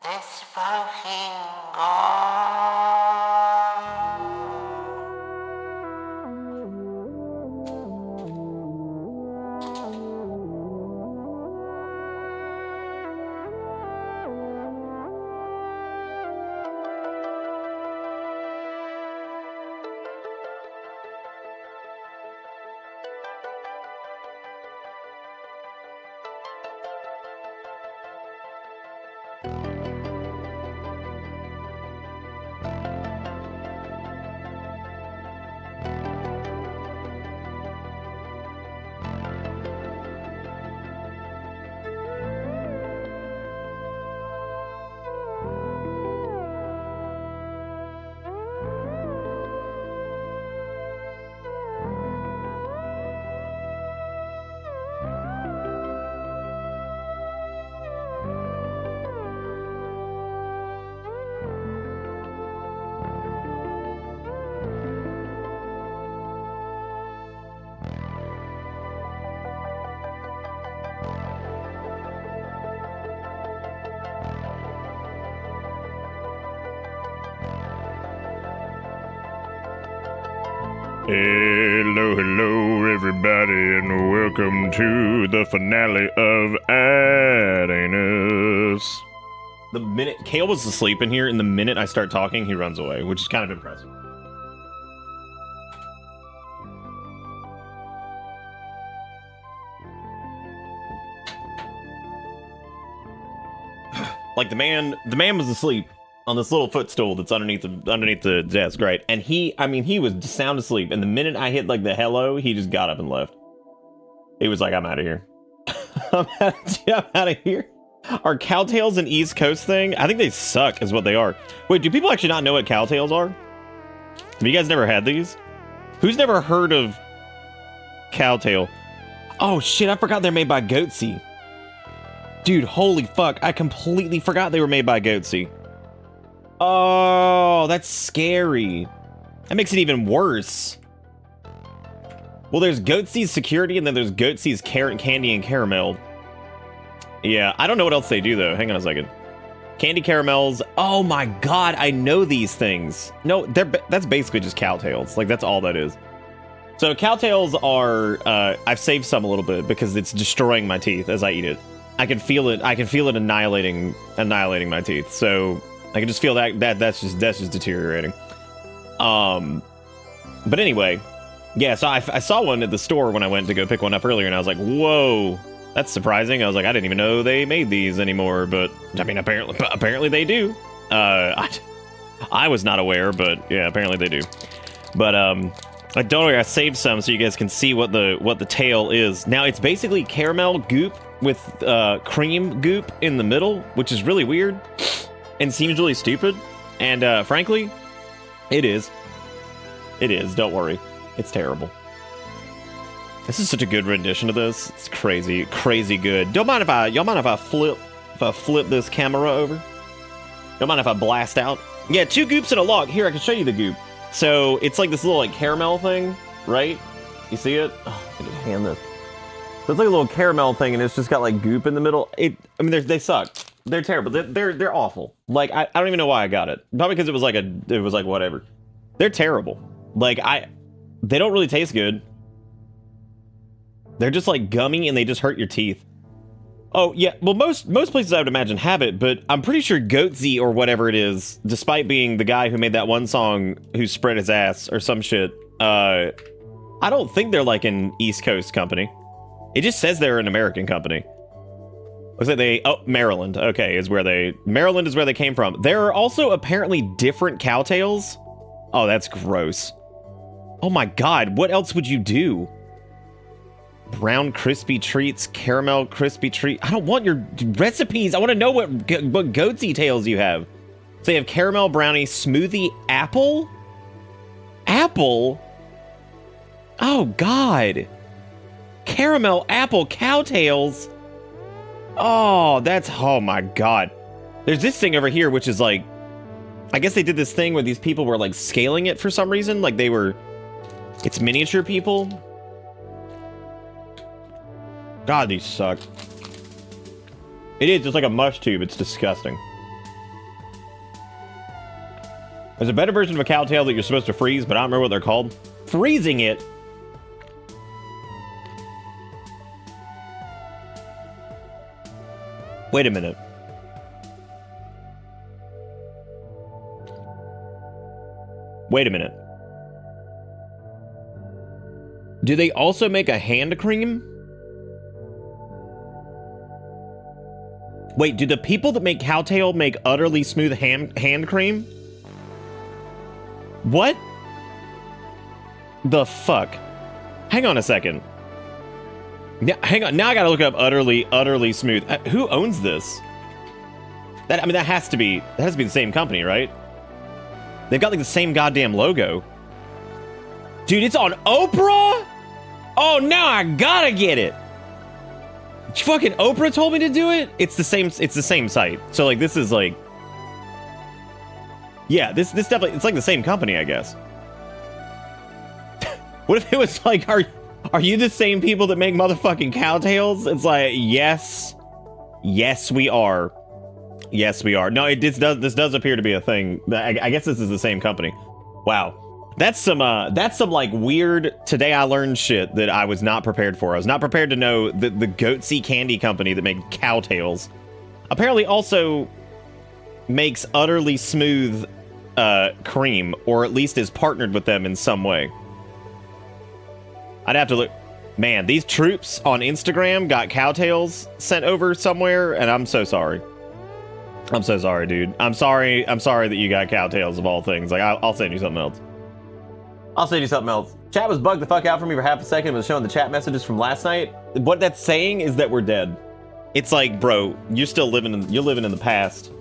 It's fucking gone. Hello, everybody, and welcome to the finale of Addiness. The minute Kale was asleep in here, and the minute I start talking, he runs away, which is kind of impressive. Like the man was asleep on this little footstool that's underneath the desk, right? And he was sound asleep. And the minute I hit like the hello, he just got up and left. He was like, "I'm out of here. I'm out of here." Are cowtails an East Coast thing? I think they suck, is what they are. Wait, do people actually not know what cowtails are? Have you guys never had these? Who's never heard of cowtail? Oh shit! I forgot they're made by Goatsy. Dude, holy fuck! I completely forgot they were made by Goatsy. Oh, that's scary. That makes it even worse. Well, there's Goatsy's Security, and then there's Goatsy's Candy and Caramel. Yeah, I don't know what else they do, though. Hang on a second. Candy caramels. Oh my god, I know these things. No, that's basically just cowtails. Like, that's all that is. So, cowtails are... I've saved some a little bit because it's destroying my teeth as I eat it. I can feel it annihilating my teeth. So... I can just feel that's just deteriorating. But anyway, yeah, so I saw one at the store when I went to go pick one up earlier, and I was like, whoa, that's surprising. I was like, I didn't even know they made these anymore, but I mean, apparently they do. I was not aware, but yeah, apparently they do. But don't worry, I saved some so you guys can see what the tail is. Now it's basically caramel goop with cream goop in the middle, which is really weird. And seems really stupid, and frankly, it is. It is, don't worry. It's terrible. This is such a good rendition of this. It's crazy, crazy good. Y'all mind if I flip this camera over? Don't mind if I blast out? Yeah, 2 goops and a log. Here, I can show you the goop. So, it's like this little like caramel thing, right? You see it? Oh, I can hand this. So it's like a little caramel thing, and it's just got like goop in the middle. I mean, they suck. They're terrible. They're awful. Like, I don't even know why I got it. Probably because it was like whatever. They're terrible. Like, they don't really taste good. They're just like gummy and they just hurt your teeth. Oh yeah, well most places I would imagine have it, but I'm pretty sure Goatsy or whatever it is, despite being the guy who made that one song who spread his ass or some shit, I don't think they're like an East Coast company. It just says they're an American company. Looks like Maryland, okay, Maryland is where they came from. There are also apparently different cowtails. Oh, that's gross. Oh my god, what else would you do? Brown crispy treats, caramel crispy treat. I don't want your recipes. I want to know what Goatsy tails you have. So you have caramel brownie, smoothie, apple? Apple? Oh god. Caramel apple cowtails? Oh, oh my god. There's this thing over here, which is like, I guess they did this thing where these people were like scaling it for some reason. Like it's miniature people. God, these suck. It is, it's like a mush tube. It's disgusting. There's a better version of a cowtail that you're supposed to freeze, but I don't remember what they're called. Freezing it? Wait a minute. Wait a minute. Do they also make a hand cream? Wait, do the people that make cowtail make utterly smooth hand cream? What? The fuck? Hang on a second. Yeah, hang on. Now I gotta look up utterly smooth. Who owns this? That, I mean, that has to be the same company, right? They've got like the same goddamn logo. Dude, it's on Oprah? Oh, now I gotta get it. Fucking Oprah told me to do it. It's the same site. So like this is like, yeah, this definitely, it's like the same company, I guess. What if it was like, are you the same people that make motherfucking cowtails? It's like, yes we are. Yes, we are. No, this does appear to be a thing. I guess this is the same company. Wow. That's some like weird today I learned shit that I was not prepared for. I was not prepared to know that the Goatsy candy company that made cowtails apparently also makes utterly smooth cream, or at least is partnered with them in some way. I'd have to look. Man, these troops on Instagram got cowtails sent over somewhere, and I'm so sorry. I'm so sorry, dude. I'm sorry that you got cowtails of all things. Like, I'll send you something else. I'll send you something else. Chat was bugged the fuck out for me for half a second. It was showing the chat messages from last night. What that's saying is that we're dead. It's like, bro, you're living in the past.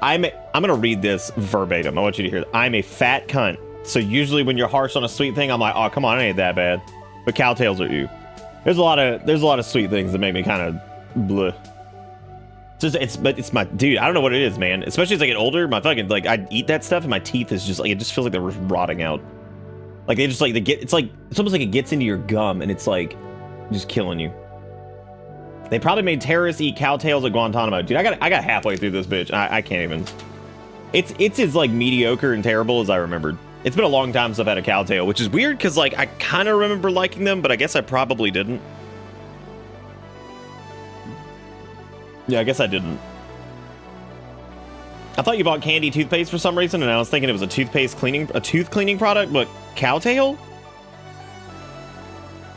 I'm gonna read this verbatim. I want you to hear that. I'm a fat cunt. So usually when you're harsh on a sweet thing, I'm like, oh, come on, it ain't that bad. But cowtails are you. There's a lot of sweet things that make me kind of bleh. But it's my dude. I don't know what it is, man. Especially as I get older, my fucking like I eat that stuff and my teeth is just like, it just feels like they're rotting out. Like they just like it's almost like it gets into your gum and it's like just killing you. They probably made terrorists eat cowtails at Guantanamo, dude. I got halfway through this bitch. I can't even. It's as like mediocre and terrible as I remembered. It's been a long time since I've had a cowtail, which is weird because like I kind of remember liking them, but I guess I probably didn't. Yeah, I guess I didn't. I thought you bought candy toothpaste for some reason, and I was thinking it was a tooth cleaning product, but cowtail?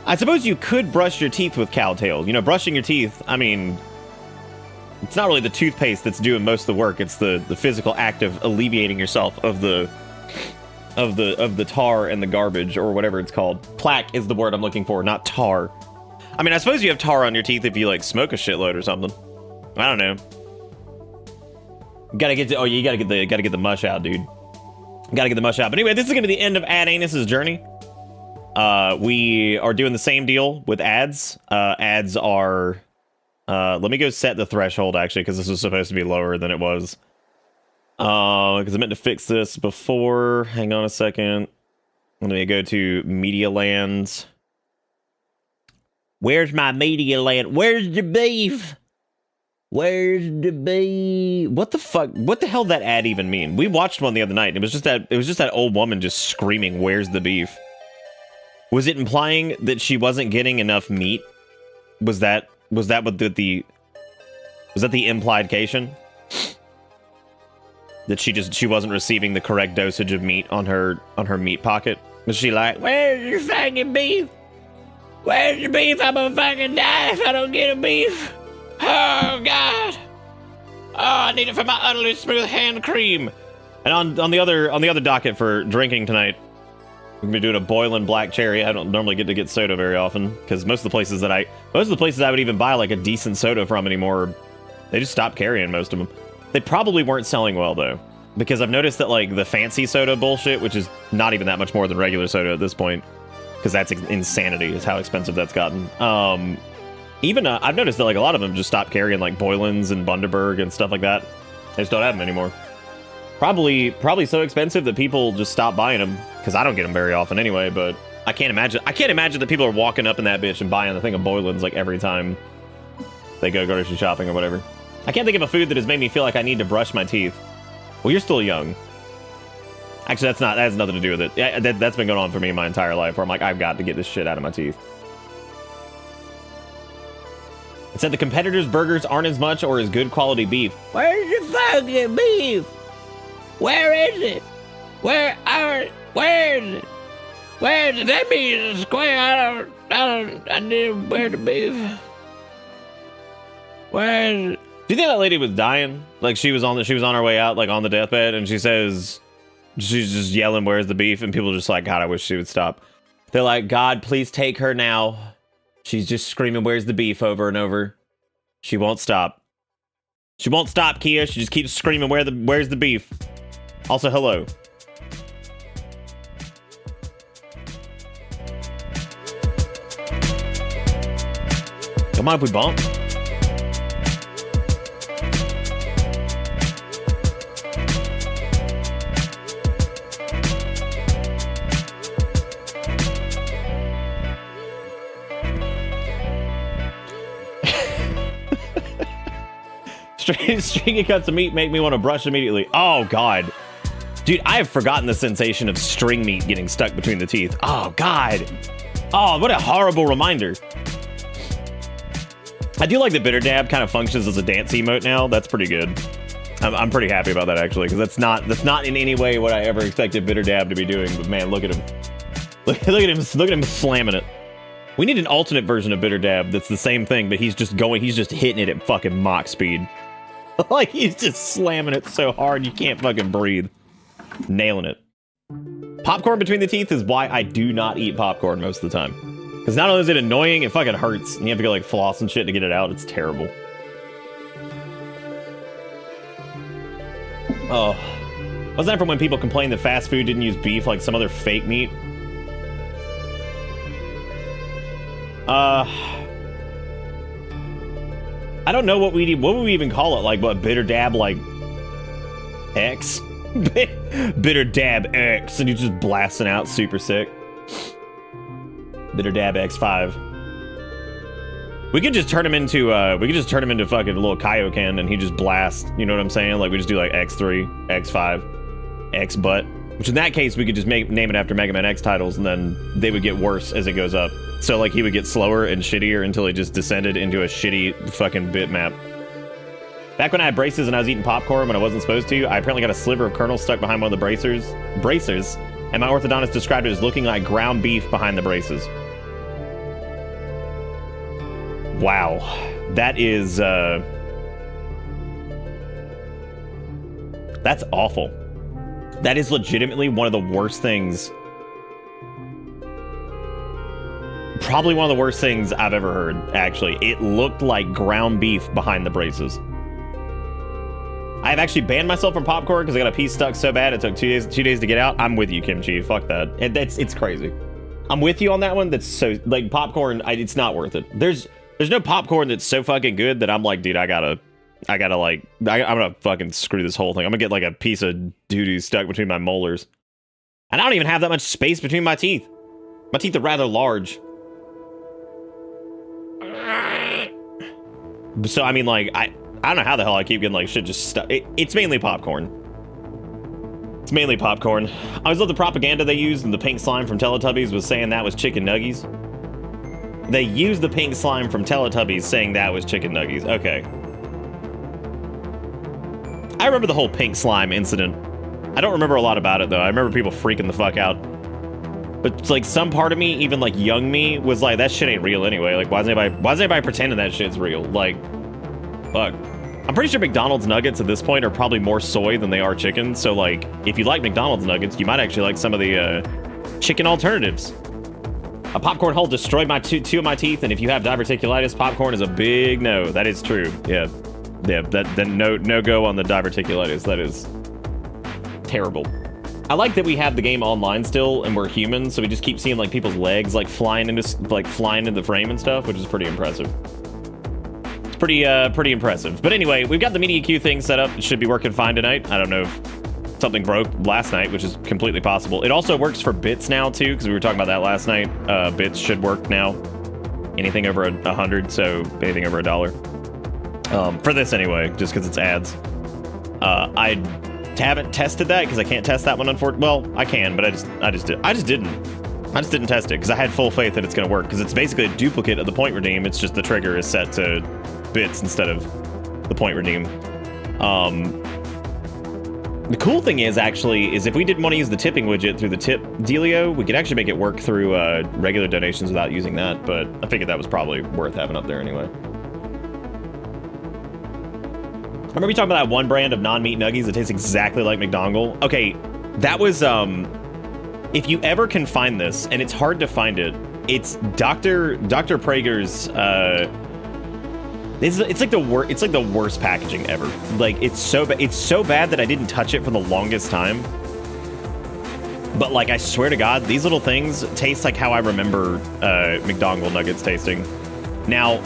I suppose you could brush your teeth with cowtail. You know, brushing your teeth, I mean, it's not really the toothpaste that's doing most of the work. It's the physical act of alleviating yourself of the tar and the garbage, or whatever it's called. Plaque is the word I'm looking for, not tar. I mean, I suppose you have tar on your teeth if you like smoke a shitload or something. I don't know. You gotta get the mush out, dude. Gotta get the mush out. But anyway, this is gonna be the end of Ad Anus's journey. We are doing the same deal with ads. Ads are, let me go set the threshold actually, because this was supposed to be lower than it was. Because I meant to fix this before. Hang on a second. Let me go to Media Land. Where's my Media Land? Where's the beef? Where's the beef? What the fuck? What the hell did that ad even mean? We watched one the other night, and it was just that old woman just screaming, "Where's the beef?" Was it implying that she wasn't getting enough meat? Was that what the implication? That she wasn't receiving the correct dosage of meat on her meat pocket? Was she like, "Where's your fucking beef? Where's your beef? I'm gonna fucking die if I don't get a beef. Oh God! Oh, I need it for my utterly smooth hand cream." And on the other docket for drinking tonight, we're gonna be doing a boiling black cherry. I don't normally get soda very often because most of the places I would even buy like a decent soda from anymore, they just stopped carrying most of them. They probably weren't selling well though, because I've noticed that like the fancy soda bullshit, which is not even that much more than regular soda at this point, because that's insanity is how expensive that's gotten. Even I've noticed that like a lot of them just stopped carrying like Boylan's and Bundaberg and stuff like that. They just don't have them anymore. Probably so expensive that people just stop buying them, because I don't get them very often anyway. But I can't imagine that people are walking up in that bitch and buying the thing of Boylan's like every time they go grocery shopping or whatever. I can't think of a food that has made me feel like I need to brush my teeth. Well, you're still young. Actually, that has nothing to do with it. Yeah, that's been going on for me my entire life, where I'm like, I've got to get this shit out of my teeth. It said the competitors' burgers aren't as much or as good quality beef. Where's your fucking beef? Where is it? Where is it? Where is it? That means it's square. I didn't where the beef. Where is it? Do you think that lady was dying? Like she was on her way out, like on the deathbed, and she says she's just yelling, "Where's the beef?" And people are just like, God, I wish she would stop. They're like, God, please take her now. She's just screaming, "Where's the beef?" over and over. She won't stop. She won't stop, Kia. She just keeps screaming, "Where's the beef?" Also, hello. Come on, if we bump. Stringy cuts of meat make me want to brush immediately. Oh, God. Dude, I have forgotten the sensation of string meat getting stuck between the teeth. Oh, God. Oh, what a horrible reminder. I do like that Bitter Dab kind of functions as a dance emote now. That's pretty good. I'm pretty happy about that, actually, because that's not in any way what I ever expected Bitter Dab to be doing. But, man, look at him. Look at him slamming it. We need an alternate version of Bitter Dab that's the same thing, but he's just hitting it at fucking Mach speed. Like, he's just slamming it so hard you can't fucking breathe. Nailing it. Popcorn between the teeth is why I do not eat popcorn most of the time. Because not only is it annoying, it fucking hurts. And you have to go, like, floss and shit to get it out. It's terrible. Oh. Wasn't that from when people complained that fast food didn't use beef like some other fake meat? I don't know what would we even call it? Like, what, Bitter Dab, like, X? Bitter Dab X, and you're just blasting out super sick. Bitter Dab X5. We could just turn him into, fucking little Kaioken, and he just blast, you know what I'm saying? Like, we just do, like, X3, X5, X butt. Which in that case, we could just name it after Mega Man X titles, and then they would get worse as it goes up. So, like, he would get slower and shittier until he just descended into a shitty fucking bitmap. Back when I had braces and I was eating popcorn when I wasn't supposed to, I apparently got a sliver of kernel stuck behind one of the bracers, and my orthodontist described it as looking like ground beef behind the braces. Wow. That is, that's awful. That is legitimately one of the worst things. Probably one of the worst things I've ever heard, actually. It looked like ground beef behind the braces. I've actually banned myself from popcorn because I got a piece stuck so bad it took 2 days to get out. I'm with you, Kimchi. Fuck that. It's crazy. I'm with you on that one. That's so, like, popcorn, it's not worth it. There's no popcorn that's so fucking good that I'm like, dude, I'm gonna fucking screw this whole thing. I'm gonna get like a piece of doo-doo stuck between my molars. And I don't even have that much space between my teeth. My teeth are rather large. So, I mean, like, I don't know how the hell I keep getting, like, shit just stuck. It's mainly popcorn. It's mainly popcorn. I always love the propaganda they used, and the pink slime from Teletubbies was saying that was chicken nuggies. They used the pink slime from Teletubbies saying that was chicken nuggies. Okay. I remember the whole pink slime incident. I don't remember a lot about it, though. I remember people freaking the fuck out. But, like, some part of me, even, like, young me, was like, that shit ain't real anyway. Like, why is anybody pretending that shit's real? Like, fuck. I'm pretty sure McDonald's nuggets at this point are probably more soy than they are chicken. So, like, if you like McDonald's nuggets, you might actually like some of the chicken alternatives. A popcorn hole destroyed my two of my teeth, and if you have diverticulitis, popcorn is a big no. That is true. Yeah. Yeah, then no go on the diverticulitis. That is terrible. I like that we have the game online still, and we're humans, so we just keep seeing, like, people's legs, like, flying into the frame and stuff, which is pretty impressive. It's pretty impressive. But anyway, we've got the media queue thing set up. It should be working fine tonight. I don't know if something broke last night, which is completely possible. It also works for bits now, too, because we were talking about that last night. Bits should work now. Anything over 100, so anything over $1. For this anyway, just because it's ads. I haven't tested that because I can't test that one. Unfortunately, well, I can, but I just didn't test it because I had full faith that it's going to work because it's basically a duplicate of the point redeem. It's just the trigger is set to bits instead of the point redeem. The cool thing is actually is if we didn't want to use the tipping widget through the tip dealio, we could actually make it work through regular donations without using that. But I figured that was probably worth having up there anyway. I remember you talking about that one brand of non-meat nuggies that tastes exactly like McDongle. Okay, that was if you ever can find this, and it's hard to find it, it's Dr. Prager's. It's like the worst packaging ever. Like it's so bad that I didn't touch it for the longest time. But like I swear to God, these little things taste like how I remember McDongle nuggets tasting. Now,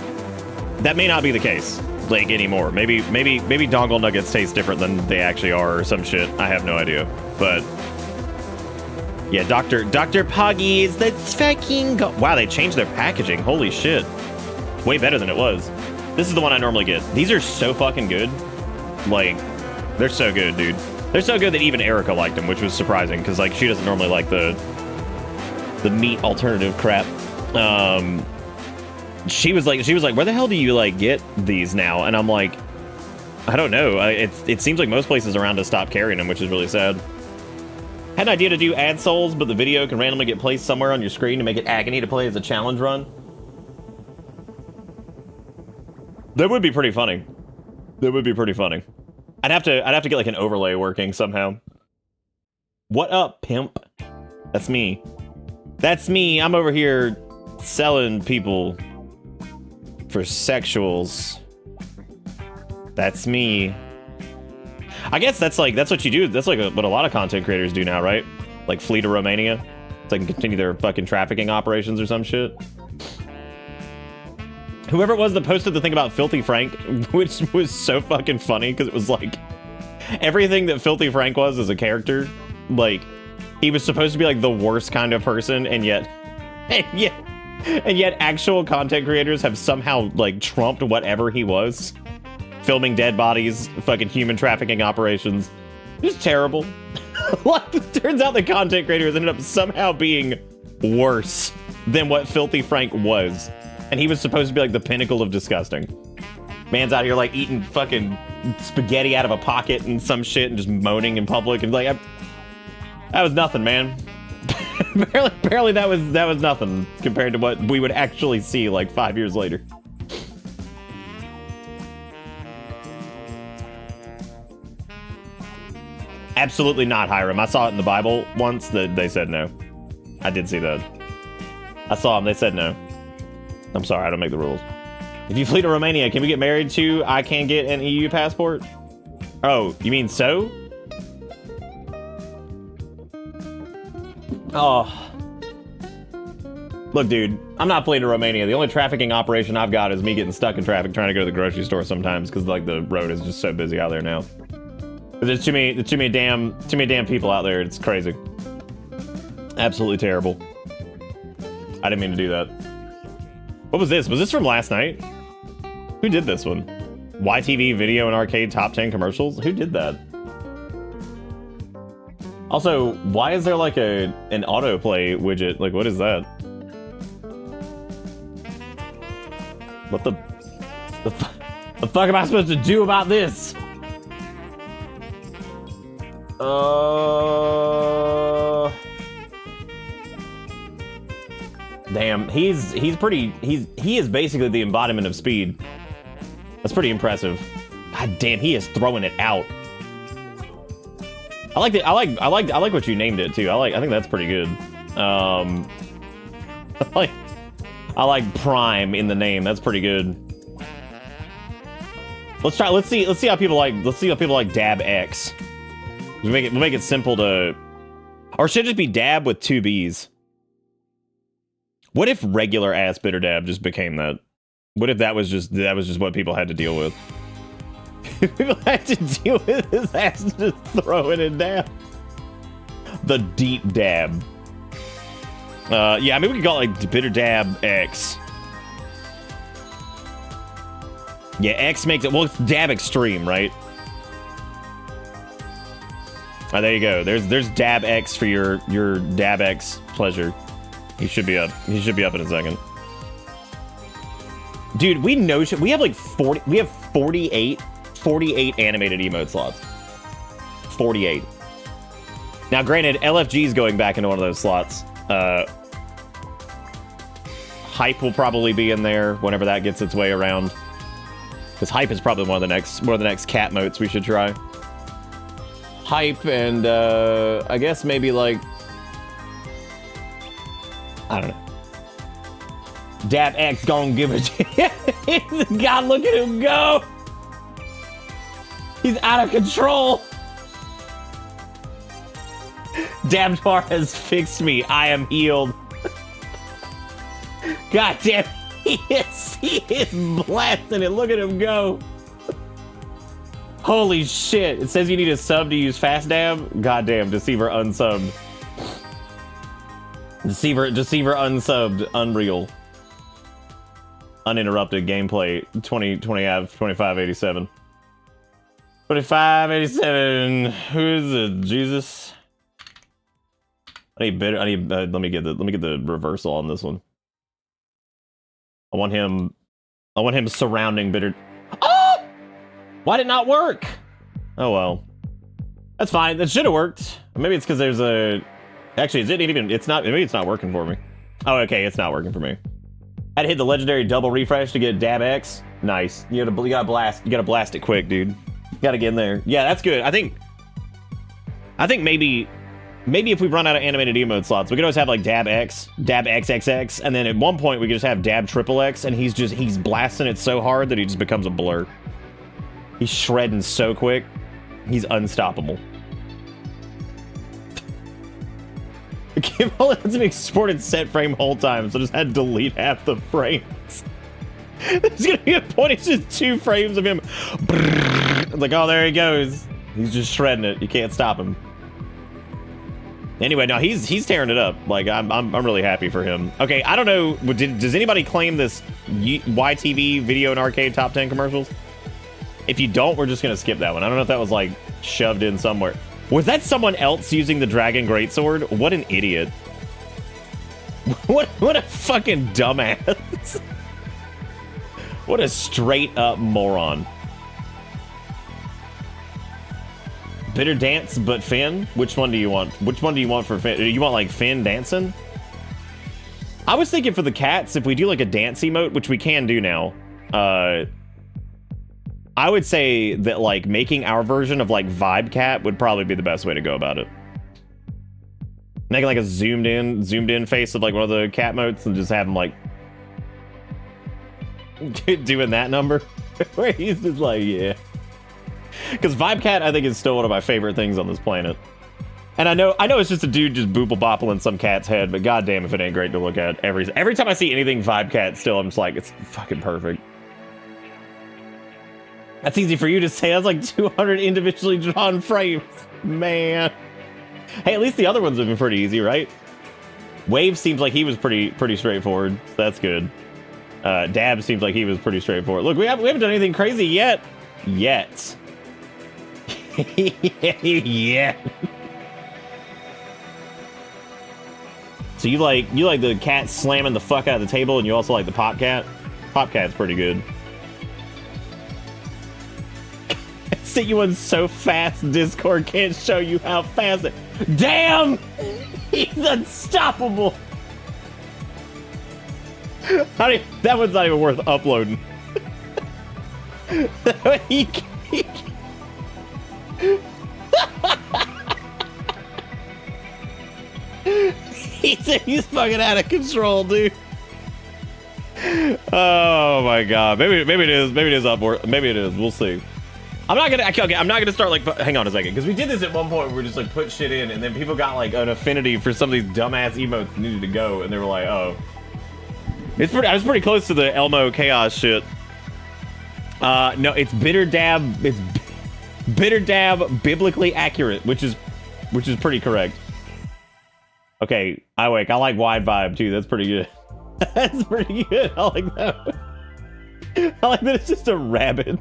that may not be the case like anymore. Maybe dongle nuggets taste different than they actually are or some shit. I have no idea. But yeah, Dr. Poggies, that's fucking wow, they changed their packaging. Holy shit. Way better than it was. This is the one I normally get. These are so fucking good. Like, they're so good, dude. They're so good that even Erica liked them, which was surprising because like she doesn't normally like the meat alternative crap. She was like, where the hell do you like get these now? And I'm like, I don't know. It seems like most places around us stop carrying them, which is really sad. Had an idea to do ad souls, but the video can randomly get placed somewhere on your screen to make it agony to play as a challenge run. That would be pretty funny. That would be pretty funny. I'd have to get like an overlay working somehow. What up, pimp? That's me. That's me. I'm over here selling people for sexuals. That's me. I guess that's what you do. That's like what a lot of content creators do now, right? Like flee to Romania so they can continue their fucking trafficking operations or some shit. Whoever it was that posted the thing about Filthy Frank, which was so fucking funny because it was like everything that Filthy Frank was as a character, like he was supposed to be like the worst kind of person, and yet actual content creators have somehow like trumped whatever he was. Filming dead bodies, fucking human trafficking operations. Just terrible. Like, it turns out the content creators ended up somehow being worse than what Filthy Frank was. And he was supposed to be like the pinnacle of disgusting. Man's out here like eating fucking spaghetti out of a pocket and some shit and just moaning in public and like, that was nothing, man. Apparently that was nothing compared to what we would actually see like 5 years later. Absolutely not, Hiram. I saw it in the Bible once that they said no. I did see that. I saw them. They said no. I'm sorry, I don't make the rules. If you flee to Romania, can we get married to I can't get an EU passport? Oh, you mean so? Oh. Look, dude, I'm not fleeing to Romania. The only trafficking operation I've got is me getting stuck in traffic trying to go to the grocery store sometimes because like the road is just so busy out there now. There's too many damn people out there. It's crazy. Absolutely terrible. I didn't mean to do that. What was this? Was this from last night? Who did this one? YTV Video and Arcade Top 10 Commercials? Who did that? Also, why is there like an autoplay widget? Like, what is that? What the fuck am I supposed to do about this? Damn, he is basically the embodiment of speed. That's pretty impressive. God damn, he is throwing it out. I like what you named it too. I think that's pretty good. I like Prime in the name. That's pretty good. Let's see how people like Dab X. We'll make it simple to, or should it just be Dab with 2 B's? What if regular ass bitter dab just became that? What if that was just what people had to deal with? People had to deal with his ass just throwing it down. The deep dab. Yeah, I mean we could call it like bitter dab X. Yeah, X makes it. Well, it's dab extreme, right? Oh, there you go. There's dab X for your dab X pleasure. He should be up. He should be up in a second. Dude, we have like 40. We have 48 animated emote slots. 48. Now, granted, LFG's going back into one of those slots. Hype will probably be in there whenever that gets its way around. Because Hype is probably one of the next cat motes we should try. Hype and I guess maybe like, I don't know. Dab X gonna give it to you. God, look at him go. He's out of control. Dabtar has fixed me. I am healed. God damn, he is blasting it. Look at him go. Holy shit. It says you need a sub to use Fast Dab. Goddamn, Deceiver unsubbed. Deceiver unsubbed. Unreal. Uninterrupted gameplay. 2587. 2587. Who is it? Jesus. Let me get the reversal on this one. I want him surrounding bitter. Oh! Why did it not work? Oh well. That's fine. That should have worked. Maybe it's because there's a... Actually, is it even... It's not... Maybe it's not working for me. Oh, okay. It's not working for me. Had to hit the legendary double refresh to get Dab X. Nice. You gotta blast it quick, dude. You gotta get in there. Yeah, that's good. I think maybe if we run out of animated emote slots, we could always have like Dab X, Dab XXX, and then at one point we could just have Dab Triple X, and he's blasting it so hard that he just becomes a blur. He's shredding so quick. He's unstoppable. The game only lets me export in set frame whole time, so I just had to delete half the frames. There's gonna be a point, it's just 2 frames of him. Like, oh, there he goes. He's just shredding it. You can't stop him. Anyway, no, he's tearing it up. Like, I'm really happy for him. Okay, I don't know. Does anybody claim this YTV video and arcade top 10 commercials? If you don't, we're just gonna skip that one. I don't know if that was like shoved in somewhere. Was that someone else using the Dragon Greatsword? What an idiot. What a fucking dumbass. What a straight up moron. Bitter Dance, but Finn? Which one do you want? Which one do you want for Finn? You want like Finn dancing? I was thinking for the cats, if we do like a dance emote, which we can do now, I would say that like making our version of like Vibe Cat would probably be the best way to go about it. Making like a zoomed in face of like one of the cat motes and just have him like doing that number where he's just like, yeah. Because Vibe Cat, I think, is still one of my favorite things on this planet. And I know it's just a dude just boople-boppling some cat's head, but goddamn if it ain't great to look at. Every time I see anything Vibe Cat, still, I'm just like, it's fucking perfect. That's easy for you to say. That's like 200 individually drawn frames. Man. Hey, at least the other ones have been pretty easy, right? Wave seems like he was pretty straightforward. So that's good. Dab seems like he was pretty straightforward. Look, we haven't done anything crazy yet. Yet. Yeah. So you like the cat slamming the fuck out of the table, and you also like the pop cat? Pop cat's pretty good. Sit you in so fast, Discord can't show you how fast it... Damn! He's unstoppable! That one's not even worth uploading. He's fucking out of control, dude. Oh my god. Maybe it is upward. Maybe it is. We'll see. I'm not gonna start like, hang on a second, because we did this at one point where we just like put shit in, and then people got like an affinity for some of these dumbass emotes that needed to go, and they were like, oh. I was pretty close to the Elmo Chaos shit. No, it's Bitter Dab. It's Bitter Dab biblically accurate, which is pretty correct. Okay, I like Wide Vibe too. That's pretty good. That's pretty good. I like that one. I like that it's just a rabbit.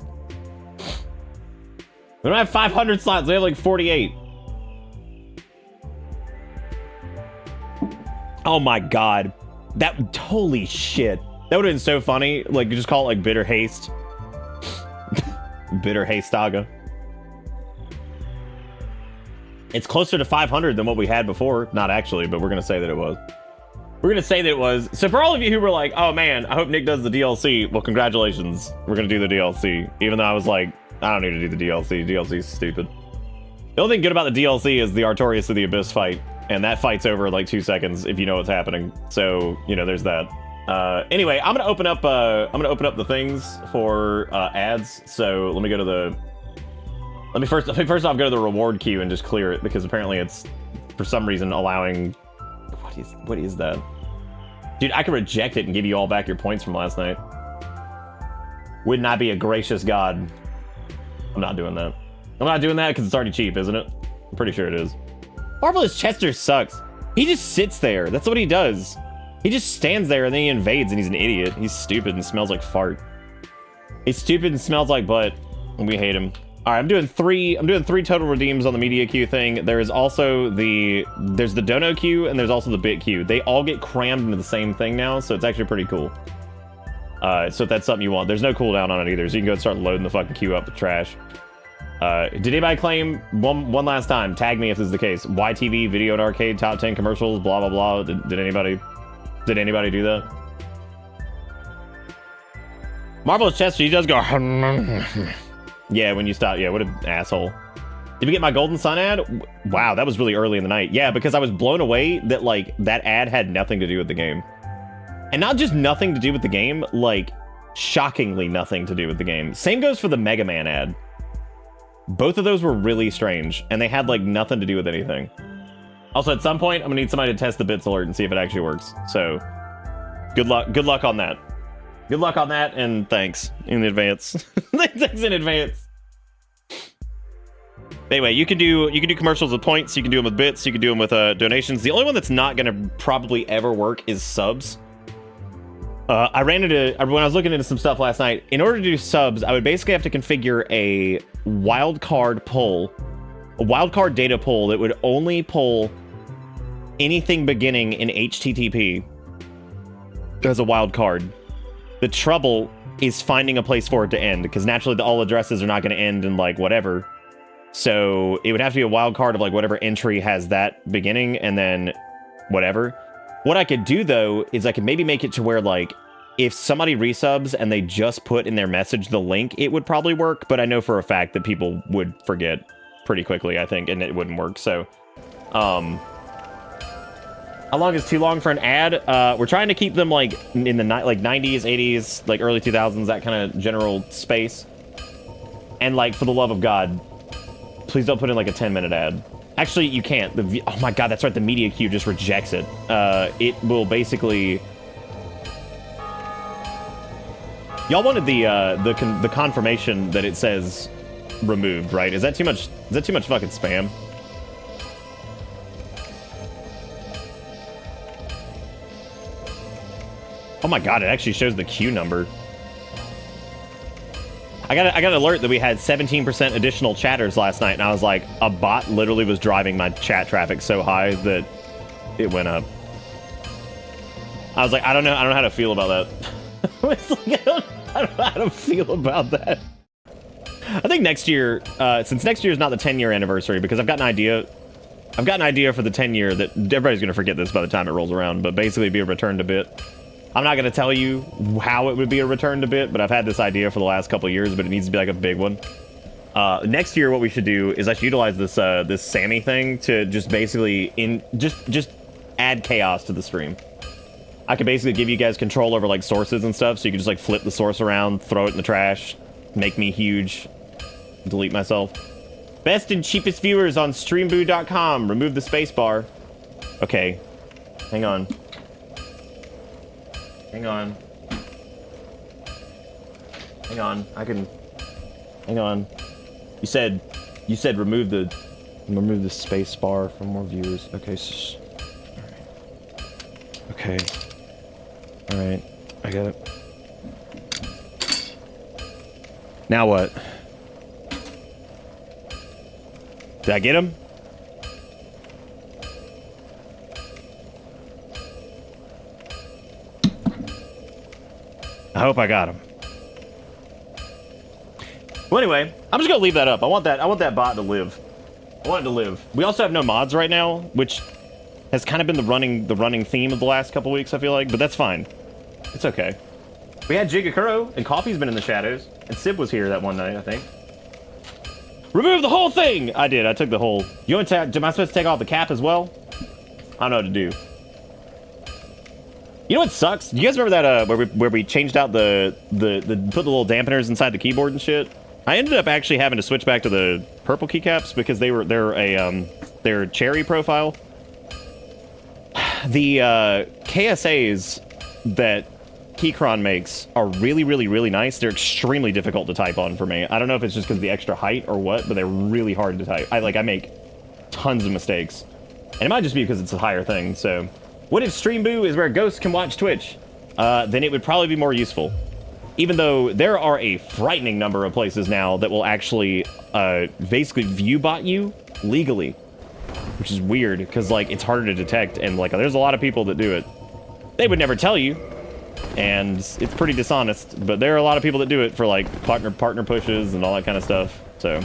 We don't have 500 slots. We have like 48. Oh my god. That, holy shit. That would have been so funny. Like, just call it like Bitter Haste. Bitter Hastaga. It's closer to 500 than what we had before. Not actually, but we're going to say that it was. We're going to say that it was. So for all of you who were like, oh man, I hope Nick does the DLC. Well, congratulations. We're going to do the DLC. Even though I was like, I don't need to do the DLC. DLC's stupid. The only thing good about the DLC is the Artorias of the Abyss fight. And that fight's over in like 2 seconds if you know what's happening. So, you know, there's that. Anyway, I'm gonna open up the things for ads. So let me go to the. Let me first off go to the reward queue and just clear it, because apparently it's for some reason allowing. What is that? Dude, I can reject it and give you all back your points from last night. Wouldn't I be a gracious god? I'm not doing that. I'm not doing that because it's already cheap, isn't it? I'm pretty sure it is. Marvelous Chester sucks. He just sits there. That's what he does. He just stands there and then he invades and he's an idiot. He's stupid and smells like fart. He's stupid and smells like butt. And we hate him. All right, I'm doing three total redeems on the media queue thing. There is also there's the dono queue and there's also the bit queue. They all get crammed into the same thing now, so it's actually pretty cool. So if that's something you want, there's no cooldown on it either, so you can go and start loading the fucking queue up with trash. Did anybody claim one last time? Tag me if this is the case. YTV video and arcade top 10 commercials. Blah blah blah. Did anybody do that? Marvelous Chester, he does go. Yeah, when you stop. Yeah, what an asshole. Did we get my Golden Sun ad? Wow, that was really early in the night. Yeah, because I was blown away that like that ad had nothing to do with the game, and not just nothing to do with the game, like shockingly nothing to do with the game. Same goes for the Mega Man ad. Both of those were really strange, and they had like nothing to do with anything. Also, at some point, I'm gonna need somebody to test the bits alert and see if it actually works. So, good luck on that. Good luck on that, and thanks in advance. Thanks in advance. Anyway, you can do commercials with points. You can do them with bits. You can do them with donations. The only one that's not gonna probably ever work is subs. I ran into, when I was looking into some stuff last night, in order to do subs, I would basically have to configure a wildcard data pull that would only pull anything beginning in HTTP as a wildcard. The trouble is finding a place for it to end, because naturally all addresses are not going to end in like whatever. So it would have to be a wildcard of like whatever entry has that beginning and then whatever. What I could do, though, is I could maybe make it to where, like, if somebody resubs and they just put in their message the link, it would probably work. But I know for a fact that people would forget pretty quickly, I think, and it wouldn't work. So, how long is too long for an ad? We're trying to keep them, like, in the, like, 90s, 80s, like, early 2000s, that kind of general space. And, like, for the love of God, please don't put in, like, a 10-minute ad. Actually, you can't. Oh my god, that's right. The media queue just rejects it. It will basically. Y'all wanted the confirmation that it says removed, right? Is that too much? Is that too much fucking spam? Oh my god, it actually shows the queue number. I got an alert that we had 17% additional chatters last night, and I was like, a bot literally was driving my chat traffic so high that it went up. I was like, I don't know how to feel about that. It's like, I don't know how to feel about that. I think next year, since next year is not the 10-year anniversary, because I've got an idea for the 10-year that everybody's going to forget this by the time it rolls around, but basically be a return to bit. I'm not going to tell you how it would be a return to bit, but I've had this idea for the last couple of years, but it needs to be like a big one. Next year, what we should do is I should utilize this this Sammy thing to just basically just add chaos to the stream. I could basically give you guys control over like sources and stuff, so you can just like flip the source around, throw it in the trash, make me huge, delete myself. Best and cheapest viewers on streamboo.com. Remove the spacebar. Okay, hang on. Hang on. Hang on. I can. Hang on. You said remove the space bar for more viewers. Okay. Okay. All right. I got it. Now what? Did I get him? I hope I got him. Well, anyway, I'm just gonna leave that up. I want that bot to live. I want it to live. We also have no mods right now, which has kind of been the running theme of the last couple weeks, I feel like, but that's fine. It's okay. We had Jigakuro, and Coffee's been in the shadows, and Sib was here that one night, I think. Remove the whole thing! I did, I took the whole... You want to am I supposed to take off the cap as well? I don't know what to do. You know what sucks? Do you guys remember that, where we changed out put the little dampeners inside the keyboard and shit? I ended up actually having to switch back to the purple keycaps because they're cherry profile. The KSAs that Keychron makes are really, really, really nice. They're extremely difficult to type on for me. I don't know if it's just because of the extra height or what, but they're really hard to type. I make tons of mistakes. And it might just be because it's a higher thing, so... What if Stream Boo is where ghosts can watch Twitch? Then it would probably be more useful. Even though there are a frightening number of places now that will actually basically view bot you legally. Which is weird, because like it's harder to detect, and like there's a lot of people that do it. They would never tell you, and it's pretty dishonest, but there are a lot of people that do it for like partner pushes and all that kind of stuff. So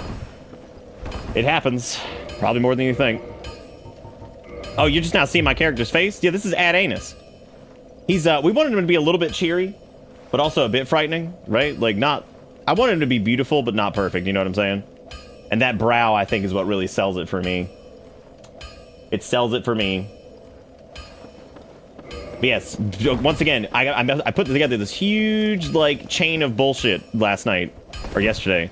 it happens, probably more than you think. Oh, you're just now seeing my character's face? Yeah, this is Ad Anus. He's we wanted him to be a little bit cheery, but also a bit frightening, right? Like not, I want him to be beautiful, but not perfect, you know what I'm saying? And that brow, I think, is what really sells it for me. It sells it for me. But yes, once again, I put together this huge, like, chain of bullshit last night, or yesterday,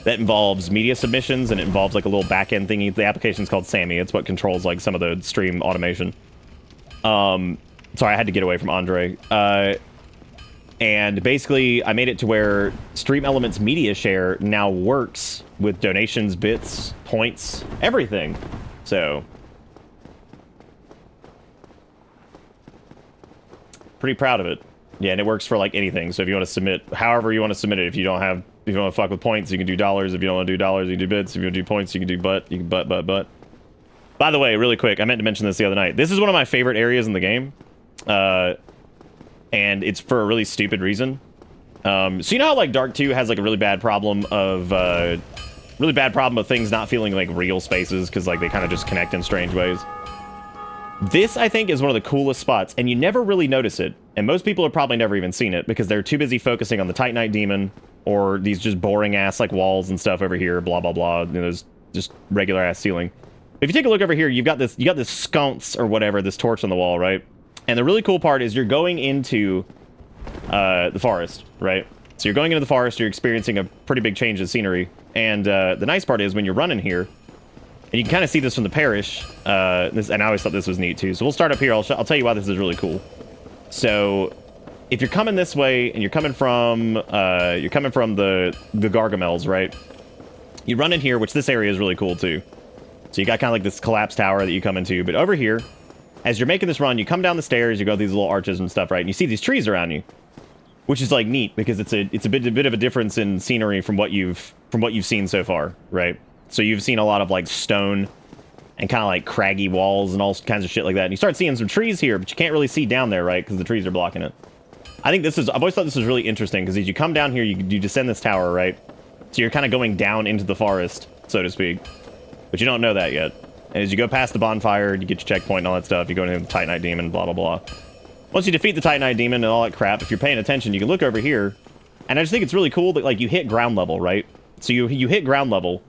that involves media submissions, and it involves, like, a little back-end thingy. The application's called Sammy. It's what controls, like, some of the stream automation. Sorry, I had to get away from Andre. And basically, I made it to where Stream Elements Media Share now works with donations, bits, points, everything. So... pretty proud of it. Yeah, and it works for like anything. So if you want to submit, however you want to submit it, if you don't want to fuck with points, you can do dollars. If you don't want to do dollars, you can do bits. If you want to do points, you can do you can butt. By the way, really quick, I meant to mention this the other night. This is one of my favorite areas in the game. And it's for a really stupid reason. So you know how like Dark 2 has like a really bad problem of things not feeling like real spaces because like they kind of just connect in strange ways. This, I think, is one of the coolest spots, and you never really notice it, and most people have probably never even seen it, because they're too busy focusing on the Titanite Demon, or these just boring-ass, like, walls and stuff over here, blah, blah, blah, you know, there's just regular-ass ceiling. If you take a look over here, you got this sconce, or whatever, this torch on the wall, right? And the really cool part is you're going into the forest, right? So you're going into the forest, you're experiencing a pretty big change in scenery, and the nice part is when you're running here, and you can kind of see this from the parish. And I always thought this was neat too. So we'll start up here. I'll tell you why this is really cool. So if you're coming this way and you're coming from the Gargamels, right? You run in here, which this area is really cool too. So you got kind of like this collapsed tower that you come into. But over here, as you're making this run, you come down the stairs, you go these little arches and stuff, right? And you see these trees around you, which is like neat because it's a bit of a difference in scenery from what you've seen so far, right? So you've seen a lot of like stone and kind of like craggy walls and all kinds of shit like that. And you start seeing some trees here, but you can't really see down there, right? Because the trees are blocking it. I think I've always thought this was really interesting because as you come down here, you descend this tower, right? So you're kind of going down into the forest, so to speak. But you don't know that yet. And as you go past the bonfire, you get your checkpoint and all that stuff. You go into the Titanite Demon, blah, blah, blah. Once you defeat the Titanite Demon and all that crap, if you're paying attention, you can look over here. And I just think it's really cool that like you hit ground level, right? So you hit ground level.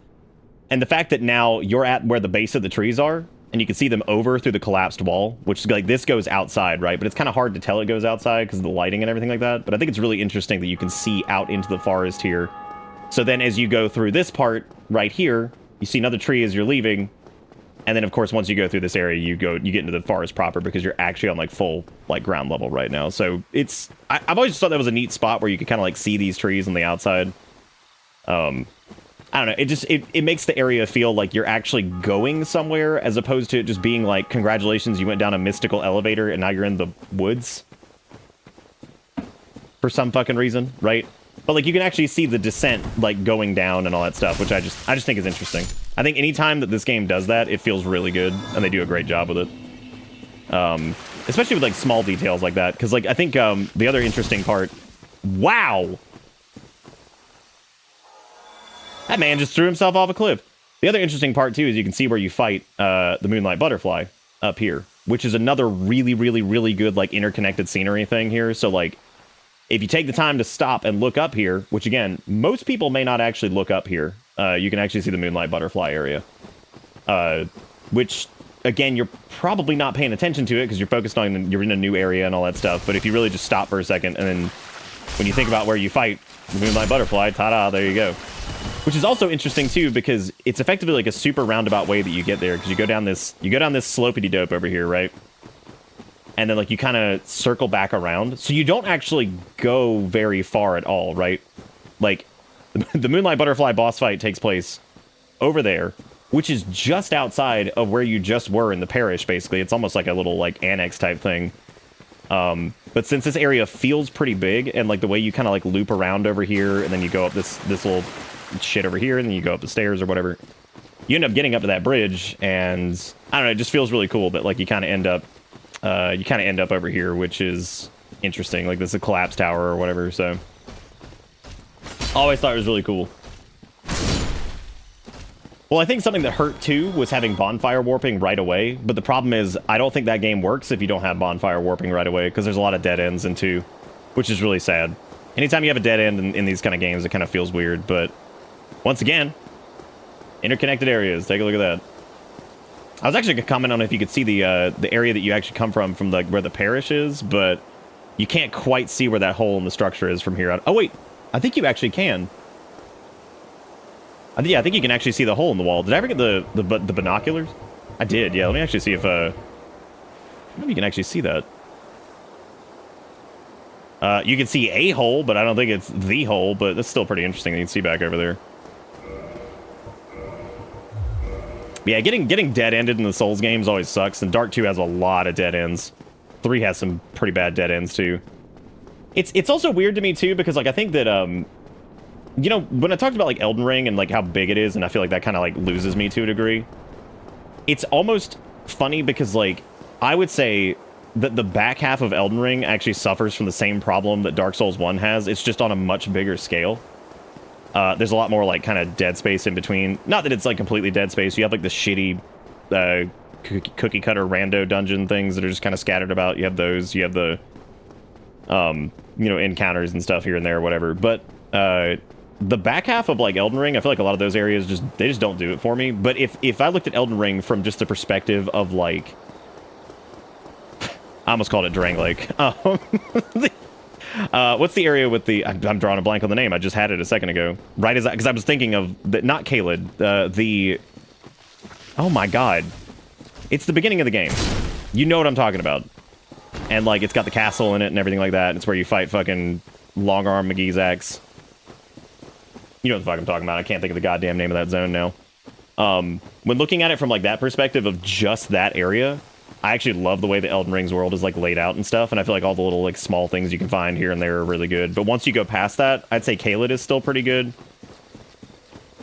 And the fact that now you're at where the base of the trees are, and you can see them over through the collapsed wall, which is like, this goes outside, right? But it's kind of hard to tell it goes outside because of the lighting and everything like that. But I think it's really interesting that you can see out into the forest here. So then as you go through this part right here, you see another tree as you're leaving. And then, of course, once you go through this area, you get into the forest proper because you're actually on like full like ground level right now. So it's, I've always just thought that was a neat spot where you could kind of like see these trees on the outside. I don't know, it makes the area feel like you're actually going somewhere as opposed to it just being like, congratulations, you went down a mystical elevator and now you're in the woods. For some fucking reason, right? But like you can actually see the descent like going down and all that stuff, which I just think is interesting. I think anytime that this game does that, it feels really good, and they do a great job with it. Especially with like small details like that, because like I think the other interesting part. Wow, that man just threw himself off a cliff. The other interesting part too is you can see where you fight the Moonlight Butterfly up here, which is another really, really, really good like interconnected scenery thing here. So like. If you take the time to stop and look up here, which again, most people may not actually look up here, you can actually see the Moonlight Butterfly area. Which, again, you're probably not paying attention to it because you're focused on, you're in a new area and all that stuff. But if you really just stop for a second and then when you think about where you fight the Moonlight Butterfly, ta-da, there you go. Which is also interesting too because it's effectively like a super roundabout way that you get there because you go down this slopey-dope over here, right? And then, like, you kind of circle back around. So you don't actually go very far at all, right? Like, the Moonlight Butterfly boss fight takes place over there, which is just outside of where you just were in the parish, basically. It's almost like a little, like, annex type thing. But since this area feels pretty big, and, like, the way you kind of, like, loop around over here, and then you go up this little shit over here, and then you go up the stairs or whatever, you end up getting up to that bridge, and, I don't know, it just feels really cool that, like, you kind of end up over here, which is interesting. Like, this is a collapse tower or whatever, so. Always thought it was really cool. Well, I think something that hurt, too, was having bonfire warping right away. But the problem is, I don't think that game works if you don't have bonfire warping right away, because there's a lot of dead ends in 2, which is really sad. Anytime you have a dead end in these kind of games, it kind of feels weird. But, once again, interconnected areas. Take a look at that. I was actually going to comment on if you could see the area that you actually come from like where the parish is, but you can't quite see where that hole in the structure is from here out. Oh wait, I think you actually can. Yeah, I think you can actually see the hole in the wall. Did I ever get the binoculars? I did. Yeah, let me actually see if maybe you can actually see that. You can see a hole, but I don't think it's the hole. But that's still pretty interesting. You can see back over there. Yeah, getting dead-ended in the Souls games always sucks, and Dark 2 has a lot of dead ends. 3 has some pretty bad dead ends, too. It's also weird to me, too, because, like, I think that, you know, when I talked about, like, Elden Ring and, like, how big it is, and I feel like that kind of, like, loses me to a degree, it's almost funny because, like, I would say that the back half of Elden Ring actually suffers from the same problem that Dark Souls 1 has. It's just on a much bigger scale. There's a lot more, like, kind of dead space in between. Not that it's, like, completely dead space. You have, like, the shitty cookie-cutter rando dungeon things that are just kind of scattered about. You have those. You have the, you know, encounters and stuff here and there or whatever. But the back half of, like, Elden Ring, I feel like a lot of those areas they just don't do it for me. But if I looked at Elden Ring from just the perspective of, like... I almost called it Drang Lake. What's the area with the... I'm drawing a blank on the name. I just had it a second ago. Right as because I was thinking of... not Caelid. The... Oh my god. It's the beginning of the game. You know what I'm talking about. And, like, it's got the castle in it and everything like that. It's where you fight fucking Long Arm McGee's axe. You know what the fuck I'm talking about. I can't think of the goddamn name of that zone now. When looking at it from, like, that perspective of just that area... I actually love the way the Elden Ring's world is, like, laid out and stuff, and I feel like all the little, like, small things you can find here and there are really good. But once you go past that, I'd say Caelid is still pretty good.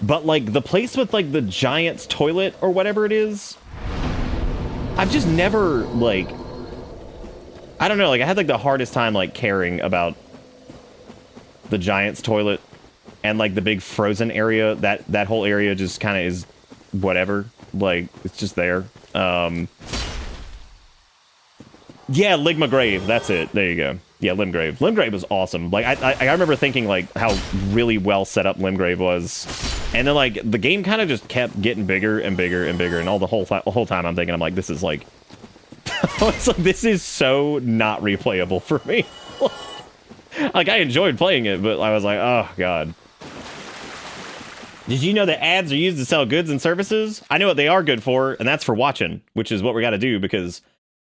But, like, the place with, like, the giant's toilet or whatever it is, I've just never, like... I don't know, like, I had, like, the hardest time, like, caring about the giant's toilet and, like, the big frozen area. That whole area just kind of is whatever. Like, it's just there. Yeah, Ligma Grave. That's it. There you go. Yeah, Limgrave. Limgrave was awesome. Like, I remember thinking, like, how really well set up Limgrave was. And then, like, the game kind of just kept getting bigger and bigger and bigger. And all the whole time I'm thinking, I'm like, this is, like... it's like, this is so not replayable for me. Like, I enjoyed playing it, but I was like, oh, God. Did you know that ads are used to sell goods and services? I know what they are good for, and that's for watching, which is what we got to do, because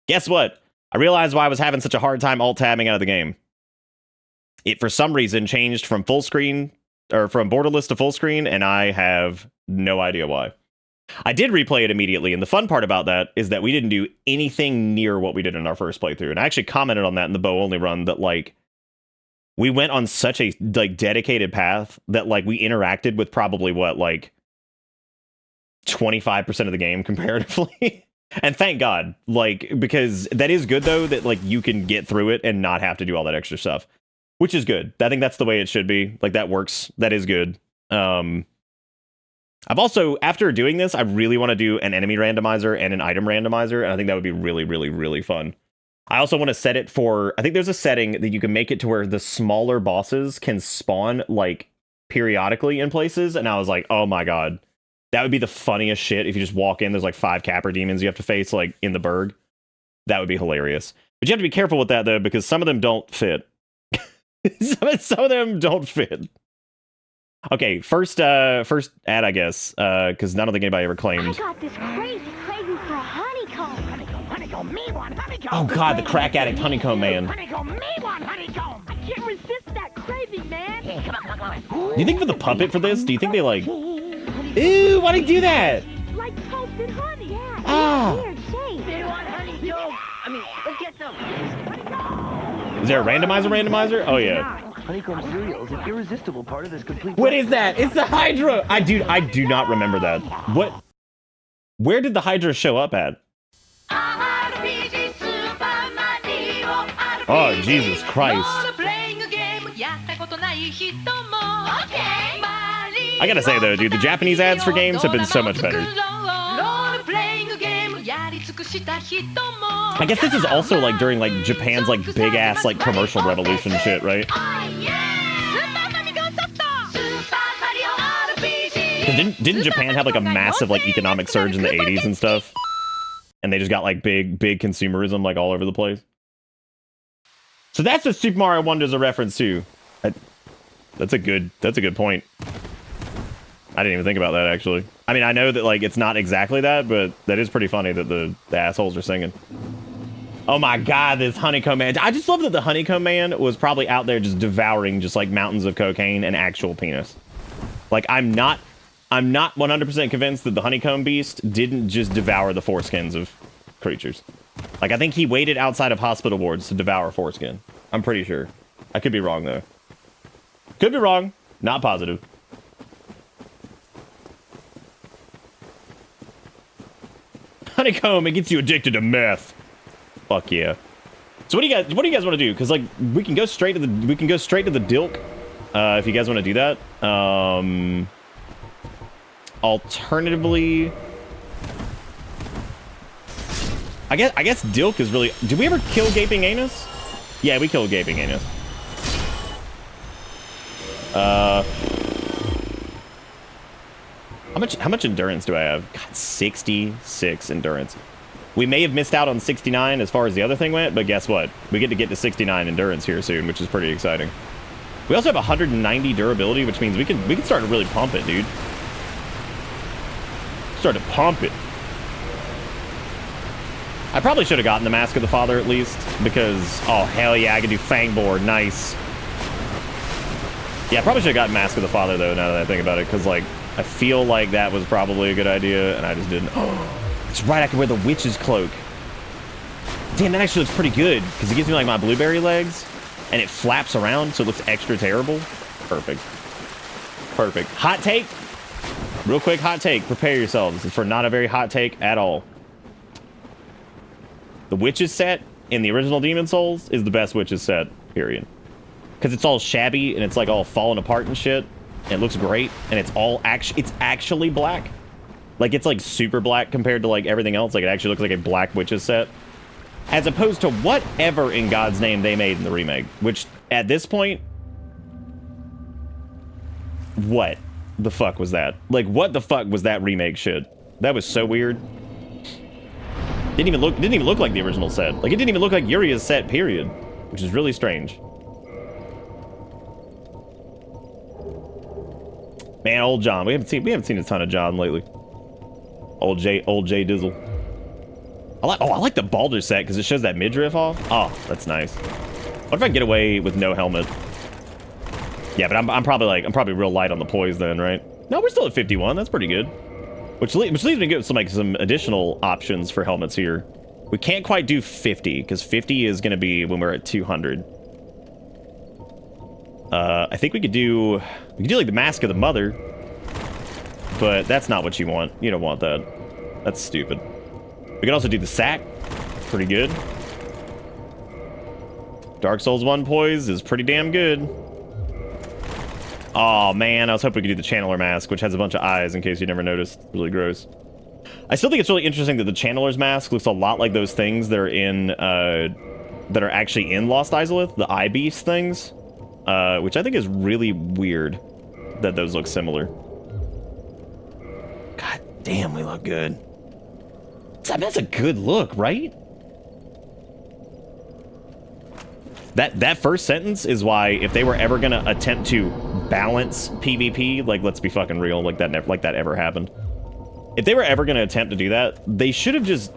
guess what? I realized why I was having such a hard time alt-tabbing out of the game. It, for some reason, changed from full screen, or from borderless to full screen, and I have no idea why. I did replay it immediately, and the fun part about that is that we didn't do anything near what we did in our first playthrough, and I actually commented on that in the bow-only run, that, like, we went on such a like dedicated path that like we interacted with probably what, like 25% of the game comparatively. And thank God, like, because that is good though, that like you can get through it and not have to do all that extra stuff, which is good. I think that's the way it should be. Like that works. That is good. I've also, after doing this, I really want to do an enemy randomizer and an item randomizer, and I think that would be really, really, really fun. I also want to set it for, I think there's a setting that you can make it to where the smaller bosses can spawn like periodically in places, and I was like, oh my god, that would be the funniest shit if you just walk in, there's like 5 Capra demons you have to face like in the Berg. That would be hilarious. But you have to be careful with that though, because some of them don't fit. some of them don't fit. Okay, first ad, I guess, because I don't think anybody ever claimed. I got this crazy craving for a honeycomb. Honeycomb, me one honeycomb. Oh god, the crack addict honeycomb man. Honeycomb, me one honeycomb. I can't resist that craving, man. Hey, come on. Do you think for the puppet for this, do you think they like... Ew, why'd he do that? Like toasted honey. Yeah, weird shape. Me one honeycomb. I mean, let's get some. Honeycomb. Is there a randomizer? Oh yeah. Honeycomb cereal is an irresistible part of this complete... What is that? It's the Hydra! I do not remember that. What? Where did the Hydra show up at? Oh, Jesus Christ. I gotta say though, dude, the Japanese ads for games have been so much better. I guess this is also like during like Japan's like big ass like commercial revolution shit, right? Didn't Japan have like a massive like economic surge in the 80s and stuff? And they just got like big consumerism like all over the place. So that's what Super Mario Wonder is a reference to. That's a good point. I didn't even think about that actually. I mean, I know that like it's not exactly that, but that is pretty funny that the assholes are singing. Oh my god, this honeycomb man. I just love that the honeycomb man was probably out there just devouring just like mountains of cocaine and actual penis. Like I'm not 100% convinced that the honeycomb beast didn't just devour the foreskins of creatures. Like I think he waited outside of hospital wards to devour foreskin. I'm pretty sure. I could be wrong though. Could be wrong. Not positive. Honeycomb, it gets you addicted to meth. Fuck yeah. So what do you guys want to do? Because like we can go straight to the Dilk, if you guys want to do that. Alternatively, I guess Dilk is really. Did we ever kill Gaping Anus? Yeah, we killed Gaping Anus. How much endurance do I have? God, 66 endurance. We may have missed out on 69 as far as the other thing went, but guess what? We get to 69 endurance here soon, which is pretty exciting. We also have 190 durability, which means we can start to really pump it, dude. Start to pump it. I probably should have gotten the Mask of the Father at least, because oh hell yeah, I can do Fangboard, nice. Yeah, I probably should have gotten Mask of the Father though, now that I think about it, because like I feel like that was probably a good idea, and I just didn't. Oh, that's right, I can wear the witch's cloak. Damn, that actually looks pretty good, because it gives me like my blueberry legs, and it flaps around, so it looks extra terrible. Perfect. Perfect. Hot take? Real quick hot take. Prepare yourselves. It's for not a very hot take at all. The Witches set in the original Demon Souls is the best Witches set, period. Because it's all shabby, and it's like all falling apart and shit. And it looks great, and it's all it's actually black. Like it's like super black compared to like everything else. Like it actually looks like a black Witches set. As opposed to whatever in God's name they made in the remake. Which, at this point... What the fuck was that? Like, what the fuck was that remake shit? That was so weird. Didn't even look like the original set. Like, it didn't even look like Yuria's set, period. Which is really strange. Man, old John. We haven't seen a ton of John lately. Old J Dizzle. I like the Baldur set because it shows that midriff off. Oh, that's nice. What if I can get away with no helmet? Yeah, but I'm probably real light on the poise then, right? No, we're still at 51. That's pretty good. Which leaves me to get some additional options for helmets here. We can't quite do 50 because 50 is going to be when we're at 200. I think we could do like the Mask of the Mother, but that's not what you want. You don't want that. That's stupid. We could also do the Sack. Pretty good. Dark Souls 1 poise is pretty damn good. Oh man, I was hoping we could do the Channeler Mask, which has a bunch of eyes in case you never noticed. Really gross. I still think it's really interesting that the Channeler's Mask looks a lot like those things that are in, that are actually in Lost Izalith, the Eye Beast things, which I think is really weird that those look similar. God damn, we look good. That's a good look, right? That first sentence is why if they were ever gonna attempt to balance PvP, like let's be fucking real, like that ever happened. If they were ever gonna attempt to do that, they should have just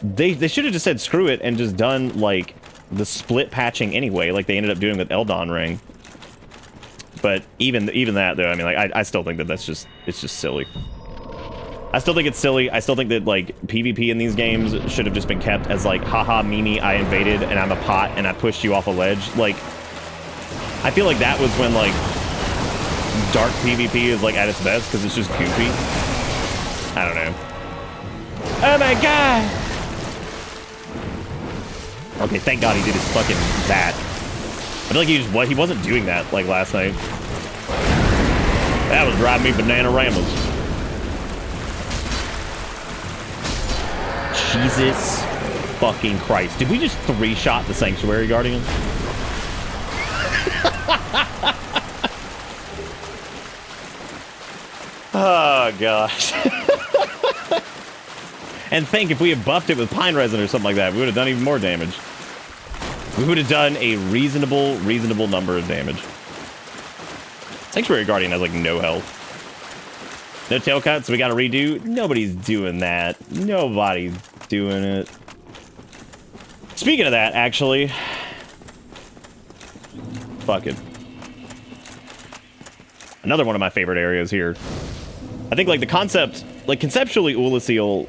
they should have just said screw it and just done like the split patching anyway, like they ended up doing with Eldon Ring. But even that though, I mean, like I still think that it's just silly. I still think it's silly. I still think that, like, PvP in these games should have just been kept as, like, haha, Mimi, I invaded, and I'm a pot, and I pushed you off a ledge. Like, I feel like that was when, like, dark PvP is, like, at its best, because it's just goofy. I don't know. Oh my god! Okay, thank god he did his fucking that. I feel like he wasn't doing that, like, last night. That was driving me banana-ramas. Jesus fucking Christ. Did we just 3-shot the Sanctuary Guardian? Oh, gosh. And think if we had buffed it with Pine Resin or something like that, we would have done even more damage. We would have done a reasonable number of damage. Sanctuary Guardian has, like, no health. No tail cut, so we gotta redo. Nobody's doing that. Nobody's doing it. Speaking of that, actually. Fuck it. Another one of my favorite areas here. I think, like, the concept, like, conceptually, Ulaseel's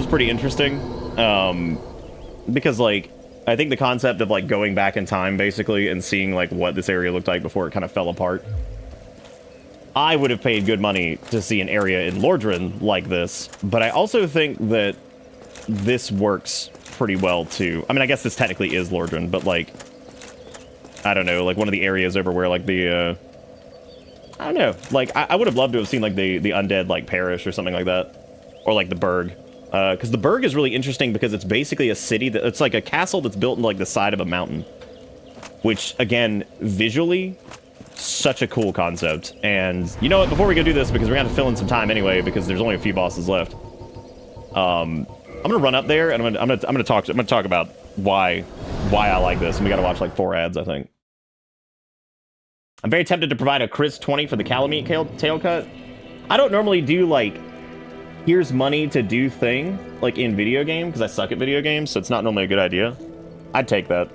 pretty interesting. Because, like, I think the concept of, like, going back in time, basically, and seeing, like, what this area looked like before it kind of fell apart. I would have paid good money to see an area in Lordran like this, but I also think that this works pretty well, too. I mean, I guess this technically is Lordran, but, like, I don't know, like, one of the areas over where, like, the, I don't know, like, I would have loved to have seen, like, the undead, like, parish or something like that, or, like, the Burg, because the Burg is really interesting because it's basically a city that, it's like a castle that's built in, like, the side of a mountain, which, again, visually, such a cool concept. And you know what, before we go do this, because we're gonna have to fill in some time anyway because there's only a few bosses left, I'm gonna run up there and I'm gonna talk about why I like this, and we gotta watch like 4 ads, I think. I'm very tempted to provide a Chris 20 for the Calamite tail cut. I don't normally do like here's money to do thing like in video game because I suck at video games, so it's not normally a good idea. I'd take that.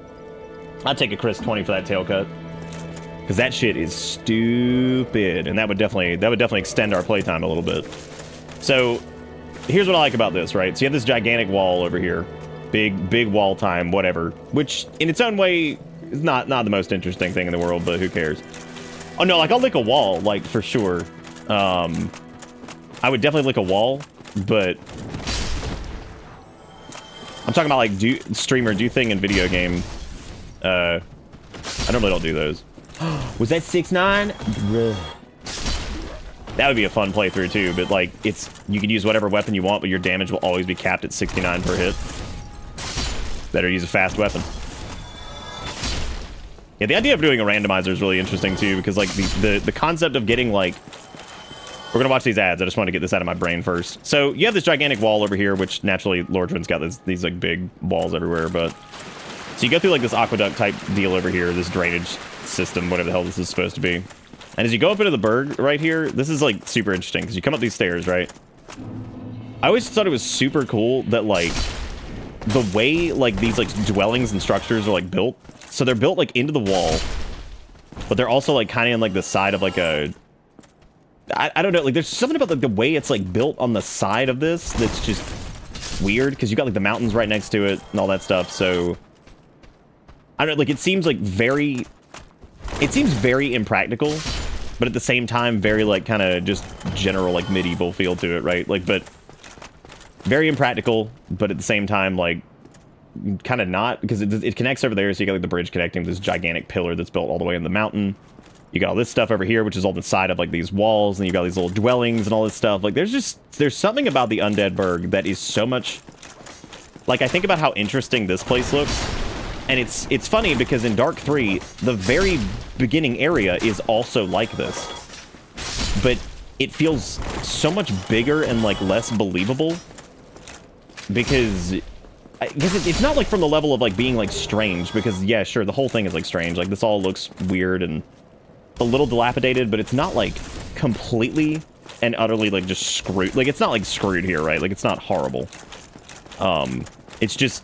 I'd take a Chris 20 for that tail cut. Because that shit is stupid, and that would definitely extend our playtime a little bit. So, here's what I like about this, right? So you have this gigantic wall over here, big wall time, whatever. Which, in its own way, is not the most interesting thing in the world, but who cares? Oh no, like I'll lick a wall, like for sure. I would definitely lick a wall, but I'm talking about like streamer do thing in video game. I normally don't do those. Was that 6-9? That would be a fun playthrough too, but like you can use whatever weapon you want, but your damage will always be capped at 69 per hit. Better use a fast weapon. Yeah, the idea of doing a randomizer is really interesting too, because like the concept of getting like, we're gonna watch these ads. I just want to get this out of my brain first. So you have this gigantic wall over here, which naturally Lordran's got these like big walls everywhere, but so you go through like this aqueduct type deal over here, this drainage system, whatever the hell this is supposed to be. And as you go up into the Burg right here, this is like super interesting because you come up these stairs, right? I always thought it was super cool that like the way like these like dwellings and structures are like built. So they're built like into the wall, but they're also like kind of in like the side of like a, I don't know, like there's something about like the way it's like built on the side of this that's just weird because you got like the mountains right next to it and all that stuff. So I don't know, like it seems like very it seems very impractical, but at the same time, very like kind of just general like medieval feel to it, right? Like, but very impractical, but at the same time, like kind of not, because it connects over there. So you got like the bridge connecting to this gigantic pillar that's built all the way in the mountain. You got all this stuff over here, which is all inside of like these walls, and you got these little dwellings and all this stuff. Like there's something about the Undead Burg that is so much, like I think about how interesting this place looks. And it's funny because in Dark 3, the very beginning area is also like this. But it feels so much bigger and like less believable. Because it's not like from the level of like being like strange, because yeah, sure, the whole thing is like strange. Like this all looks weird and a little dilapidated, but it's not like completely and utterly like just screwed. Like it's not like screwed here, right? Like it's not horrible. It's just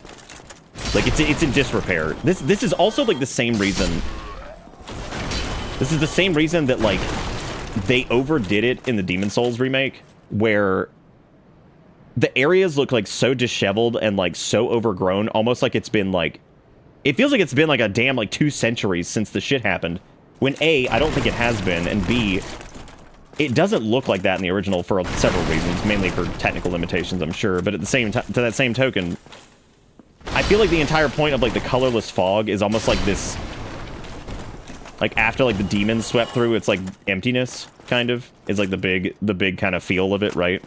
like it's in disrepair. This is also like the same reason. This is the same reason that like they overdid it in the Demon Souls remake, where the areas look like so disheveled and like so overgrown, almost like it's been like, it feels like it's been like a damn like 2 centuries since the shit happened. When A, I don't think it has been, and B, it doesn't look like that in the original for several reasons, mainly for technical limitations, I'm sure. But at the same time, to that same token, I feel like the entire point of like the colorless fog is almost like this, like after like the demons swept through, it's like emptiness kind of is like the big kind of feel of it, right?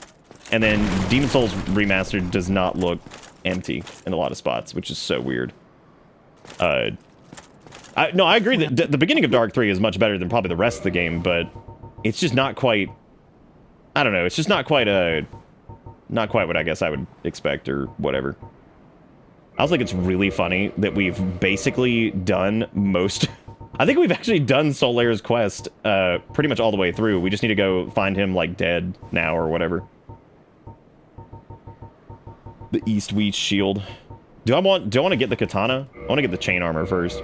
And then Demon Souls Remastered does not look empty in a lot of spots, which is so weird. No, I agree that the beginning of Dark 3 is much better than probably the rest of the game, but it's just not quite, I don't know, it's just not quite what I guess I would expect or whatever. I also think it's really funny that we've basically done most, I think we've actually done Solaire's quest pretty much all the way through. We just need to go find him like dead now or whatever. The East Wheat Shield. Do I want to get the katana? I want to get the chain armor first.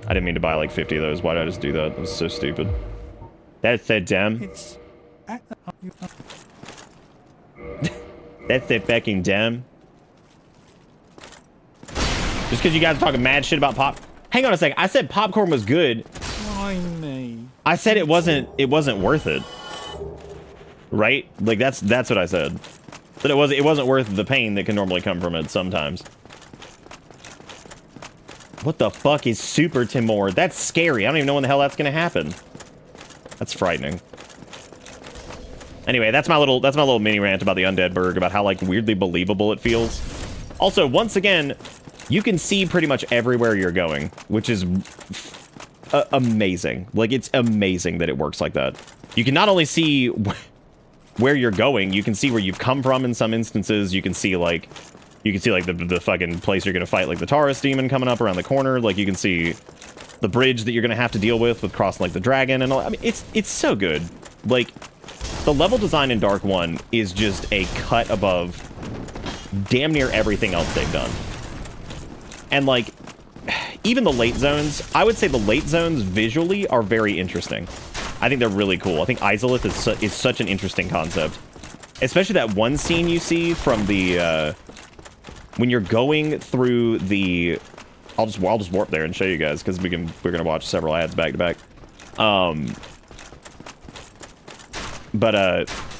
I didn't mean to buy like 50 of those. Why did I just do that? That was so stupid. That's a damn. That's a fucking damn. Just because you guys are talking mad shit about pop. Hang on a second. I said popcorn was good. Why me? I said it wasn't worth it. Right? Like that's what I said. That it wasn't worth the pain that can normally come from it sometimes. What the fuck is Super Timor? That's scary. I don't even know when the hell that's gonna happen. That's frightening. Anyway, that's my little mini rant about the Undead Burg, about how like weirdly believable it feels. Also, once again, you can see pretty much everywhere you're going, which is amazing. Like it's amazing that it works like that. You can not only see where you're going, you can see where you've come from in some instances. You can see like the fucking place you're gonna fight, like the Taurus demon coming up around the corner. Like you can see the bridge that you're gonna have to deal with crossing like the dragon and all. I mean, it's so good. Like the level design in Dark 1 is just a cut above damn near everything else they've done. And like even the late zones, I would say the late zones visually are very interesting. I think they're really cool. I think Izalith is such an interesting concept. Especially that one scene you see from the, when you're going through the... I'll just warp there and show you guys, because we're going to watch several ads back to back.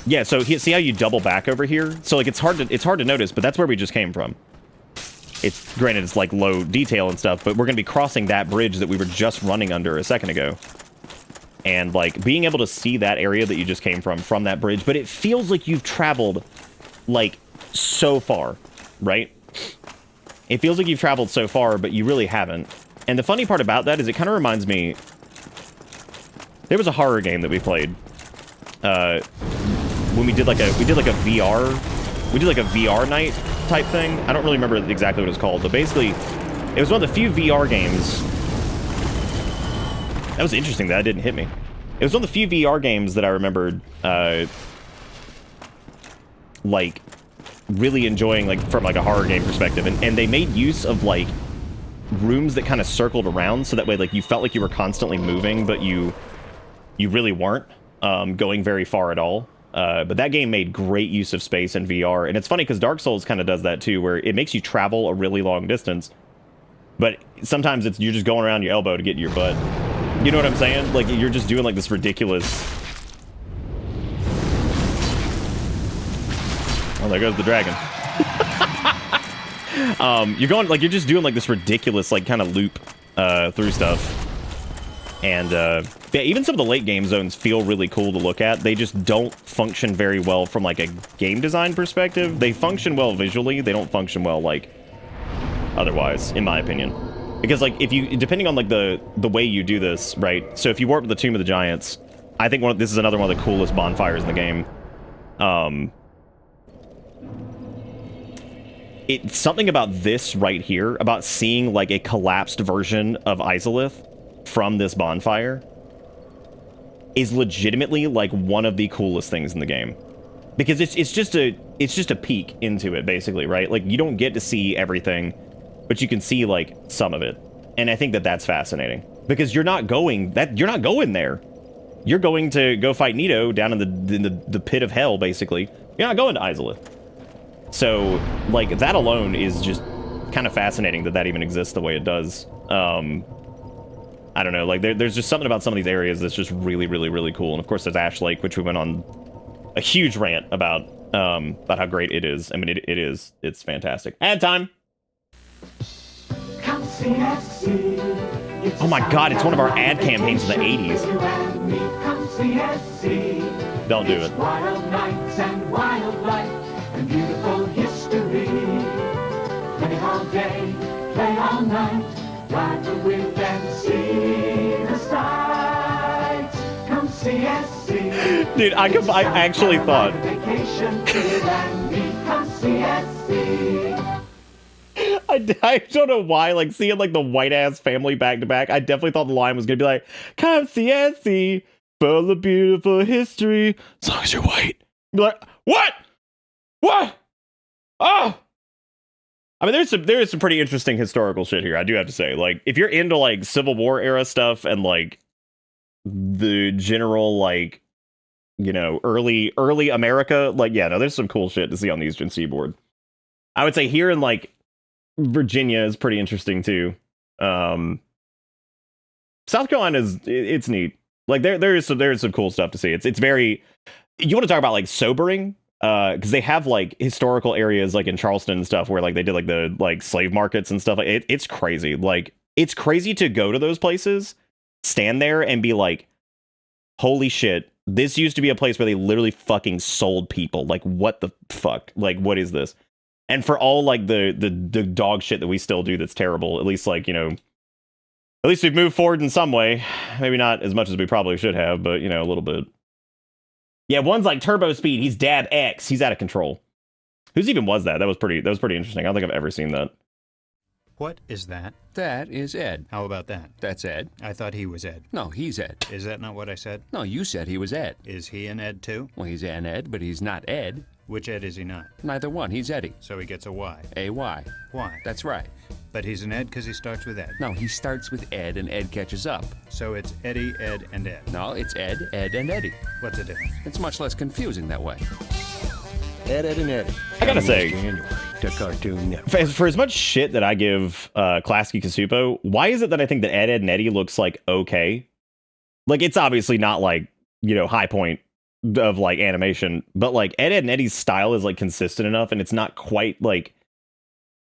Yeah, so see how you double back over here? So like it's hard to notice, but that's where we just came from. It's granted it's like low detail and stuff, but we're going to be crossing that bridge that we were just running under a second ago. And like being able to see that area that you just came from that bridge, but it feels like you've traveled like so far, right? It feels like you've traveled so far, but you really haven't. And the funny part about that is it kind of reminds me, there was a horror game that we played when we did like a VR night type thing. I don't really remember exactly what it was called, but basically it was one of the few VR games. That was interesting that didn't hit me. It was one of the few VR games that I remembered, like, really enjoying, like, from, like, a horror game perspective. And they made use of, like, rooms that kind of circled around, so that way, like, you felt like you were constantly moving, but you really weren't going very far at all. But that game made great use of space in VR. And it's funny, because Dark Souls kind of does that, too, where it makes you travel a really long distance. But sometimes you're just going around your elbow to get to your butt. You know what I'm saying? Like, you're just doing like this ridiculous... Oh, there goes the dragon. You're just doing like this ridiculous like kind of loop through stuff. And yeah, even some of the late game zones feel really cool to look at. They just don't function very well from like a game design perspective. They function well visually. They don't function well like otherwise, in my opinion. Because like if you, depending on like the way you do this, right? So if you warp to the Tomb of the Giants, I think this is another one of the coolest bonfires in the game. It's something about this right here, about seeing like a collapsed version of Izalith from this bonfire, is legitimately like one of the coolest things in the game, because it's just a peek into it, basically, right? Like you don't get to see everything, but you can see like some of it, and I think that that's fascinating because you're not going there. You're going to go fight Nito down in the pit of hell, basically. You're not going to Izalith. So, like, that alone is just kind of fascinating that even exists the way it does. I don't know, like, there's just something about some of these areas that's just really, really, really cool. And of course, there's Ash Lake, which we went on a huge rant about how great it is. I mean, it is. It's fantastic. Ad time! Oh my god, it's one of our ad campaigns in the 80s. Don't do it. Wild nights and wildlife and beautiful history. Play all day, play all night, ride the wind and see the sights. Come CSC. Dude, I actually thought. Vacation, come CSC. I don't know why, like, seeing, like, the white-ass family back-to-back, I definitely thought the line was gonna be like, come CSC, full of beautiful history, as long as you're white. Be like, what? What? Oh! I mean, there is some pretty interesting historical shit here, I do have to say. Like, if you're into, like, Civil War era stuff and, like, the general, like, you know, early America, like, yeah, no, there's some cool shit to see on the Eastern Seaboard. I would say here in, like, Virginia is pretty interesting too. South Carolina it's neat. Like there is some cool stuff to see. It's very, you want to talk about like sobering, because they have like historical areas like in Charleston and stuff where like they did like the like slave markets and stuff. Like it's crazy. Like it's crazy to go to those places, stand there and be like, holy shit, this used to be a place where they literally fucking sold people. Like what the fuck? Like what is this? And for all, like, the dog shit that we still do that's terrible, at least, like, you know, at least we've moved forward in some way. Maybe not as much as we probably should have, but, you know, a little bit. Yeah, one's like Turbo Speed. He's Dab X. He's out of control. Whose even was that? That was pretty interesting. I don't think I've ever seen that. What is that? That is Ed. How about that? That's Ed. I thought he was Ed. No, he's Ed. Is that not what I said? No, you said he was Ed. Is he an Ed too? Well, he's an Ed, but he's not Ed. Which Ed is he not? Neither one. He's Eddie. So he gets a Y. A-Y. Why? That's right. But he's an Ed because he starts with Ed. No, he starts with Ed, and Ed catches up. So it's Eddie, Ed, and Ed. No, it's Ed, and Eddie. What's the difference? It's much less confusing that way. Ed, and Eddie. I gotta say, January to Cartoon Network. for as much shit that I give Klasky Kasupo, why is it that I think that Ed, and Eddie looks like okay? Like, it's obviously not like, you know, high point of like animation, but like Ed, and Eddie's style is like consistent enough, and it's not quite like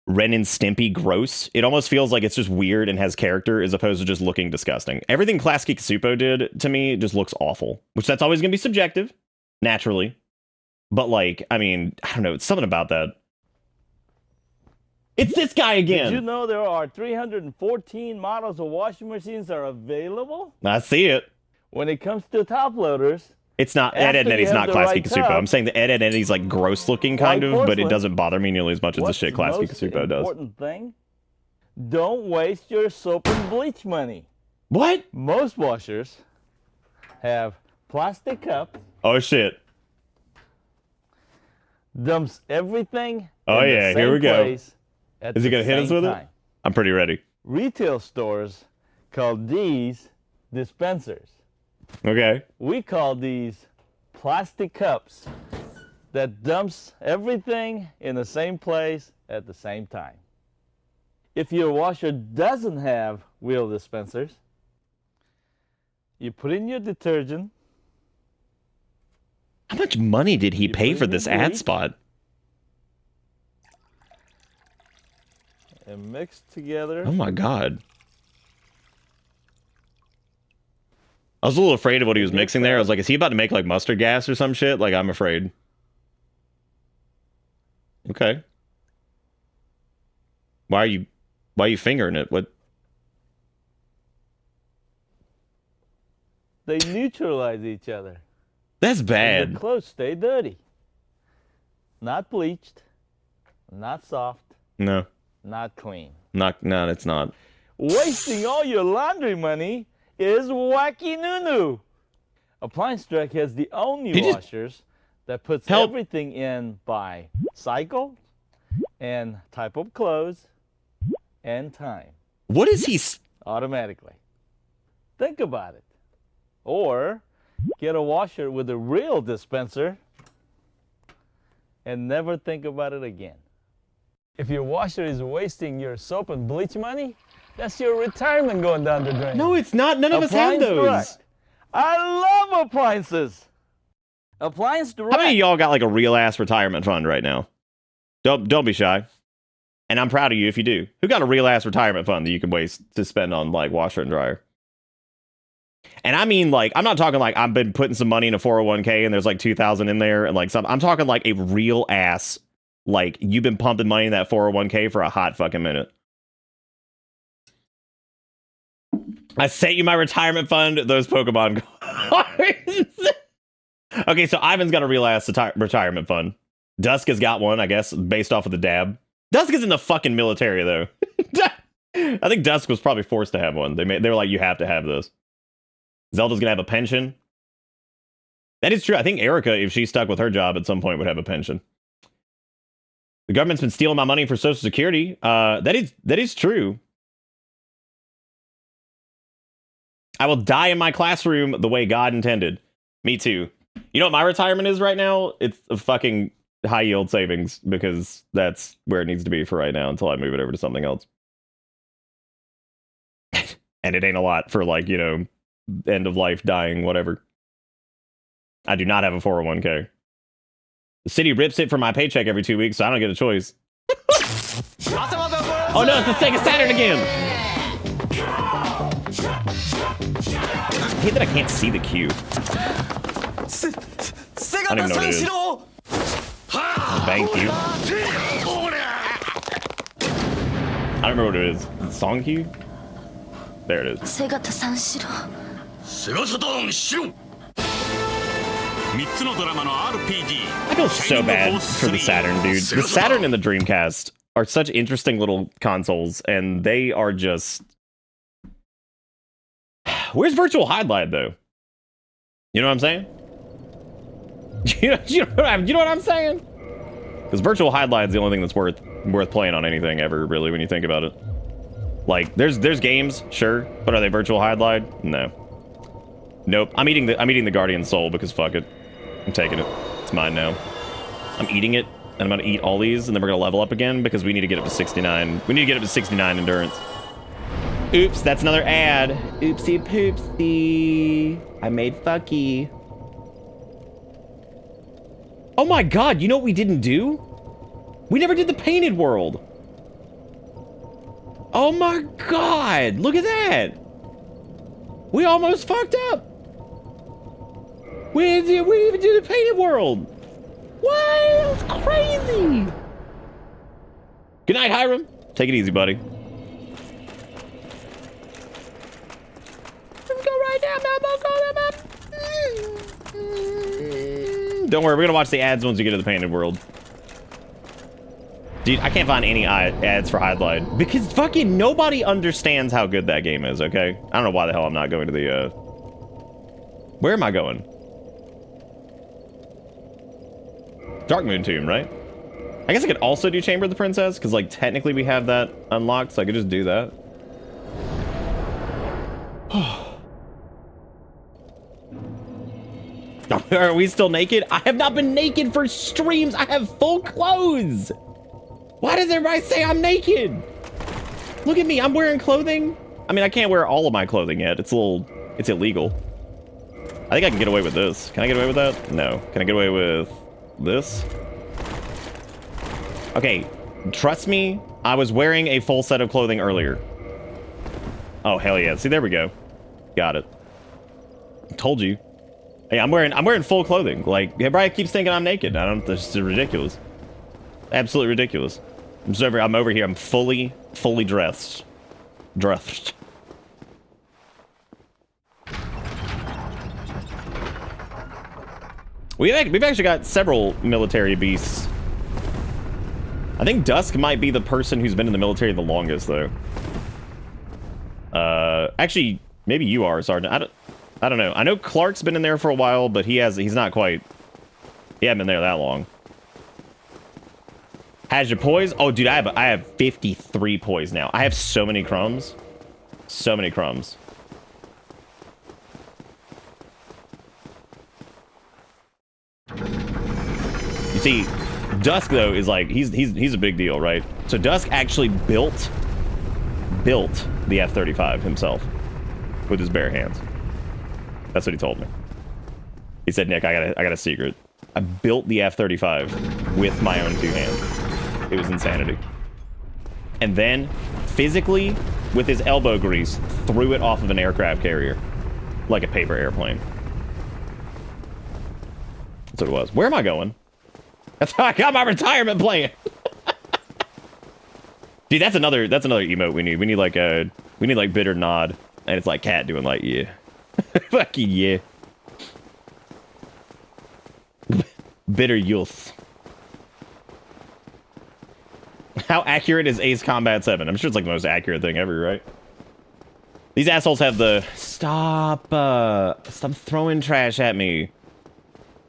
Ren and Stimpy gross. It almost feels like it's just weird and has character as opposed to just looking disgusting. Everything Klasky Kasupo did to me just looks awful, which that's always gonna be subjective, naturally. But like, I mean, I don't know, it's something about that. It's this guy again. Did you know there are 314 models of washing machines that are available? I see it. When it comes to top loaders, It's not Ed, and Eddie's not Klasky Kasupo. I'm saying that Ed, and Eddie's like gross looking kind of, but it doesn't bother me nearly as much as the shit Klasky Kasupo does. Important thing, don't waste your soap and bleach money. What? Most washers have plastic cups. Oh shit. Dumps everything. Oh in yeah, the here we same go. place at Is he the gonna hit us same with time. it? I'm pretty ready. Retail stores call these dispensers. Okay. We call these plastic cups that dumps everything in the same place at the same time. If your washer doesn't have wheel dispensers, You put in your detergent. How much money did he You pay put for in this your ad bleach. spot? And mix together. Oh my god. I was a little afraid of what he was mixing there. I was like, is he about to make like mustard gas or some shit? Like, I'm afraid. Okay. Why are you fingering it? What? They neutralize each other. That's And bad. the clothes stay dirty. Not bleached. Not soft. No. Not clean. No, it's not. Wasting all your laundry money is wacky noo-noo. Appliance Direct has the only He just- washers that puts Help. everything in by cycle and type of clothes and time What is he? automatically. Think about it. Or get a washer with a real dispenser and never think about it again. If your washer is wasting your soap and bleach money, that's your retirement going down the drain. No, it's not. None of us have Appliance those. Direct. I love appliances. Appliance Direct. How many of y'all got like a real ass retirement fund right now? Don't be shy. And I'm proud of you if you do. Who got a real ass retirement fund that you can waste to spend on like washer and dryer? And I mean, like, I'm not talking like I've been putting some money in a 401k and there's like 2,000 in there and like some. I'm talking like a real ass, like you've been pumping money in that 401k for a hot fucking minute. I sent you my retirement fund, those Pokemon cards. Okay, so Ivan's got a real ass retirement fund. Dusk has got one, I guess, based off of the dab. Dusk is in the fucking military, though. I think Dusk was probably forced to have one. They were like, you have to have this. Zelda's gonna have a pension. That is true. I think Erica, if she stuck with her job at some point, would have a pension. The government's been stealing my money for Social Security. That is true. I will die in my classroom the way God intended. Me too. You know what my retirement is right now? It's a fucking high yield savings because that's where it needs to be for right now until I move it over to something else. And it ain't a lot for like, you know, end of life, dying, whatever. I do not have a 401k. The city rips it from my paycheck every 2 weeks, so I don't get a choice. Oh no, it's the Sega Saturn again! I hate that I can't see the cue. I don't even know what it is. Thank you. I don't remember what it is. Is it song cue? There it is. セガタさんしろI feel so bad for the Saturn, dude. The Saturn and the Dreamcast are such interesting little consoles, and they are just... Where's Virtual Highlight, though? You know what I'm saying? You know what I'm saying? Because Virtual Highlight is the only thing that's worth playing on anything ever, really, when you think about it. Like, there's games, sure, but are they Virtual Highlight? No. Nope. I'm eating the Guardian Soul because fuck it. I'm taking it. It's mine now. I'm eating it, and I'm gonna eat all these, and then we're gonna level up again because we need to get up to 69. We need to get up to 69 endurance. Oops, that's another ad. Oopsie poopsie. I made fucky. Oh my god, you know what we didn't do? We never did the painted world. Oh my god, look at that. We almost fucked up. We didn't even do the painted world. What? That's crazy. Good night, Hiram. Take it easy, buddy. Let's go right down, Don't worry, we're gonna watch the ads once we get to the painted world. Dude, I can't find any ads for Highlight because fucking nobody understands how good that game is, okay? I don't know why the hell I'm not going to the, Where am I going? Dark Moon Tomb, right? I guess I could also do Chamber of the Princess, because, like, technically we have that unlocked, so I could just do that. Are we still naked? I have not been naked for streams. I have full clothes. Why does everybody say I'm naked? Look at me. I'm wearing clothing. I mean, I can't wear all of my clothing yet. It's illegal. I think I can get away with this. Can I get away with that? No. Can I get away with this? Okay, trust me, I was wearing a full set of clothing earlier. Oh, hell yeah. See, there we go. Got it. Told you. Hey, I'm wearing full clothing. Like, everybody keeps thinking I'm naked. I don't, this is ridiculous. Absolutely ridiculous. I'm over here. I'm fully dressed. Dressed. We've actually got several military beasts. I think Dusk might be the person who's been in the military the longest, though. Actually, maybe you are, Sergeant. I don't know. I know Clark's been in there for a while, but he's not quite. He hasn't been there that long. Has your poise? Oh, dude, I have 53 poise now. I have so many crumbs. So many crumbs. You see, Dusk though is like he's a big deal, right? So Dusk actually built the F-35 himself with his bare hands. That's what he told me. He said, Nick, I got a secret. I built the F-35 with my own 2 hands. It was insanity. And then physically, with his elbow grease, threw it off of an aircraft carrier like a paper airplane. That's what it was. Where am I going? That's how I got my retirement plan. Dude, that's another emote we need. We need like bitter nod, and it's like cat doing like yeah, fucking yeah. Bitter youth. How accurate is Ace Combat 7? I'm sure it's like the most accurate thing ever, right? These assholes have the stop throwing trash at me.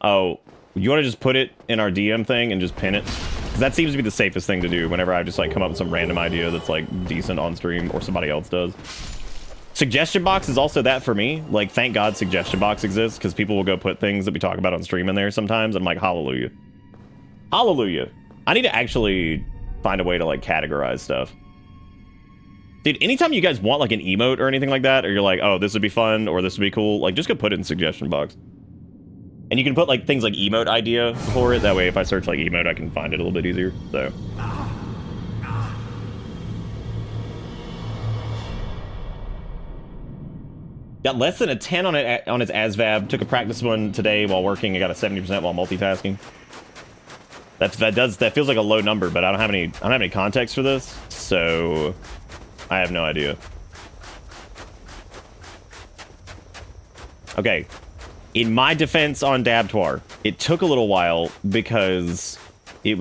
Oh, you want to just put it in our DM thing and just pin it? Because that seems to be the safest thing to do whenever I just like come up with some random idea that's like decent on stream or somebody else does. Suggestion box is also that for me. Like, thank God suggestion box exists, because people will go put things that we talk about on stream in there sometimes. I'm like, hallelujah. Hallelujah. I need to actually find a way to like categorize stuff. Dude, anytime you guys want like an emote or anything like that, or you're like, oh, this would be fun or this would be cool, like just go put it in suggestion box. And you can put like things like emote idea for it. That way if I search like emote, I can find it a little bit easier. So got less than a 10 on it on his ASVAB. Took a practice one today while working. I got a 70% while multitasking. That feels like a low number, but I don't have any context for this, so I have no idea. Okay. In my defense on Dabtoir, it took a little while because we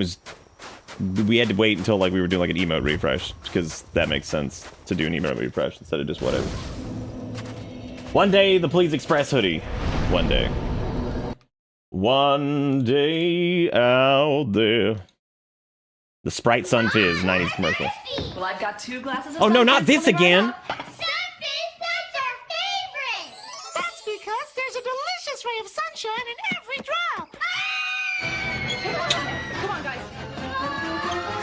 had to wait until like we were doing like an emote refresh, because that makes sense to do an emote refresh instead of just whatever. One day, the Please Express hoodie. One day. One day out there. The Sprite Sun Fizz 90s commercial. Well, I've got 2 glasses of Oh no, not this again! That's because there's a delicious ray of sunshine in every drop. Come on, guys.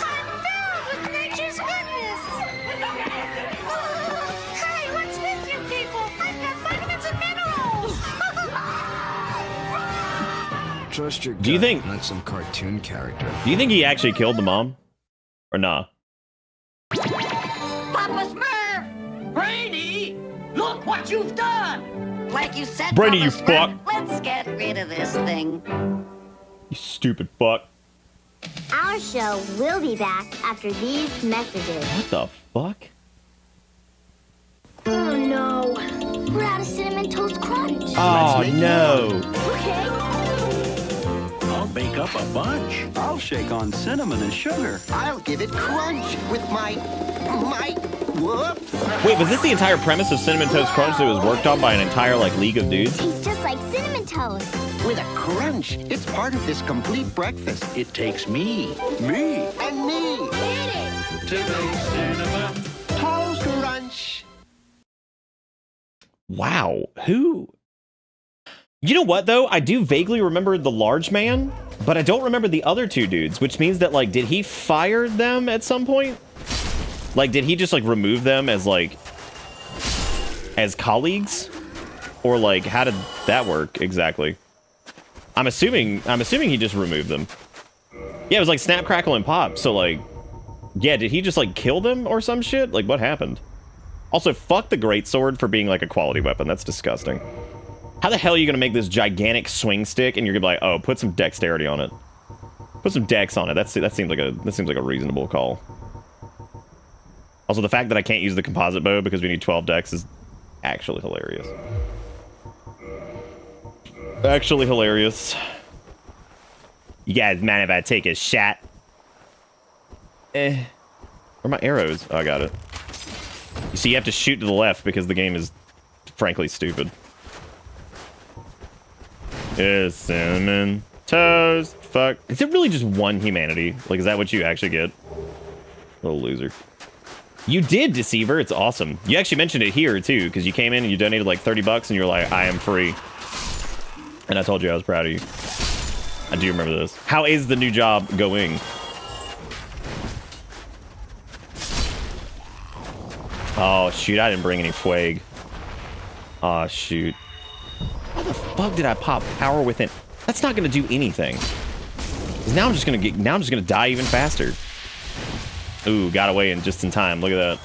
I'm filled with nature's goodness. Hey, what's with you people? I've got vitamins and minerals. Trust your gut, Do you think- not some cartoon character? Do you think he actually killed the mom? Or nah? Papa Smurf! Brainy, look what you've done. Like you said, Brady, Papa you Smurf, fuck. let's get rid of this thing. You stupid fuck. Our show will be back after these messages. What the fuck? Oh no, we're out of Cinnamon Toast Crunch. Oh no. Okay. I'll bake up a bunch. I'll shake on cinnamon and sugar. I'll give it crunch with my whoops. Wait, was this the entire premise of Cinnamon Toast Crunch that was worked on by an entire like league of dudes? Tastes just like Cinnamon Toast. With a crunch. It's part of this complete breakfast. It takes me. And me. Hit it. Today's cinnamon. Toast crunch. Wow, who? You know what though? I do vaguely remember the large man, but I don't remember the other 2 dudes, which means that like, did he fire them at some point? Like, did he just like remove them as like, as colleagues? Or like, how did that work exactly? I'm assuming he just removed them. Yeah, it was like snap, crackle, and pop. So like, yeah, did he just like kill them or some shit? Like, what happened? Also, fuck the greatsword for being like a quality weapon. That's disgusting. How the hell are you gonna make this gigantic swing stick and you're gonna be like, oh, put some dexterity on it. Put some dex on it. That seems like a reasonable call. Also, the fact that I can't use the composite bow because we need 12 dex is actually hilarious. Actually hilarious. You guys mind if I take a shot? Where are my arrows? Oh, I got it. You see, you have to shoot to the left because the game is frankly stupid. Is cinnamon toast. Fuck. Is it really just one humanity? Like, is that what you actually get? Little loser. You did, Deceiver. It's awesome. You actually mentioned it here, too, because you came in and you donated like 30 bucks and you were like, I am free. And I told you I was proud of you. I do remember this. How is the new job going? Oh, shoot. I didn't bring any Fueg. Oh, shoot. How the fuck did I pop power within? That's not going to do anything. 'Cause now I'm just going to die even faster. Ooh, got away just in time. Look at that.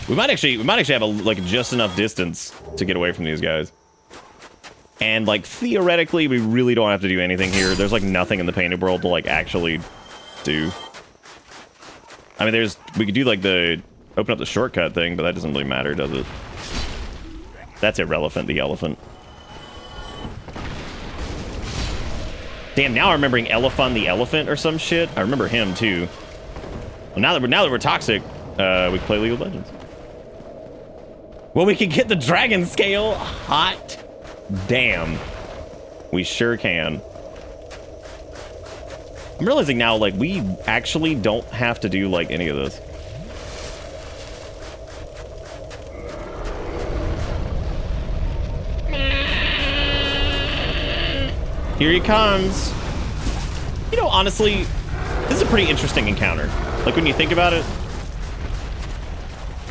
We might actually have like just enough distance to get away from these guys. And like theoretically, we really don't have to do anything here. There's like nothing in the painted world to like actually do. I mean, we could do like the open up the shortcut thing, but that doesn't really matter, does it? That's irrelevant, the elephant. Damn, now I'm remembering Elephant the elephant or some shit. I remember him too. Well, now that we're toxic, we can play League of Legends. Well, we can get the dragon scale. Hot damn. We sure can. I'm realizing now, like, we actually don't have to do, like, any of this. Here he comes. You know, honestly, this is a pretty interesting encounter. Like, when you think about it.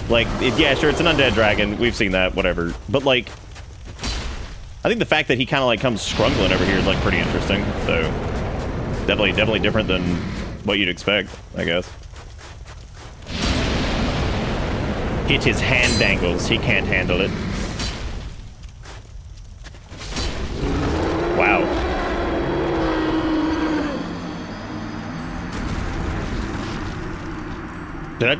Like, yeah, sure, it's an undead dragon. We've seen that, whatever. But, like, I think the fact that he kind of, like, comes scrungling over here is, like, pretty interesting. So, definitely different than what you'd expect, I guess. Hit his hand dangles. He can't handle it. Wow. Did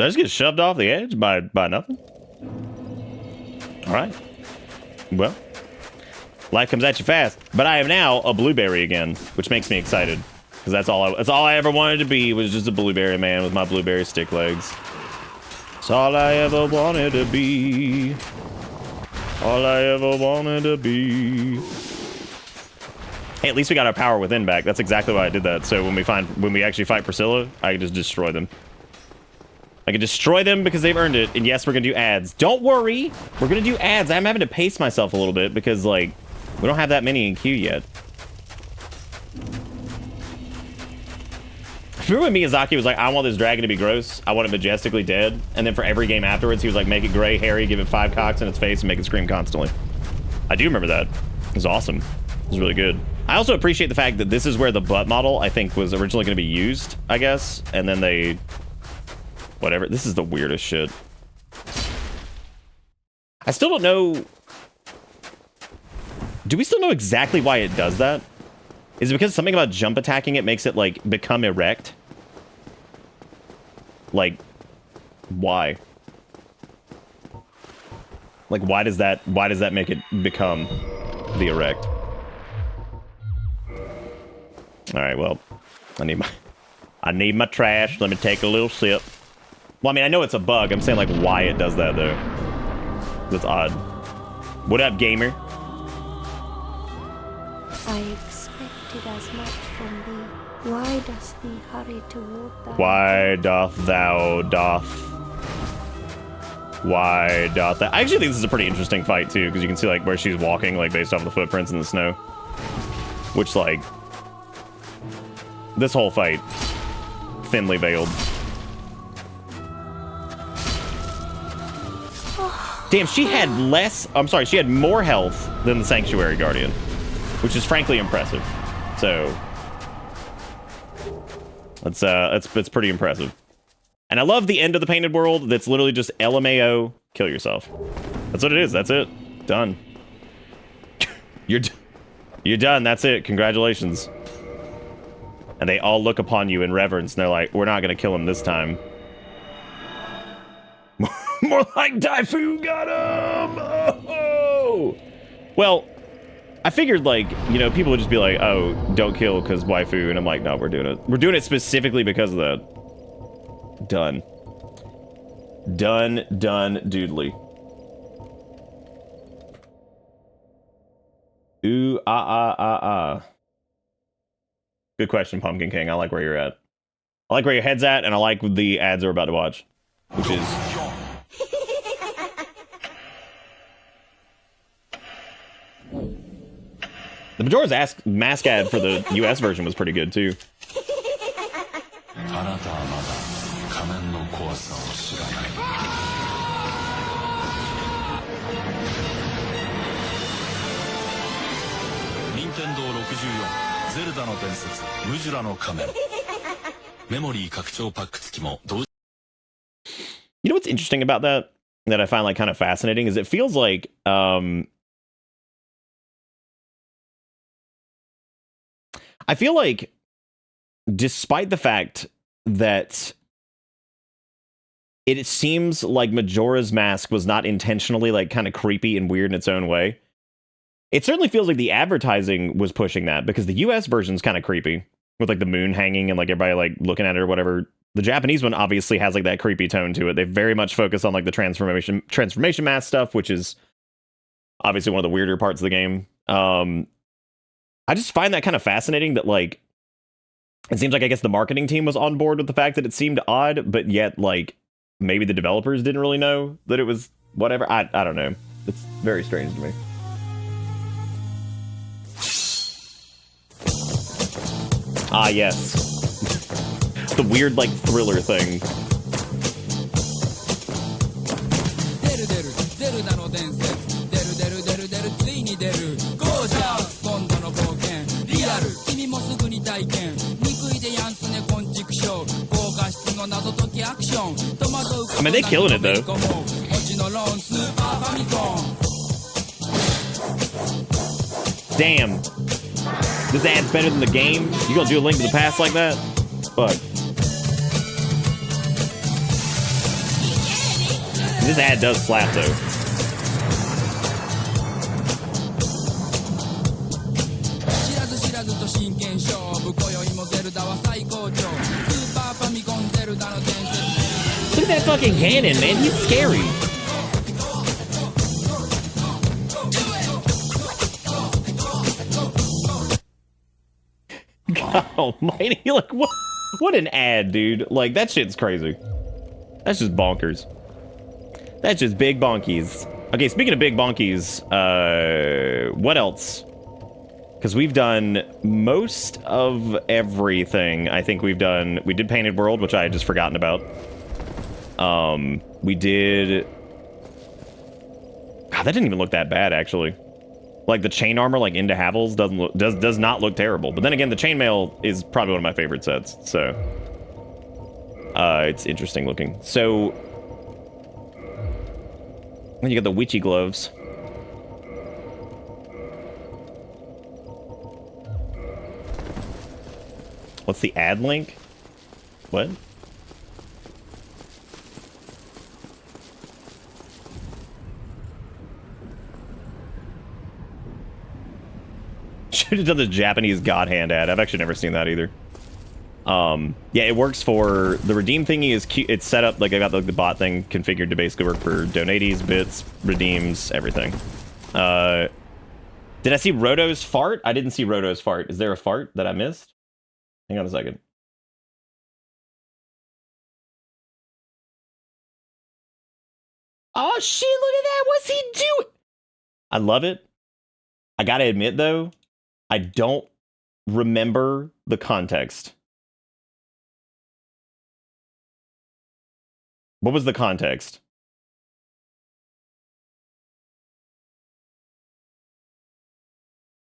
I just get shoved off the edge by nothing? All right. Well, life comes at you fast. But I am now a blueberry again, which makes me excited because that's all I ever wanted to be, was just a blueberry man with my blueberry stick legs. That's all I ever wanted to be. All I ever wanted to be. Hey, at least we got our power within back. That's exactly why I did that. So when we actually fight Priscilla, I can just destroy them. I can destroy them because they've earned it. And yes, we're going to do ads. Don't worry. We're going to do ads. I'm having to pace myself a little bit because, like, we don't have that many in queue yet. Remember when Miyazaki was like, I want this dragon to be gross. I want it majestically dead. And then for every game afterwards, he was like, make it gray, hairy, give it 5 cocks in its face, and make it scream constantly. I do remember that. It was awesome. It was really good. I also appreciate the fact that this is where the butt model, I think, was originally going to be used, I guess. And then they... Whatever. This is the weirdest shit. I still don't know... Do we still know exactly why it does that? Is it because something about jump attacking it makes it, like, become erect? Like, why? Like, why does that make it become the erect? Alright, well, I need my trash. Let me take a little sip. Well, I mean, I know it's a bug. I'm saying, like, why it does that, though. That's odd. What up, gamer? I expected as much from thee. Why dost thee hurry toward thy... Why doth thou doth? Why doth thou... I actually think this is a pretty interesting fight, too, because you can see, like, where she's walking, like, based off the footprints in the snow. Which, like... This whole fight. Thinly veiled. Damn, she had less... I'm sorry, she had more health than the Sanctuary Guardian, which is frankly impressive. So... That's pretty impressive. And I love the end of the painted world that's literally just LMAO, kill yourself. That's what it is. That's it. Done. You're done. That's it. Congratulations. And they all look upon you in reverence, and they're like, we're not going to kill him this time. More like Typhoon got him! Oh! Well, I figured, like, you know, people would just be like, oh, don't kill because waifu. And I'm like, no, we're doing it. We're doing it specifically because of that. Done. Done, doodly. Ooh, ah. Good question, Pumpkin King. I like where you're at. I like where your head's at, and I like the ads we're about to watch. Which is... The Majora's Mask ad for the US version was pretty good, too. You know what's interesting about that I find like kind of fascinating is it feels like I feel like despite the fact that it seems like Majora's Mask was not intentionally like kind of creepy and weird in its own way, it certainly feels like the advertising was pushing that, because the US version's kind of creepy with like the moon hanging and like everybody like looking at it or whatever. The Japanese one obviously has like that creepy tone to it. They very much focus on like the transformation mask stuff, which is obviously one of the weirder parts of the game. I just find that kind of fascinating that like it seems like I guess the marketing team was on board with the fact that it seemed odd, but yet like maybe the developers didn't really know that it was whatever. I don't know. It's very strange to me. Ah, yes. The weird, like, thriller thing. I mean, they're killing it, though. Damn. This ad's better than the game? You gonna do a Link to the Past like that? Fuck. This ad does slap, though. Look at that fucking cannon, man. He's scary. God almighty. Like, what an ad, dude. Like, that shit's crazy. That's just bonkers. That's just big bonkies. Okay, speaking of big bonkies, what else? Because we've done most of everything. I think we did Painted World, which I had just forgotten about. We did... God, that didn't even look that bad, actually. Like, the chain armor, like, into Havel's does not look terrible. But then again, the chainmail is probably one of my favorite sets, so... it's interesting looking. So... Then you got the witchy gloves. What's the ad link? What? Should have done the Japanese God Hand ad. I've actually never seen that either. Yeah, it works for the redeem thingy. Is it's set up like I got the bot thing configured to basically work for donaties, bits, redeems, everything. Did I see Roto's fart? I didn't see Roto's fart. Is there a fart that I missed? Hang on a second. Oh shit! Look at that. What's he doing? I love it. I gotta admit though, I don't remember the context. What was the context?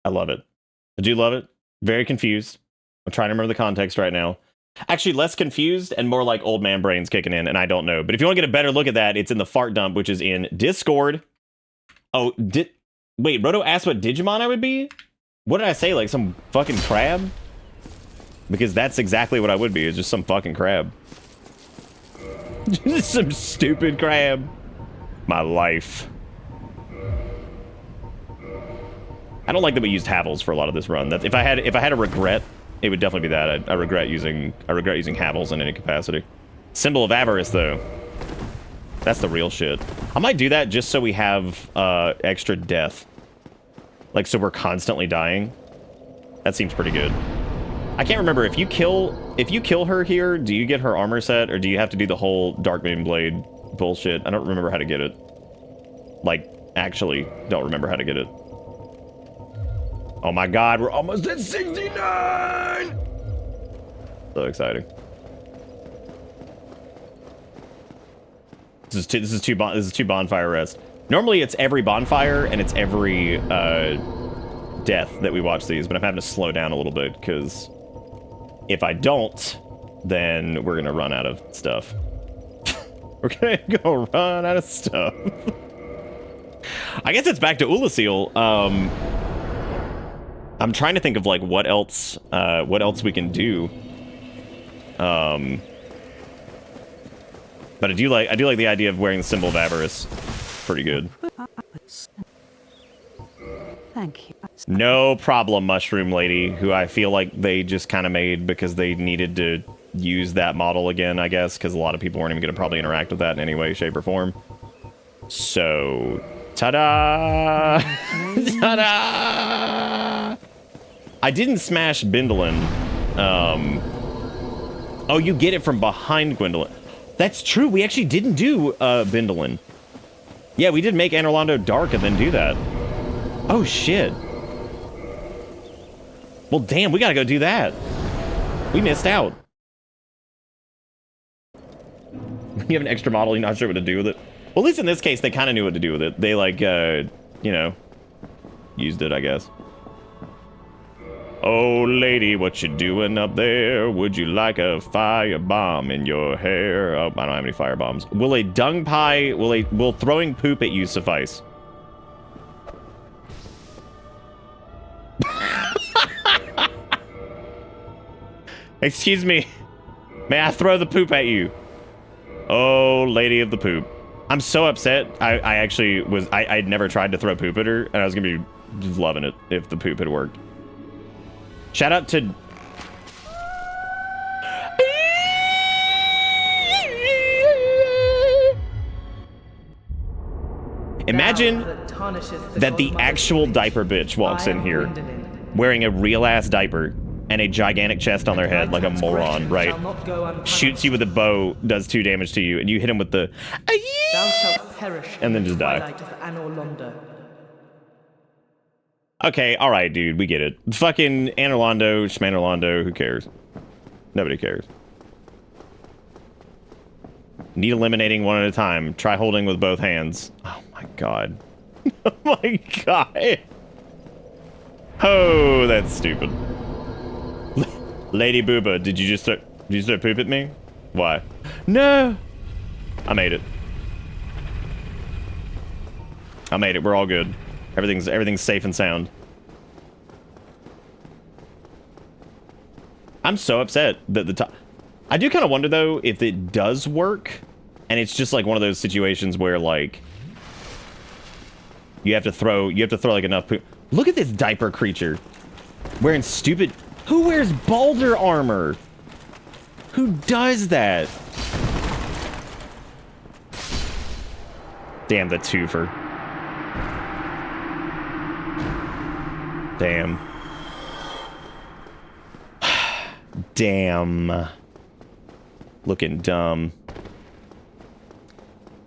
I love it. I do love it. Very confused. I'm trying to remember the context right now. Actually, less confused and more like old man brains kicking in, and I don't know. But if you want to get a better look at that, it's in the fart dump, which is in Discord. Oh, wait, Roto asked what Digimon I would be? What did I say? Like some fucking crab? Because that's exactly what I would be, is just some fucking crab. Just some stupid crab. My life. I don't like that we used Havels for a lot of this run. That if I had a regret, it would definitely be that. I regret using Havels in any capacity. Symbol of Avarice, though. That's the real shit. I might do that just so we have extra death. Like, so we're constantly dying. That seems pretty good. I can't remember, if you kill her here, do you get her armor set, or do you have to do the whole Darkmoon Blade bullshit? I don't remember how to get it. Like, actually, don't remember how to get it. Oh my god, we're almost at 69! So exciting. This is two bonfire rest. Normally it's every bonfire and it's every death that we watch these, but I'm having to slow down a little bit because if I don't, then we're gonna run out of stuff. We're gonna go run out of stuff. I guess it's back to Ulasil. I'm trying to think of like what else we can do. But I do like the idea of wearing the symbol of avarice. Pretty good. Thank you. No problem, Mushroom Lady, who I feel like they just kind of made because they needed to use that model again, I guess, because a lot of people weren't even going to probably interact with that in any way, shape, or form. So, ta-da! Ta-da! I didn't smash Bindolin. Oh, you get it from behind Gwendolyn. That's true. We actually didn't do Bindolin. Yeah, we did make Anor Londo dark and then do that. Oh, shit. Well, damn, we gotta go do that. We missed out. You have an extra model, you're not sure what to do with it. Well, at least in this case, they kind of knew what to do with it. They, like, you know, used it, I guess. Oh, lady, what you doing up there? Would you like a firebomb in your hair? Oh, I don't have any firebombs. Will a dung pie, will throwing poop at you suffice? Excuse me. May I throw the poop at you? Oh, lady of the poop. I'm so upset. I actually was, I'd never tried to throw poop at her, and I was gonna be just loving it if the poop had worked. Shout out to... Imagine that the actual diaper bitch walks in here wearing a real-ass diaper and a gigantic chest on their head like a moron, right? Shoots you with a bow, does 2 damage to you, and you hit him with the... and then just die. Okay, alright, dude, we get it. Fucking Anor Londo, Shmanor Londo, who cares? Nobody cares. Need eliminating one at a time. Try holding with both hands. Oh my god. Oh my god. Oh, that's stupid. Lady Booba, did you just throw poop at me? Why? No! I made it. I made it, we're all good. Everything's safe and sound. I'm so upset that the top... I do kind of wonder, though, if it does work, and it's just like one of those situations where, like, you have to throw like enough poop. Look at this diaper creature wearing stupid... Who wears boulder armor? Who does that? Damn, the twofer. Damn. Damn. Looking dumb.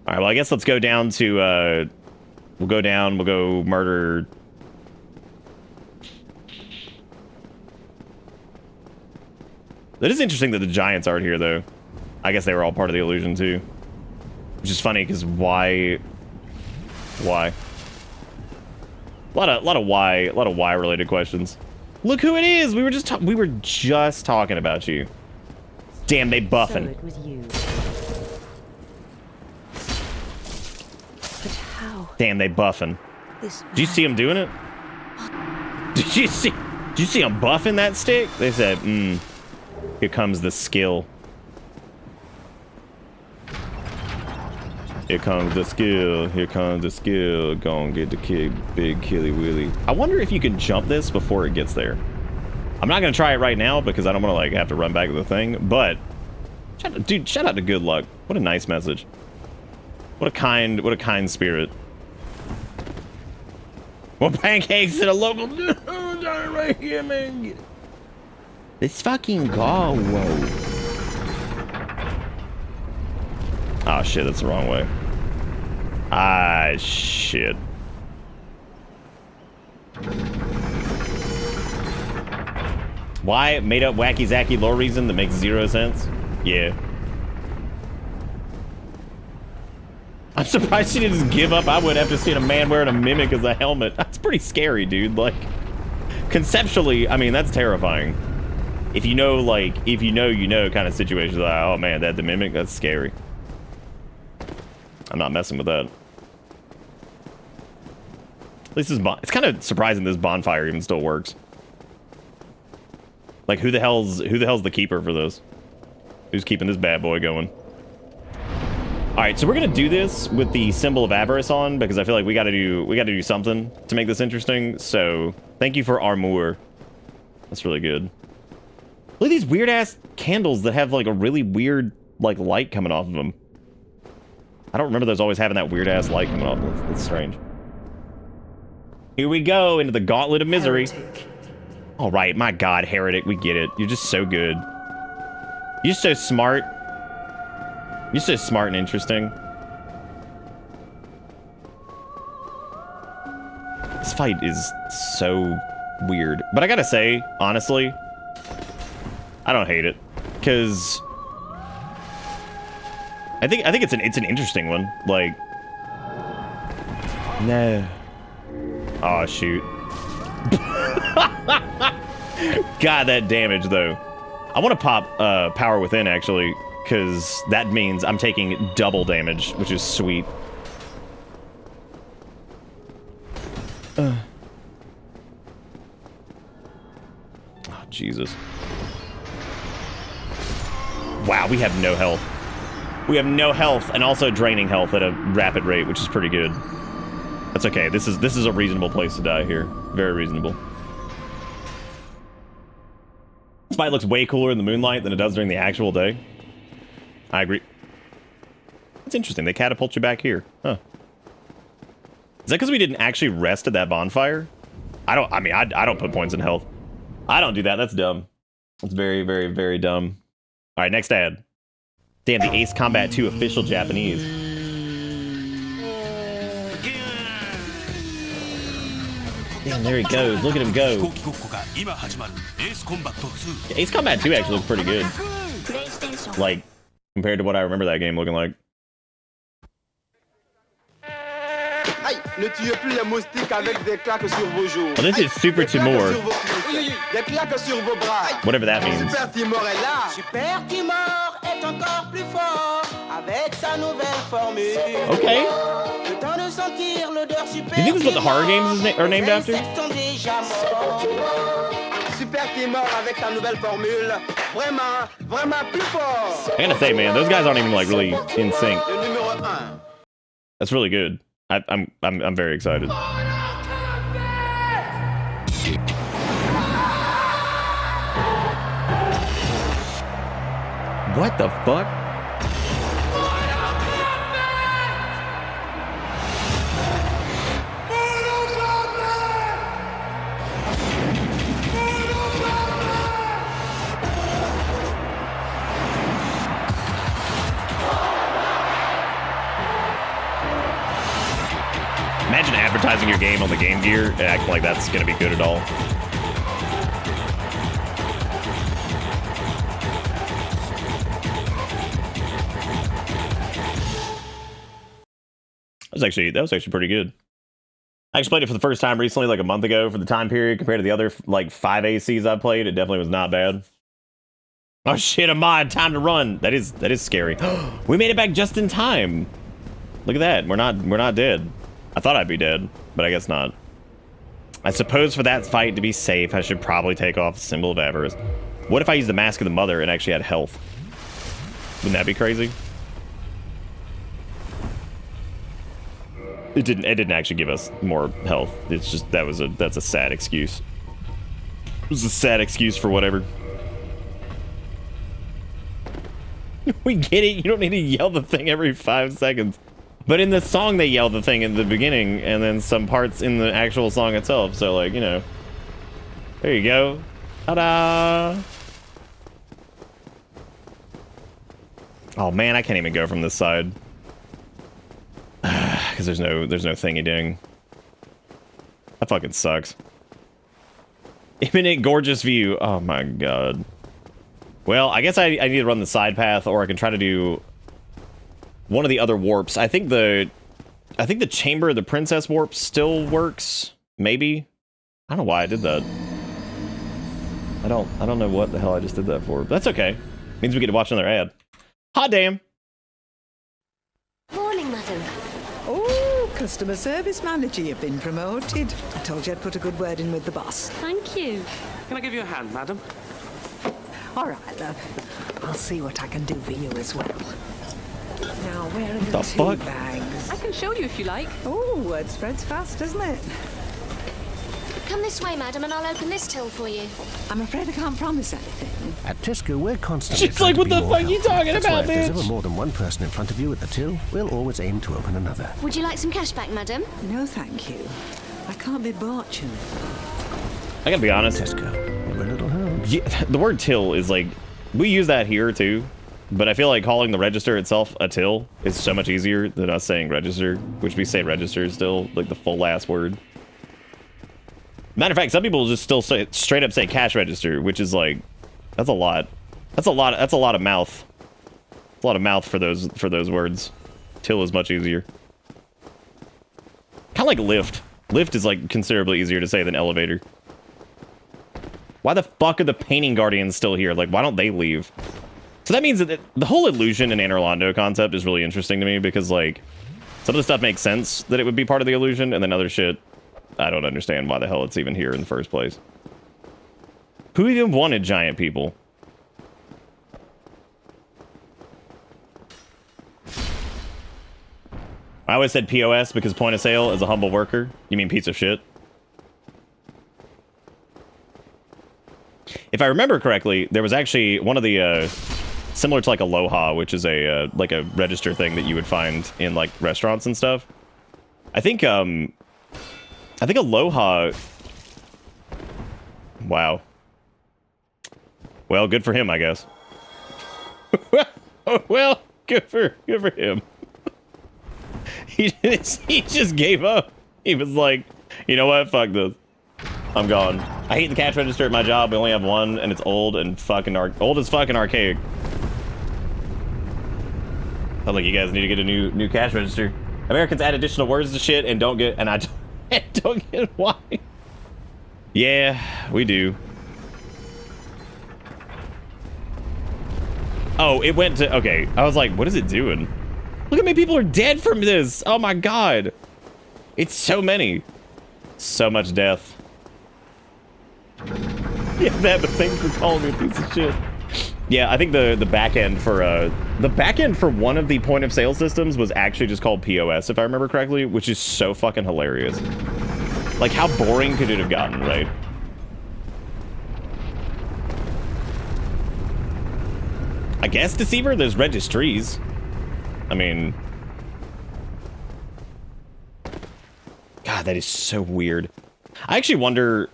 Alright, well, I guess let's go down to, we'll go murder... It is interesting that the giants aren't here, though. I guess they were all part of the illusion, too. Which is funny, because why? Why? lot of why related questions. Look who it is. We were just talking about you. Damn, they buffing. So it was you. But how? Damn, they buffing. This Did you see him doing it? Did you see him buffing that stick? They said, here comes the skill. Here comes the skill. Here comes the skill. Gonna get the big killy willy. I wonder if you can jump this before it gets there. I'm not gonna try it right now because I don't want to like have to run back to the thing. But dude, shout out to Good Luck. What a nice message. What a kind spirit. Well, pancakes at a local dude right here, man. Let's fucking go. Whoa. Oh shit, that's the wrong way. Ah shit. Why? Made up wacky zacky lore reason that makes 0 sense? Yeah. I'm surprised she didn't just give up. I would have to see a man wearing a mimic as a helmet. That's pretty scary, dude. Like, conceptually, I mean, that's terrifying. If you know, like, you know kind of situations, like, oh man, that the mimic, that's scary. I'm not messing with that. At least it's kind of surprising this bonfire even still works. Like, who the hell's the keeper for this? Who's keeping this bad boy going? All right, so we're gonna do this with the symbol of avarice on because I feel like we gotta do something to make this interesting. So thank you for armor. That's really good. Look at these weird ass candles that have like a really weird like light coming off of them. I don't remember those always having that weird ass light coming off. That's strange. Here we go into the gauntlet of misery. All right, my God, Heretic, we get it. You're just so good. You're so smart. You're so smart and interesting. This fight is so weird. But I gotta say, honestly, I don't hate it. Because I think it's an interesting one. Like, no. Oh shoot. God, that damage though. I want to pop Power Within actually, because that means I'm taking double damage, which is sweet. Oh Jesus. Wow, we have no health. We have no health and also draining health at a rapid rate, which is pretty good. That's okay. This is a reasonable place to die here. Very reasonable. This fight looks way cooler in the moonlight than it does during the actual day. I agree. It's interesting. They catapult you back here. Huh. Is that because we didn't actually rest at that bonfire? I don't put points in health. I don't do that. That's dumb. That's very, very, very dumb. All right, next ad. Damn, the Ace Combat 2 official Japanese. Damn, there he goes. Look at him go. Yeah, Ace Combat 2 actually looks pretty good. Like, compared to what I remember that game looking like. Ne tuez plus les moustiques avec des claques sur vos joues. Well, this is Super Timur. Des claques sur vos bras. Whatever that means. Super Timur est là. Super Timor est encore plus fort avec sa nouvelle formule. Okay. Le temps de sentir l'odeur super. Do you think this is what the horror games are named after? Super Timor avec sa nouvelle formule. Vraiment, vraiment plus fort. I gotta say, man, those guys aren't even like really in sync. Le numéro 1. That's really good. I'm very excited. What the fuck? Imagine advertising your game on the Game Gear and acting like that's gonna be good at all. That was actually pretty good. I actually played it for the first time recently, like a month ago, for the time period compared to the other like 5 ACs I played. It definitely was not bad. Oh shit, a mod, time to run. That is scary. We made it back just in time. Look at that. We're not dead. I thought I'd be dead, but I guess not. I suppose for that fight to be safe, I should probably take off the symbol of avarice. What if I used the Mask of the Mother and actually had health? Wouldn't that be crazy? It didn't actually give us more health. It's just that's a sad excuse. It was a sad excuse for whatever. We get it. You don't need to yell the thing every 5 seconds. But in the song, they yell the thing in the beginning, and then some parts in the actual song itself. So, like, you know. There you go. Ta-da! Oh man, I can't even go from this side. Because there's no thingy ding. That fucking sucks. Imminent gorgeous view. Oh my god. Well, I guess I need to run the side path, or I can try to do one of the other warps. I think the Chamber of the Princess warp still works. Maybe. I don't know why I did that. I don't know what the hell I just did that for. But that's okay. Means we get to watch another ad. Hot damn. Morning, madam. Oh, customer service manager, you've been promoted. I told you I'd put a good word in with the boss. Thank you. Can I give you a hand, madam? All right, love. I'll see what I can do for you as well. Now, where are The the fuck? bags? I can show you if you like. Oh, word spreads fast, doesn't it? Come this way, madam, and I'll open this till for you. I'm afraid I can't promise anything. At Tesco, we're constantly She's like, what the fuck are you talking That's about, why if there's bitch? ever more than one person in front of you at the till, we'll always aim to open another. Would you like some cash back, madam? No, thank you. I can't be bought, you know. I gotta be honest. Tesco, every little helps. Yeah, the word till is like, we use that here too, but I feel like calling the register itself a till is so much easier than us saying register, which we say register still, like the full last word. Matter of fact, some people just still say, straight up say cash register, which is like, that's a lot. That's a lot of mouth. It's a lot of mouth for those words. Till is much easier. Kind of like lift. Lift is like considerably easier to say than elevator. Why the fuck are the painting guardians still here? Like, why don't they leave? So that means that the whole illusion and Anor concept is really interesting to me because, like, some of the stuff makes sense that it would be part of the illusion, and then other shit, I don't understand why the hell it's even here in the first place. Who even wanted giant people? I always said POS because point of sale is a humble worker. You mean piece of shit? If I remember correctly, there was actually one of the, similar to like Aloha, which is a, like a register thing that you would find in like restaurants and stuff. I think Aloha... Wow. Well, good for him, I guess. Well, good for him. He just gave up. He was like, you know what? Fuck this. I'm gone. I hate the cash register at my job. We only have one, and it's old and fucking old as fucking archaic. I was like, you guys need to get a new cash register. Americans add additional words to shit and don't get, and I don't get why. Yeah, we do. Oh, it went to, okay. I was like, what is it doing? Look how many people are dead from this. Oh my god. It's so many. So much death. Yeah, that, but thanks for calling me a piece of shit. Yeah, I think the back end for one of the point of sale systems was actually just called POS, if I remember correctly, which is so fucking hilarious. Like, how boring could it have gotten, right? I guess, Deceiver, there's registries. I mean... God, that is so weird. I actually wonder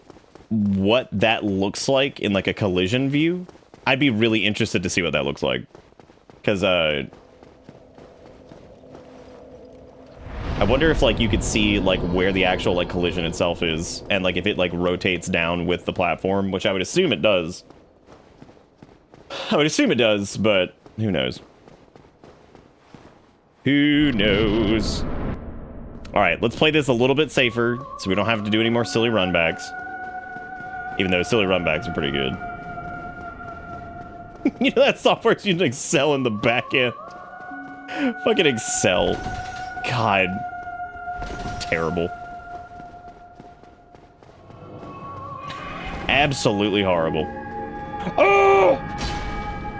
what that looks like in, like, a collision view. I'd be really interested to see what that looks like. Because, I wonder if, like, you could see, like, where the actual, like, collision itself is. And, like, if it, like, rotates down with the platform, which I would assume it does. I would assume it does, but who knows? Who knows? All right, let's play this a little bit safer so we don't have to do any more silly runbacks. Even though silly runbacks are pretty good. You know that software's using Excel in the back end. Fucking Excel. God. Terrible. Absolutely horrible. Oh!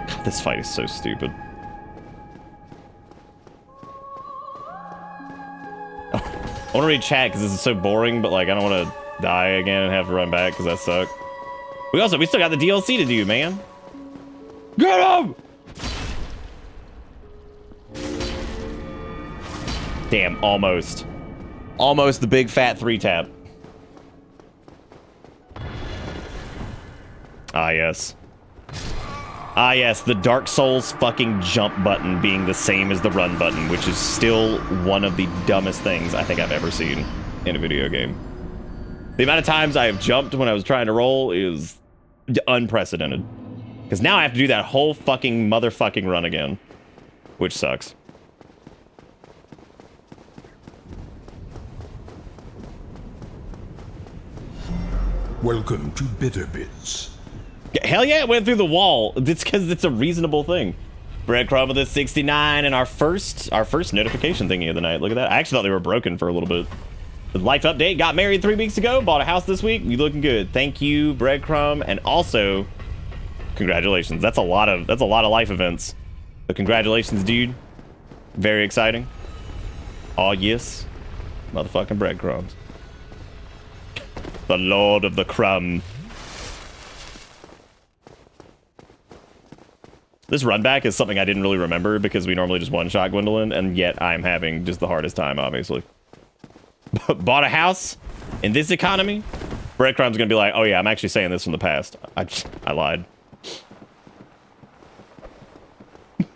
God, this fight is so stupid. I want to read chat because this is so boring, but like I don't want to die again and have to run back because that sucked. We still got the DLC to do, man. Get him! Damn, almost. Almost the big fat 3-tap. Ah, yes. Ah, yes, the Dark Souls fucking jump button being the same as the run button, which is still one of the dumbest things I think I've ever seen in a video game. The amount of times I have jumped when I was trying to roll is unprecedented. Because now I have to do that whole fucking motherfucking run again, which sucks. Welcome to Bitter Bits. Hell yeah, it went through the wall. It's because it's a reasonable thing. Breadcrumb with a 69 and our first notification thingy of the night. Look at that. I actually thought they were broken for a little bit. The life update. Got married 3 weeks ago. Bought a house this week. You looking good. Thank you, Breadcrumb, and also congratulations. That's a lot of life events. But congratulations, dude. Very exciting. Oh yes, motherfucking breadcrumbs. The Lord of the Crumb. This run back is something I didn't really remember because we normally just one-shot Gwendolyn, and yet I'm having just the hardest time, obviously. Bought a house in this economy? Breadcrumb's gonna be like, oh yeah, I'm actually saying this from the past. I lied.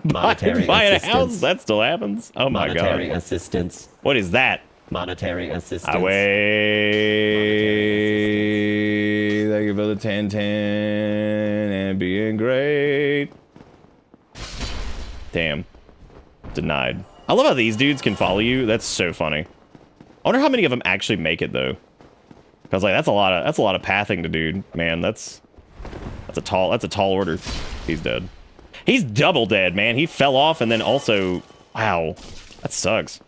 Monetary buying assistance. a house? That still happens? Oh my god. Monetary assistance. What is that? Monetary assistance. Away. Thank you for the 10-10 and being great. Damn. Denied. I love how these dudes can follow you. That's so funny. I wonder how many of them actually make it though. Cause like that's a lot of pathing to do, man. That's a tall order. He's dead. He's double dead, man. He fell off and then also, wow, that sucks.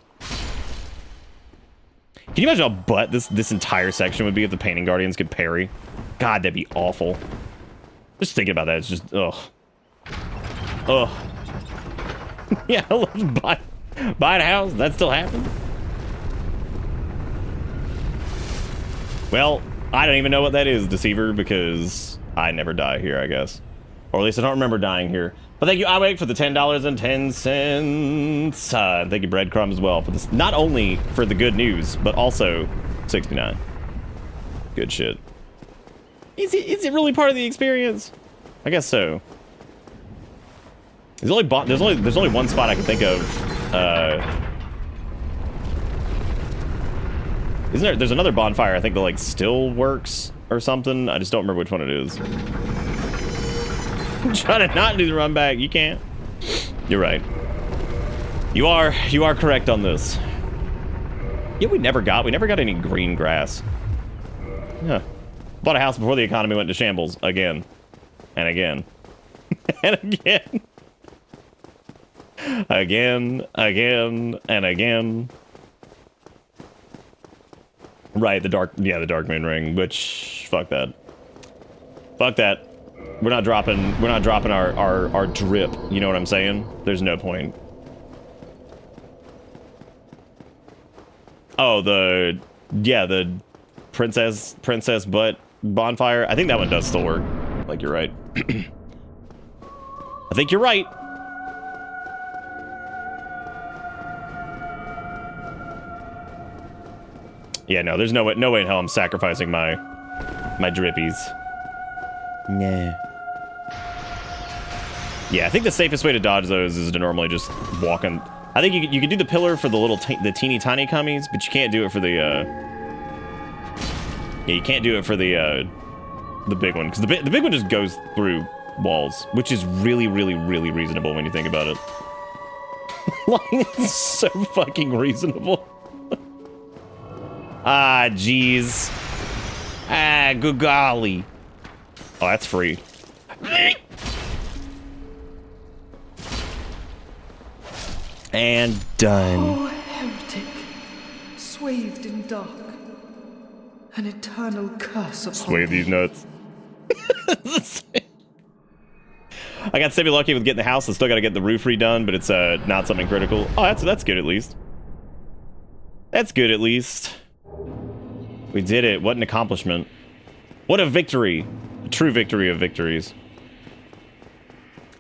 Can you imagine how butt this entire section would be if the Painting Guardians could parry? God, that'd be awful. Just thinking about that, it's just ugh. Ugh. Yeah, I love buying a house. That still happens. Well, I don't even know what that is, Deceiver, because I never die here, I guess. Or at least I don't remember dying here. But thank you, Iwake, for the $10.10. Thank you, Breadcrumb, as well, for this. Not only for the good news, but also 69. Good shit. Is it really part of the experience? I guess so. There's only one spot I can think of. Isn't there? There's another bonfire I think that like still works or something. I just don't remember which one it is. Try to not do the run back. You can't. You're right. You are correct on this. Yeah, we never got any green grass. Yeah. Bought a house before the economy went to shambles again, and again, and again. Again, and again. Right, the dark moon ring, which fuck that. Fuck that. We're not dropping our drip, you know what I'm saying? There's no point. Oh, the princess butt bonfire. I think that one does still work. Like, you're right. I think you're right. Yeah, no, there's no way in hell I'm sacrificing my drippies. Nah. Yeah, I think the safest way to dodge those is to normally just walk on. I think you can do the pillar for the teeny tiny cummies, but you can't do it for the yeah, you can't do it for the big one, because the big one just goes through walls, which is really reasonable when you think about it. Like, it's so fucking reasonable. Ah, jeez. Ah, good golly. Oh, that's free. And done. Oh, heretic, swathed in dark, an eternal curse upon Sway these nuts. I got semi-lucky with getting the house. I still got to get the roof redone, but it's not something critical. Oh, that's good at least. That's good at least. We did it. What an accomplishment. What a victory. A true victory of victories.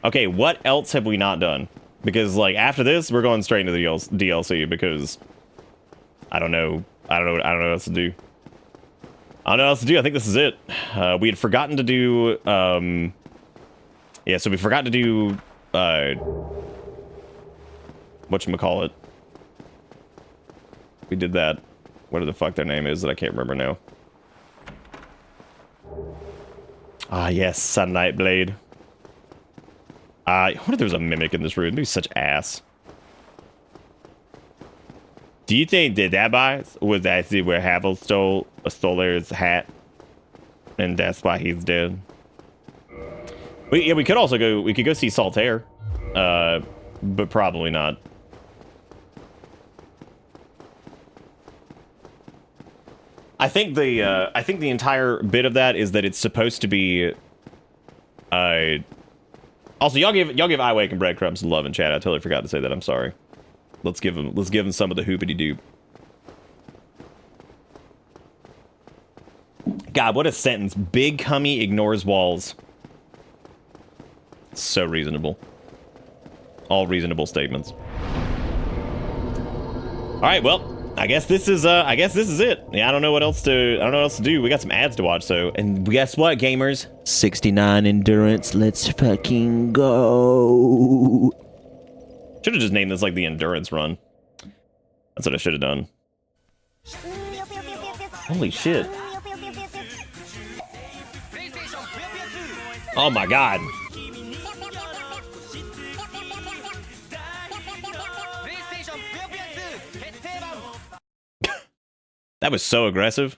Okay, what else have we not done? Because, like, after this, we're going straight into the DLC because I don't know. I don't know what else to do. I don't know what else to do. I think this is it. We had forgotten to do, yeah, so we forgot to do, whatchamacallit. We did that. What the fuck their name is that I can't remember now. Ah, yes, Sunlight Blade. What if there was a mimic in this room? He's such ass. Do you think that was actually where Havel stole his hat? And that's why he's dead? We could also go, we could go see Saltaire. But probably not. I think the entire bit of that is that it's supposed to be also y'all give iWake and breadcrumbs some love in chat. I totally forgot to say that. I'm sorry. Let's give them some of the hoopity doop. God, what a sentence. Big Cummy ignores walls. So reasonable. All reasonable statements. All right, well, I guess this is it. Yeah, I don't know what else to do. We got some ads to watch, so, and guess what, gamers? 69 endurance. Let's fucking go. Should have just named this like the endurance run. That's what I should have done. Holy shit. Oh my god. That was so aggressive.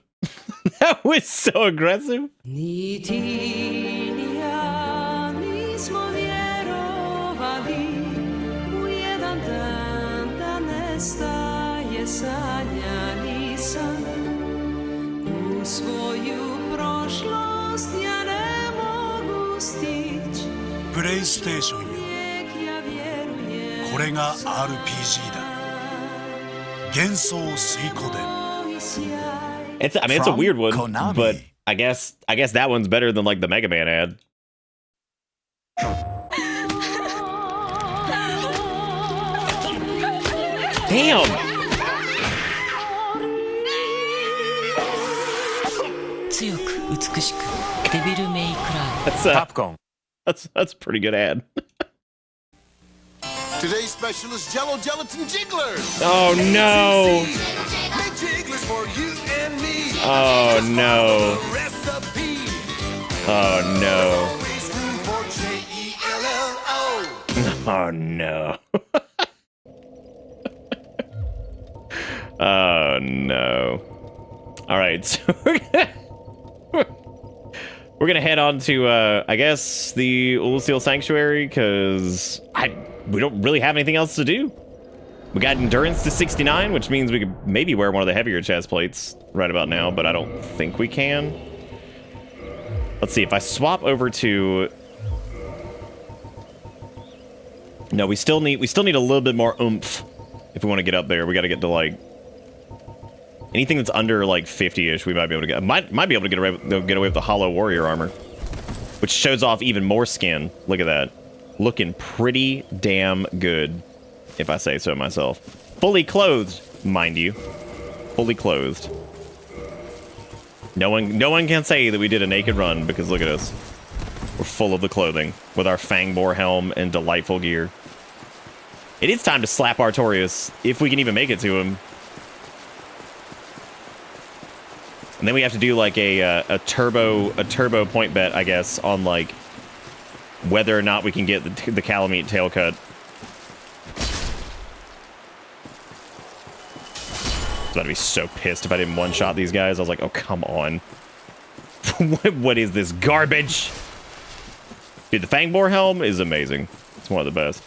That was so aggressive. PlayStation これが RPG だ。幻想水湖伝。It's a weird one, Konami. But I guess that one's better than like the Mega Man ad. Damn. That's a pretty good ad. Today's special is Jello Gelatin Jigglers. Oh no. Make jigglers for you and me. Oh no. Oh no. Oh no. Oh no. All right, so we're gonna head on to I guess the Ulusteel Sanctuary because we don't really have anything else to do. We got endurance to 69, which means we could maybe wear one of the heavier chest plates right about now, but I don't think we can. Let's see, if I swap over to... No, we still need a little bit more oomph if we want to get up there. We got to get to like anything that's under like 50-ish. We might be able to get might be able to get away with the Hollow Warrior armor, which shows off even more skin. Look at that. Looking pretty damn good, if I say so myself. Fully clothed, mind you. Fully clothed. No one can say that we did a naked run because look at us. We're full of the clothing with our Fangbore helm and delightful gear. It is time to slap Artorias if we can even make it to him. And then we have to do like a turbo point bet, I guess, on like whether or not we can get the Calamite tail cut. about to be so pissed if I didn't one-shot these guys. I was like, oh, come on. What is this garbage? Dude, the Fangboar helm is amazing. It's one of the best.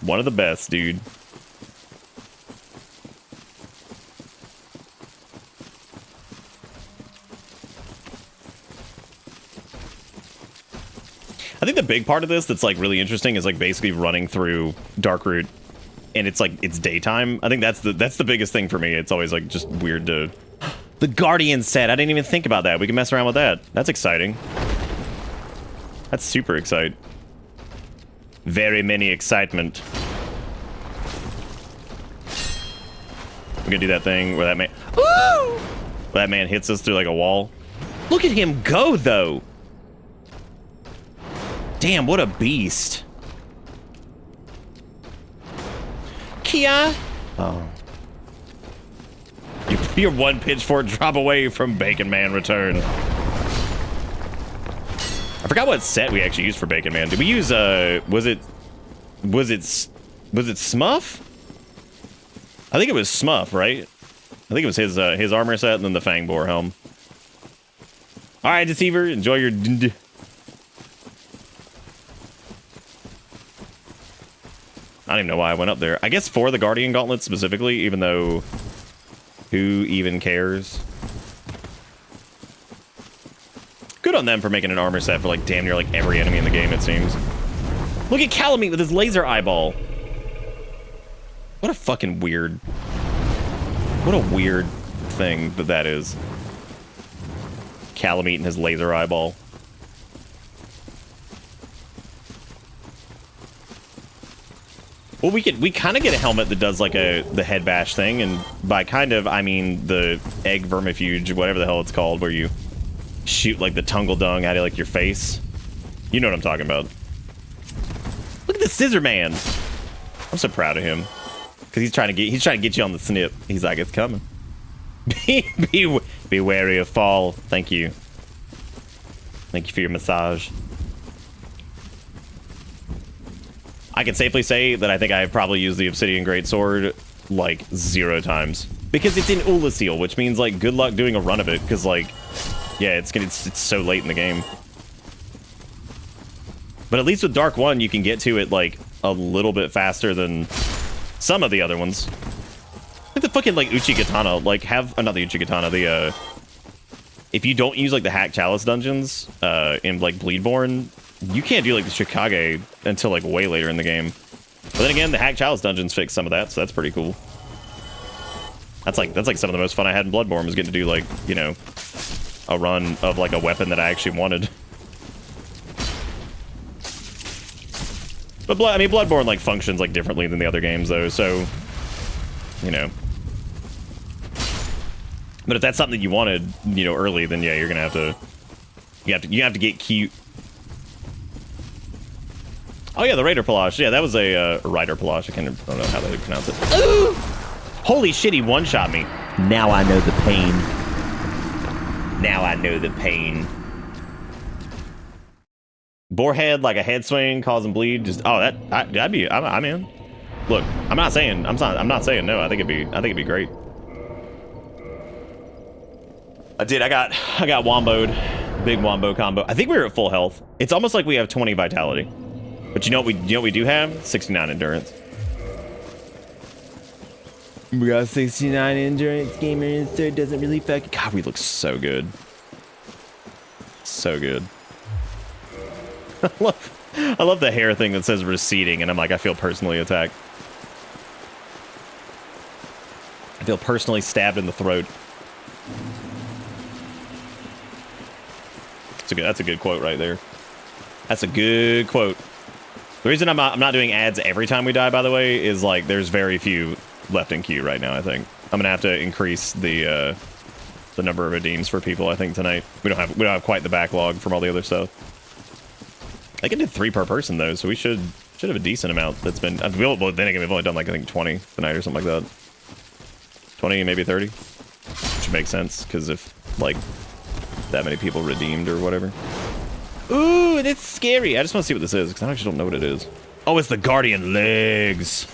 One of the best, dude. I think the big part of this that's like really interesting is like basically running through Darkroot, and it's like it's daytime. I think that's the biggest thing for me. It's always like just weird to. The Guardian set. I didn't even think about that. We can mess around with that. That's exciting. That's super exciting. Very many excitement. We're gonna do that thing where that man. Ooh! That man hits us through like a wall. Look at him go though. Damn, what a beast. Kia. Oh. You're one pitchfork drop away from Bacon Man return. I forgot what set we actually used for Bacon Man. Did we use was it Smuff? I think it was Smuff, right? I think it was his armor set and then the Fangboar helm. All right, Deceiver, enjoy your. I don't even know why I went up there. I guess for the Guardian Gauntlet specifically, even though who even cares? Good on them for making an armor set for like damn near like every enemy in the game, it seems. Look at Calamite with his laser eyeball. What a fucking weird. What a weird thing that is. Calamite and his laser eyeball. Well, we kind of get a helmet that does like the head bash thing, and by kind of I mean the egg vermifuge, whatever the hell it's called, where you shoot like the tungle dung out of like your face. You know what I'm talking about. Look at the Scissor Man. I'm so proud of him because he's trying to get you on the snip. He's like, it's coming. be wary of fall. Thank you. Thank you for your massage. I can safely say that I think I have probably used the Obsidian Greatsword like 0 times because it's in Ulasil, which means like good luck doing a run of it because like yeah, it's so late in the game. But at least with Dark 1, you can get to it like a little bit faster than some of the other ones. Like the fucking like Uchigatana, like have not the Uchigatana, the if you don't use like the Hack Chalice dungeons in like Bleedborne, you can't do like the Shikage until like way later in the game. But then again, the Hack Chalice dungeons fix some of that, so that's pretty cool. That's like some of the most fun I had in Bloodborne was getting to do like, you know, a run of like a weapon that I actually wanted. But I mean, Bloodborne like functions like differently than the other games though, so you know. But if that's something that you wanted, you know, early, then yeah, you're gonna have to. You have to get cute. Oh yeah, the Raider Palash. Yeah, that was a Rider Palash. I don't know how they pronounce it. Ooh! Holy shit, he one-shot me. Now I know the pain. Now I know the pain. Boarhead, like a head swing, cause him bleed. Just I'm in. Look, I'm not saying no. I think it'd be great. I got womboed. Big wombo combo. I think we were at full health. It's almost like we have 20 vitality. But you know what we do have? 69 endurance. We got 69 endurance, gamers, so it doesn't really fuck. God, we look so good. So good. I love the hair thing that says receding, and I'm like, I feel personally attacked. I feel personally stabbed in the throat. That's a good quote right there. That's a good quote. The reason I'm not doing ads every time we die, by the way, is like there's very few left in queue right now. I think I'm gonna have to increase the number of redeems for people. I think tonight we don't have quite the backlog from all the other stuff. I can do 3 per person though, so we should have a decent amount that's been. Well, then again, we've only done like I think 20 tonight or something like that. 20, maybe 30. Which makes sense because if like that many people redeemed or whatever. Ooh, that's scary. I just want to see what this is because I actually don't know what it is. Oh, it's the Guardian legs.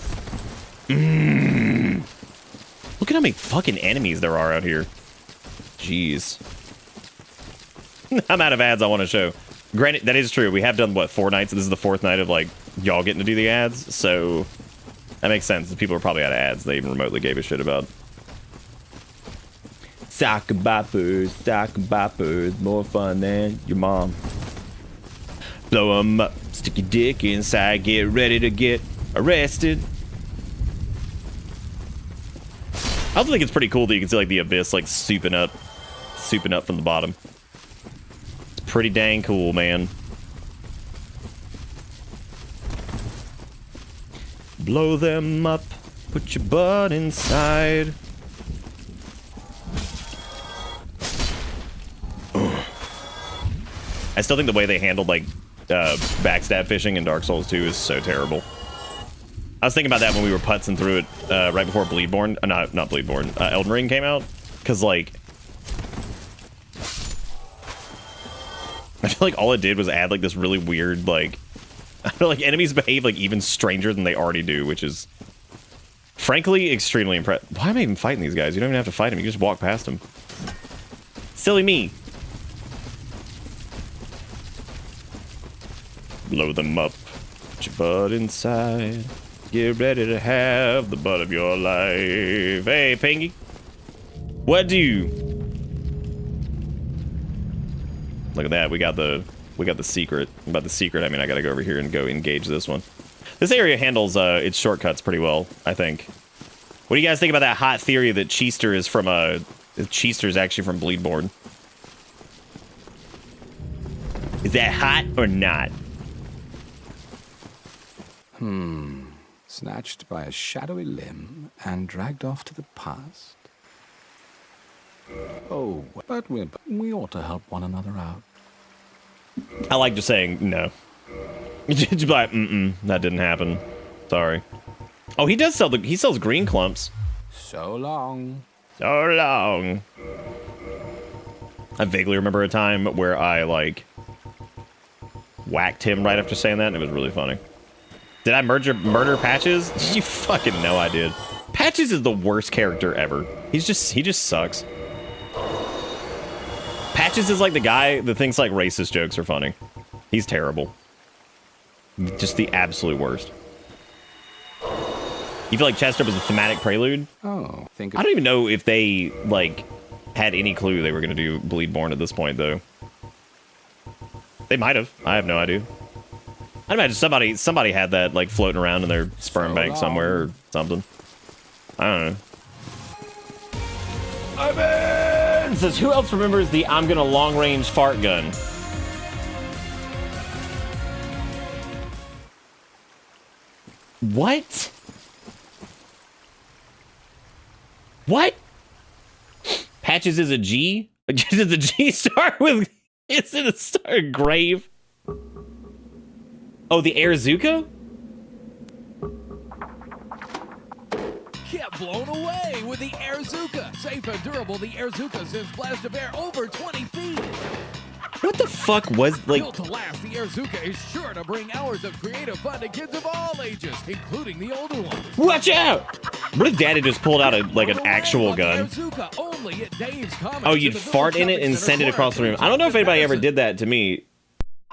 Look at how many fucking enemies there are out here. Jeez. I'm out of ads I want to show. Granted, that is true. We have done, what, 4 nights? This is the 4th night of, like, y'all getting to do the ads. So, that makes sense. People are probably out of ads they even remotely gave a shit about. Soccer boppers, more fun than your mom. Blow 'em up, stick your dick inside, get ready to get arrested. I also think it's pretty cool that you can see like the abyss like souping up from the bottom. It's pretty dang cool, man. Blow them up, put your butt inside. I still think the way they handled like backstab fishing in Dark Souls 2 is so terrible. I was thinking about that when we were putzing through it right before Bleedborne. Not Bleedborne. Elden Ring came out. Because, like, I feel like all it did was add, like, this really weird, like... I feel like enemies behave, like, even stranger than they already do, which is, frankly, extremely impressive. Why am I even fighting these guys? You don't even have to fight them. You just walk past them. Silly me. Blow them up. Put your butt inside. Get ready to have the butt of your life. Hey, Pingy. What do? Look at that. We got the secret. About the secret, I mean, I gotta go over here and go engage this one. This area handles its shortcuts pretty well, I think. What do you guys think about that hot theory that Cheester is from Cheester's actually from Bleedborne? Is that hot or not? Snatched by a shadowy limb and dragged off to the past. Oh, but we ought to help one another out. I like just saying no. Just like, that didn't happen. Sorry. Oh, he does sell he sells green clumps. So long. So long. I vaguely remember a time where I like whacked him right after saying that, and it was really funny. Did I murder Patches? You fucking know I did. Patches is the worst character ever. He just sucks. Patches is like the guy that thinks like racist jokes are funny. He's terrible. Just the absolute worst. You feel like Chester was a thematic prelude? Oh, I don't even know if they like had any clue they were gonna do Bleedborne at this point though. They might have. I have no idea. I'd imagine somebody had that like floating around in their sperm bank somewhere or something. I don't know. Ivan says, who else remembers the I'm gonna long range fart gun? What? What? Patches is a G? Is a G star with... Is it a star grave? Oh, the Airzuka? Get blown away with the Airzuka. Safe and durable, the Airzuka sends blast of air over 20 feet. What the fuck was, like... Built to last, the Airzuka is sure to bring hours of creative fun to kids of all ages, including the older ones. Watch out! What if Daddy just pulled out like an actual gun? Airzuka only at Dave's Comics. Oh, you'd fart in it and send it across the room. I don't know if anybody ever did that to me.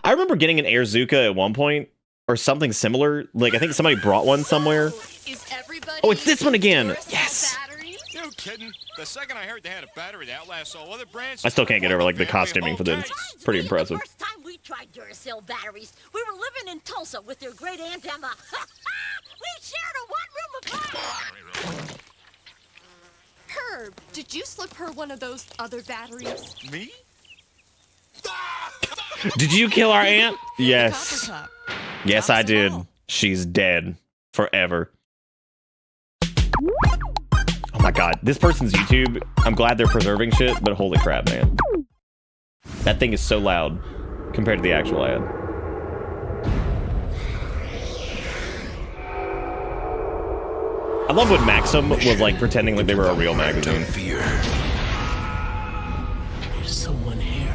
I remember getting an Airzuka at one point, or something similar. Like, I think somebody brought one somewhere. Oh, it's this one again! Yes! You kidding? The second I heard they had a battery that outlasts all other brands. I still can't get over, like, the costuming for this. It's pretty impressive. First time we tried Duracell batteries, we were living in Tulsa with their great Aunt Emma. We shared a one-room apartment. Herb, did you slip her one of those other batteries? Me? Did you kill our aunt? Yes. Yes, I did. She's dead. Forever. Oh my god. This person's YouTube, I'm glad they're preserving shit, but holy crap, man. That thing is so loud compared to the actual ad. I love when Maxim was like pretending like they were a real magazine. There's someone here.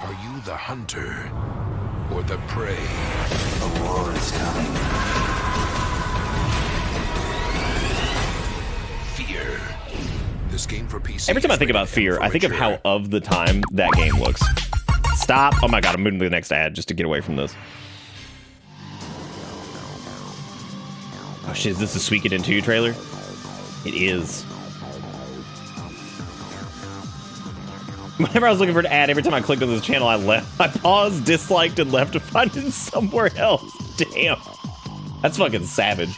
Are you the hunter or the prey? A war is coming. Every time I think about Fear, I think of how of the time that game looks. Stop. Oh my god, I'm moving to the next ad just to get away from this. Oh shit, is this the Suikoden 2 trailer? It is. Whenever I was looking for an ad, every time I clicked on this channel, I paused, disliked, and left to find it somewhere else. Damn. That's fucking savage.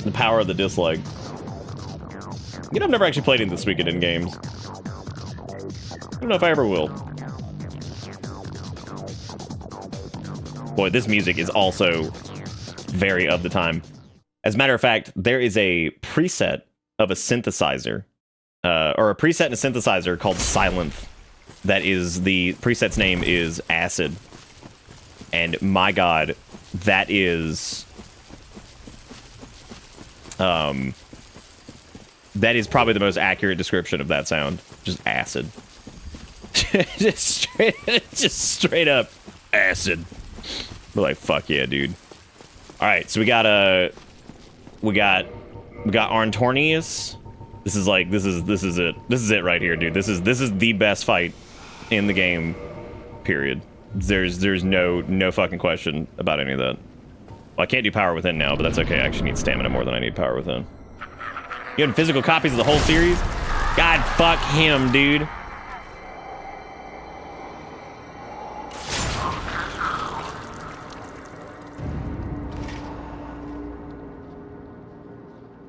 The power of the dislike. You know, I've never actually played any of the Suikoden games. I don't know if I ever will. Boy, this music is also very of the time. As a matter of fact, there is a preset of a synthesizer, or a preset in a synthesizer called Sylenth. That is, the preset's name is Acid. And my god, that is... that is probably the most accurate description of that sound. Just acid. just straight up acid. We're like, fuck yeah, dude. Alright, so we got Arntornius. This is like, this is it. This is it right here, dude. This is the best fight in the game, period. There's no fucking question about any of that. Well, I can't do Power Within now, but that's okay. I actually need stamina more than I need Power Within. You have physical copies of the whole series? God, fuck him, dude.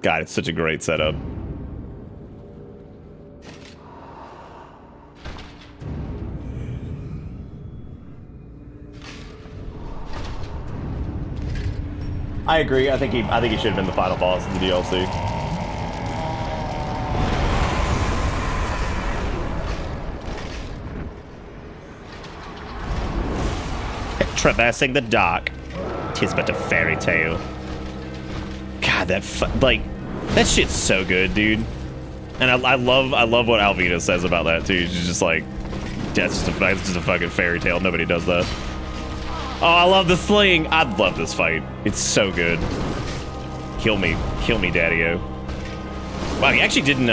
God, it's such a great setup. I agree. I think he should have been the final boss of the DLC. Traversing the dark, 'tis but a fairy tale. God, that shit's so good, dude. And I love what Alvina says about that too. She's just like, that's just a fucking fairy tale. Nobody does that. Oh, I love the sling. I love this fight. It's so good. Kill me, Daddy-O. Wow, he actually didn't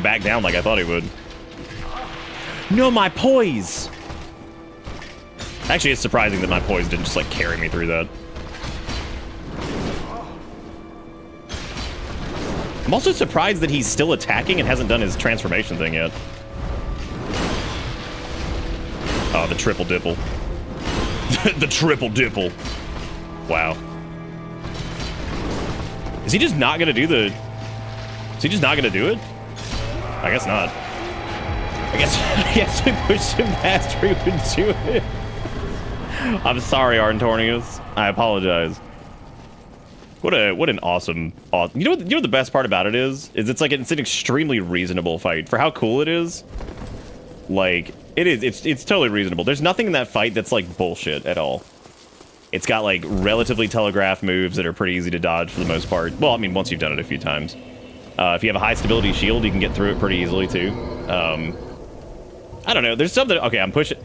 back down like I thought he would. No, my poise. Actually, it's surprising that my poise didn't just like carry me through that. I'm also surprised that he's still attacking and hasn't done his transformation thing yet. Oh, the triple dipple. The triple dipple. Wow. Is he just not gonna do the... Is he just not gonna do it? I guess not. I guess we pushed him past where he would do it. I'm sorry, Arntornius. I apologize. What an awesome... You know what the best part about it is? It's like it's an extremely reasonable fight. For how cool it is, like, it's totally reasonable. There's nothing in that fight that's like bullshit at all. It's got like relatively telegraphed moves that are pretty easy to dodge for the most part. Well, I mean, once you've done it a few times. If you have a high stability shield, you can get through it pretty easily too. I don't know. There's something... Okay, I'm pushing...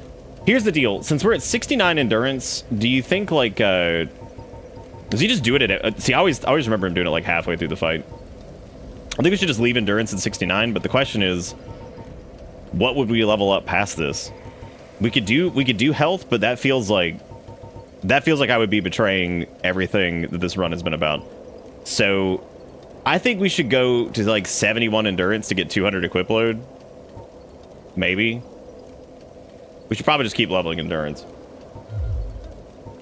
Here's the deal. Since we're at 69 endurance, do you think like... does he just do it at... See, I always remember him doing it like halfway through the fight. I think we should just leave endurance at 69, but the question is, what would we level up past this? We could do health, but that feels like I would be betraying everything that this run has been about. So I think we should go to like 71 endurance to get 200 equip load. Maybe. We should probably just keep leveling endurance.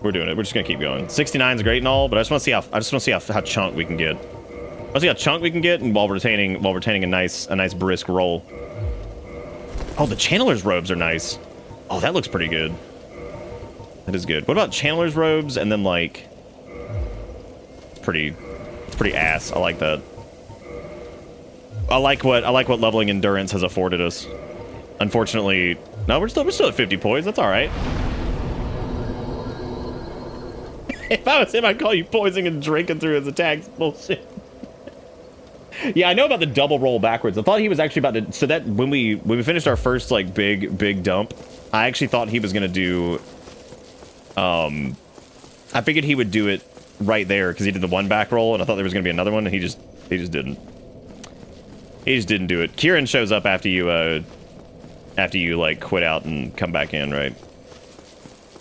We're doing it. We're just gonna keep going. 69 is great and all, but I just want to see how chunk we can get. I want to see how chunk we can get, and while retaining a nice brisk roll. Oh, the Channeler's robes are nice. Oh, that looks pretty good. That is good. What about Channeler's robes and then like... It's pretty ass. I like that. I like what leveling endurance has afforded us. Unfortunately, no, we're still at 50 poise. That's all right. If I was him, I'd call you poisoning and drinking through his attacks. Bullshit. Yeah, I know about the double roll backwards. I thought he was actually about to... So that when we finished our first like big dump, I actually thought he was gonna do... I figured he would do it right there because he did the one back roll, and I thought there was gonna be another one, and he just didn't. He just didn't do it. Kieran shows up after you like quit out and come back in, right?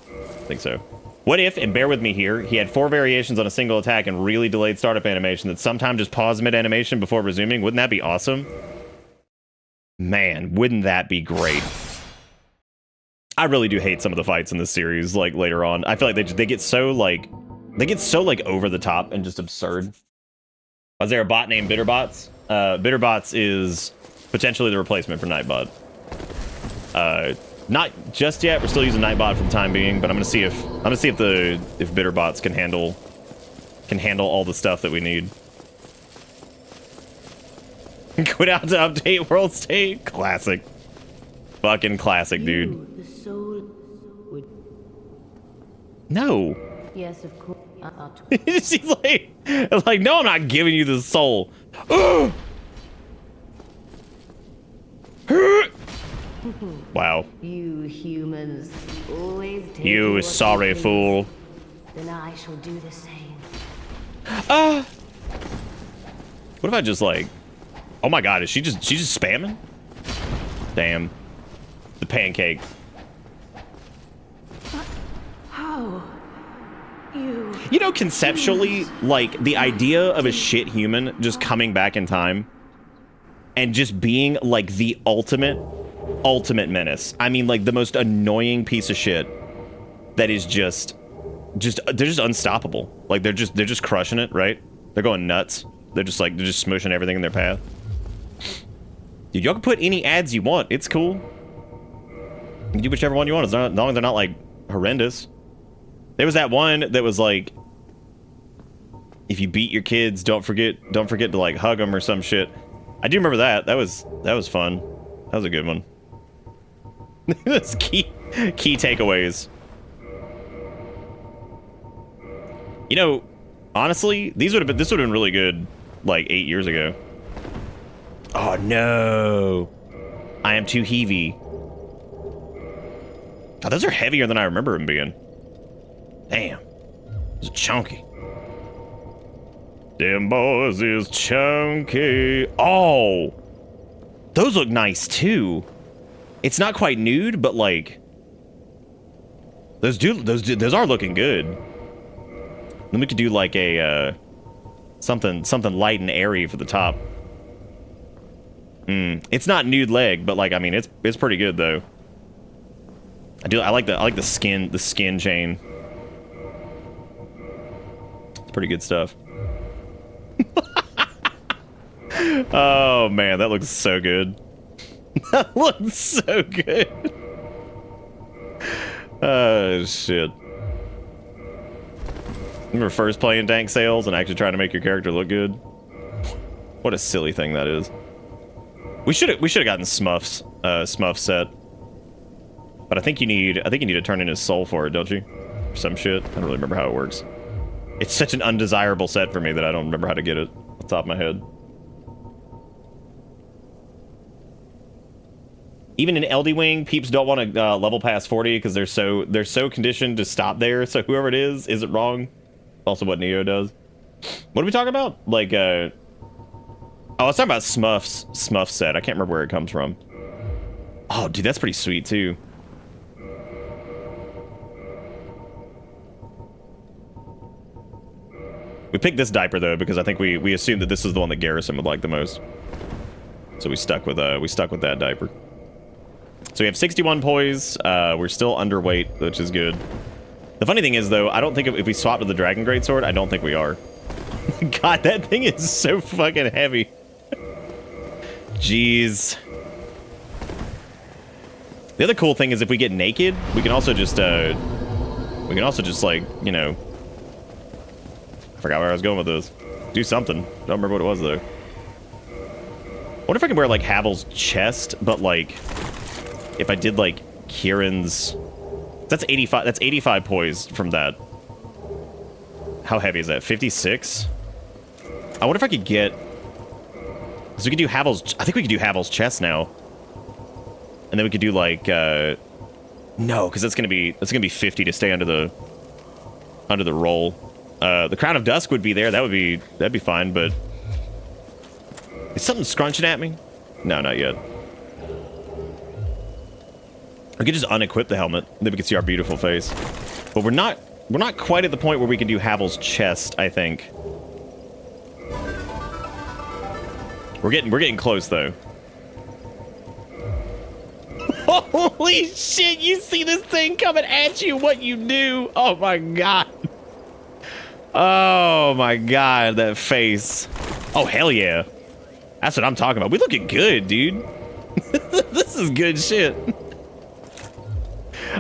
I think so. What if, and bear with me here, he had 4 variations on a single attack and really delayed startup animation that sometimes just paused mid-animation before resuming? Wouldn't that be awesome? Man, wouldn't that be great? I really do hate some of the fights in this series, like, later on. I feel like they get so, like, over the top and just absurd. Was there a bot named Bitterbots? Bitterbots is potentially the replacement for Nightbot. Not just yet. We're still using Nightbot for the time being, but I'm gonna see if Bitterbots can handle all the stuff that we need. Quit out to update world state. Classic. Fucking classic, dude. The soul would... No. Yes, of course. She's like, no, I'm not giving you the soul. Ugh! Wow. You humans always take You what sorry you please. fool. Then I shall do the same. What if I just like... Oh my god, is she just spamming? Damn. The pancake. How? You know, conceptually, like, the idea of a shit human just coming back in time and just being, like, the ultimate menace. I mean, like, the most annoying piece of shit that is they're just unstoppable. Like, they're just crushing it, right? They're going nuts. They're just smushing everything in their path. Dude, y'all can put any ads you want. It's cool. You can do whichever one you want, as long as they're not, like, horrendous. There was that one that was like, if you beat your kids, don't forget to like hug them or some shit. I do remember that. That was fun. That was a good one. That's key takeaways. You know, honestly, this would have been really good like 8 years ago. Oh no. I am too heavy. God, those are heavier than I remember them being. Damn. It's chunky. Them boys is chunky. Oh. Those look nice too. It's not quite nude, but like those are looking good. Then we could do like a something light and airy for the top. It's not nude leg, but like I mean it's pretty good though. I like the skin chain. Pretty good stuff. Oh man, that looks so good. That looks so good. Oh shit. Remember first playing Dank Sales and actually trying to make your character look good? What a silly thing that is. We should have gotten Smuff's set. But I think you need to turn in his soul for it, don't you? Or some shit. I don't really remember how it works. It's such an undesirable set for me that I don't remember how to get it off the top of my head. Even in LD Wing, peeps don't want to level past 40 because they're so conditioned to stop there. So whoever it is it wrong. Also, what Neo does. What are we talking about? Like, oh, I was talking about Smuff's set. I can't remember where it comes from. Oh, dude, that's pretty sweet too. We picked this diaper though because I think we assumed that this is the one that Garrison would like the most. So we stuck with that diaper. So we have 61 poise. We're still underweight, which is good. The funny thing is though, I don't think if we swapped to the Dragon Greatsword, I don't think we are. God, that thing is so fucking heavy. Jeez. The other cool thing is if we get naked, we can also just like, you know, I forgot where I was going with this. Do something. Don't remember what it was though. What if I can wear like Havel's chest, but like if I did like Kieran's, that's 85. That's 85 poise from that. How heavy is that? 56. I wonder if I could get. So we could do Havel's. I think we could do Havel's chest now. And then we could do like. No, because that's gonna be 50 to stay under the roll. The Crown of Dusk would be there. That'd be fine, but Is something scrunching at me? No, not yet. We could just unequip the helmet, then we can see our beautiful face. But we're not quite at the point where we can do Havel's chest, I think. We're getting close though. Holy shit, you see this thing coming at you, what you do? Oh my god. Oh my god, that face. Oh hell yeah. That's what I'm talking about. We looking good, dude. This is good shit.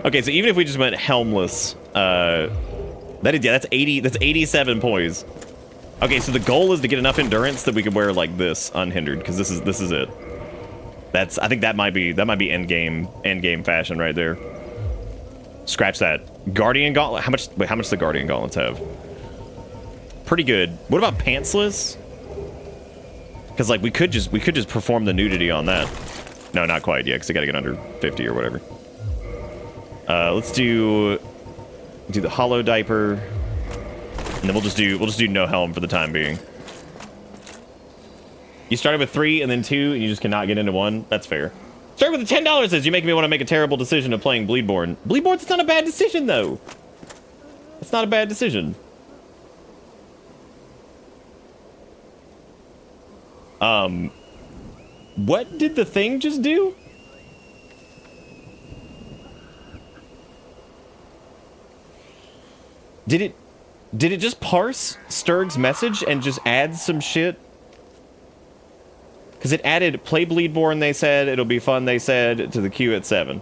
Okay, so even if we just went helmless, that's 87 poise. Okay, so the goal is to get enough endurance that we can wear like this unhindered, because this is it. I think that might be end game fashion right there. Scratch that. Guardian gauntlet. How much do the Guardian gauntlets have? Pretty good. What about pantsless? Because like we could just perform the nudity on that. No, not quite yet, because I gotta get under 50 or whatever. Let's do the hollow diaper, and then we'll just do no helm for the time being. You started with 3 and then 2, and you just cannot get into 1. That's fair. Start with the $10 says you make me want to make a terrible decision of playing Bleedborn. Bleedborn's not a bad decision though. It's not a bad decision. What did the thing just do? Did it just parse Sturg's message and just add some shit? Because it added play Bleedborn, they said, it'll be fun, they said, to the queue at 7.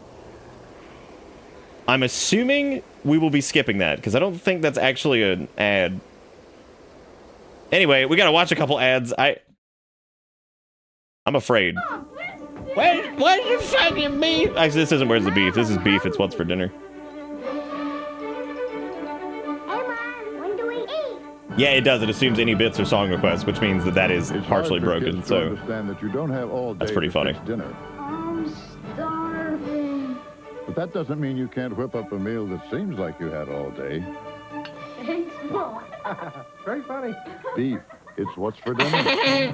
I'm assuming we will be skipping that, because I don't think that's actually an ad. Anyway, we gotta watch a couple ads. I'm afraid. Where's your fucking beef? Actually, this isn't where's the beef. This is beef, it's what's for dinner. Yeah, it does. It assumes any bits are song requests, which means that is partially broken. So that you don't have all day that's pretty funny. Dinner. I'm starving. But that doesn't mean you can't whip up a meal that seems like you had all day. Thanks, Mom. Very funny. Beef. It's what's for dinner.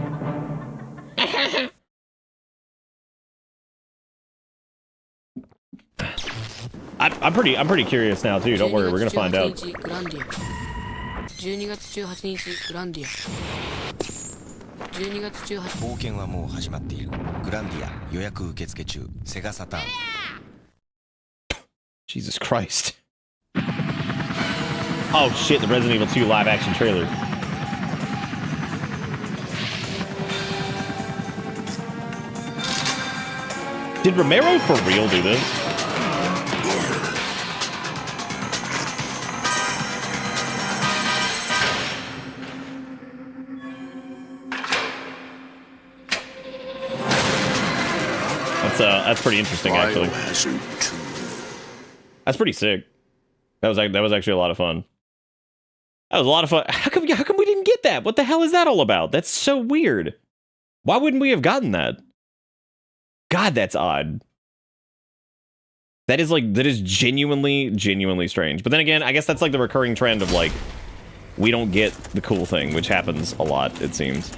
I'm pretty curious now too. Don't worry, we're gonna find out. 12月18日グランディア12月18日冒険はもう始まっているグランディア予約受付中セガサターン Jesus Christ. Oh shit, the Resident Evil 2 live action trailer. Did Romero for real do this? That's pretty interesting, actually. That's pretty sick. That was actually a lot of fun. That was a lot of fun. How come we didn't get that? What the hell is that all about? That's so weird. Why wouldn't we have gotten that? God, that's odd. That is genuinely strange. But then again, I guess that's like the recurring trend of like we don't get the cool thing, which happens a lot, it seems.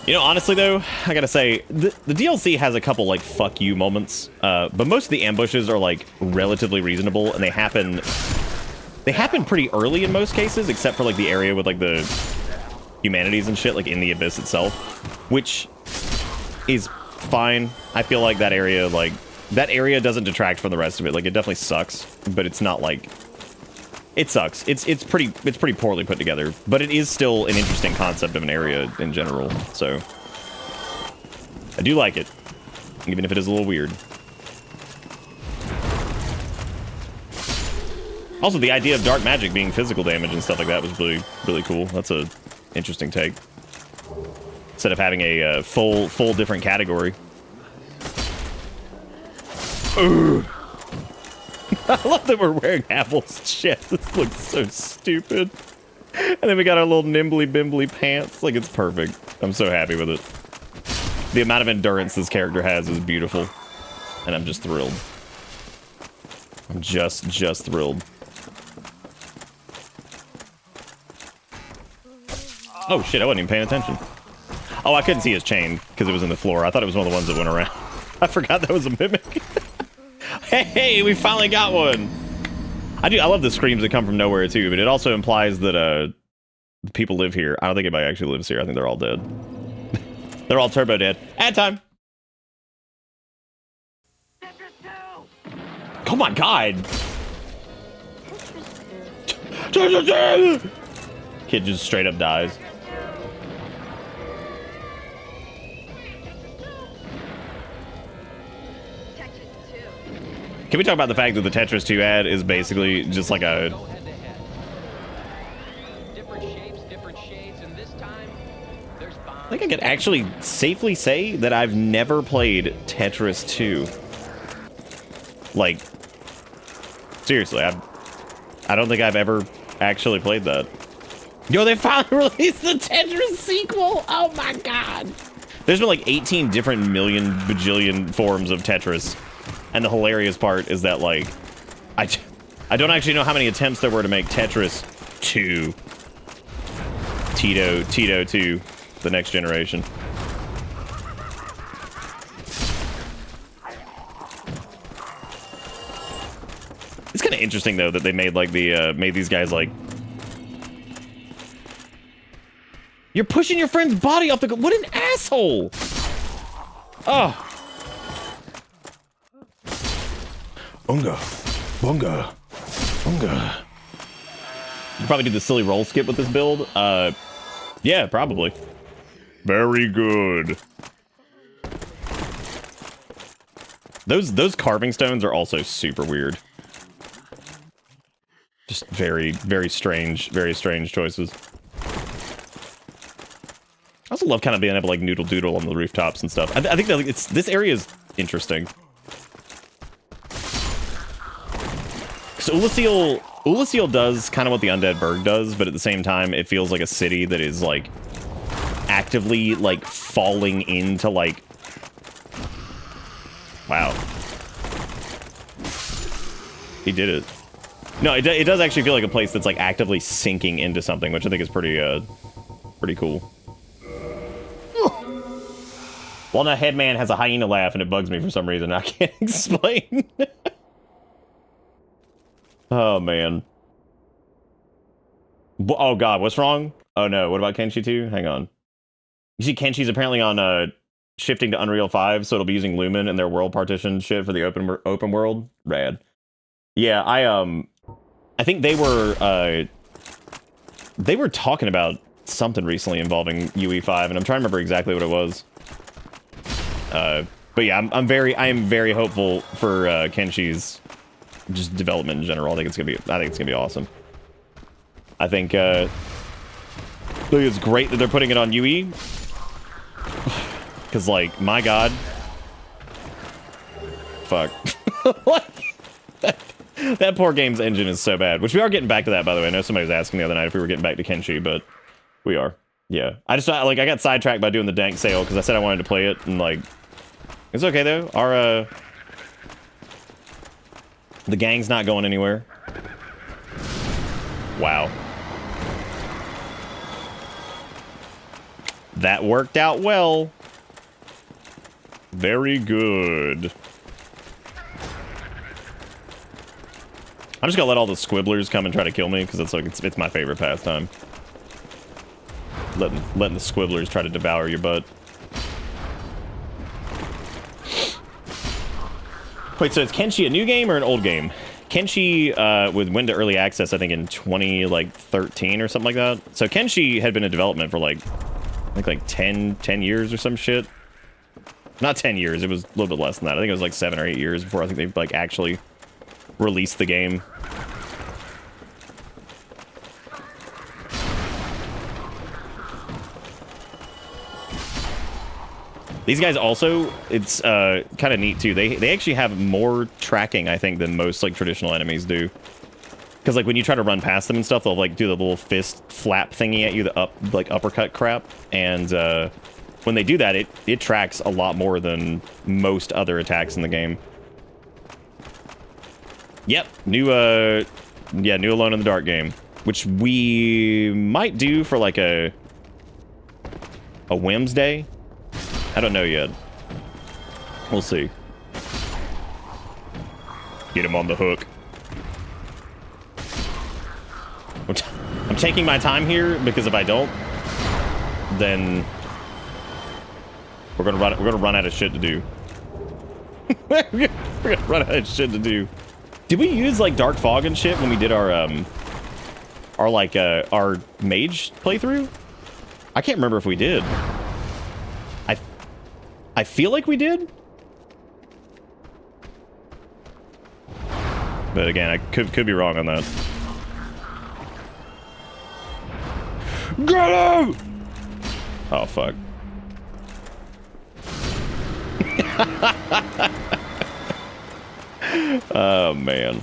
You know, honestly though, I gotta say, the DLC has a couple like fuck you moments, but most of the ambushes are like relatively reasonable, and they happen pretty early in most cases, except for like the area with like the humanities and shit, like in the abyss itself, which is fine. I feel like that area doesn't detract from the rest of it. Like it definitely sucks, but it's not like it sucks. It's pretty poorly put together, but it is still an interesting concept of an area in general. So I do like it, even if it is a little weird. Also, the idea of dark magic being physical damage and stuff like that was really cool. That's a interesting take. Instead of having a full different category. Ugh. I love that we're wearing Havel's chest. This looks so stupid. And then we got our little nimbly-bimbly pants. Like, it's perfect. I'm so happy with it. The amount of endurance this character has is beautiful. And I'm just thrilled. I'm just thrilled. Oh shit, I wasn't even paying attention. Oh, I couldn't see his chain because it was in the floor. I thought it was one of the ones that went around. I forgot that was a mimic. Hey, we finally got one. I love the screams that come from nowhere too, but it also implies that people live here. I don't think anybody actually lives here. I think they're all dead. They're all turbo dead. Ad time. Oh my god. Kid just straight up dies. Can we talk about the fact that the Tetris 2 ad is basically just like a... I think I could actually safely say that I've never played Tetris 2. Like, seriously, I don't think I've ever actually played that. Yo, they finally released the Tetris sequel! Oh my god! There's been like 18 different million bajillion forms of Tetris. And the hilarious part is that, like, I don't actually know how many attempts there were to make Tetris 2. Tito 2, the next generation. It's kind of interesting, though, that they made, like, made these guys, like... You're pushing your friend's body off the... What an asshole! Oh. Unga. Bunga. Bunga. You probably do the silly roll skip with this build. Yeah, probably. Very good. Those carving stones are also super weird. Just very, very strange choices. I also love kind of being able to like noodle doodle on the rooftops and stuff. I think that like, this area is interesting. So Ulasil does kind of what the Undead Burg does, but at the same time, it feels like a city that is like actively like falling into like. Wow. He did it. No, it does actually feel like a place that's like actively sinking into something, which I think is pretty cool. Walnut Headman has a hyena laugh and it bugs me for some reason. I can't explain. Oh, man. Oh, God, what's wrong? Oh, no. What about Kenshi 2? Hang on. You see, Kenshi's apparently on shifting to Unreal 5, so it'll be using Lumen and their world partition shit for the open world. Rad. Yeah, I think they were talking about something recently involving UE5, and I'm trying to remember exactly what it was. But yeah, I am very hopeful for Kenshi's just development in general. I think it's gonna be awesome. I think it's great that they're putting it on UE, because like my god, fuck, that poor game's engine is so bad. Which we are getting back to that, by the way. I know somebody was asking the other night if we were getting back to Kenshi, but we are. Yeah, I got sidetracked by doing the dank sale because I said I wanted to play it, and like, it's okay though. Our the gang's not going anywhere. Wow. That worked out well. Very good. I'm just gonna let all the squibblers come and try to kill me because it's my favorite pastime. Letting the squibblers try to devour your butt. Wait, so is Kenshi a new game or an old game? Kenshi went to early access, I think, in 2013 or something like that. So Kenshi had been in development for like, I think like 10 years or some shit. Not 10 years, it was a little bit less than that. I think it was like 7 or 8 years before I think they like actually released the game. These guys also, it's kind of neat too. They actually have more tracking, I think, than most like traditional enemies do. Because like when you try to run past them and stuff, they'll like do the little fist flap thingy at you, the uppercut crap. And when they do that, it tracks a lot more than most other attacks in the game. Yep, new Alone in the Dark game, which we might do for like a A Wednesday? I don't know yet. We'll see. Get him on the hook. I'm taking my time here because if I don't, then we're gonna run out of shit to do. we're gonna run out of shit to do. Did we use like Dark Fog and shit when we did our mage playthrough? I can't remember if we did. I feel like we did. But again, I could be wrong on that. Get him! Oh fuck. Oh man.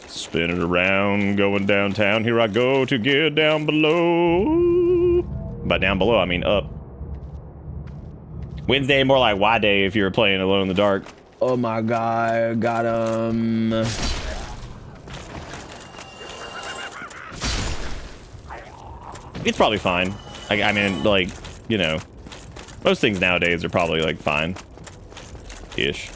Spinning around, going downtown. Here I go to get down below. By down below, I mean up. Wednesday, more like Y day if you're playing Alone in the Dark. Oh my god, got him. It's probably fine. I mean, like, you know, most things nowadays are probably like fine. Ish.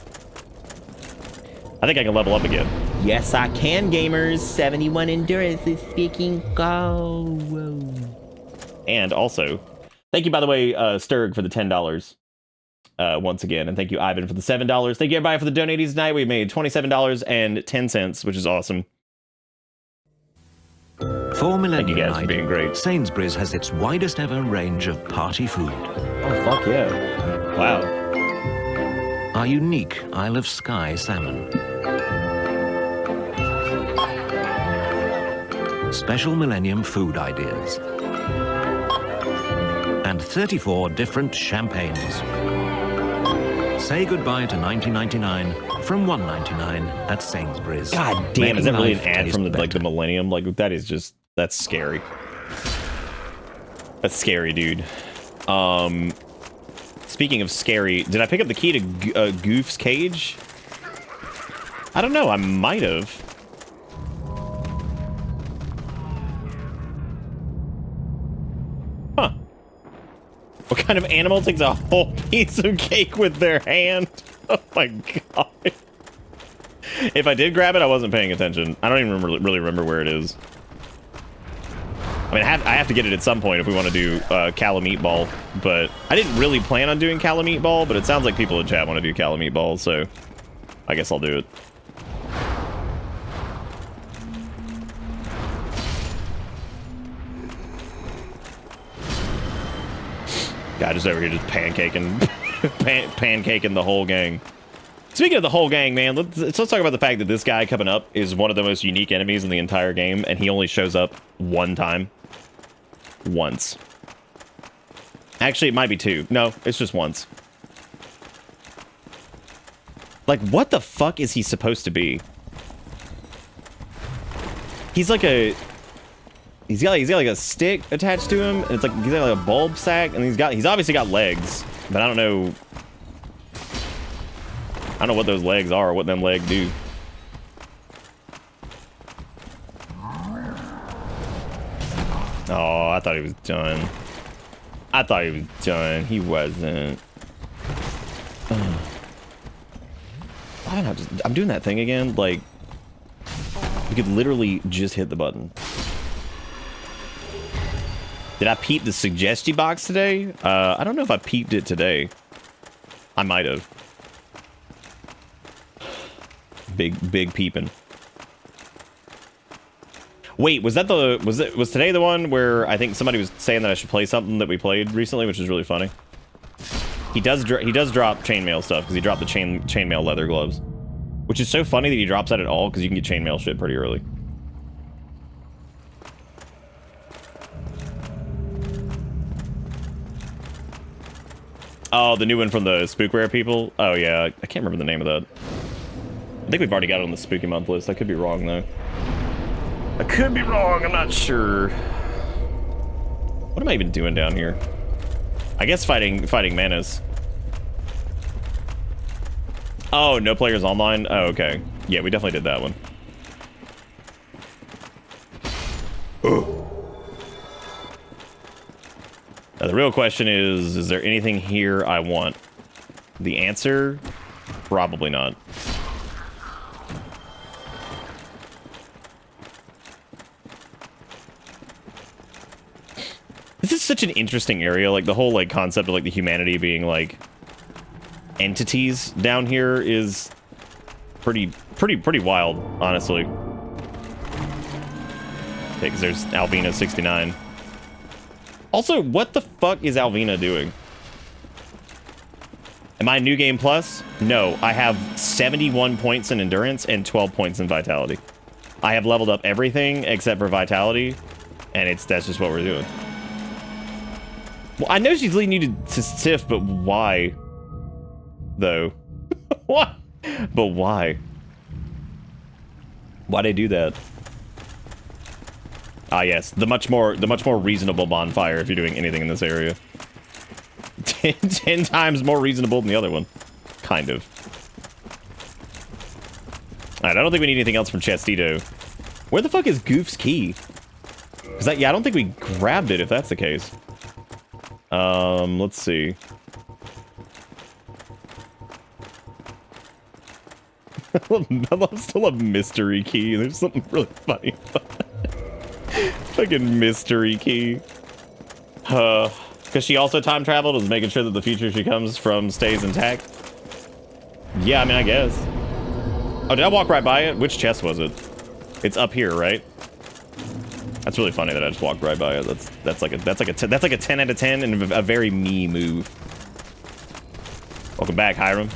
I think I can level up again. Yes, I can, gamers. 71 endurance is speaking. Go. And also, thank you, by the way, Sturg, for the $10 once again. And thank you, Ivan, for the $7. Thank you, everybody, for the donations tonight. We made $27.10, which is awesome. For millennia, thank you guys for being great. Sainsbury's has its widest ever range of party food. Oh, fuck yeah. Wow. Our unique Isle of Skye salmon. Special Millennium food ideas. And 34 different champagnes. Say goodbye to $19.99 from $1.99 at Sainsbury's. God damn, is that really an ad from the Millennium? Like, that is just, that's scary. That's scary, dude. Speaking of scary, did I pick up the key to Goof's cage? I don't know, I might have. Huh. What kind of animal takes a whole piece of cake with their hand? Oh my god. If I did grab it, I wasn't paying attention. I don't even really remember where it is. I mean, I have to get it at some point if we want to do Cala Meatball, but I didn't really plan on doing Cala Meatball, but it sounds like people in chat want to do Cala Meatball, so I guess I'll do it. God, just over here just pancaking, pancaking the whole gang. Speaking of the whole gang, man, let's talk about the fact that this guy coming up is one of the most unique enemies in the entire game, and he only shows up one time. Once. Actually, it might be two. No, it's just once. Like, what the fuck is he supposed to be? He's like a... He's got like a stick attached to him, and it's like he's got like a bulb sack, and he's obviously got legs, but I don't know what those legs are or what them legs do. Oh, I thought he was done. I thought he was done. He wasn't. Why not just... I'm doing that thing again. Like, you could literally just hit the button. Did I peep the suggestion box today? I don't know if I peeped it today. I might have. Big peeping. Wait, was today the one where I think somebody was saying that I should play something that we played recently, which is really funny. He does drop chainmail stuff because he dropped the chainmail leather gloves, which is so funny that he drops that at all because you can get chainmail shit pretty early. Oh, the new one from the Spookware people? Oh, yeah. I can't remember the name of that. I think we've already got it on the Spooky Month list. I could be wrong, though. I could be wrong. I'm not sure. What am I even doing down here? I guess fighting Menace. Oh, no players online? Oh, okay. Yeah, we definitely did that one. Now, the real question is there anything here I want? The answer, probably not. This is such an interesting area. Like, the whole, like, concept of, like, the humanity being, like, entities down here is pretty wild, honestly. Okay, because there's Alvina 69. Also, what the fuck is Alvina doing? Am I New Game Plus? No, I have 71 points in Endurance and 12 points in Vitality. I have leveled up everything except for Vitality, and that's just what we're doing. Well, I know she's leading you to Sif, but why? Though. What? But why? Why'd they do that? Ah, yes, the much more reasonable bonfire if you're doing anything in this area. 10 times more reasonable than the other one. Kind of. Alright, I don't think we need anything else from Chestito. Where the fuck is Goof's key? Yeah, I don't think we grabbed it if that's the case. Let's see. I still love mystery key. There's something really funny about that. Fucking mystery key. Because she also time traveled, is making sure that the future she comes from stays intact. Yeah, I mean, I guess. Oh, did I walk right by it? Which chest was it? It's up here, right? That's really funny that I just walked right by it. That's like a 10 out of 10 and a very me move. Welcome back, Hiram.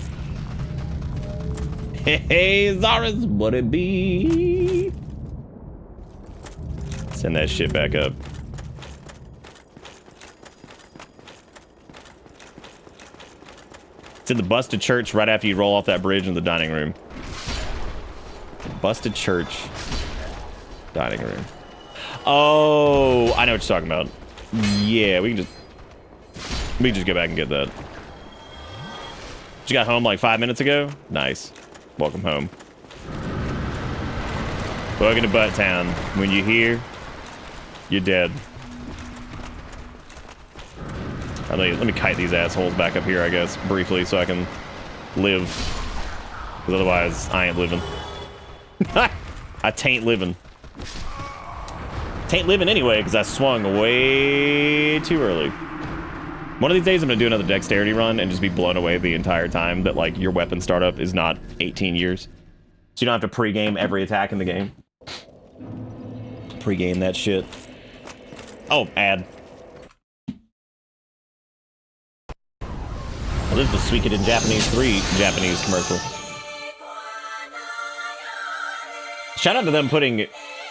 Hey, Zaris, what it be? Send that shit back up. It's in the busted church right after you roll off that bridge in the dining room. Busted church. Dining room. Oh, I know what you're talking about. Yeah, we can just go back and get that. You got home like 5 minutes ago? Nice. Welcome home. Welcome to Butt Town. When you're here, you're dead. Let me kite these assholes back up here, I guess, briefly, so I can live. Because otherwise, I ain't living. I tain't living. Tain't living anyway, because I swung way too early. One of these days, I'm going to do another dexterity run and just be blown away the entire time that, like, your weapon startup is not 18 years. So you don't have to pre-game every attack in the game. Pre-game that shit. Oh, ad. Well, this is the Suikoden Japanese 3 Japanese commercial. Shout out to them putting the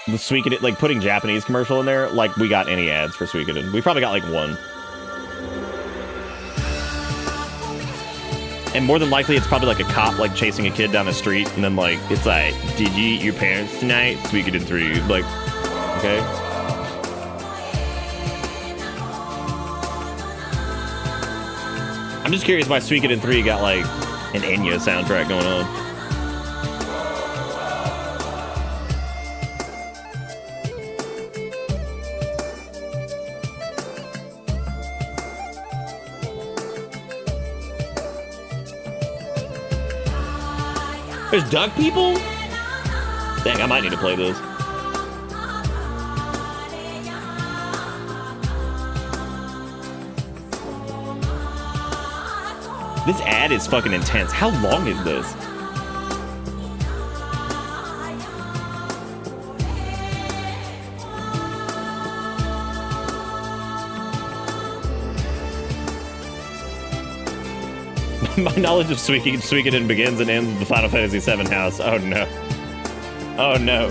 Suikoden, like, putting Japanese commercial in there like we got any ads for Suikoden. We probably got, like, one. And more than likely, it's probably like a cop, like, chasing a kid down the street, and then, like, it's like, did you eat your parents tonight? Suikoden 3. Like, okay. I'm just curious why Suikoden 3 got, like, an Enya soundtrack going on. There's duck people? Dang, I might need to play this. This ad is fucking intense. How long is this? My knowledge of Suikoden begins and ends with the Final Fantasy VII house. Oh no. Oh no.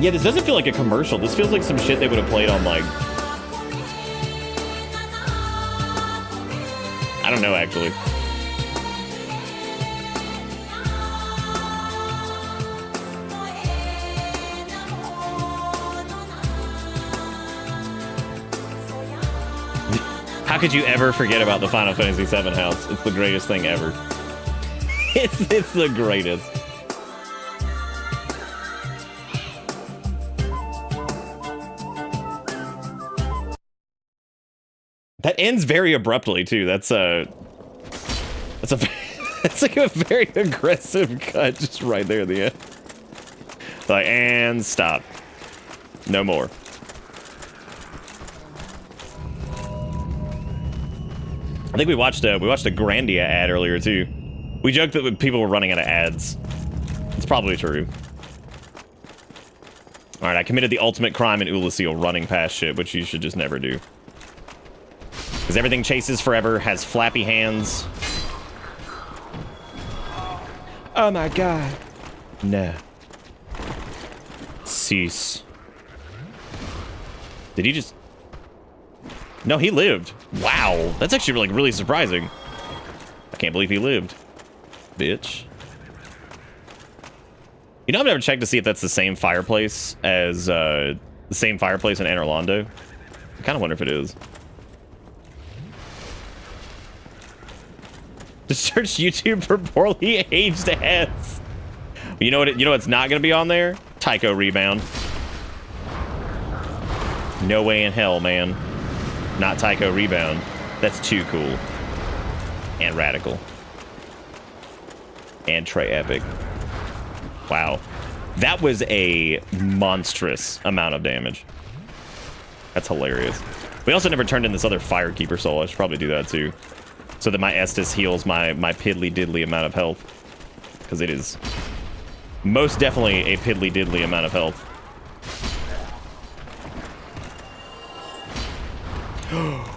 Yeah, this doesn't feel like a commercial. This feels like some shit they would have played on, like... I don't know, actually. How could you ever forget about the Final Fantasy VII house? It's the greatest thing ever. It's the greatest. That ends very abruptly too. That's a that's like a very aggressive cut just right there at the end. Like, and stop. No more. I think we watched a Grandia ad earlier too. We joked that people were running out of ads. It's probably true. All right, I committed the ultimate crime in Ulasil, running past shit, which you should just never do. Because everything chases forever, has flappy hands. Oh my god. No. Cease. Did he just... No, he lived. Wow. That's actually like really surprising. I can't believe he lived. Bitch. You know, I've never checked to see if that's the same fireplace as the same fireplace in Anor Londo. I kind of wonder if it is. Just search YouTube for poorly aged ads. You know what? You know what's not going to be on there? Tycho Rebound. No way in hell, man. Not Tycho Rebound. That's too cool. And radical. And Trey Epic. Wow. That was a monstrous amount of damage. That's hilarious. We also never turned in this other Firekeeper soul. I should probably do that too. So that my Estus heals my piddly diddly amount of health. Because it is most definitely a piddly diddly amount of health.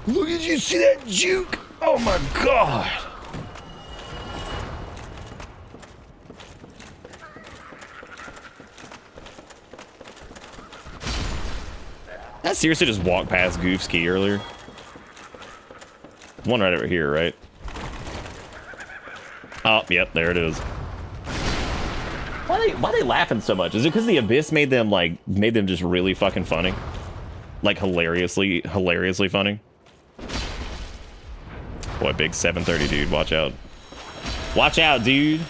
Look, did you see that juke? Oh my god. I seriously just walked past Goofski earlier. One right over here, right? Oh, yep, there it is. Why are they laughing so much? Is it because the Abyss made them just really fucking funny? Like hilariously funny? Boy, big 730 dude, watch out. Watch out, dude.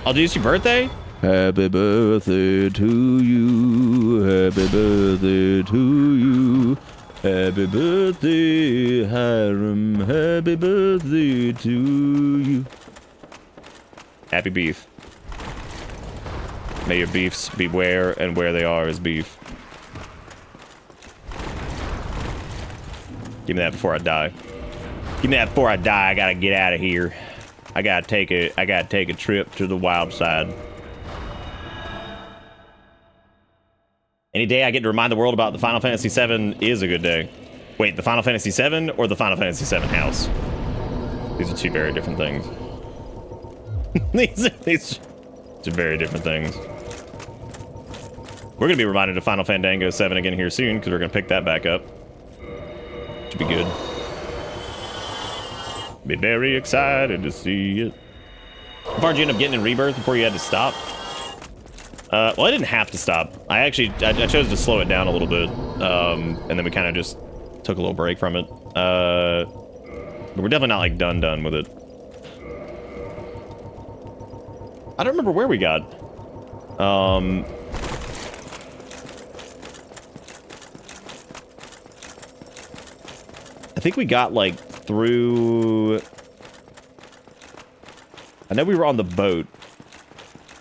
Oh, dude, it's your birthday? Happy birthday to you. Happy birthday to you. Happy birthday, Hiram. Happy birthday to you. Happy beef. May your beefs be where and where they are is beef. Give me that before I die. Give me that before I die. I gotta get out of here. I gotta take a trip to the wild side. Any day I get to remind the world about the Final Fantasy VII is a good day. Wait, the Final Fantasy VII or the Final Fantasy VII house? These are two very different things. These are very different things. We're gonna be reminded of Final Fandango 7 again here soon because we're gonna pick that back up. Should be good. Be very excited to see it. How far did you end up getting in Rebirth before you had to stop? Well, I didn't have to stop. I chose to slow it down a little bit, and then we kind of just took a little break from it. But we're definitely not like done with it. I don't remember where we got. I think we got like through. I know we were on the boat.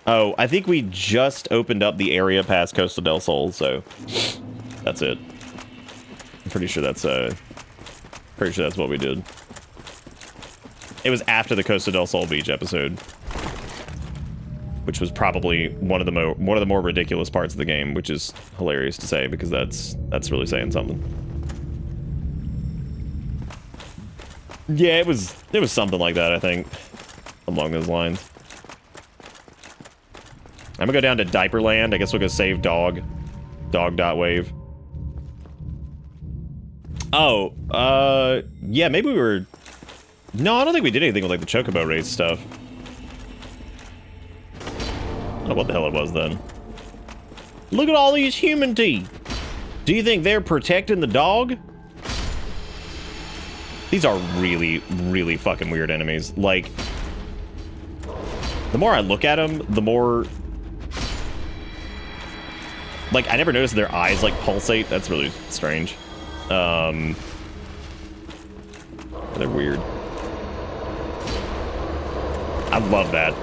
Oh, I think we just opened up the area past Costa del Sol, so that's it. I'm pretty sure that's what we did. It was after the Costa del Sol beach episode, which was probably one of the more ridiculous parts of the game, which is hilarious to say because that's really saying something. Yeah, it was something like that, I think, along those lines. I'm gonna go down to Diaperland. I guess we'll go save dog. Dog.wave. Oh, yeah, maybe we were... No, I don't think we did anything with, like, the Chocobo race stuff. I don't know what the hell it was, then. Look at all these human teeth! Do you think they're protecting the dog? These are really, really fucking weird enemies. Like, the more I look at them, the more... Like, I never noticed their eyes, like, pulsate. That's really strange. They're weird. I love that.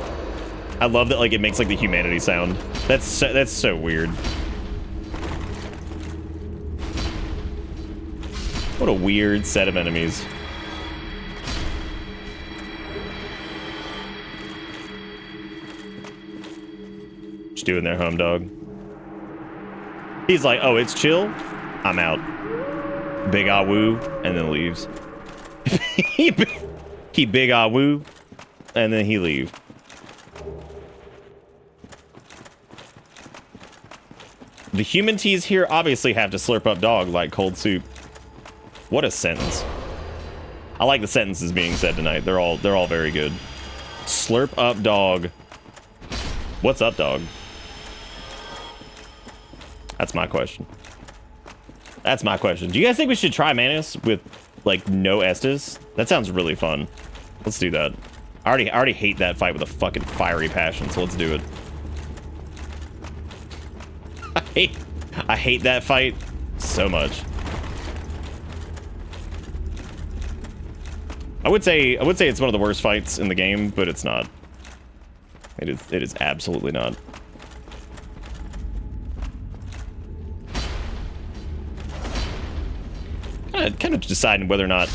I love that, like, it makes, like, the humanity sound. That's so weird. What a weird set of enemies. Just doing their home dog. He's like, oh, it's chill? I'm out. Big ah woo, and then leaves. he big ah woo, and then he leave. The human teas here obviously have to slurp up dog like cold soup. What a sentence. I like the sentences being said tonight. They're all very good. Slurp up dog. What's up, dog? That's my question. That's my question. Do you guys think we should try Manus with, like, no Estus? That sounds really fun. Let's do that. I already hate that fight with a fucking fiery passion, so let's do it. I hate that fight so much. I would say it's one of the worst fights in the game, but it's not. It is absolutely not. Kind of deciding whether or not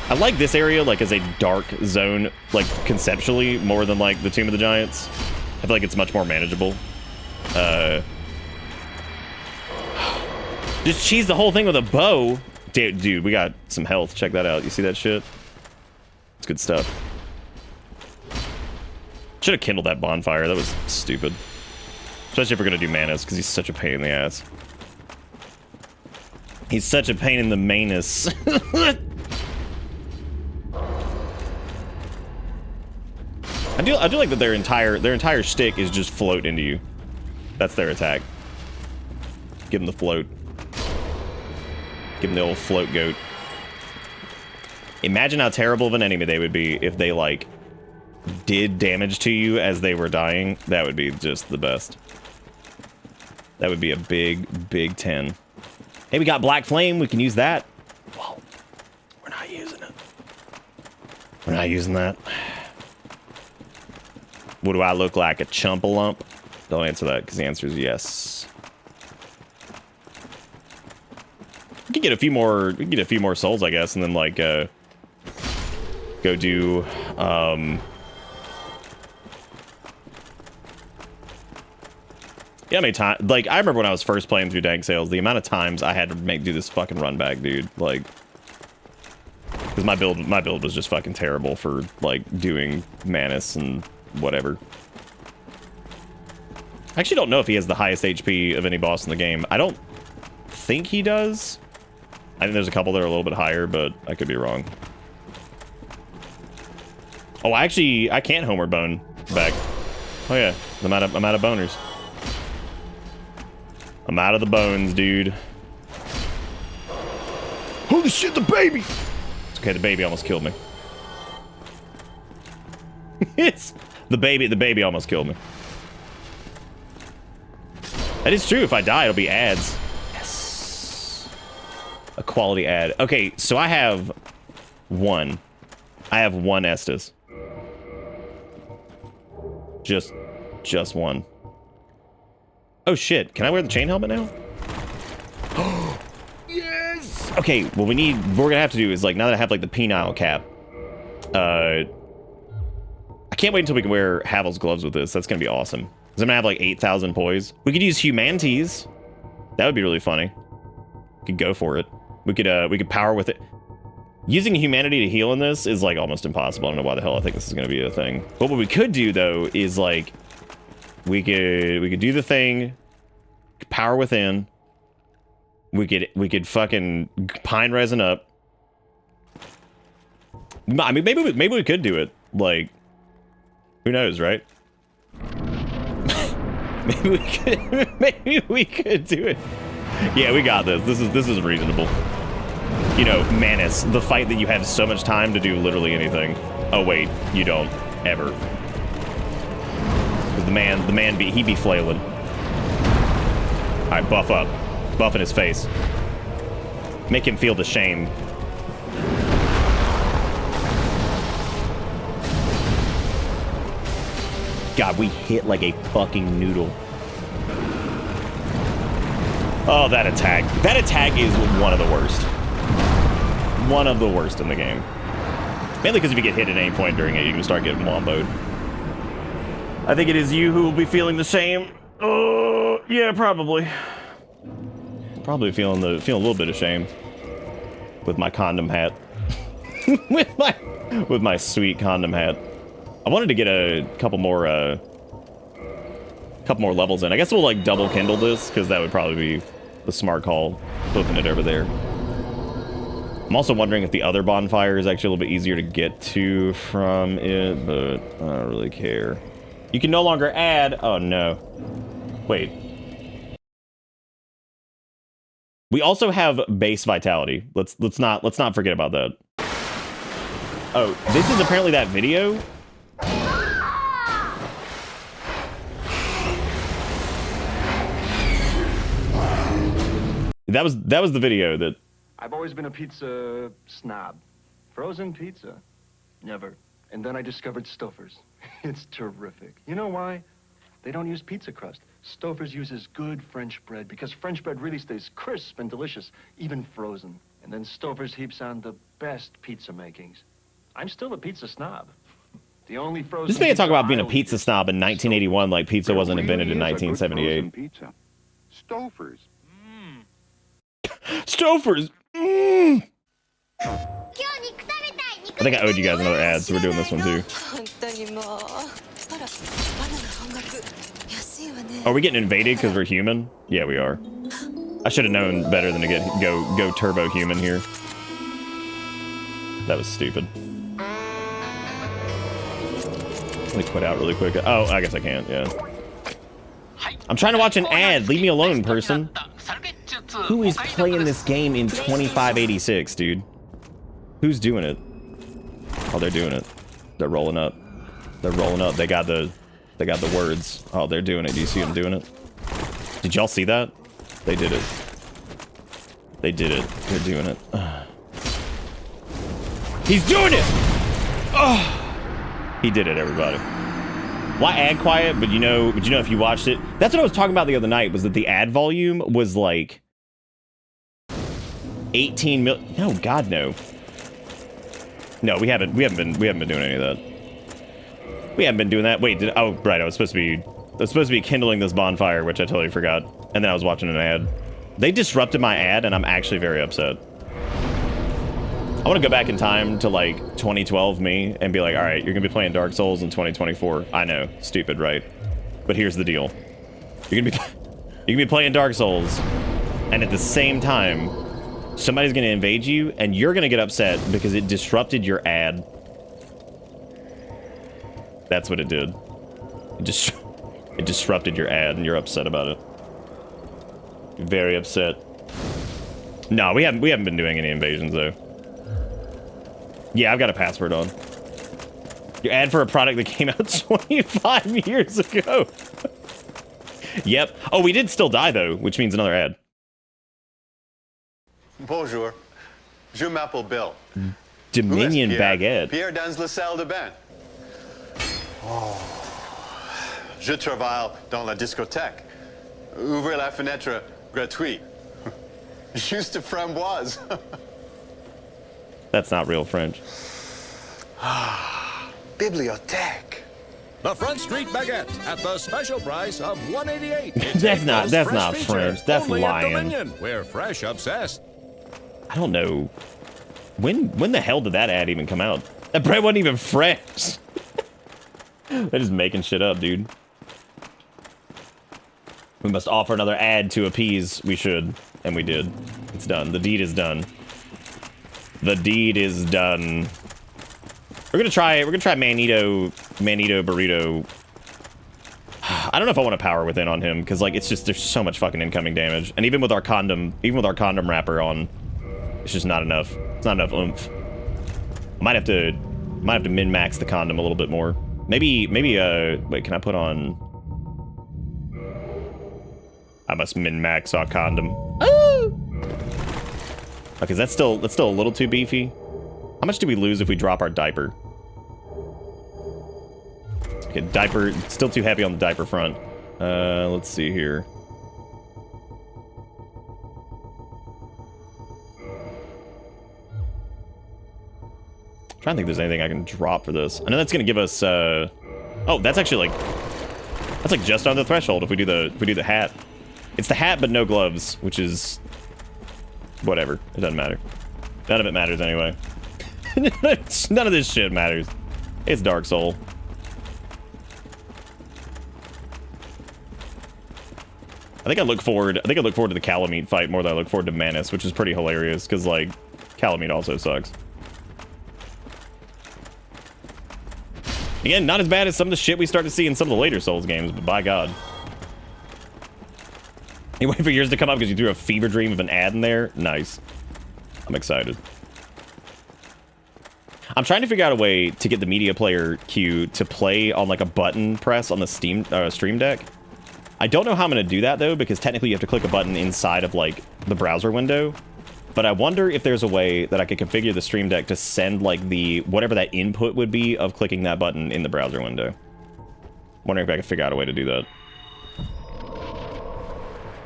I like this area, like, as a dark zone, like, conceptually, more than, like, the Tomb of the Giants. I feel like it's much more manageable. Just cheese the whole thing with a bow. Dude, we got some health. Check that out. You see that shit? It's good stuff. Should have kindled that bonfire. That was stupid. Especially if we're gonna do Manus, because he's such a pain in the ass. He's such a pain in the manus. I do like that their entire shtick is just float into you. That's their attack. Give him the float. Give him the old float goat. Imagine how terrible of an enemy they would be if they, like, did damage to you as they were dying. That would be just the best. That would be a big, big 10. Hey, we got Black Flame. We can use that. Well, we're not using it. We're not using that. What do I look like? A chumpa-lump? Don't answer that, because the answer is yes. We can get a few more. We can get a few more souls, I guess, and then, like, go do yeah, how many times? Like, I remember when I was first playing through Dank Sales, the amount of times I had to do this fucking run back, dude. Like, because my build was just fucking terrible for, like, doing Manus and whatever. I actually don't know if he has the highest HP of any boss in the game. I don't think he does. I think there's a couple that are a little bit higher, but I could be wrong. Oh, actually, I can't Homer Bone back. Oh yeah, I'm out of boners. I'm out of the bones, dude. Holy shit, the baby! It's okay, the baby almost killed me. It's the baby almost killed me. That is true. If I die, it'll be ads. Yes. A quality ad. Okay, so I have one. I have one Estus. Just one. Oh shit, can I wear the chain helmet now? Yes! Okay, well what we're gonna have to do is, like, now that I have, like, the penile cap, I can't wait until we can wear Havel's gloves with this. That's gonna be awesome. Because I'm gonna have, like, 8,000 poise. We could use Humanities. That would be really funny. We could go for it. We could power with it. Using Humanity to heal in this is, like, almost impossible. I don't know why the hell I think this is gonna be a thing. But what we could do, though, is, like, we could do the thing, power within. We could fucking pine resin up. I mean, maybe we could do it. Like, who knows, right? maybe we could do it. Yeah, we got this. This is reasonable. You know, Manus, the fight that you have so much time to do literally anything. Oh wait, you don't ever. The man be flailing. All right, buff up, buff in his face. Make him feel the shame. God, we hit like a fucking noodle. Oh, that attack. That attack is one of the worst. One of the worst in the game. Mainly because if you get hit at any point during it, you can start getting womboed. I think it is you who will be feeling the same. Oh, yeah, probably. Probably feeling a little bit ashamed with my condom hat. with my sweet condom hat. I wanted to get a couple more levels in. I guess we'll like double kindle this because that would probably be the smart call, flipping it over there. I'm also wondering if the other bonfire is actually a little bit easier to get to from it, but I don't really care. You can no longer add. Oh no. Wait. We also have base vitality. Let's not forget about that. Oh, this is apparently that video. That was the video that. I've always been a pizza snob. Frozen pizza, never. And then I discovered Stouffer's. It's terrific. You know why? They don't use pizza crust. Stouffer's uses good French bread because French bread really stays crisp and delicious, even frozen. And then Stouffer's heaps on the best pizza makings. I'm still a pizza snob. The only frozen. This man talk about being a pizza snob in 1981, like pizza wasn't invented in 1978. Stouffer's. Stouffer's. Mm. I think I owed you guys another ad, so we're doing this one too. Are we getting invaded because we're human? Yeah, we are. I should have known better than to go turbo human here. That was stupid. Let me quit out really quick. Oh, I guess I can't, yeah. I'm trying to watch an ad. Leave me alone, person. Who is playing this game in 2586, dude? Who's doing it? Oh, they're doing it. They're rolling up. They're rolling up. They got the words. Oh, they're doing it. Do you see them doing it? Did y'all see that? They did it. They did it. They're doing it. He's doing it! Oh! He did it, everybody. Why ad quiet? But you know if you watched it, that's what I was talking about the other night. Was that the ad volume was like 18 mil? No, God, no. No, we haven't been doing any of that. We haven't been doing that. Wait, oh right, I was supposed to be kindling this bonfire, which I totally forgot. And then I was watching an ad. They disrupted my ad, and I'm actually very upset. I want to go back in time to like 2012 me and be like, all right, you're gonna be playing Dark Souls in 2024. I know, stupid, right? But here's the deal: you're gonna be playing Dark Souls, and at the same time, somebody's gonna invade you, and you're gonna get upset because it disrupted your ad. That's what it did. It disrupted your ad, and you're upset about it. You're very upset. No, we haven't been doing any invasions though. Yeah, I've got a password on. Your ad for a product that came out 25 years ago. Yep. Oh, we did still die though, which means another ad. Bonjour. Je m'appelle Bill. Dominion baguette. Pierre dans la salle de bain. Oh. Je travaille dans la discothèque. Ouvrez la fenêtre gratuit. Jus de framboise. That's not real French. Bibliothèque. The Front Street Baguette at the special price of $1.88. That's not French. That's lying. We're fresh obsessed. I don't know. When the hell did that ad even come out? That bread wasn't even fresh. They're just making shit up, dude. We must offer another ad to appease. We should, and we did. It's done. The deed is done. The deed is done. We're gonna try Manito Burrito. I don't know if I want to power within on him because like it's just there's so much fucking incoming damage, and even with our condom wrapper on, it's just not enough. It's not enough oomph. I might have to min max the condom a little bit more. Maybe wait, can I put on? I must min max our condom. Oh! Okay, that's still a little too beefy. How much do we lose if we drop our diaper? Okay, diaper, still too heavy on the diaper front. Let's see here. I'm trying to think if there's anything I can drop for this. I know that's gonna give us, oh, that's actually like, that's like just on the threshold if we do the hat. It's the hat, but no gloves, which is whatever. It doesn't matter. None of it matters anyway. None of this shit matters. It's Dark Soul. I think I look forward to the Calamite fight more than I look forward to Manus, which is pretty hilarious because like Calamite also sucks. Again, not as bad as some of the shit we start to see in some of the later Souls games, but by God. You wait for yours to come up because you threw a fever dream of an ad in there? Nice. I'm excited. I'm trying to figure out a way to get the media player queue to play on like a button press on the Stream Deck. I don't know how I'm going to do that though, because technically you have to click a button inside of like the browser window. But I wonder if there's a way that I could configure the Stream Deck to send like the whatever that input would be of clicking that button in the browser window. Wondering if I could figure out a way to do that.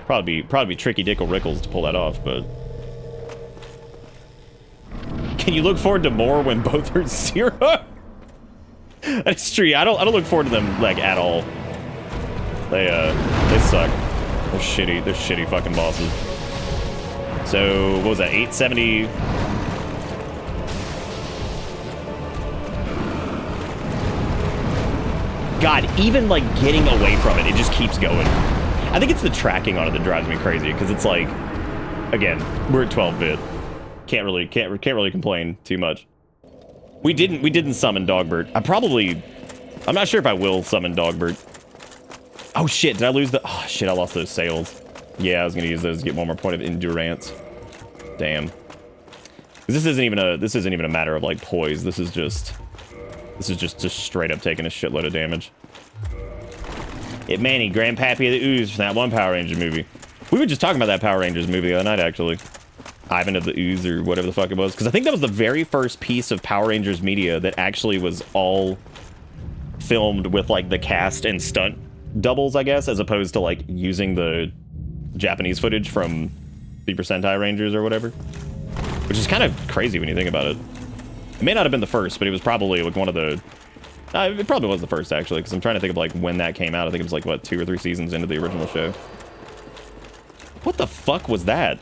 Probably be tricky Dickle Rickles to pull that off, but can you look forward to more when both are 0? That's true. I don't look forward to them like at all. They suck. They're shitty. They're shitty fucking bosses. So what was that? 870. God, even like getting away from it just keeps going. I think it's the tracking on it that drives me crazy because it's like, again, we're at 12-bit. Can't really complain too much. We didn't summon Dogbert. I'm not sure if I will summon Dogbert. Oh shit, did I lose the... Oh shit, I lost those sails. Yeah, I was gonna use those to get one more point of endurance. Damn. This isn't even a matter of like poise. This is just straight up taking a shitload of damage. It Manny, Grandpappy of the Ooze from that one Power Rangers movie. We were just talking about that Power Rangers movie the other night, actually. Ivan of the Ooze or whatever the fuck it was. Because I think that was the very first piece of Power Rangers media that actually was all filmed with like the cast and stunt doubles, I guess, as opposed to like using the Japanese footage from Super Sentai Rangers or whatever. Which is kind of crazy when you think about it. It may not have been the first, but it was probably like one of the... it probably was the first, actually, because I'm trying to think of like when that came out. I think it was like, what, 2 or 3 seasons into the original show. What the fuck was that?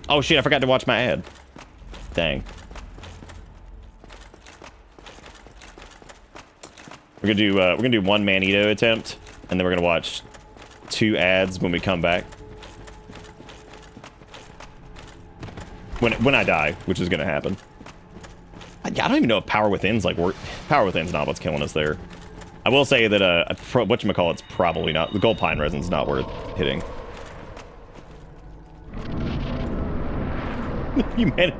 Oh shit, I forgot to watch my ad. Dang. We're gonna do one Manito attempt, and then we're gonna watch 2 ads when we come back. When I die, which is gonna happen. I don't even know if Power Within's like Power Within's not what's killing us there. I will say that whatchamacallit's probably not. The Gold Pine Resin's not worth hitting. You made it.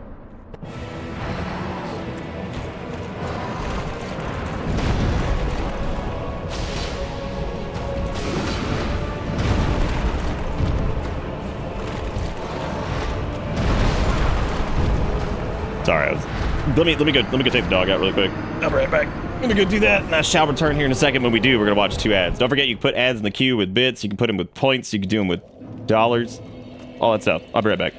Sorry, let me go take the dog out really quick. I'll be right back. Let me go do that, and I shall return here in a second. When we do, we're gonna watch 2 ads. Don't forget, you can put ads in the queue with bits. You can put them with points. You can do them with dollars. All that stuff. I'll be right back.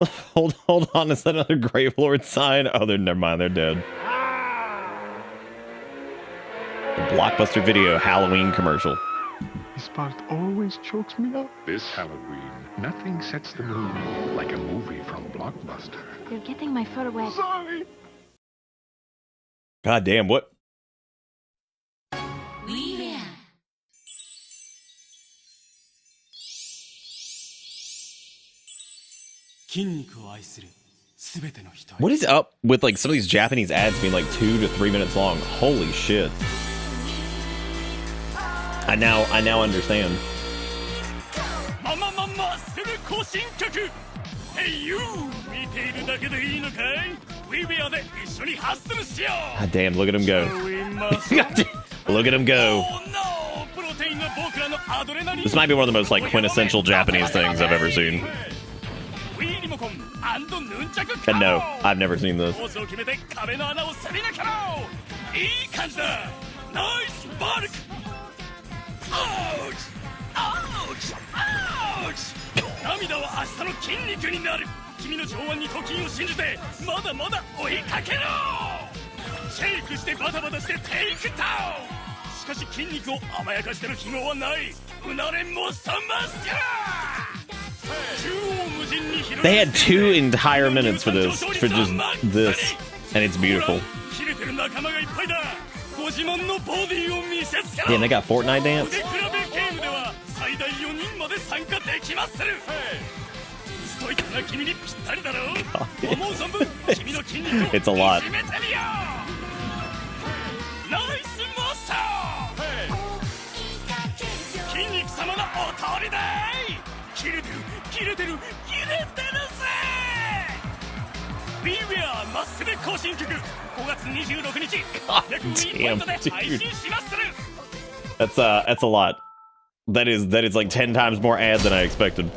Hold on, is that another Grave Lord sign? Oh, never mind, they're dead. The Blockbuster Video Halloween commercial. This part always chokes me up. This Halloween, nothing sets the mood like a movie from Blockbuster. You're getting my foot wet. Sorry. God damn, what? What is up with like some of these Japanese ads being like 2 to 3 minutes long? Holy shit. I now understand. God damn, look at him go. Look at him go. This might be one of the most like quintessential Japanese things I've ever seen. And no, I've never seen this. They had 2 entire minutes for this, for just this, and it's beautiful. Damn, they got Fortnite dance? It's a lot. God damn, dude. That's a lot. That is like 10 times more ad than I expected.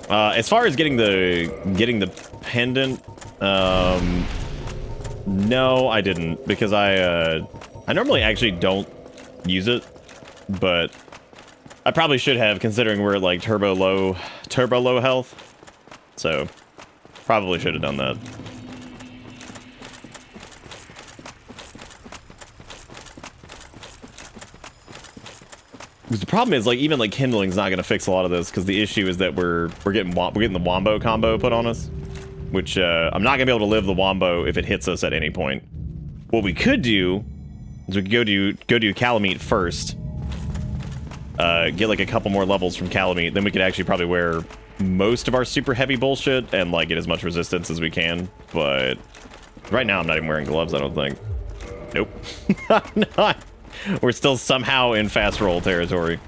As far as getting the pendant, no, I didn't, because I normally actually don't use it, but I probably should have, considering we're at like turbo low health. So probably should have done that. Because the problem is, like, even like kindling's not gonna fix a lot of this, because the issue is that we're getting the wombo combo put on us, which I'm not gonna be able to live the wombo if it hits us at any point. What we could do is we could go do Calamite first, get like a couple more levels from Calamite, then we could actually probably wear most of our super heavy bullshit and like get as much resistance as we can. But right now I'm not even wearing gloves, I don't think. Nope. I'm not. We're still somehow in fast roll territory.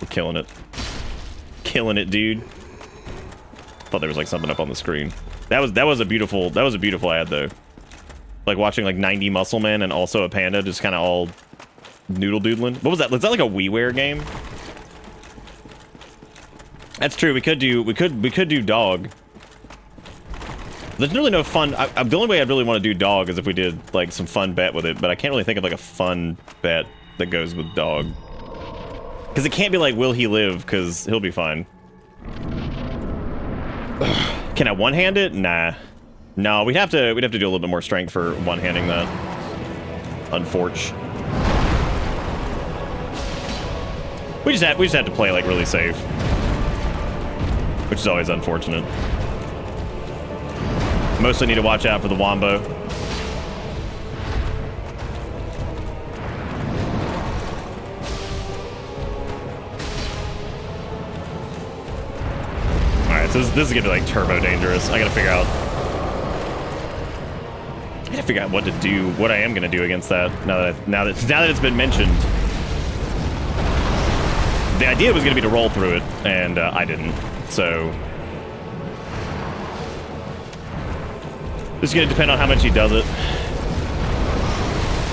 We're killing it. Killing it, dude. Thought there was like something up on the screen. That was a beautiful ad though. Like watching like 90 muscle men and also a panda just kind of all noodle doodling. What was that? Was that like a WiiWare game? That's true. We could do dog. There's really no fun. The only way I'd really want to do dog is if we did like some fun bet with it, but I can't really think of like a fun bet that goes with dog. Because it can't be like, will he live? Because he'll be fine. Can I one-hand it? Nah. No, we'd have to do a little bit more strength for one-handing that. Unfortunately. We just have to play like really safe. Which is always unfortunate. Mostly need to watch out for the wombo. Alright, so this is gonna be like turbo dangerous. I gotta figure out what to do, what I am gonna do against that now that it's been mentioned. The idea was gonna be to roll through it, and I didn't. So this is gonna depend on how much he does it.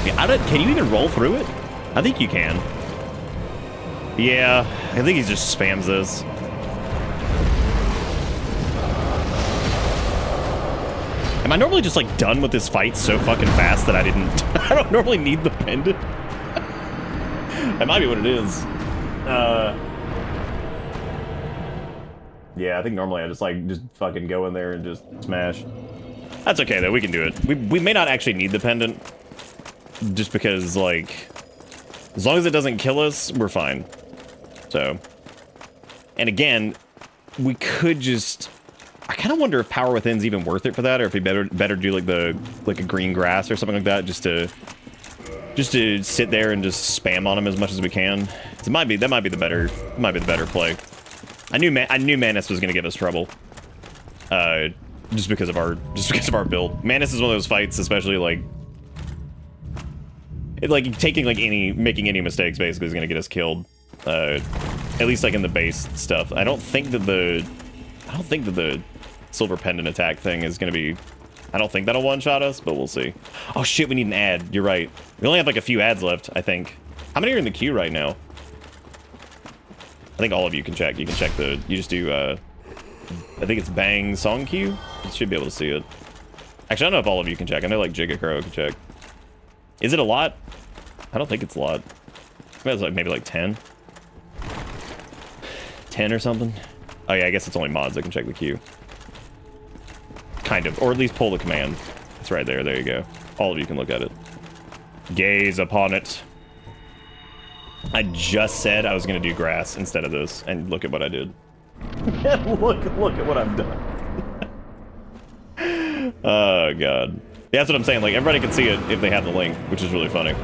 Yeah, can you even roll through it? I think you can. Yeah, I think he just spams this. Am I normally just like done with this fight so fucking fast that I don't normally need the pendant? That might be what it is. Yeah, I think normally I just fucking go in there and just smash. That's okay though, we can do it. We may not actually need the pendant, just because like, as long as it doesn't kill us, we're fine. So, and again, we could just. I kind of wonder if Power Within's even worth it for that, or if we better do like a green grass or something like that, just to sit there and just spam on him as much as we can. That might be the better play. I knew Manus was gonna give us trouble, just because of our build. Manus is one of those fights, especially making any mistakes basically is gonna get us killed. At least like in the base stuff. I don't think that the silver pendant attack thing is gonna be. I don't think that'll one-shot us, but we'll see. Oh shit, we need an ad. You're right. We only have like a few ads left, I think. How many are in the queue right now? I think all of you can check. You can check you just do, I think it's Bang Song Queue. You should be able to see it. Actually, I don't know if all of you can check. I know like Giga Crow can check. Is it a lot? I don't think it's a lot. It's like maybe like 10. 10 or something. Oh yeah, I guess it's only mods that can check the queue. Kind of, or at least pull the command. It's right there. There you go. All of you can look at it. Gaze upon it. I just said I was gonna do grass instead of this, and look at what I did. look at what I've done. Oh god. Yeah, that's what I'm saying. Like everybody can see it if they have the link, which is really funny.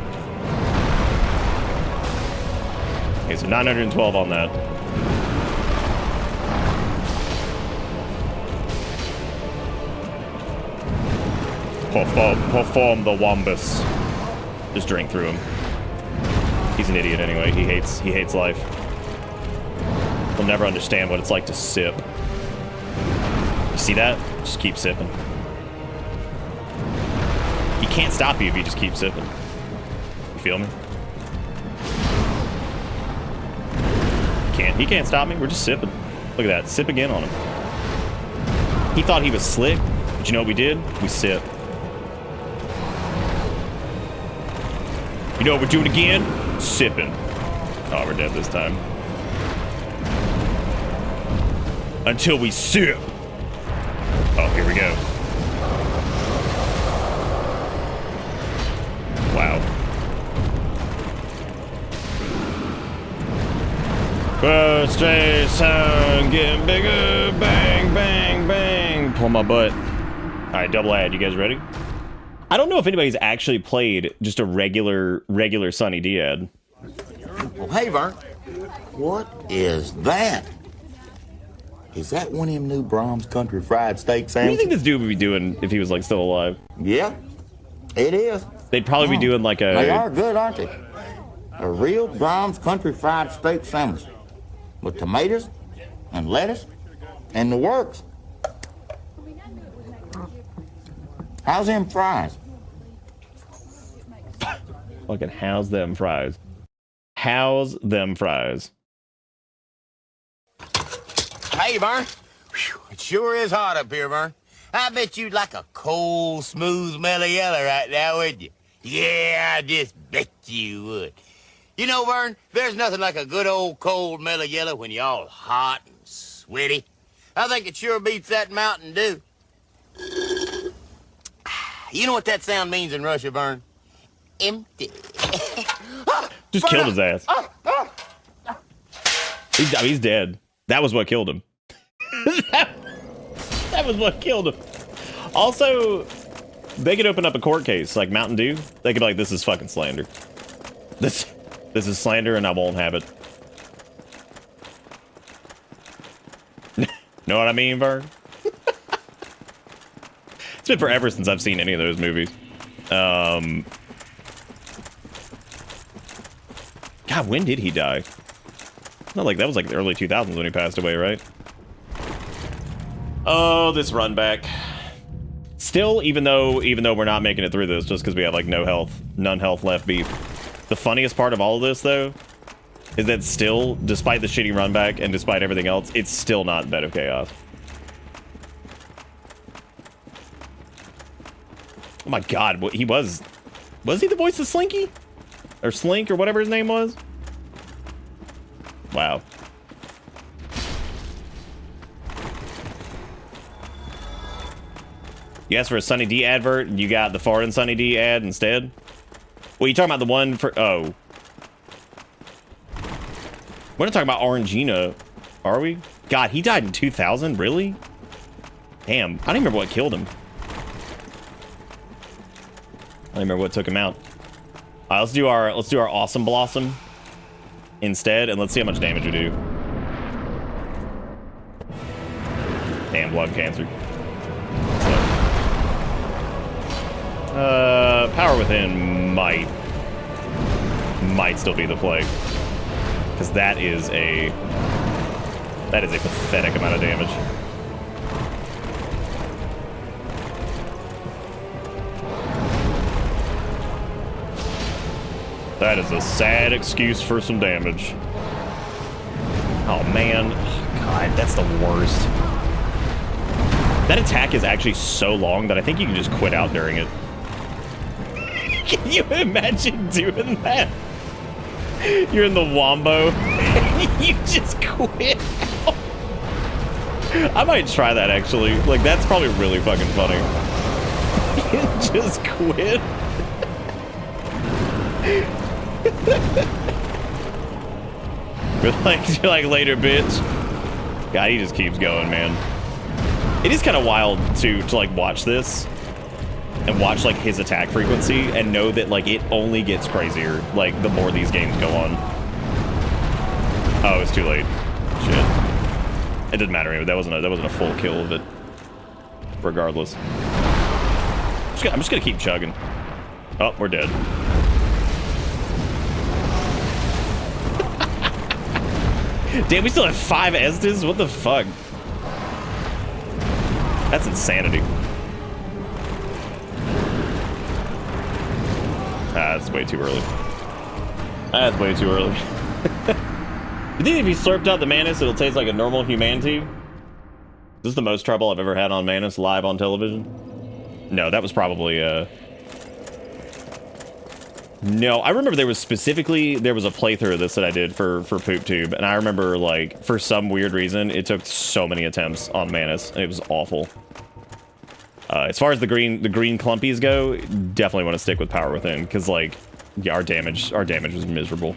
Okay, so 912 on that. Perform the Wombus. Just drink through him. He's an idiot anyway. He hates life. He'll never understand what it's like to sip. You see that? Just keep sipping. He can't stop you if you just keep sipping. You feel me? He can't stop me. We're just sipping. Look at that. Sip again on him. He thought he was slick, but you know what we did? We sip. You know what we're doing again? Sipping. Oh, we're dead this time. Until we sip. Oh, here we go. Wow. Frustration, getting bigger, bang, bang, bang. Pull my butt. All right, double ad. You guys ready? I don't know if anybody's actually played just a regular Sunny D ad. Well, hey, Vern. What is that? Is that one of them new Brahms Country Fried Steak sandwiches? What do you think this dude would be doing if he was like still alive? Yeah, it is. They'd probably be doing like a... They are good, aren't they? A real Brahms Country Fried Steak sandwich. With tomatoes and lettuce and the works. How's them fries? Fucking how's them fries? How's them fries? Hey, Vern. Whew, it sure is hot up here, Vern. I bet you'd like a cold, smooth mellow yellow right now, wouldn't you? Yeah, I just bet you would. You know, Vern, there's nothing like a good old cold mellow yellow when you're all hot and sweaty. I think it sure beats that Mountain Dew. You know what that sound means in Russia, Vern? Empty. Just killed his ass. He's dead. That was what killed him. that was what killed him. Also, they could open up a court case like Mountain Dew. They could be like, this is fucking slander. This is slander and I won't have it. Know what I mean, Vern? It's been forever since I've seen any of those movies. God, when did he die? Not like that was like the early 2000s when he passed away, right? Oh, this run back. Still, even though we're not making it through this, just because we have like none health left beef. The funniest part of all of this, though, is that still, despite the shitty run back and despite everything else, it's still not Bed of Chaos. Oh my god, what he was he the voice of Slinky? Or Slink, or whatever his name was? Wow. You asked for a Sunny D advert, and you got the Foreign Sunny D ad instead? Well, you talking about the one for... Oh. We're not talking about Orangina, are we? God, he died in 2000? Really? Damn, I don't even remember what killed him. I don't remember what took him out. Let's do our Awesome Blossom instead, and let's see how much damage we do. Damn, blood cancer. Power Within might still be the play, because that is a pathetic amount of damage. That is a sad excuse for some damage. Oh man, God, that's the worst. That attack is actually so long that I think you can just quit out during it. Can you imagine doing that? You're in the Wombo, and you just quit out. I might try that, actually. Like, that's probably really fucking funny. You just quit. You're like, later, bitch. God, he just keeps going, man. It is kind of wild to like watch this and watch like his attack frequency and know that like it only gets crazier like the more these games go on. Oh, it's too late. Shit. It didn't matter anyway. That wasn't a full kill of it. Regardless. I'm just gonna keep chugging. Oh, we're dead. Damn, we still have 5 Estes? What the fuck? That's insanity. That's way too early. That's way too early. You think if you slurped out the Manus, it'll taste like a normal humanity? This is the most trouble I've ever had on Manus live on television. No, that was probably, No, I remember there was a playthrough of this that I did for PoopTube, and I remember, like, for some weird reason, it took so many attempts on Manus, and it was awful. As far as the green clumpies go, definitely want to stick with Power Within, because, like, yeah, our damage was miserable.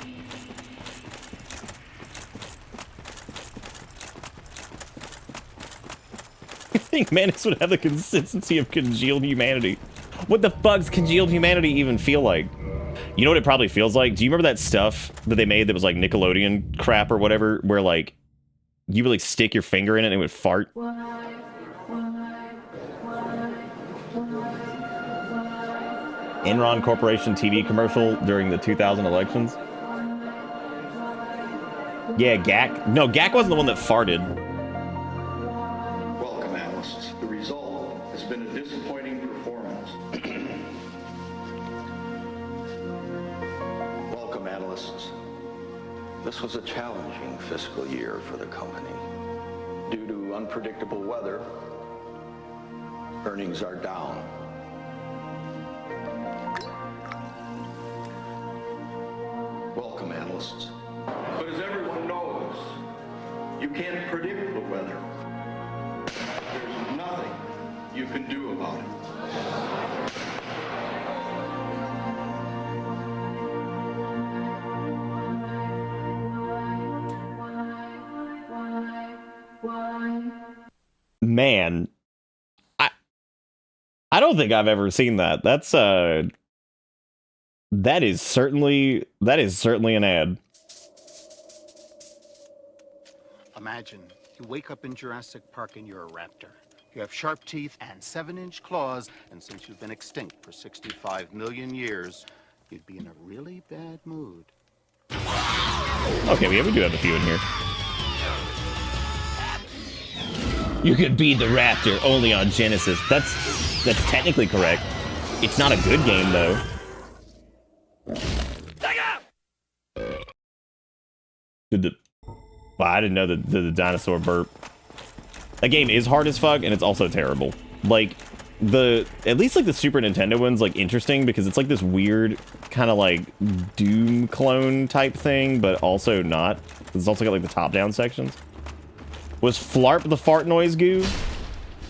I think Manus would have the consistency of Congealed Humanity. What the fuck's Congealed Humanity even feel like? You know what it probably feels like? Do you remember that stuff that they made that was like Nickelodeon crap or whatever, where like you would like stick your finger in it and it would fart? Enron Corporation TV commercial during the 2000 elections? Yeah, GAC. No, GAC wasn't the one that farted. Welcome, analysts. The result has been a disappointing performance. Welcome, analysts. This was a challenging fiscal year for the company. Due to unpredictable weather, earnings are down. Welcome, analysts. But as everyone knows, you can't predict the weather. There's nothing you can do about it. Man, I don't think I've ever seen that. That's that is certainly an ad. Imagine you wake up in Jurassic Park and you're a raptor. You have sharp teeth and 7-inch claws, and since you've been extinct for 65 million years, you'd be in a really bad mood. Okay, we do have a few in here. You could be the raptor only on Genesis. That's technically correct. It's not a good game though. Well, I didn't know the dinosaur burp. That game is hard as fuck, and it's also terrible. Like, at least like the Super Nintendo one's like interesting because it's like this weird kind of like Doom clone type thing, but also not. It's also got like the top-down sections. Was Flarp the fart noise goo?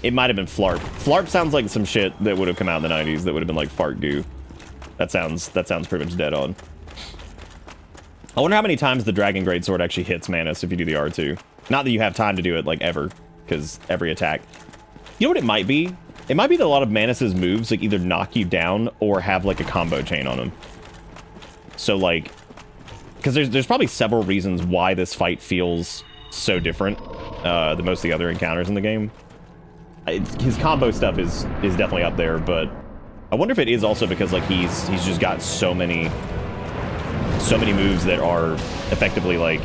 It might have been Flarp. Flarp sounds like some shit that would have come out in the 90s that would have been like fart goo. That sounds pretty much dead on. I wonder how many times the Dragon Greatsword actually hits Manus if you do the R2. Not that you have time to do it like ever, because every attack. You know what it might be? It might be that a lot of Manus's moves like either knock you down or have like a combo chain on them. So like, because there's probably several reasons why this fight feels so different than most of the other encounters in the game. His combo stuff is definitely up there, but I wonder if it is also because like he's just got so many moves that are effectively like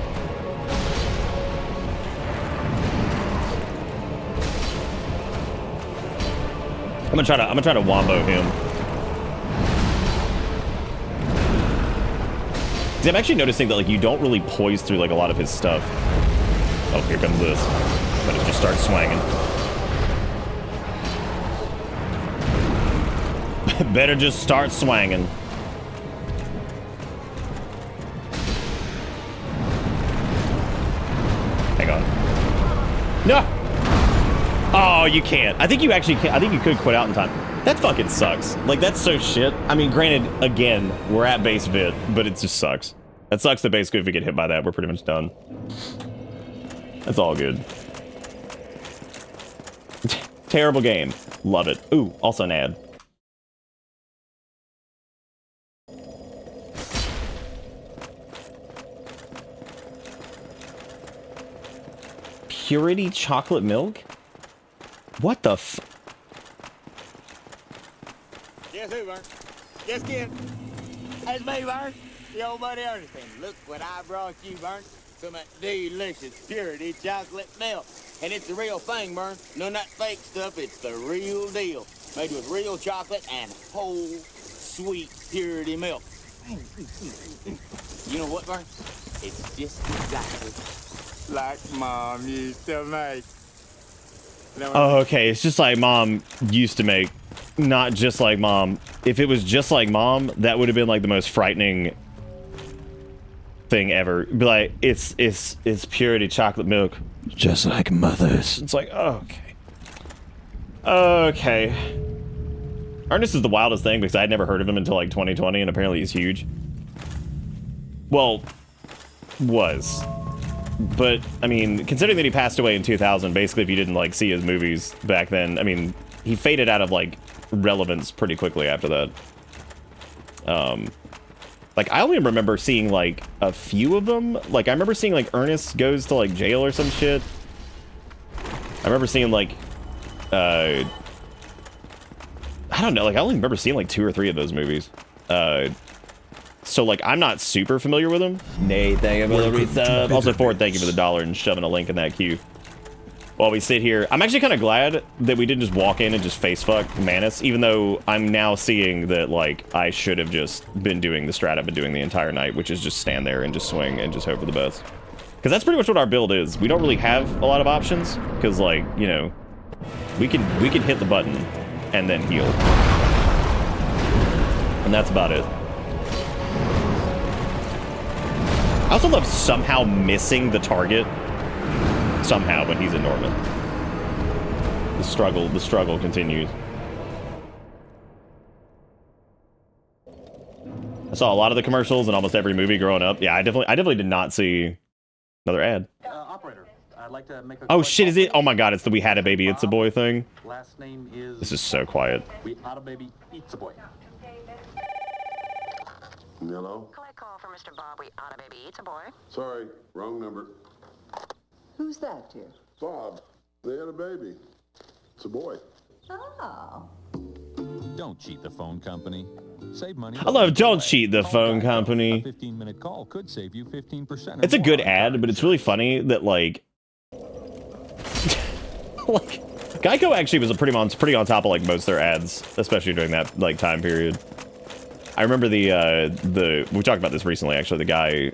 I'm gonna try to wombo him. See, I'm actually noticing that like you don't really poise through like a lot of his stuff. Oh, here comes this. But it just starts swinging. Better just start swanging. Hang on. No! Oh, you can't. I think you actually can. I think you could quit out in time. That fucking sucks. Like, that's so shit. I mean, granted, again, we're at base bit, but it just sucks. That sucks that basically if we get hit by that, we're pretty much done. That's all good. Terrible game. Love it. Ooh, also an ad. Purity chocolate milk? What the f... Guess who, Vern? Guess again. That's me, Vern. The old buddy Ernestine. Look what I brought you, Vern. Some of that delicious Purity chocolate milk. And it's the real thing, Vern. None of that fake stuff. It's the real deal. Made with real chocolate and whole, sweet Purity milk. You know what, Vern? It's just exactly like Mom used to make. Oh, okay. It's just like Mom used to make. Not just like Mom. If it was just like Mom, that would have been like the most frightening thing ever. Be like, it's Purity chocolate milk. Just like Mother's. It's like, oh, okay. Okay. Ernest is the wildest thing because I'd never heard of him until like 2020, and apparently he's huge. Well, was. But, I mean, considering that he passed away in 2000, basically if you didn't, like, see his movies back then, I mean, he faded out of, like, relevance pretty quickly after that. Like, I only remember seeing, like, a few of them. Like, I remember seeing, like, Ernest Goes to, like, Jail or some shit. I remember seeing, like, I don't know, like, I only remember seeing, like, 2 or 3 of those movies. So, like, I'm not super familiar with him. Nate, thank you for the resub. Also, Ford, thank you for the $1 and shoving a link in that queue. While we sit here, I'm actually kind of glad that we didn't just walk in and just face fuck Manus, even though I'm now seeing that, like, I should have just been doing the strat I've been doing the entire night, which is just stand there and just swing and just hope for the best. Because that's pretty much what our build is. We don't really have a lot of options, because, like, you know, we can hit the button and then heal. And that's about it. I also love somehow missing the target somehow when he's in Norman. The struggle continues. I saw a lot of the commercials in almost every movie growing up. Yeah, I definitely did not see another ad. Operator, I'd like to make a Oh shit, is it? Oh my god, it's the We Had a Baby, It's a Boy thing. Last name is... This is so quiet. We Had a Baby, It's a Boy. Hello? Collect call for Mr. Bob. We ought a baby eats a boy. Sorry, wrong number. Who's that, dear? Bob, they had a baby. It's a boy. Oh. Don't cheat the phone company. Save money. I love Don't Cheat the Phone Company. A 15-minute call could save you 15%. It's a good ad, but it's really funny that, like... like, Geico actually was pretty on top of, like, most of their ads, especially during that, like, time period. I remember we talked about this recently, actually, the guy,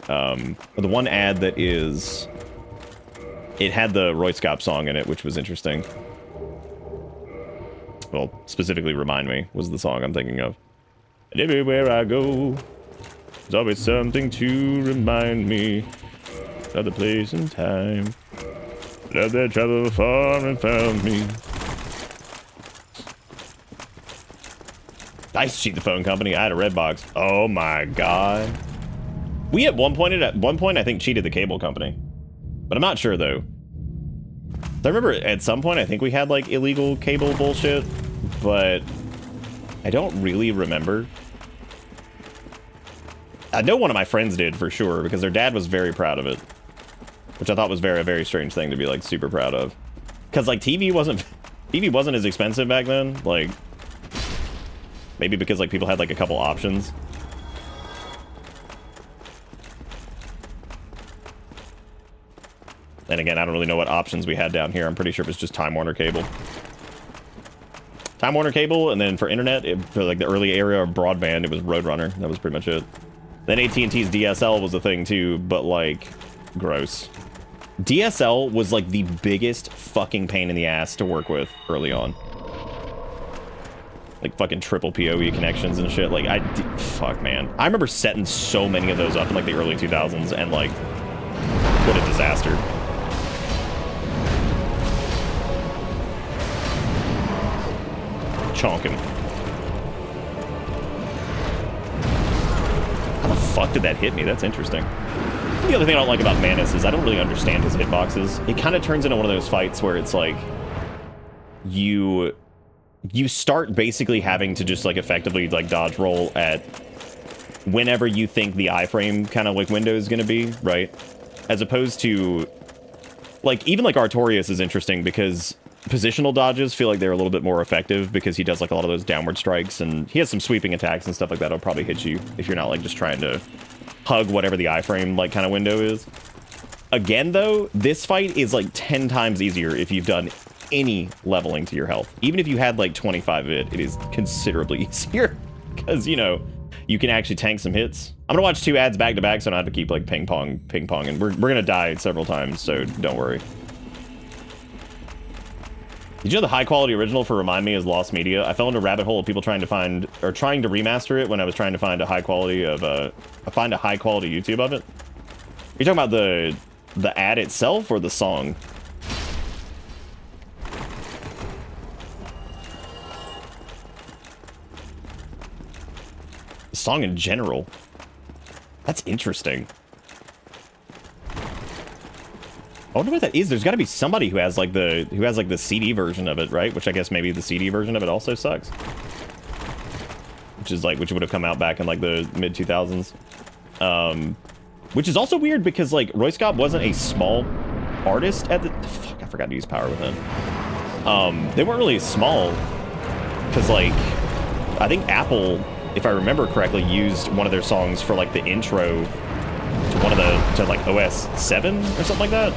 the one ad that is, it had the Roy Scott song in it, which was interesting. Well, specifically Remind Me was the song I'm thinking of. And everywhere I go, there's always something to remind me of the place and time. Love that travel far and found me. I used to cheat the phone company. I had a red box. Oh my god. We at one point I think cheated the cable company, but I'm not sure though. I remember at some point I think we had like illegal cable bullshit, but I don't really remember. I know one of my friends did for sure because their dad was very proud of it, which I thought was a very strange thing to be like super proud of. Because like TV wasn't as expensive back then. Like maybe because like people had like a couple options. And again, I don't really know what options we had down here. I'm pretty sure it was just Time Warner Cable. Time Warner Cable, and then for internet, for like the early era of broadband, it was Roadrunner. That was pretty much it. Then AT&T's DSL was a thing too, but like, gross. DSL was like the biggest fucking pain in the ass to work with early on. Like fucking triple PoE connections and shit. Like fuck man. I remember setting so many of those up in like the early 2000s and like, what a disaster. Chonkin. How the fuck did that hit me? That's interesting. The other thing I don't like about Manus is I don't really understand his hitboxes. It kind of turns into one of those fights where it's like you start basically having to just like effectively like dodge roll at whenever you think the iframe kind of like window is going to be, right? As opposed to like even like Artorias is interesting because positional dodges feel like they're a little bit more effective because he does like a lot of those downward strikes and he has some sweeping attacks and stuff like that. It'll probably hit you if you're not like just trying to hug whatever the iframe like kind of window is. Again though, this fight is like 10 times easier if you've done any leveling to your health. Even if you had like 25 of it, it is considerably easier because you know you can actually tank some hits. I'm gonna watch 2 ads back to back so I don't have to keep like ping pong, and we're gonna die several times, so don't worry. Did you know the high quality original for Remind Me is Lost Media? I fell into a rabbit hole of people trying to find or trying to remaster it when I was trying to find a high quality of YouTube of it. You're talking about the ad itself or the song? The song in general. That's interesting. I wonder what that is. There's got to be somebody who has like the CD version of it, right? Which I guess maybe the CD version of it also sucks. Which would have come out back in like the mid 2000s. Which is also weird because like Roy Scott wasn't a small artist at the fuck. I forgot to use Power Within. They weren't really small because like I think Apple, if I remember correctly, used one of their songs for like the intro to like OS 7 or something like that.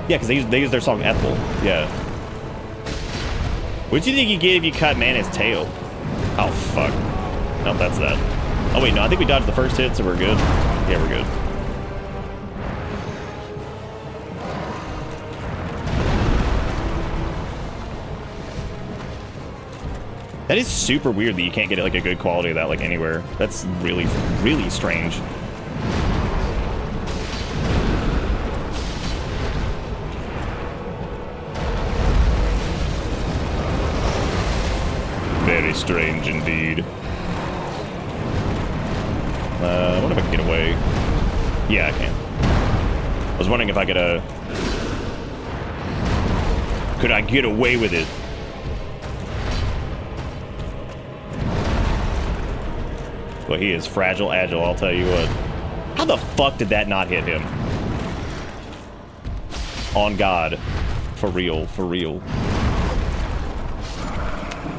Yeah, because they use their song Ethel. Yeah. What do you think you get if you cut Manus' tail? Oh, fuck. No, that's that. Oh, wait, no, I think we dodged the first hit, so we're good. Yeah, we're good. That is super weird that you can't get like a good quality of that like anywhere. That's really, really strange. Very strange indeed. I wonder if I can get away. Yeah, I can. I was wondering if I could I get away with it? Well, he is fragile, agile, I'll tell you what. How the fuck did that not hit him? On God. For real, for real.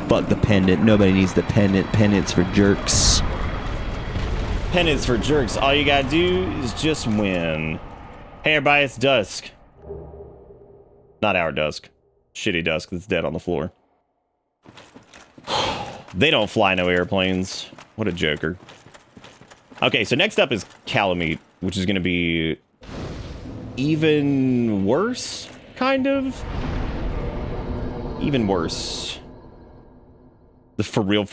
Fuck the pendant. Nobody needs the pendant. Pendant's for jerks. Pendants for jerks. All you gotta do is just win. Hey everybody, it's Dusk. Not our Dusk. Shitty Dusk that's dead on the floor. They don't fly no airplanes. What a joker. Okay, so next up is Calamite, which is gonna be even worse, kind of. Even worse. The for real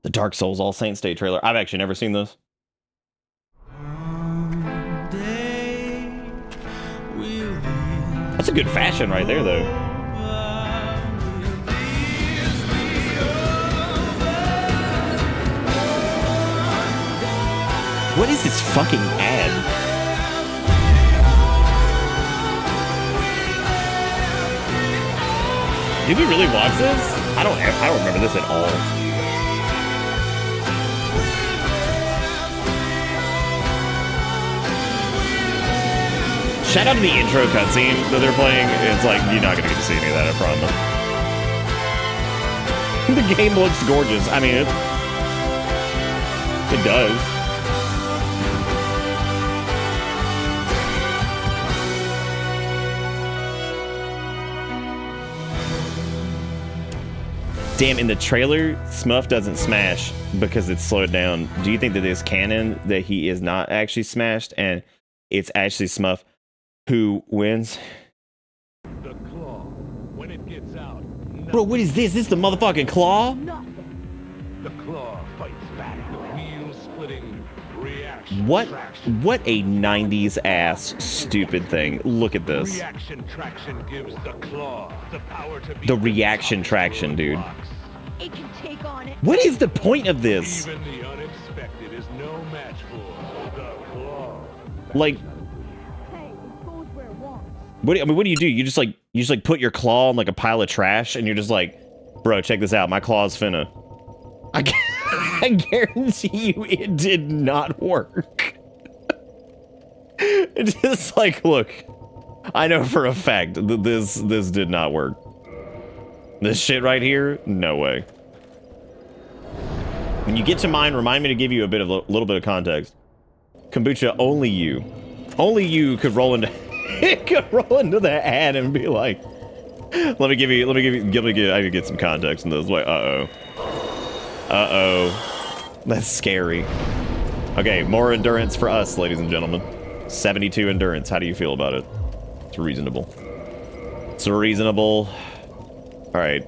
the Dark Souls All Saints Day trailer. I've actually never seen this. That's a good fashion right there, though. What is this fucking ad? Did we really watch this? I don't remember this at all. Shout out to the intro cutscene that they're playing. It's like, you're not gonna get to see any of that, I promise. The game looks gorgeous. I mean, it does. Damn, in the trailer, Smuff doesn't smash because it's slowed down. Do you think that it's canon that he is not actually smashed and it's actually Smuff who wins? The claw, when it gets out. Bro, what is this? This is the motherfucking claw? The claw fights back. The wheel-splitting reaction. What a 90s ass stupid thing. Look at this. Reaction traction gives the claw the power to be The reaction traction, dude. It can take on it. What is the point of this? Even the unexpected is no match for the claw. Like, what do you do? You just like put your claw on like a pile of trash and you're just like, bro, check this out. My claw's finna. I guarantee you it did not work. It's just like, look, I know for a fact that this did not work. This shit right here, no way. When you get to mine, remind me to give you a little bit of context. Kombucha, only you could roll into the ad and be like, I could get some context in this. Like, that's scary. Okay, more endurance for us, ladies and gentlemen. 72 endurance. How do you feel about it? It's reasonable. It's reasonable. All right.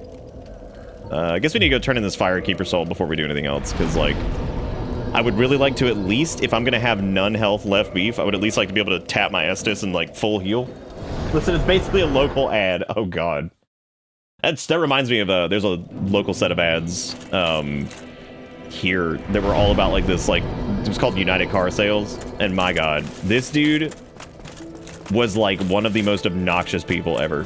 I guess we need to go turn in this Firekeeper Soul before we do anything else, because, like, I would really like to at least, if I'm going to have none health left beef, I would at least like to be able to tap my Estus and, like, full heal. Listen, it's basically a local ad. Oh, God. That reminds me of, there's a local set of ads, here that were all about, like, this, like, it was called United Car Sales, and my God, this dude was, like, one of the most obnoxious people ever.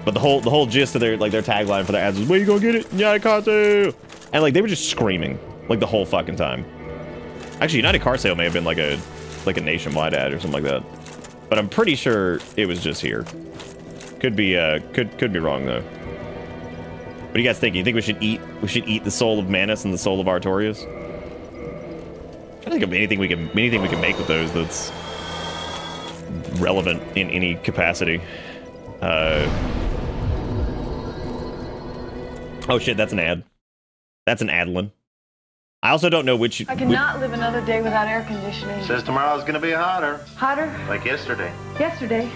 But the whole gist of their tagline for their ads was, where you gonna get it? United Car Sale! And, like, they were just screaming, like, the whole fucking time. Actually, United Car Sale may have been, like a nationwide ad or something like that. But I'm pretty sure it was just here. Could be wrong, though. What do you guys think? You think we should eat the soul of Manus and the soul of Artorias? I think of anything we can make with those that's relevant in any capacity. Oh shit, that's an ad. That's an Adlin. I also don't know which... I cannot live another day without air conditioning. Says tomorrow's gonna be hotter. Hotter? Like yesterday. Yesterday?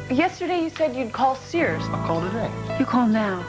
Yesterday you said you'd call Sears. I'll call today. You call now.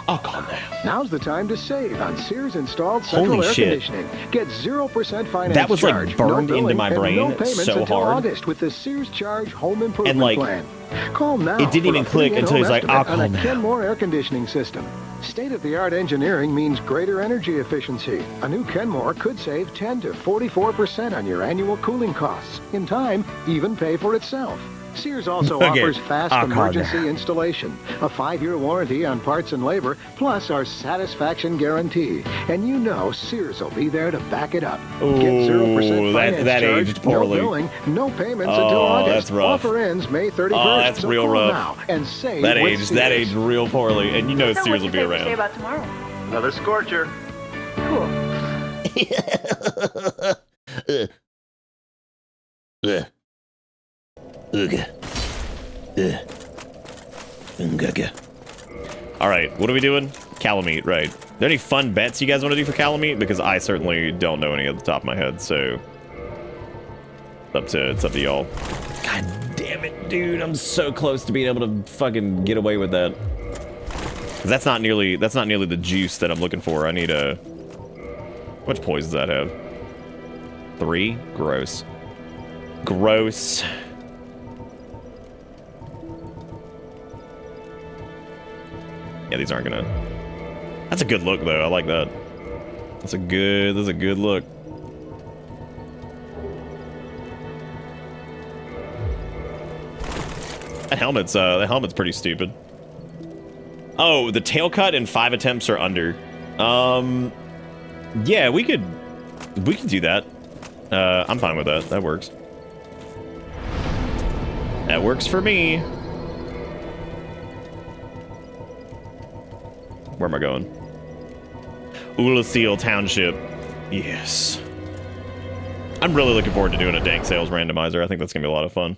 I'll call now. Now's the time to save on Sears installed central Holy air shit. conditioning. Get 0% finance That was, like, charge, burned no into billing, my and brain no payments so until hard. August with the Sears Charge Home Improvement And, like, Plan. Call now. it didn't for even a free click until in-home he's like, estimate I'll call on a now. Kenmore air conditioning system. State-of-the-art engineering means greater energy efficiency. A new Kenmore could save 10 to 44% on your annual cooling costs. In time, even pay for itself. Sears also Okay, offers fast I'll call emergency now. installation, a 5-year warranty on parts and labor, plus our satisfaction guarantee. And you know Sears will be there to back it up. Get 0% finance that charge, aged no poorly. billing, no payments Oh, until August. that's rough. Offer ends May 31st. Oh, that's so real call rough. now and save That with aged Sears. real poorly, and you know So Sears what's will be your favorite day around. about tomorrow? Another scorcher. Cool. All right, what are we doing? Calamite, right. Are there any fun bets you guys want to do for Calamite? Because I certainly don't know any at the top of my head, so it's up to y'all. God damn it, dude! I'm so close to being able to fucking get away with that. 'Cause that's not nearly the juice that I'm looking for. I need a... How much poise does that have? 3? Gross. Gross. Yeah, these aren't gonna... That's a good look, though. I like that. That's a good look. The helmet's pretty stupid. Oh, the tail cut in 5 attempts or under. Yeah, we could do that. I'm fine with that. That works. That works for me. Where am I going? Ulasil Township. Yes. I'm really looking forward to doing a dank sales randomizer. I think that's gonna be a lot of fun.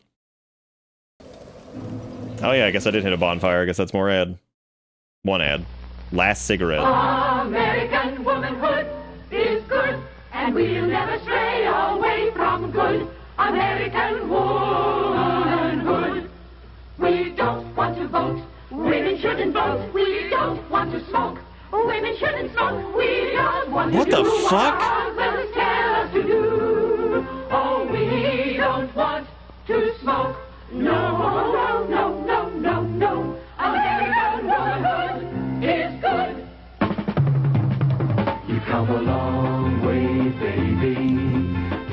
Oh yeah, I guess I did hit a bonfire. I guess that's more ad. One ad. Last cigarette. American womanhood is good, and we'll never stray away from good American womanhood. We don't want to vote. Women shouldn't vote. We don't want to smoke. Women shouldn't smoke. We don't want What to the do fuck? what our mothers tell us to do. Oh, we don't want to smoke. No, no, no, no, no, no. American womanhood is good. You've come a long way, baby,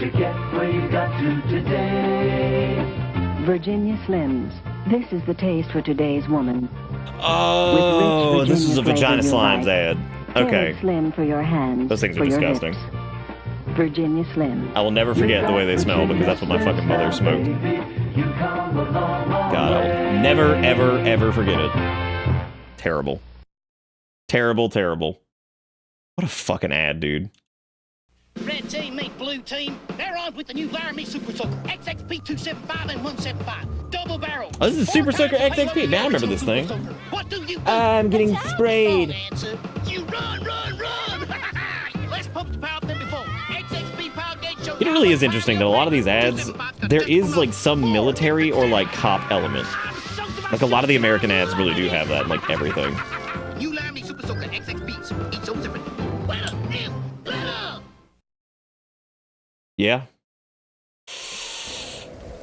to get where you got to today. Virginia Slims. This is the taste for today's woman. Oh, this is a Vagina Slimes ad. Okay. Very slim for your hands. Those things are for your disgusting. hips. Virginia Slim. I will never forget the way they smell because that's what my fucking mother smoked. God, I'll never, ever, ever forget it. Terrible. Terrible, terrible. What a fucking ad, dude. Red team meet blue team. They're armed with the new Laramie Super Soaker XXP 275 and 175. Double barrel. Oh, this is Super Soaker XXP. Man, I remember this thing. What do you do? I'm getting sprayed. You run, run, run. Less pump to power than before. XXP power gauge shows. It really is interesting that a lot of these ads, there is like some military or like cop element. Like a lot of the American ads really do have that, like everything. New Laramie Super Soaker XXPs. Each so different. Better, better. Yeah.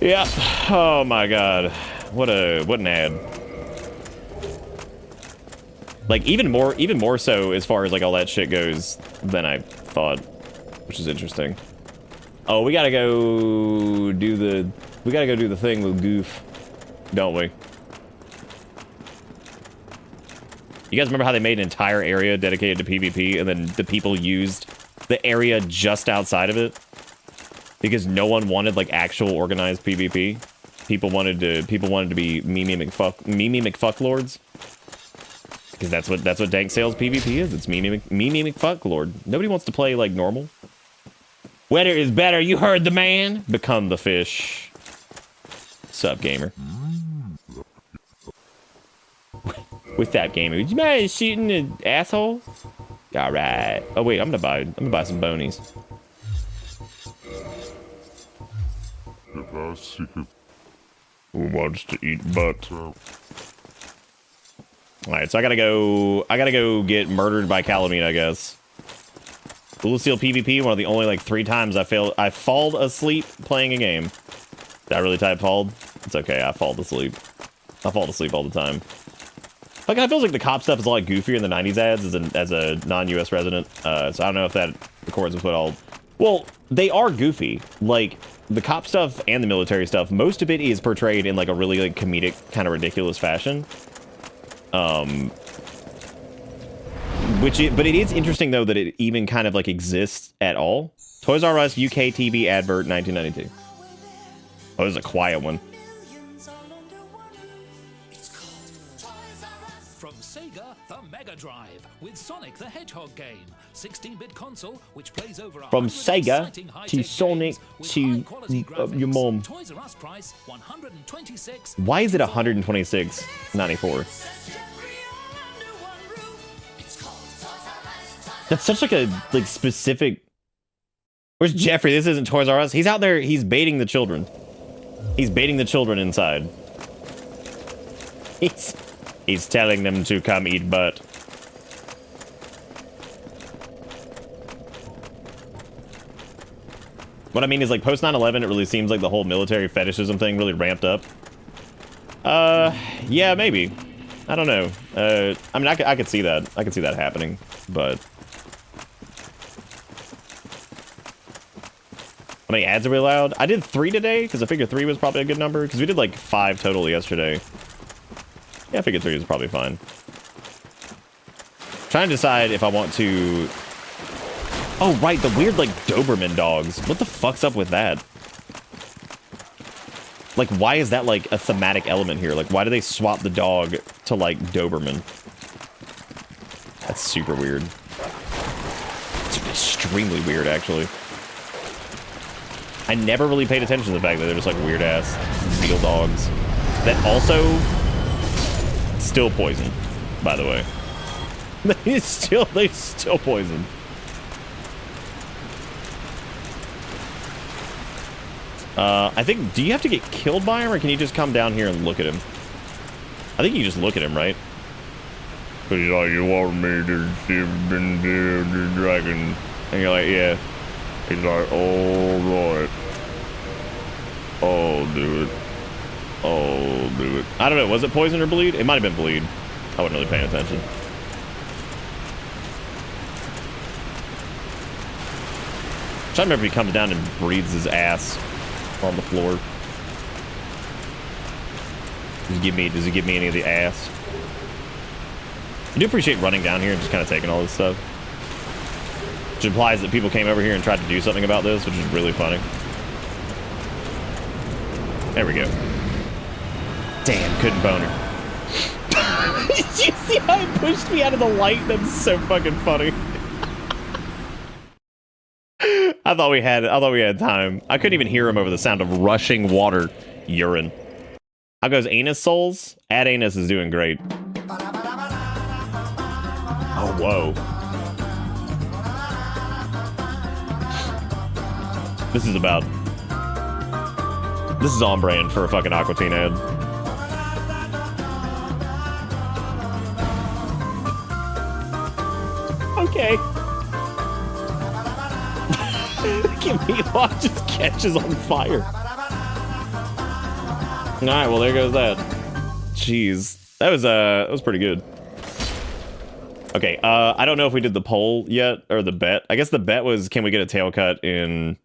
Yeah. Oh my god. What an ad. Like even more so as far as like all that shit goes than I thought, which is interesting. Oh, we gotta go do the thing with Goof, don't we? You guys remember how they made an entire area dedicated to PvP and then the people used the area just outside of it? Because no one wanted like actual organized PvP. People wanted to be Mimi McFuck lords. Because that's what dank sales PvP is. It's Mimi McFuck lord. Nobody wants to play like normal. Wetter is better. You heard the man. Become the fish. Sup, gamer. With that gamer, would you mind shooting an asshole? All right. Oh wait, I'm gonna buy some bonies. Who wants to eat butt? Alright, so I gotta go get murdered by Calamine, I guess. Lucille PvP, one of the only like 3 times I falled asleep playing a game. Did I really type falled? It's okay, I fall asleep. I fall asleep all the time. Like, I feel like the cop stuff is a lot goofier in the 90s ads as a non-US resident. So I don't know if that accords with what I'll... Well, they are goofy. Like, the cop stuff and the military stuff, most of it is portrayed in like a really like comedic, kind of ridiculous fashion. But it is interesting though that it even kind of like exists at all. Toys R Us UK TV advert 1992. Oh, this is a quiet one. From Sega, the Mega Drive, with Sonic the Hedgehog game. 16-bit console, which plays over From Sega to Sonic to your mom. Toys R Us price $126. Why is it $126.94? That's such like a like specific. Where's Jeffrey? This isn't Toys R Us. He's out there. He's baiting the children. He's baiting the children inside. He's telling them to come eat butt. What I mean is, like, post 9/11, it really seems like the whole military fetishism thing really ramped up. Yeah, maybe. I don't know. I mean, I could see that. I could see that happening, but... many ads are we allowed? I did 3 today, because I figured 3 was probably a good number, because we did like 5 total yesterday. Yeah, I figured 3 was probably fine. Trying to decide if I want to... Oh, right, the weird, like, Doberman dogs. What the fuck's up with that? Like, why is that, like, a thematic element here? Like, why do they swap the dog to, like, Doberman? That's super weird. It's extremely weird, actually. I never really paid attention to the fact that they're just, like, weird-ass beagle dogs. That also... Still poison, by the way. They're still poison. I think, do you have to get killed by him, or can you just come down here and look at him? I think you just look at him, right? He's like, you want me to see the dragon? And you're like, yeah. He's like, alright. Oh, do it. Oh, do it. I don't know, was it poison or bleed? It might have been bleed. I wasn't really paying attention. I'm trying to remember if he comes down and breathes his ass on the floor. Does he give me any of the ass? I do appreciate running down here and just kind of taking all this stuff. Which implies that people came over here and tried to do something about this, which is really funny. There we go. Damn, couldn't bone her. Did you see how it pushed me out of the light? That's so fucking funny. I thought we had time. I couldn't even hear him over the sound of rushing water. Urine. How goes Anus Souls? Ad Anus is doing great. Oh, whoa. This is on brand for a fucking Aqua Teen ad. Okay. Give me one just catches on fire. Alright, well there goes that. Jeez. That was pretty good. Okay, I don't know if we did the poll yet, or the bet. I guess the bet was, can we get a tail cut in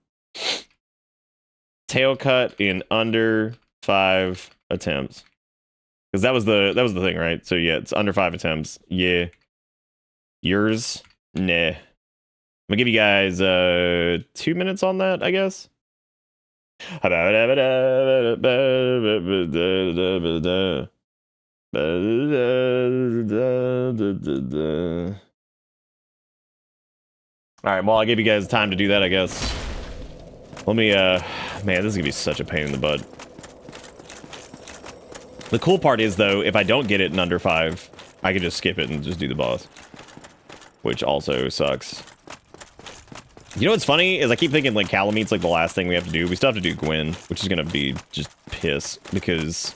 under 5 attempts? Because that was the thing, right? So yeah, it's under 5 attempts. Yeah. Yours? Nah. I'm gonna give you guys 2 minutes on that, I guess. Alright, well, I'll give you guys time to do that, I guess. Let me, man, this is gonna be such a pain in the butt. The cool part is, though, if I don't get it in under 5, I can just skip it and just do the boss. Which also sucks. You know what's funny is I keep thinking like Calamete's like the last thing we have to do. We still have to do Gwen, which is gonna be just piss because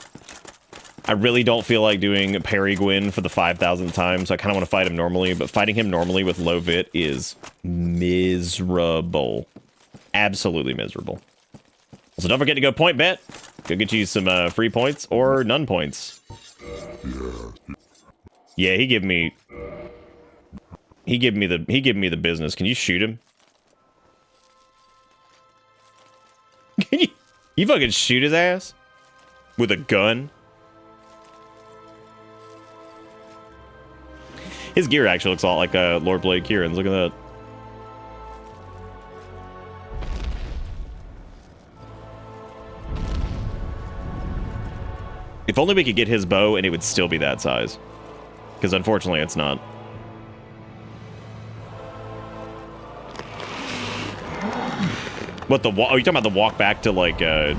I really don't feel like doing parry Gwen for the 5,000th time. So I kind of want to fight him normally, but fighting him normally with low vit is miserable, absolutely miserable. So don't forget to go point bet. Go get you some free points or none points. Yeah, he give me the business. Can you shoot him? Can you fucking shoot his ass? With a gun? His gear actually looks a lot like Lord Blade Kieran's. Look at that. If only we could get his bow and it would still be that size. Because unfortunately it's not. What, the walk? Oh, you talking about the walk back to, like, I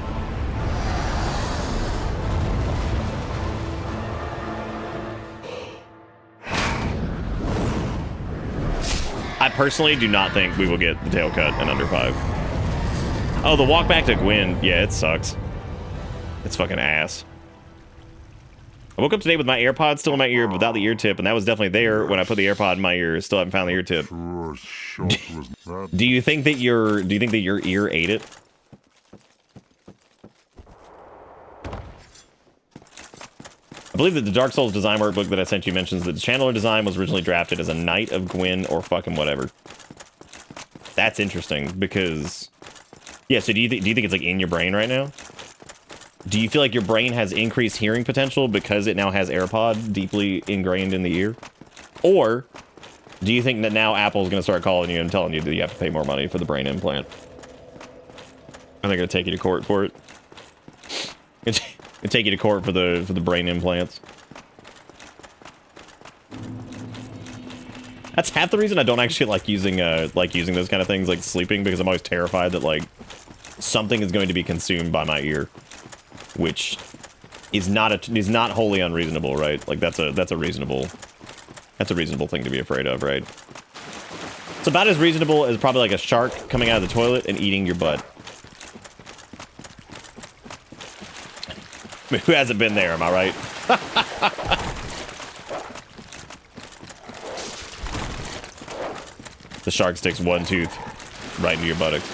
personally do not think we will get the tail cut in under 5. Oh, the walk back to Gwen. Yeah, it sucks. It's fucking ass. I woke up today with my AirPods still in my ear, but without the ear tip, and that was definitely there when I put the AirPod in my ear. Still haven't found the ear tip. Do you think that your ear ate it? I believe that the Dark Souls design workbook that I sent you mentions that the Channeler design was originally drafted as a Knight of Gwen or fucking whatever. That's interesting because Yeah, so do you think it's like in your brain right now? Do you feel like your brain has increased hearing potential because it now has AirPod deeply ingrained in the ear? Or do you think that now Apple's going to start calling you and telling you that you have to pay more money for the brain implant? And they're going to take you to court for it? It's going to take you to court for the brain implants. That's half the reason I don't actually like using those kind of things like sleeping, because I'm always terrified that like something is going to be consumed by my ear, which is not wholly unreasonable, right? Like that's a reasonable thing to be afraid of, right? It's about as reasonable as probably like a shark coming out of the toilet and eating your butt. I mean, who hasn't been there, am I right? The shark sticks one tooth right into your buttocks.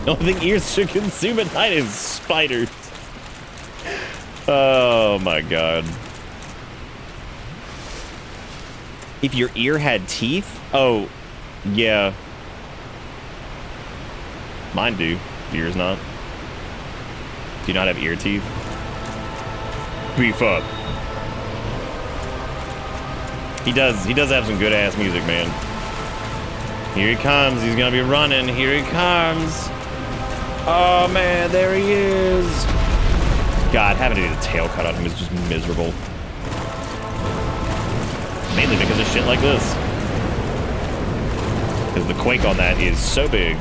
The only thing ears should consume at night is spiders. Oh my god. If your ear had teeth? Oh, yeah. Mine do. Yours not. Do you not have ear teeth? Beef up. He does have some good ass music, man. Here he comes. He's gonna be running. Here he comes. Oh man, there he is. God, having to do the tail cut on him is just miserable. Mainly because of shit like this. Because the quake on that is so big.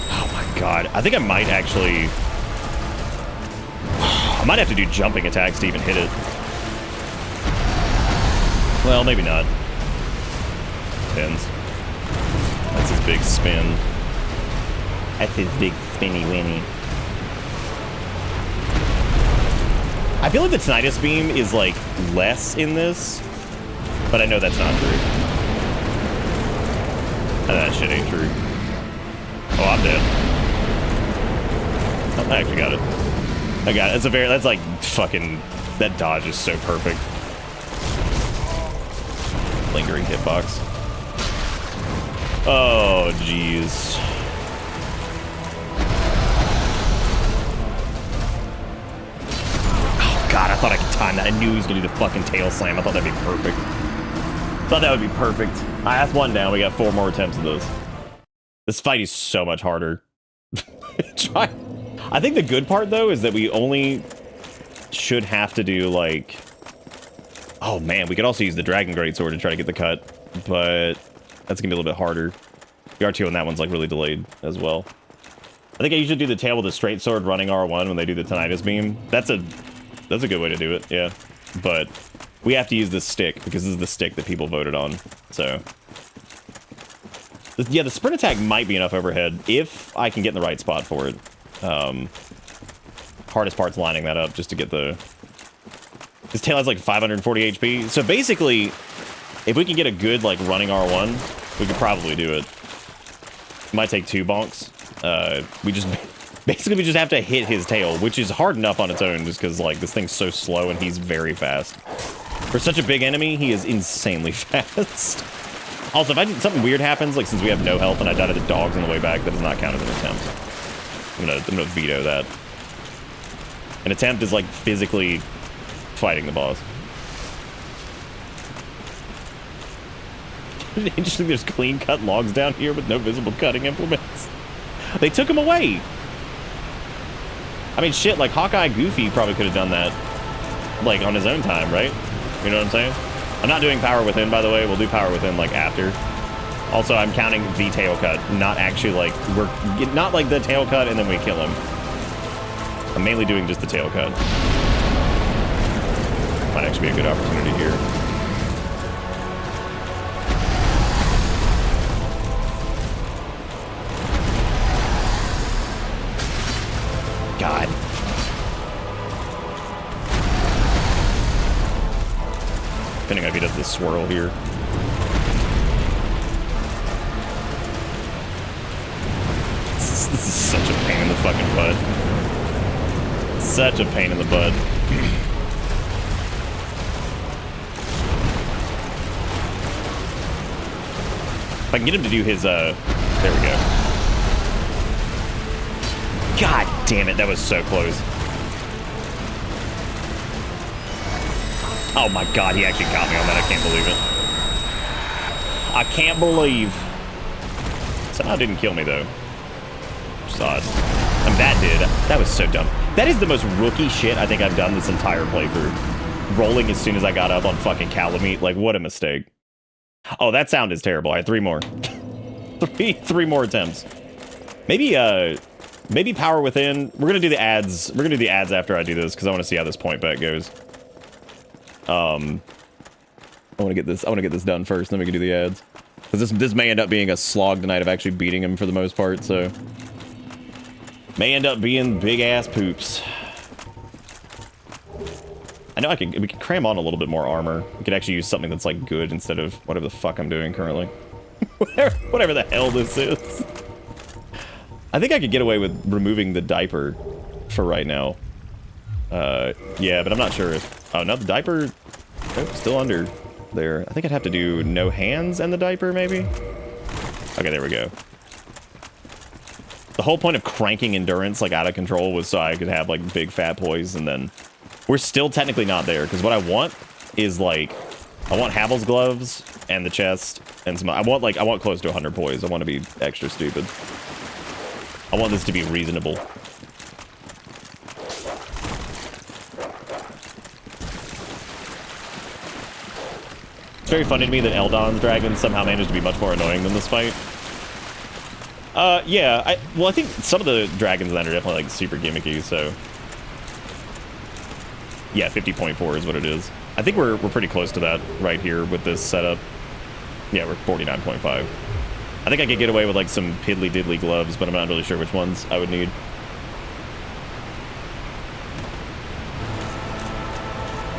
Oh my god. I think I might actually... I might have to do jumping attacks to even hit it. Well, maybe not. Depends. That's his big spin. That's his big spinny winny. I feel like the tinnitus beam is like less in this, but I know that's not true. That shit ain't true. Oh, I'm dead. Oh, I actually got it. I got it. That's like fucking, that dodge is so perfect. Lingering hitbox. Oh, jeez. Oh, God, I thought I could time that. I knew he was going to do the fucking tail slam. I thought that'd be perfect. Thought that would be perfect. That's one down. We got 4 more attempts of this. This fight is so much harder. I think the good part, though, is that we only should have to do, like... Oh, man, we could also use the Dragon Greatsword to try to get the cut, but that's going to be a little bit harder. The R2 on that one's, like, really delayed as well. I think I usually do the tail with a straight sword running R1 when they do the tinnitus beam. That's a good way to do it, yeah. But we have to use this stick, because this is the stick that people voted on, so... Yeah, the sprint attack might be enough overhead, if I can get in the right spot for it. Hardest part's lining that up just to get the... His tail has like 540 HP. So basically, if we can get a good like running R1, we could probably do it. Might take 2 bonks. We just have to hit his tail, which is hard enough on its own just because like this thing's so slow and he's very fast. For such a big enemy, he is insanely fast. Also, if something weird happens, like since we have no health and I died to the dogs on the way back, that does not count as an attempt. I'm gonna veto that. An attempt is like physically fighting the boss. Interesting, there's clean cut logs down here with no visible cutting implements. They took them away. I mean, shit, like Hawkeye Goofy probably could have done that, like on his own time, right? You know what I'm saying? I'm not doing Power Within, by the way. We'll do Power Within like after. Also, I'm counting the tail cut, not actually like not like the tail cut and then we kill him. I'm mainly doing just the tail cut. Might actually be a good opportunity here. God. Depending on if he does the swirl here. This is such a pain in the fucking butt. Such a pain in the butt. If I can get him to do his, there we go. God damn it, that was so close. Oh my god, he actually got me on that. I can't believe it. I can't believe. Somehow didn't kill me, though. Just odd. And that did. That was so dumb. That is the most rookie shit I think I've done this entire playthrough. Rolling as soon as I got up on fucking Calamite. Like, what a mistake. Oh, that sound is terrible. I had 3 more. three more attempts. Maybe Power Within. We're gonna do the ads. We're gonna do the ads after I do this because I want to see how this point bet goes. I want to get this done first, then we can do the ads. Because this may end up being a slog tonight of actually beating him for the most part, so may end up being big ass poops. I know we can cram on a little bit more armor. We could actually use something that's like good instead of whatever the fuck I'm doing currently. whatever the hell this is. I think I could get away with removing the diaper for right now. Yeah, but I'm not sure if... Oh, no, the diaper... Oh, still under there. I think I'd have to do no hands and the diaper, maybe? Okay, there we go. The whole point of cranking endurance, like, out of control was so I could have, like, big fat poise, and then... We're still technically not there, because what I want is, like... I want Havel's gloves and the chest and some... I want close to 100 poise. I want to be extra stupid. I want this to be reasonable. It's very funny to me that Eldon's dragons somehow managed to be much more annoying than this fight. Yeah, I think some of the dragons in that are definitely like super gimmicky, so... Yeah, 50.4 is what it is. I think we're pretty close to that right here with this setup. Yeah, we're 49.5. I think I could get away with like some piddly diddly gloves, but I'm not really sure which ones I would need.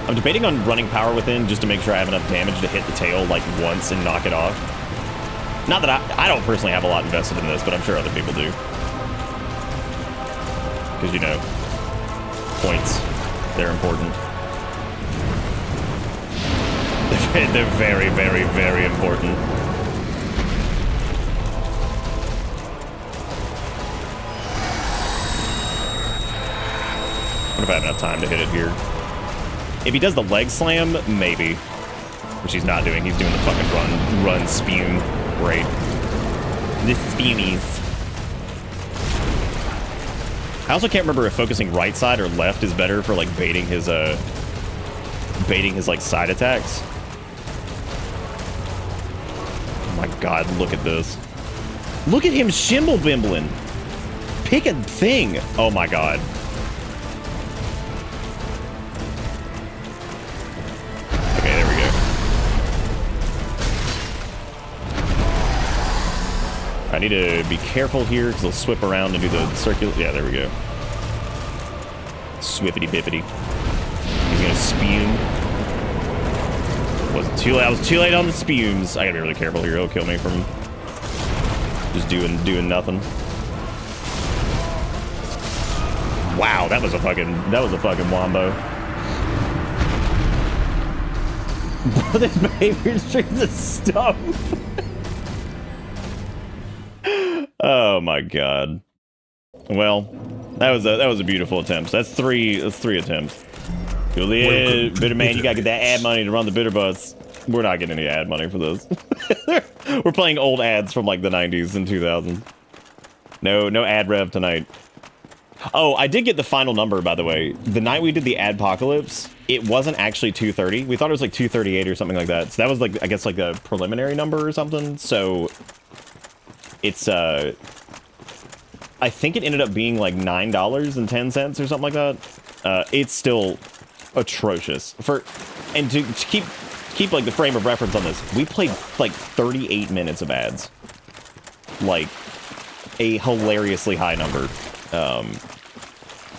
I'm debating on running Power Within just to make sure I have enough damage to hit the tail like once and knock it off. Not that I don't personally have a lot invested in this, but I'm sure other people do. Because, you know, points, they're important. They're very, very, very important. I wonder if I have enough time to hit it here. If he does the leg slam, maybe. Which he's not doing. He's doing the fucking run spume. Great. The spumies. I also can't remember if focusing right side or left is better for like baiting his like side attacks. Oh my god, look at this. Look at him shimble bimbling. Pick a thing. Oh my god. Okay, there we go. I need to be careful here because he'll swip around and do the circular. Yeah, there we go. Swippity bippity. He's gonna spume. Wasn't too late. I was too late on the spumes. I gotta be really careful here. He'll kill me from just doing nothing. Wow, that was a fucking wombo. This behavior streams of stuff. Oh my god. Well, that was a beautiful attempt. That's three attempts. Juliet, Bitter Man, you gotta get that ad money to run the Bitter Bus. We're not getting any ad money for this. We're playing old ads from like the 90s and 2000s. No ad rev tonight. Oh, I did get the final number, by the way. The night we did the Adpocalypse, it wasn't actually 230. We thought it was like 238 or something like that. So that was like, I guess like a preliminary number or something. So it's, I think it ended up being like $9.10 or something like that. It's still atrocious. And to keep like the frame of reference on this, we played like 38 minutes of ads. Like a hilariously high number.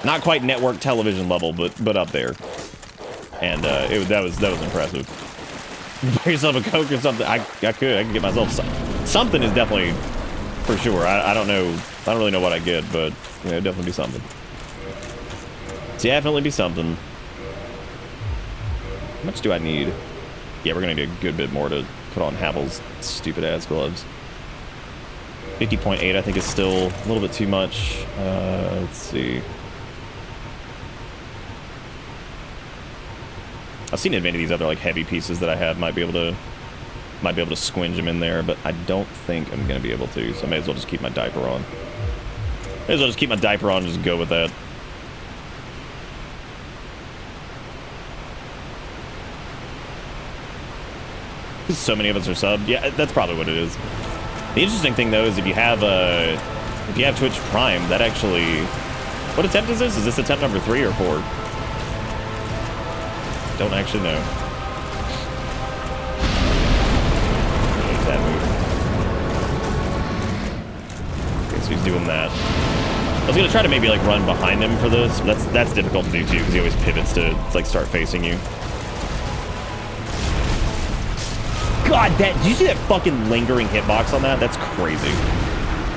Not quite network television level, but up there. And that was impressive. Buy yourself a Coke or something. I could get myself something is definitely for sure. I don't really know what I get, but you know, definitely be something. Definitely be something. How much do I need? Yeah, we're gonna need a good bit more to put on Havel's stupid ass gloves. 50.8 I think is still a little bit too much. Let's see. I've seen if any of these other like heavy pieces that I have might be able to squinge them in there, but I don't think I'm gonna be able to, so I may as well just keep my diaper on. May as well just keep my diaper on and just go with that. So many of us are subbed. Yeah, that's probably what it is. The interesting thing though is if you have Twitch Prime, that actually, what attempt is this? Is this attempt number 3 or 4? Don't actually know. Hate that move. Okay, so he's doing that. I was gonna try to maybe like run behind him for this, but that's difficult to do too because he always pivots to like start facing you. God, did you see that fucking lingering hitbox on that? That's crazy.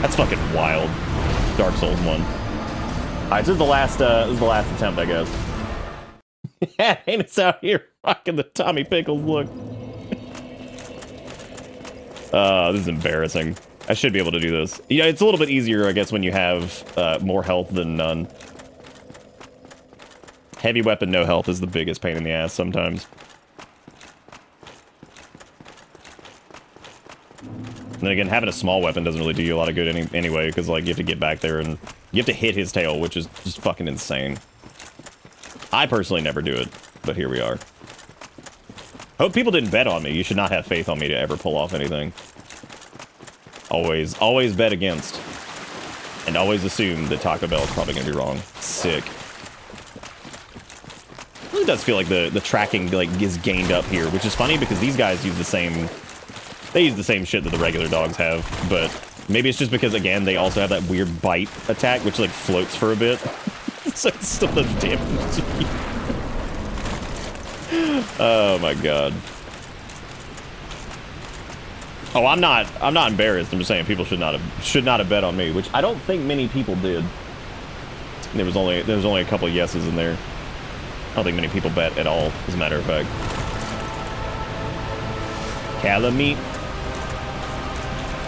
That's fucking wild. Dark Souls 1. All right, this is the last attempt, I guess. Yeah, ain't it's out here rocking the Tommy Pickles look. This is embarrassing. I should be able to do this. Yeah, it's a little bit easier, I guess, when you have more health than none. Heavy weapon, no health is the biggest pain in the ass sometimes. And then again, having a small weapon doesn't really do you a lot of good anyway, because like you have to get back there and you have to hit his tail, which is just fucking insane. I personally never do it, but here we are. Hope people didn't bet on me. You should not have faith on me to ever pull off anything. Always bet against. And always assume that Taco Bell is probably going to be wrong. Sick. It really does feel like the tracking like is gained up here, which is funny because these guys use the same... They use the same shit that the regular dogs have, but maybe it's just because, again, they also have that weird bite attack, which, like, floats for a bit. So it still does damage to you. Oh, my God. Oh, I'm not embarrassed. I'm just saying people should not have bet on me, which I don't think many people did. There was only a couple of yeses in there. I don't think many people bet at all, as a matter of fact. Calamite.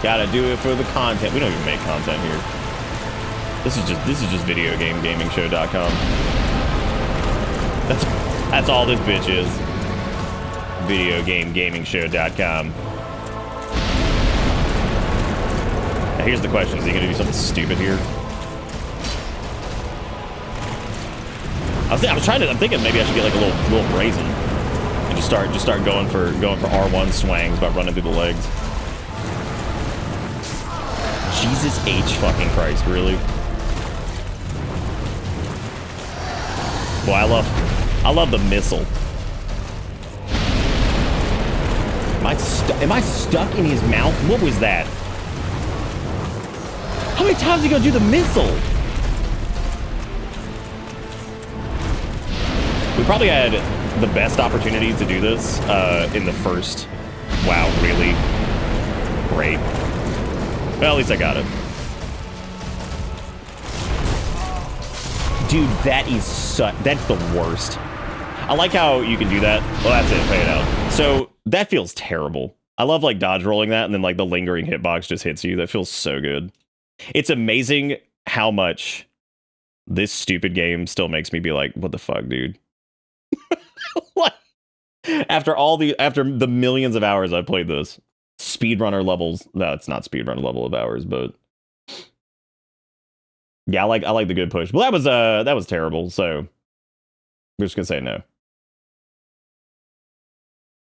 Gotta do it for the content. We don't even make content here. This is just videogameshow.com. That's all this bitch is. Videogameshow.com. Now here's the question: is he gonna do something stupid here? I'm thinking maybe I should get like a little brazen and just start going for R1 swangs by running through the legs. Jesus H fucking Christ, really? Boy, I love the missile. Am I stuck in his mouth? What was that? How many times are you gonna do the missile? We probably had the best opportunity to do this in the first. Wow, really? Great. Well, at least I got it. Dude, that's the worst. I like how you can do that. Well, that's it, pay it out. So, that feels terrible. I love, like, dodge rolling that, and then, like, the lingering hitbox just hits you. That feels so good. It's amazing how much this stupid game still makes me be like, what the fuck, dude? What? After the millions of hours I've played this. Speedrunner levels. No, it's not speedrunner level of hours, but yeah, I like the good push. Well, that was terrible, so we're just gonna say no.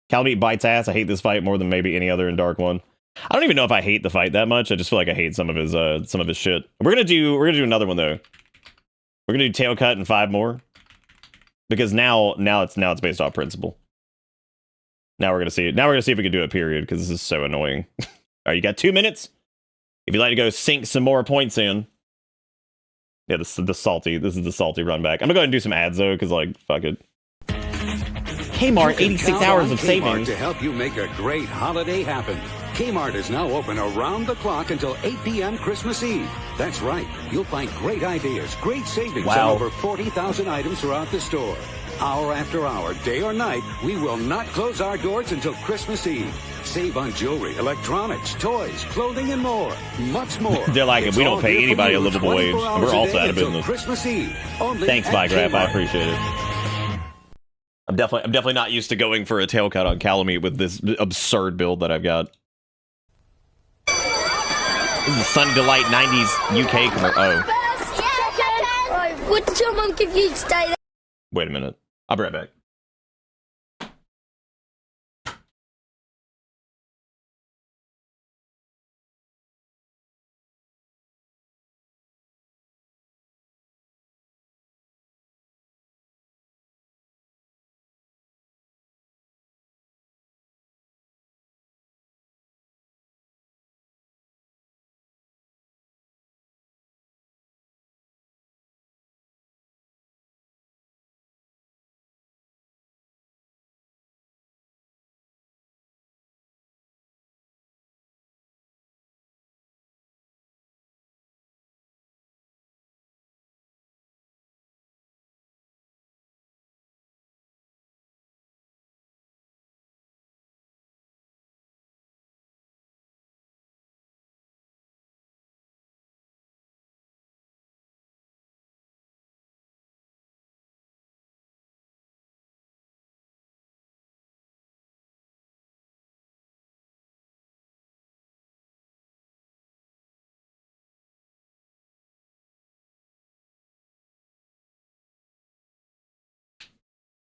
Calamite bites ass. I hate this fight more than maybe any other in Dark 1. I don't even know if I hate the fight that much. I just feel like I hate some of his shit. We're gonna do another one though. We're gonna do tail cut and 5 more. Because now it's based off principle. Now we're gonna see it. Now we're gonna see if we can do a period, because this is so annoying. All right, you got 2 minutes. If you'd like to go sink some more points in. Yeah, this is the salty run back. I'm gonna go ahead and do some ads though, because like, fuck it. Kmart, 86 hours of savings to help you make a great holiday happen. Kmart is now open around the clock until 8 p.m. Christmas Eve. That's right. You'll find great ideas, great savings on over 40,000 items throughout the store. Hour after hour, day or night, we will not close our doors until Christmas Eve. Save on jewelry, electronics, toys, clothing, and more. Much more. They're like, It's we all don't pay here for anybody you a livable 24 wage. hours We're a also day out of until business. Christmas Eve. Only Thanks, at Vigrap. I Kmart. appreciate it. I'm definitely not used to going for a tail cut on Calamite with this absurd build that I've got. This is Sunny Delight 90s UK commercial. Oh. Right, what did your mum give you today? Wait a minute. I'll be right back.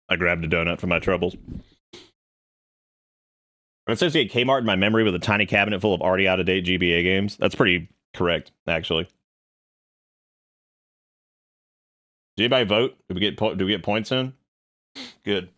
I grabbed a donut for my troubles. I associate Kmart in my memory with a tiny cabinet full of already out-of-date GBA games. That's pretty correct, actually. Did anybody vote? Do we get points in? Good.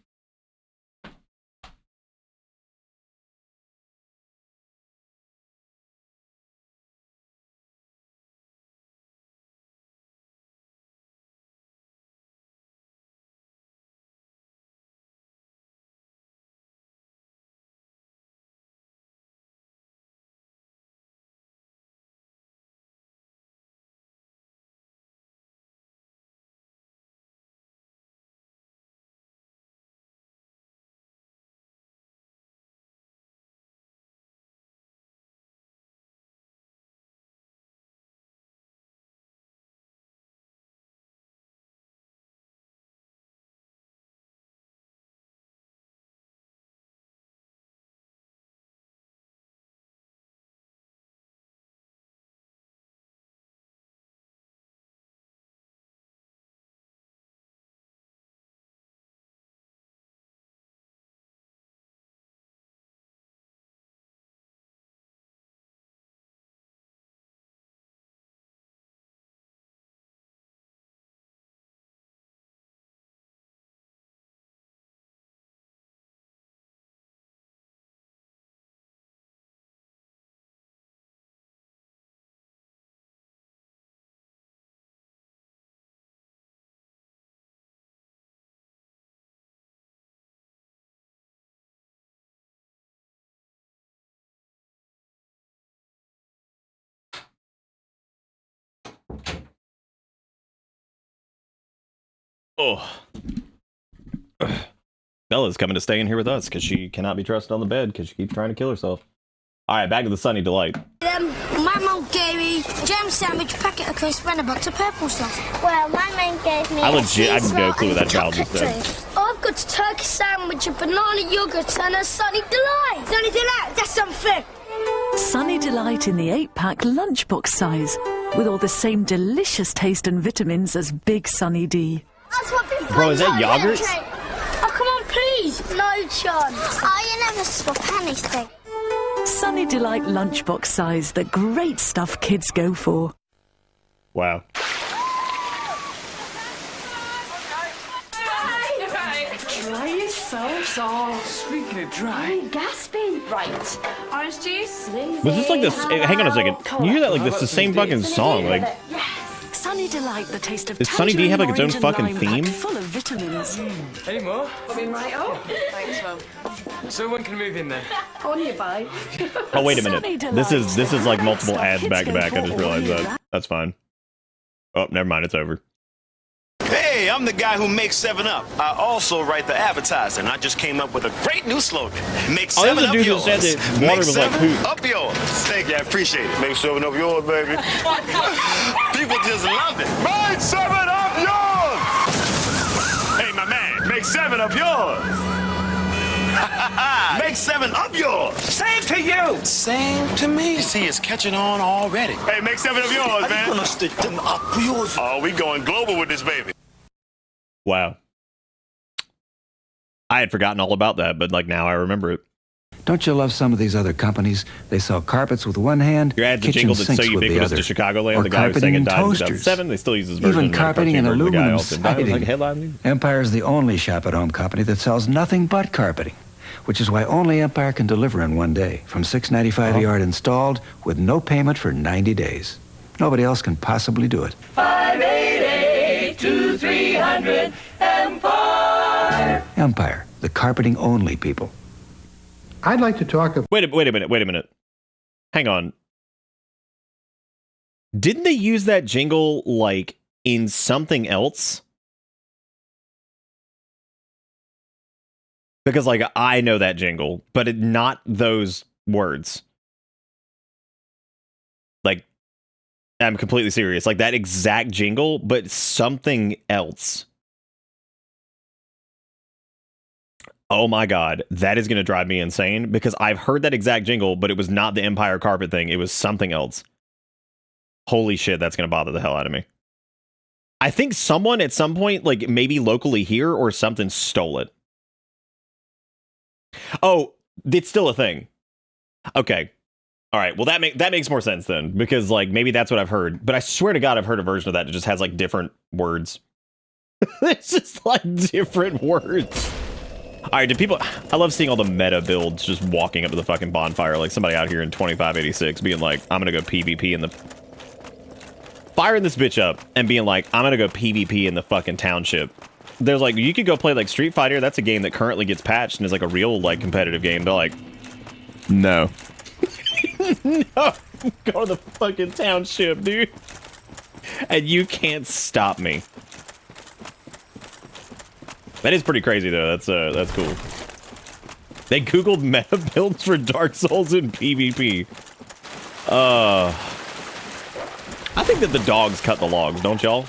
Oh. Bella's coming to stay in here with us because she cannot be trusted on the bed because she keeps trying to kill herself. All right, back to the Sunny Delight. My mum gave me jam sandwich, packet of crisps, and a box of purple stuff. Well, my mum gave me I can go clue that child just said. I've got a turkey sandwich, a banana yogurt, and a Sunny Delight. Sunny Delight, that's unfair. Sunny Delight in the 8-pack lunchbox size, with all the same delicious taste and vitamins as Big Sunny D. That's what Bro, is that yogurt? Oh, come on, please. No chance. Oh, you never swap anything. Sunny Delight lunchbox size, the great stuff kids go for. Wow. Dry yourselves off. Speaking of dry. Gasping. Right. Orange juice. Was this like this? Hang on a second. You hear that like this? The same fucking song. Like, Sunny Delight, the taste of does Sunny D have like its own fucking theme? Full of vitamins. Any more? Coming right up. Thanks, Mum. So when can we move in then? On your bike. Oh wait a minute. This is like multiple ads back to back. I just realized that. That's fine. Oh, never mind. It's over. Hey, Hey, I'm the guy who makes 7-Up. I also write the advertising. And I just came up with a great new slogan. Make 7-Up yours. Said that water Make was like 7-Up yours. Thank you, I appreciate it. Make 7-Up yours, baby. People just love it. Make 7-Up yours! Hey, my man, make 7-Up yours. Make 7-Up yours. Same to you. Same to me. See, it's catching on already. Hey, make 7-Up yours, man. Oh, we going global with this baby. Wow. I had forgotten all about that, but like now I remember it. Don't you love some of these other companies? They sell carpets with one hand, Your ads kitchen jingle that's so sinks with the ubiquitous other, to Chicagoland. or The guy who sang carpeting it and died in toasters. 2007. They still use his version. Even carpeting and The guy aluminum also died. It was like a siding. headline. Empire's the only shop-at-home company that sells nothing but carpeting, which is why only Empire can deliver in one day, from $6.95 a yard installed, with no payment for 90 days. Nobody else can possibly do it. 588-2300 Empire. Empire, the carpeting-only people. I'd like to talk about... Wait a minute. Hang on. Didn't they use that jingle, like, in something else? Because, like, I know that jingle, but not those words. Like, I'm completely serious. Like, that exact jingle, but something else. Oh my god, that is going to drive me insane, because I've heard that exact jingle, but it was not the Empire carpet thing. It was something else. Holy shit, that's going to bother the hell out of me. I think someone at some point, like maybe locally here or something, stole it. Oh, it's still a thing. Okay. All right. Well, that makes more sense then, because like maybe that's what I've heard. But I swear to God, I've heard a version of that that just has like different words. It's just like different words. All right, I love seeing all the meta builds just walking up to the fucking bonfire, like somebody out here in 2586 being like, I'm gonna go PvP in the... Firing this bitch up and being like, I'm gonna go PvP in the fucking township. There's like, you could go play like Street Fighter. That's a game that currently gets patched and is like a real like competitive game. They're like, no. No, go to the fucking township, dude. And you can't stop me. That is pretty crazy, though. That's cool. They Googled meta builds for Dark Souls in PvP. I think that the dogs cut the logs, don't y'all?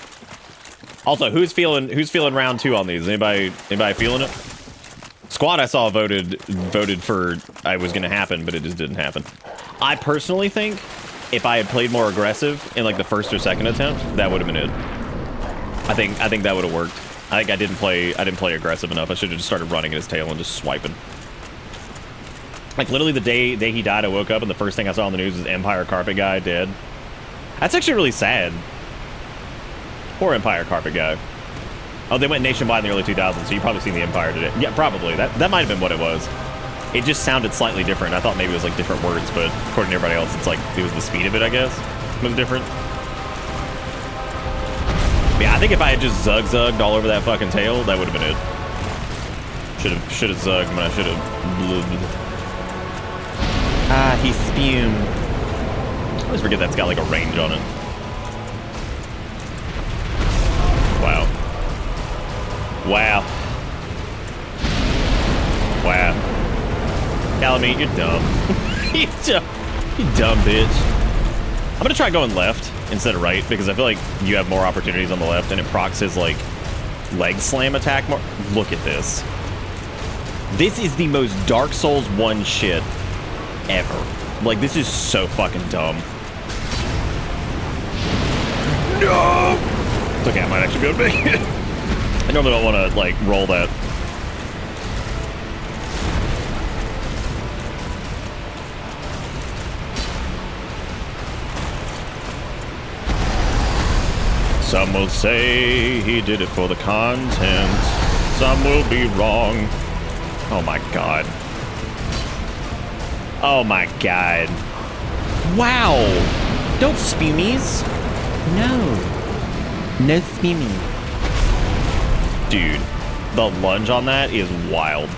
Also, who's feeling round 2 on these? Anybody feeling it? Squad I saw voted for it was gonna happen, but it just didn't happen. I personally think if I had played more aggressive in like the first or second attempt, that would have been it. I think that would have worked. I think I didn't play aggressive enough. I should have just started running at his tail and just swiping. Like literally the day he died, I woke up and the first thing I saw on the news was Empire Carpet Guy dead. That's actually really sad. Poor Empire Carpet Guy. Oh, they went nationwide in the early 2000s, so you've probably seen the Empire today. Yeah, probably. That might have been what it was. It just sounded slightly different. I thought maybe it was like different words, but according to everybody else, it's like it was the speed of it, I guess, was different. Yeah, I think if I had just zugged all over that fucking tail, that would have been it. Should have zugged when I should have. Ah, he spumed. I always forget that's got like a range on it. Wow. Wow. Wow. Calamite, you're dumb. You dumb bitch. I'm gonna try going left instead of right, because I feel like you have more opportunities on the left, and it procs his like leg slam attack more. Look at this. This is the most Dark Souls 1 shit ever. Like, this is so fucking dumb. No! It's okay, I might actually be able to make it. I normally don't want to, like, roll that. Some will say he did it for the content. Some will be wrong. Oh my god. Oh my god. Wow. Don't spew-me's. No. No spew-me. Dude, the lunge on that is wild.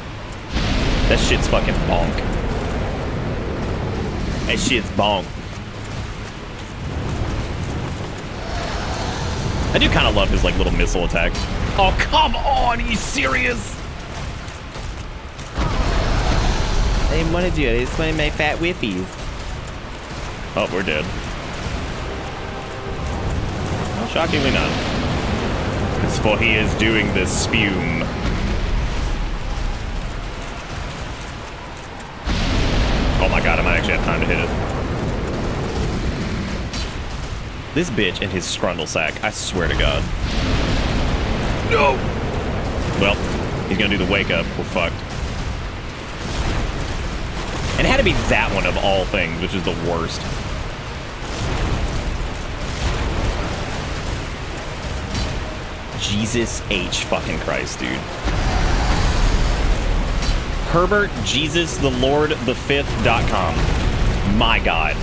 That shit's fucking bonk. That shit's bonk. I do kind of love his like little missile attacks. Oh, come on! Are you serious? I didn't want to do it. I just wanted my fat whippies. Oh, we're dead. Well, shockingly not. It's for he is doing the spume. Oh my god, I might actually have time to hit it. This bitch and his scrundle sack, I swear to god. No! Well, he's gonna do the wake up. We're fucked. And it had to be that one of all things, which is the worst. Jesus H fucking Christ, dude. Herbert Jesus the Lord the Fifth.com. My god.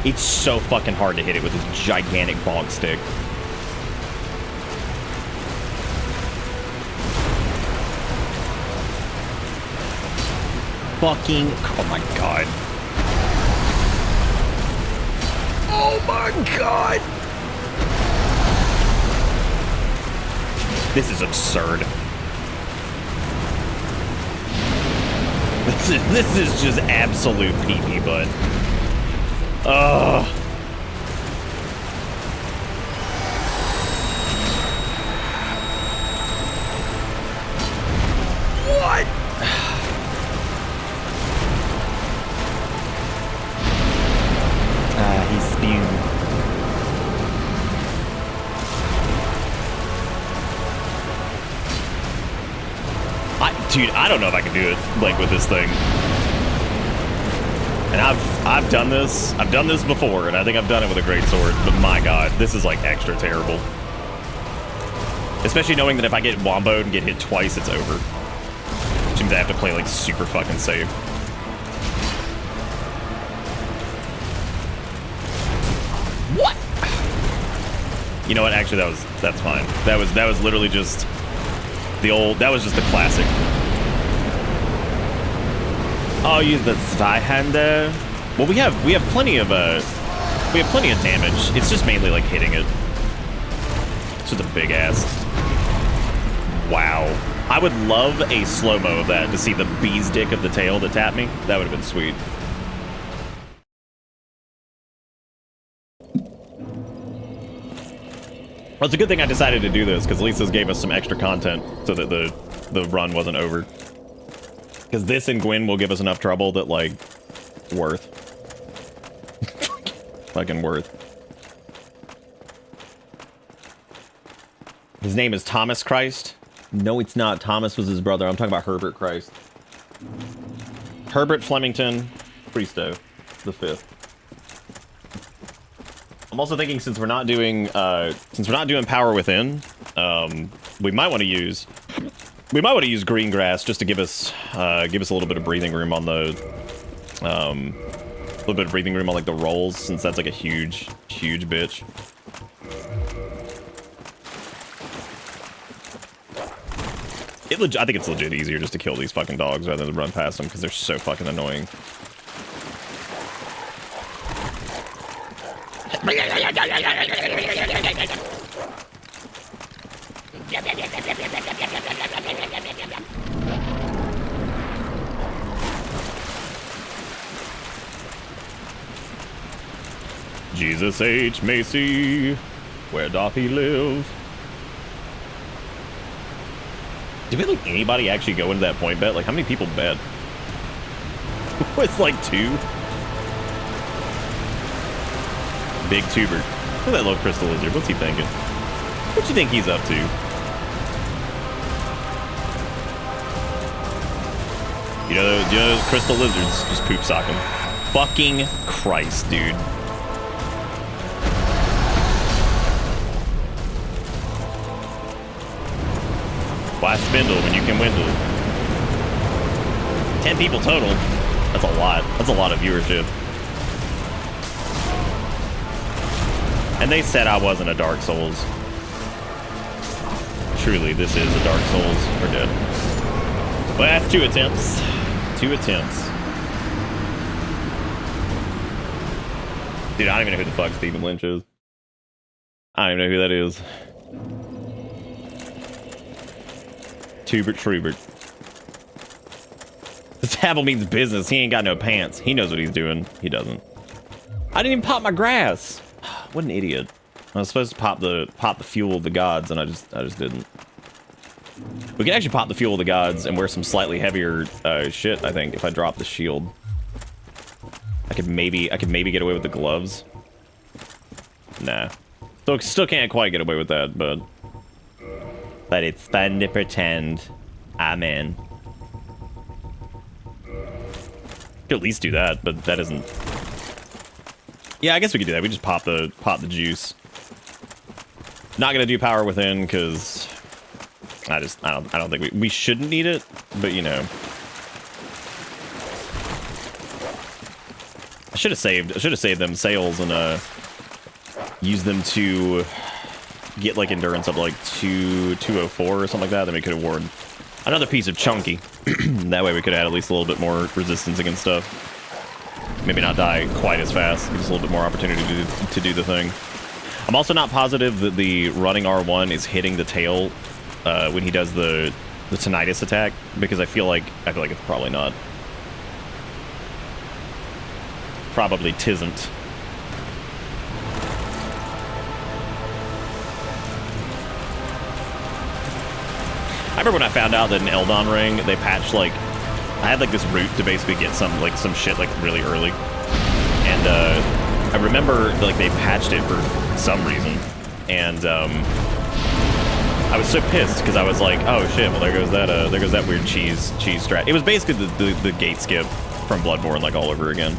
It's so fucking hard to hit it with this gigantic bonk stick. Fucking, oh my god. Oh my god. This is absurd. This is just absolute pee-pee butt. Ugh. What? He's spewed. Dude, I don't know if I can do it, like, with this thing. And I've done this. I've done this before, and I think I've done it with a great sword. But my god, this is, like, extra terrible. Especially knowing that if I get womboed and get hit twice, it's over. Which means I have to play, like, super fucking safe. What? You know what? Actually, that's fine. That was literally just the old. That was just the classic. I'll use the Zweihander. Well, we have plenty of damage. It's just mainly like hitting it. It's just a big ass. Wow. I would love a slow-mo of that to see the bee's dick of the tail that tapped me. That would have been sweet. Well, it's a good thing I decided to do this, because at least this gave us some extra content so that the run wasn't over. Because this and Gwyn will give us enough trouble that, like, worth. Fucking worth. His name is Thomas Christ. No, it's not. Thomas was his brother. I'm talking about Herbert Christ. Herbert Flemington Christo the Fifth. I'm also thinking since we're not doing Power Within, we might want to use green grass just to give us a little bit of breathing room on the little bit of breathing room on like the rolls, since that's like a huge bitch. I think it's legit easier just to kill these fucking dogs rather than run past them because they're so fucking annoying. Jesus H. Macy, where doth he live? Did we like anybody actually go into that point bet? Like, how many people bet? It's like 2. Big tuber. Look at that little crystal lizard. What's he thinking? What you think he's up to? You know those crystal lizards just poop sock him. Fucking Christ, dude. Why spindle when you can windle? 10 people total. That's a lot. That's a lot of viewership. And they said I wasn't a Dark Souls. Truly, this is a Dark Souls. We're dead. Well, that's 2 attempts. 2 attempts. Dude, I don't even know who the fuck Stephen Lynch is. I don't even know who that is. Tubert Trubert. This Havel means business. He ain't got no pants. He knows what he's doing. He doesn't. I didn't even pop my grass. What an idiot. I was supposed to pop the fuel of the gods, and I just didn't. We can actually pop the fuel of the gods and wear some slightly heavier shit, I think, if I drop the shield. I could maybe get away with the gloves. Nah. Still can't quite get away with that, but it's fun to pretend I'm in. Could at least do that, but that isn't. Yeah, I guess we could do that. We just pop the juice. Not gonna do power within because I don't think we shouldn't need it, but you know. I should have saved them sails and use them to get like endurance up to like 204 or something like that. Then we could award another piece of chunky. That way we could add at least a little bit more resistance against stuff. Maybe not die quite as fast. Gives us a little bit more opportunity to do the thing. I'm also not positive that the running R1 is hitting the tail when he does the tinnitus attack, because I feel like it's probably not. Probably tisn't. I remember when I found out that in Eldon Ring they patched like I had like this route to basically get some shit like really early, and I remember like they patched it for some reason, and I was so pissed because I was like, oh shit, well there goes that weird cheese strat. It was basically the gate skip from Bloodborne like all over again,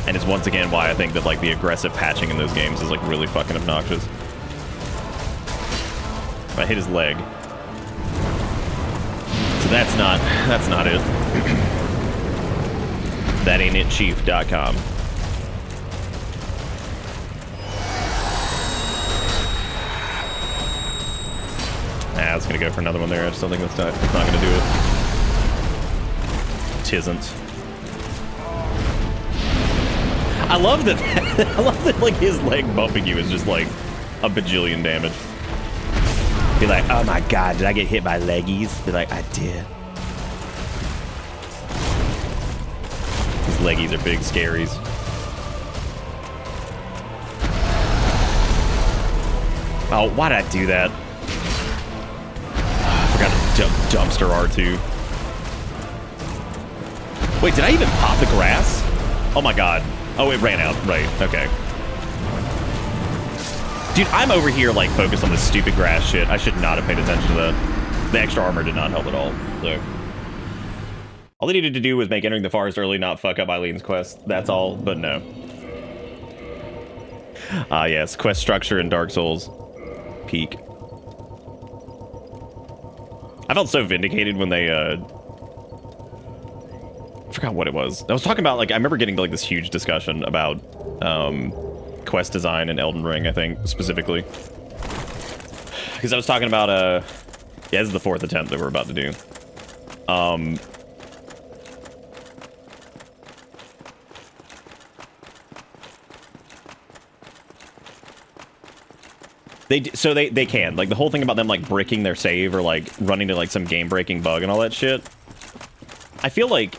and it's once again why I think that like the aggressive patching in those games is like really fucking obnoxious. I hit his leg. So that's not it. That ain't it chief.com. I was gonna go for another one there. I just don't think that's not gonna do it. Tisn't. I love that I love that like his leg bumping you is just like a bajillion damage. Be like, oh my god, did I get hit by leggies? Be like, I did. These leggies are big scaries. Oh, why did I do that? I forgot to dumpster R2. Wait, did I even pop the grass? Oh my god. Oh, it ran out. Right, okay. Dude, I'm over here, like, focused on this stupid grass shit. I should not have paid attention to that. The extra armor did not help at all, so. All they needed to do was make entering the forest early not fuck up Eileen's quest. That's all, but no. Ah, yes, quest structure in Dark Souls. Peak. I felt so vindicated when they, I forgot what it was. I was talking about, like, I remember getting, like, this huge discussion about, quest design in Elden Ring, I think, specifically. Because I was talking about, yeah, this is the 4th attempt that we're about to do. They can. Like, the whole thing about them, like, breaking their save or, like, running to, like, some game-breaking bug and all that shit. I feel like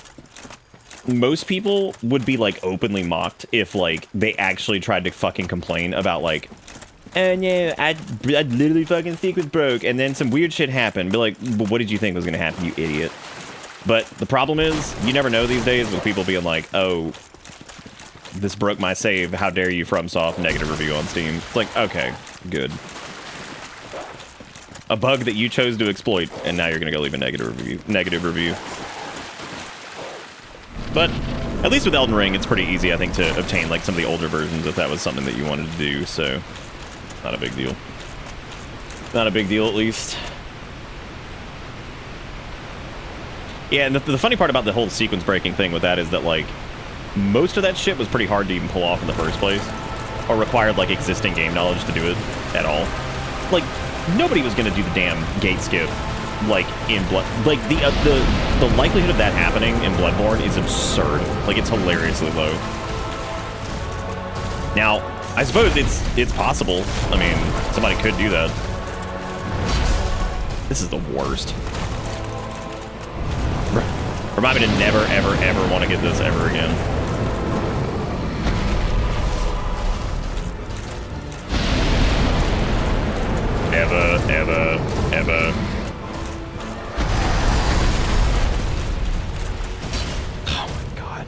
most people would be, like, openly mocked if, like, they actually tried to fucking complain about, like, oh, no, I literally fucking sequence broke, and then some weird shit happened. Be like, well, what did you think was gonna happen, you idiot? But the problem is, you never know these days with people being like, oh, this broke my save, how dare you, FromSoft, negative review on Steam. It's like, okay, good. A bug that you chose to exploit, and now you're gonna go leave a negative review. But at least with Elden Ring, it's pretty easy, I think, to obtain like some of the older versions if that was something that you wanted to do, so not a big deal. Not a big deal, at least. Yeah, and the funny part about the whole sequence breaking thing with that is that, like, most of that shit was pretty hard to even pull off in the first place, or required, like, existing game knowledge to do it at all. Like, nobody was gonna do the damn gate skip like in Blood, like the likelihood of that happening in Bloodborne is absurd. Like, it's hilariously low. Now, I suppose it's possible. I mean, somebody could do that. This is the worst. Remind me to never, ever, ever want to get this ever again. Ever, ever, ever. Oh my god.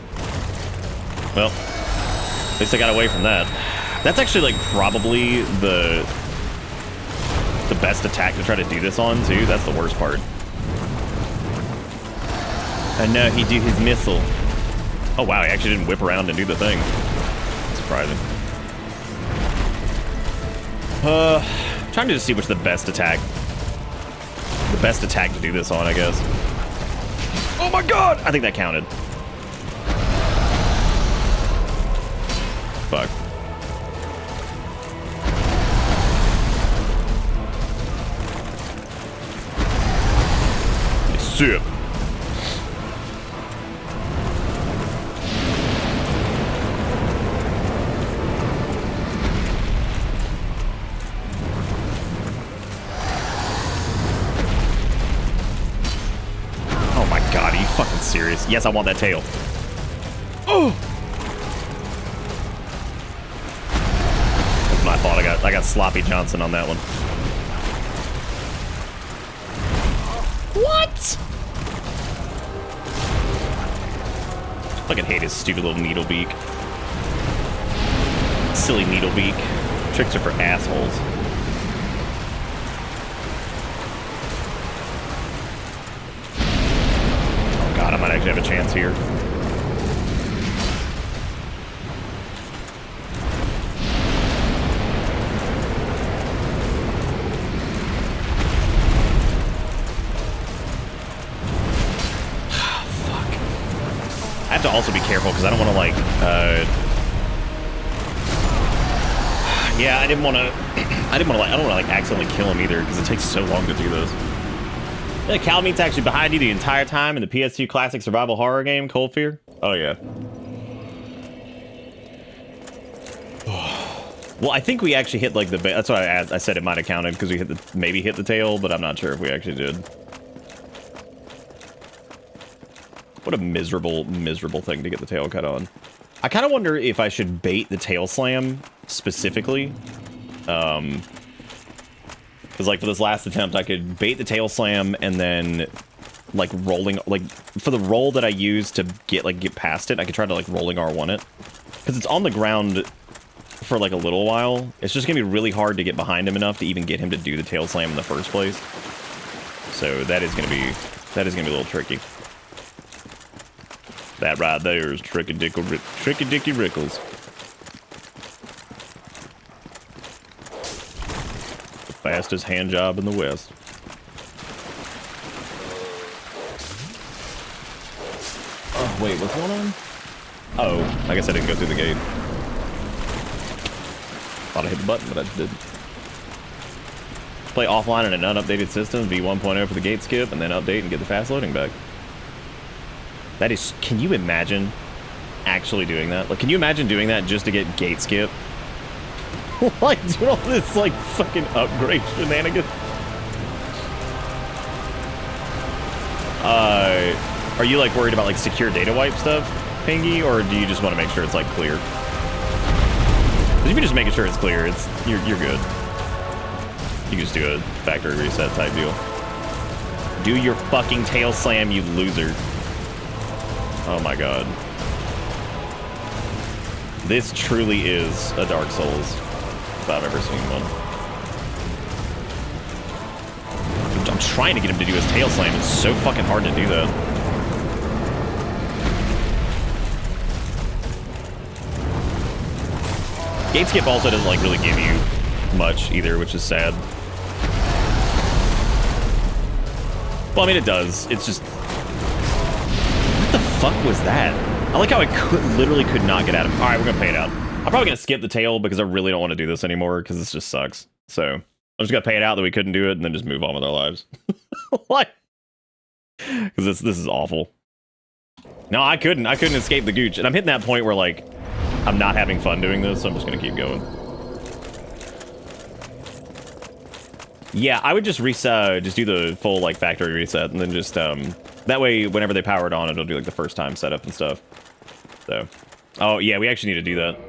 Well, at least I got away from that. That's actually like probably the best attack to try to do this on too. That's the worst part. And now he do his missile. Oh wow, he actually didn't whip around and do the thing. Surprising. Trying to just see which the best attack to do this on, I guess. Oh my god! I think that counted. Fuck. Sip. Oh my god, are you fucking serious? Yes, I want that tail. Oh! That's my fault. I got Sloppy Johnson on that one. What? Fucking hate his stupid little needle beak. Silly needle beak. Tricks are for assholes. Oh god, I might actually have a chance here. I have to also be careful because I don't want to like, yeah, I don't want to like accidentally kill him either because it takes so long to do this. Yeah, Calmeet's actually behind you the entire time in the PS2 classic survival horror game, Cold Fear. Oh yeah. Well, I think we actually hit like the, that's why I said it might have counted because we hit the, maybe hit the tail, but I'm not sure if we actually did. What a miserable, miserable thing to get the tail cut on. I kind of wonder if I should bait the tail slam specifically. Because like for this last attempt, I could bait the tail slam and then like rolling, like for the roll that I use to get past it, I could try to like rolling R1 it. Because it's on the ground for like a little while. It's just gonna be really hard to get behind him enough to even get him to do the tail slam in the first place. So that is gonna be a little tricky. That right there is Tricky Dicky Rickles. The fastest hand job in the West. Oh, wait, what's going on? Oh, I guess I didn't go through the gate. Thought I hit the button, but I didn't. Play offline in an unupdated system, V1.0 for the gate skip, and then update and get the fast loading back. That is, can you imagine actually doing that? Like, can you imagine doing that just to get gate skip? Like, doing all this, like, fucking upgrade shenanigans? Are you, like, worried about, like, secure data wipe stuff, Pingy? Or do you just want to make sure it's, like, clear? Because if you're just making sure it's clear, you're good. You can just do a factory reset type deal. Do your fucking tail slam, you loser. Oh my god. This truly is a Dark Souls, if I've ever seen one. I'm trying to get him to do his tail slam. It's so fucking hard to do that. Gate skip also doesn't like really give you much either, which is sad. Well, I mean, it does. It's just... What the fuck was that? I like how I literally could not get at him. All right, we're gonna pay it out. I'm probably gonna skip the tail because I really don't want to do this anymore because this just sucks. So I'm just gonna pay it out that we couldn't do it and then just move on with our lives. What? Because this is awful. No, I couldn't escape the gooch, and I'm hitting that point where like I'm not having fun doing this, so I'm just gonna keep going. Yeah, I would just reset, just do the full like factory reset, and then just That way, whenever they power it on, it'll do like the first time setup and stuff. So, oh yeah, we actually need to do that.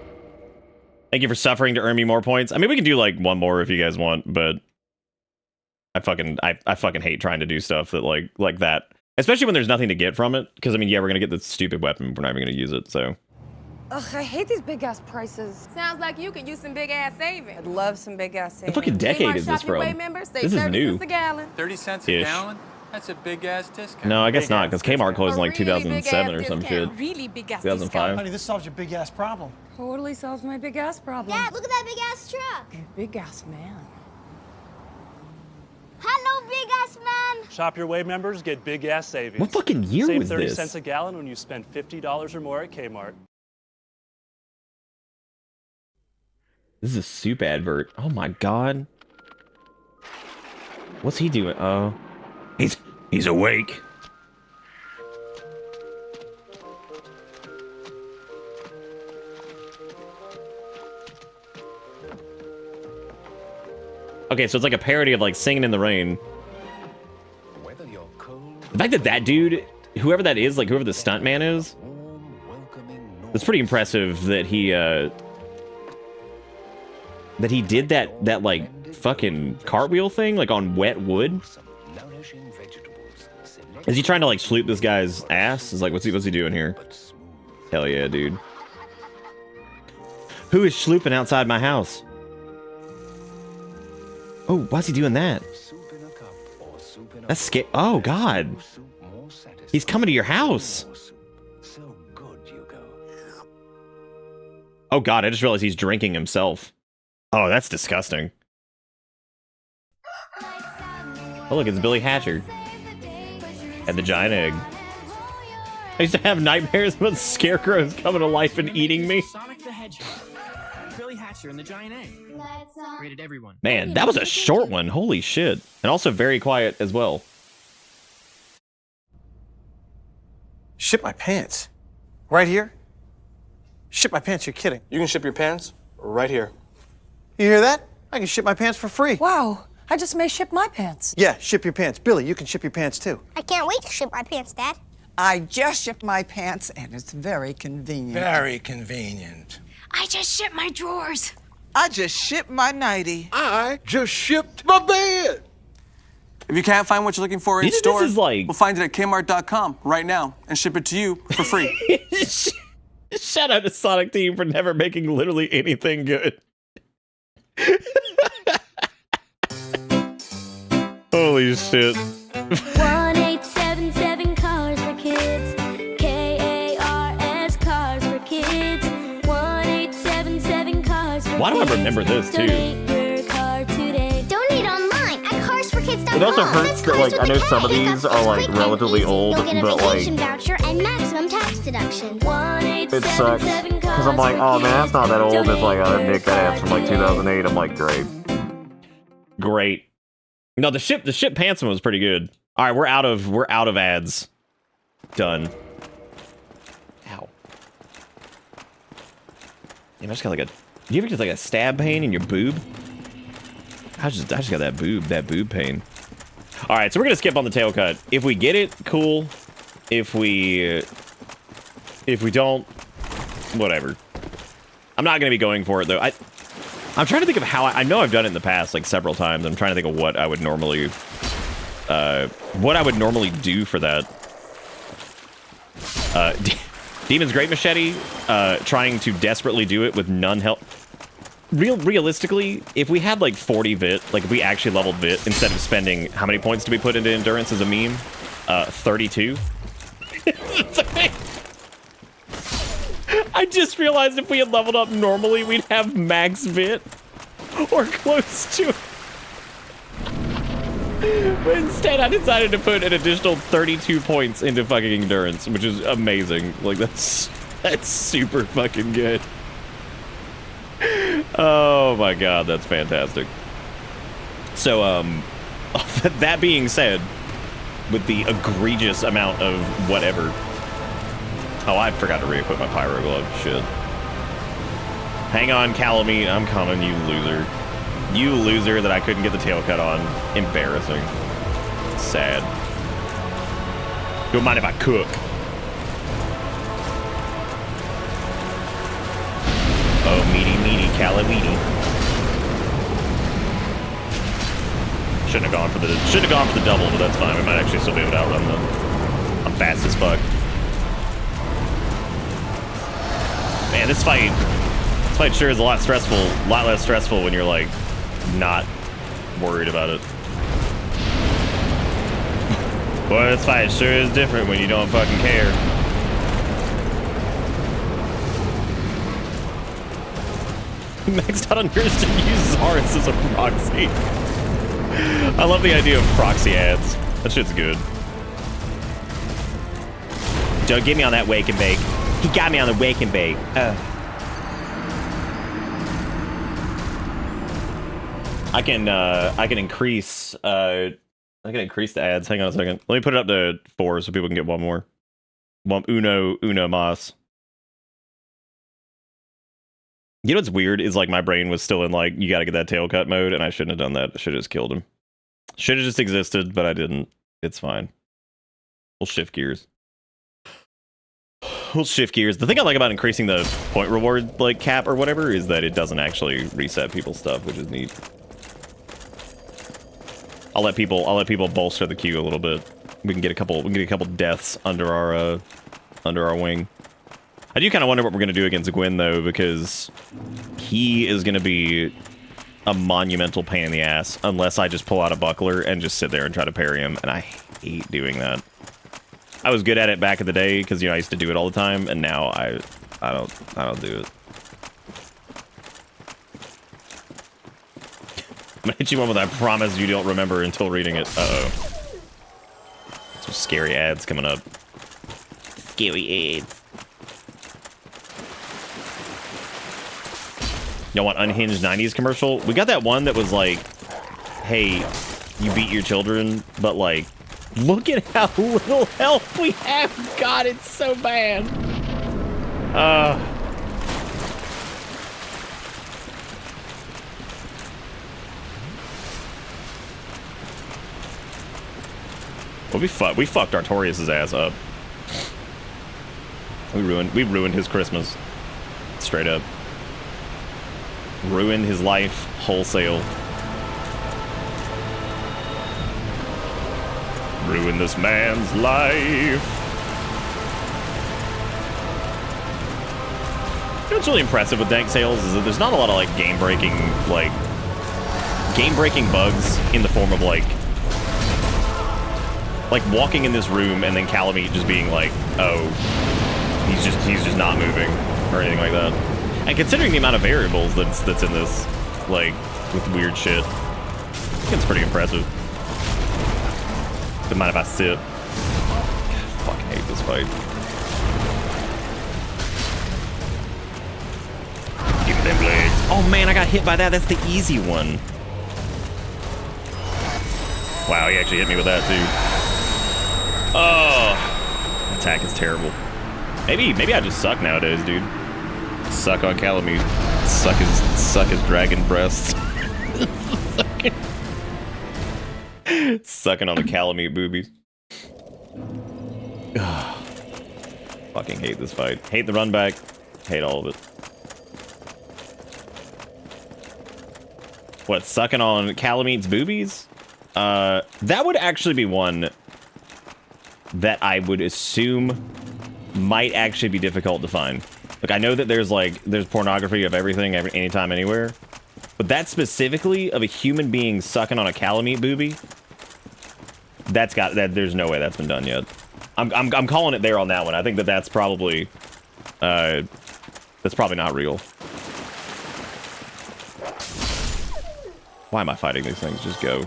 Thank you for suffering to earn me more points. I mean, we can do like one more if you guys want, but I fucking hate trying to do stuff that like that, especially when there's nothing to get from it. Because I mean, yeah, we're gonna get the stupid weapon, we're not even gonna use it. So. Ugh, I hate these big ass prices. Sounds like you could use some big ass savings. I'd love some big ass savings. What fucking decade is this from? This is new. 30 cents a gallon? That's a big ass discount. No, I guess not, because Kmart closed in like 2007 or some shit. Really big ass 2005. Honey, this solves your big ass problem. Totally solves my big ass problem. Dad, look at that big ass truck. Big ass man. Hello, big ass man. Shop Your Way members get big ass savings. What fucking year Save was 30 this? cents a gallon when you spend $50 or more at Kmart. This is a soup advert. Oh my god. What's he doing? Oh. He's awake. Okay, so it's like a parody of like Singing in the Rain. The fact that that dude, whoever that is, like whoever the stuntman is, it's pretty impressive that he did that like fucking cartwheel thing like on wet wood. Is he trying to like sloop this guy's ass? Is like what's he doing here? Hell yeah, dude. Who is slooping outside my house? Oh, why's he doing that? That's scary. Oh god. He's coming to your house. Oh god, I just realized he's drinking himself. Oh, that's disgusting. Oh look, it's Billy Hatcher. And the giant egg. I used to have nightmares about scarecrows coming to life and eating me. Sonic the Hedgehog, Billy Hatcher, and the giant egg. Rated everyone. Man, that was a short one. Holy shit. And also very quiet as well. Ship my pants. Right here? Ship my pants, you're kidding. You can ship your pants right here. You hear that? I can ship my pants for free. Wow, I just may ship my pants. Yeah, ship your pants. Billy, you can ship your pants too. I can't wait to ship my pants, Dad. I just shipped my pants, and it's very convenient. Very convenient. I just shipped my drawers. I just shipped my nightie. I just shipped my bed. If you can't find what you're looking for in This store, is like... we'll find it at Kmart.com right now and ship it to you for free. Shout out to Sonic Team for never making literally anything good. Holy shit. 1877 cars for kids. KARS cars for kids. 1877 cars for kids. Why do I remember this too? Donate your car today. Donate online at carsforkids.com. It also hurts that like I know some of these are like relatively old, You'll get a but vacation like voucher and maximum tax deduction. it sucks because I'm like, oh man, that's not that old. It's like Nick, that ass from like 2008. I'm like, great. No, the ship pants one was pretty good. All right, we're out of ads. Done. Ow. Damn, I just got like a. Do you ever get like a stab pain in your boob? I just got that boob pain. All right, so we're gonna skip on the tail cut. If we get it, cool. If we don't, whatever. I'm not gonna be going for it though. I'm trying to think of how I know I've done it in the past like several times. I'm trying to think of what I would normally do for that. Demon's Great Machete, trying to desperately do it with none help. Realistically, if we had like 40 vit, like if we actually leveled vit instead of spending, how many points do we put into endurance as a meme? 32. I just realized if we had leveled up normally, we'd have max vit or close to it. But instead, I decided to put an additional 32 points into fucking endurance, which is amazing. Like that's super fucking good. Oh my god, that's fantastic. So, that being said, with the egregious amount of whatever. Oh, I forgot to re-equip my pyro glove. Shit. Hang on, Calamine. I'm coming, you loser. You loser that I couldn't get the tail cut on. Embarrassing. Sad. Don't mind if I cook. Oh, meaty, Cali meaty. Shouldn't have gone for the double, but that's fine. We might actually still be able to outrun them. I'm fast as fuck. Man, this fight sure is a lot less stressful when you're like not worried about it. Boy, this fight sure is different when you don't fucking care. Maxed out on yours to use Zaris as a proxy. I love the idea of proxy ads. That shit's good. Don't get me on that wake and bake. He got me on the wake and bake. I can increase the ads. Hang on a second. Let me put it up to 4 so people can get one more. Uno mas. You know what's weird is like my brain was still in like you got to get that tail cut mode, and I shouldn't have done that. I should have just killed him. Should have just existed, but I didn't. It's fine. We'll shift gears. The thing I like about increasing the point reward like cap or whatever is that it doesn't actually reset people's stuff, which is neat. I'll let people bolster the queue a little bit. We can get a couple deaths under our wing. I do kind of wonder what we're gonna do against Gwyn though, because he is gonna be a monumental pain in the ass unless I just pull out a buckler and just sit there and try to parry him, and I hate doing that. I was good at it back in the day because I used to do it all the time, and now I don't do it. I'm gonna hit you one with I promise you don't remember until reading it. Uh-oh. Some scary ads coming up. Scary ads. Y'all want unhinged 90s commercial? We got that one that was like, hey, you beat your children, but like, look at how little health we have. God, it's so bad. Well, we fucked Artorias' ass up. We ruined his Christmas. Straight up. Ruined his life wholesale. Ruin this man's life. You know what's really impressive with Dank Sales is that there's not a lot of like game-breaking bugs in the form of like walking in this room and then Calamite just being like, oh, he's just not moving or anything like that. And considering the amount of variables that's in this, like with weird shit, I think it's pretty impressive. Don't mind if I sit. God, I fucking hate this fight. Give me them legs. Oh man, I got hit by that. That's the easy one. Wow, he actually hit me with that too. Oh, attack is terrible. Maybe I just suck nowadays, dude. Suck on Calamite. Suck his dragon breasts. Sucking on the Calamite boobies. Fucking hate this fight. Hate the run back. Hate all of it. What, sucking on Calamite's boobies? That would actually be one that I would assume might actually be difficult to find. Like, I know that there's pornography of everything, anytime, anywhere. But that specifically of a human being sucking on a Calamite boobie, there's no way that's been done yet. I'm calling it there on that one. I think that's probably not real. Why am I fighting these things? Just go.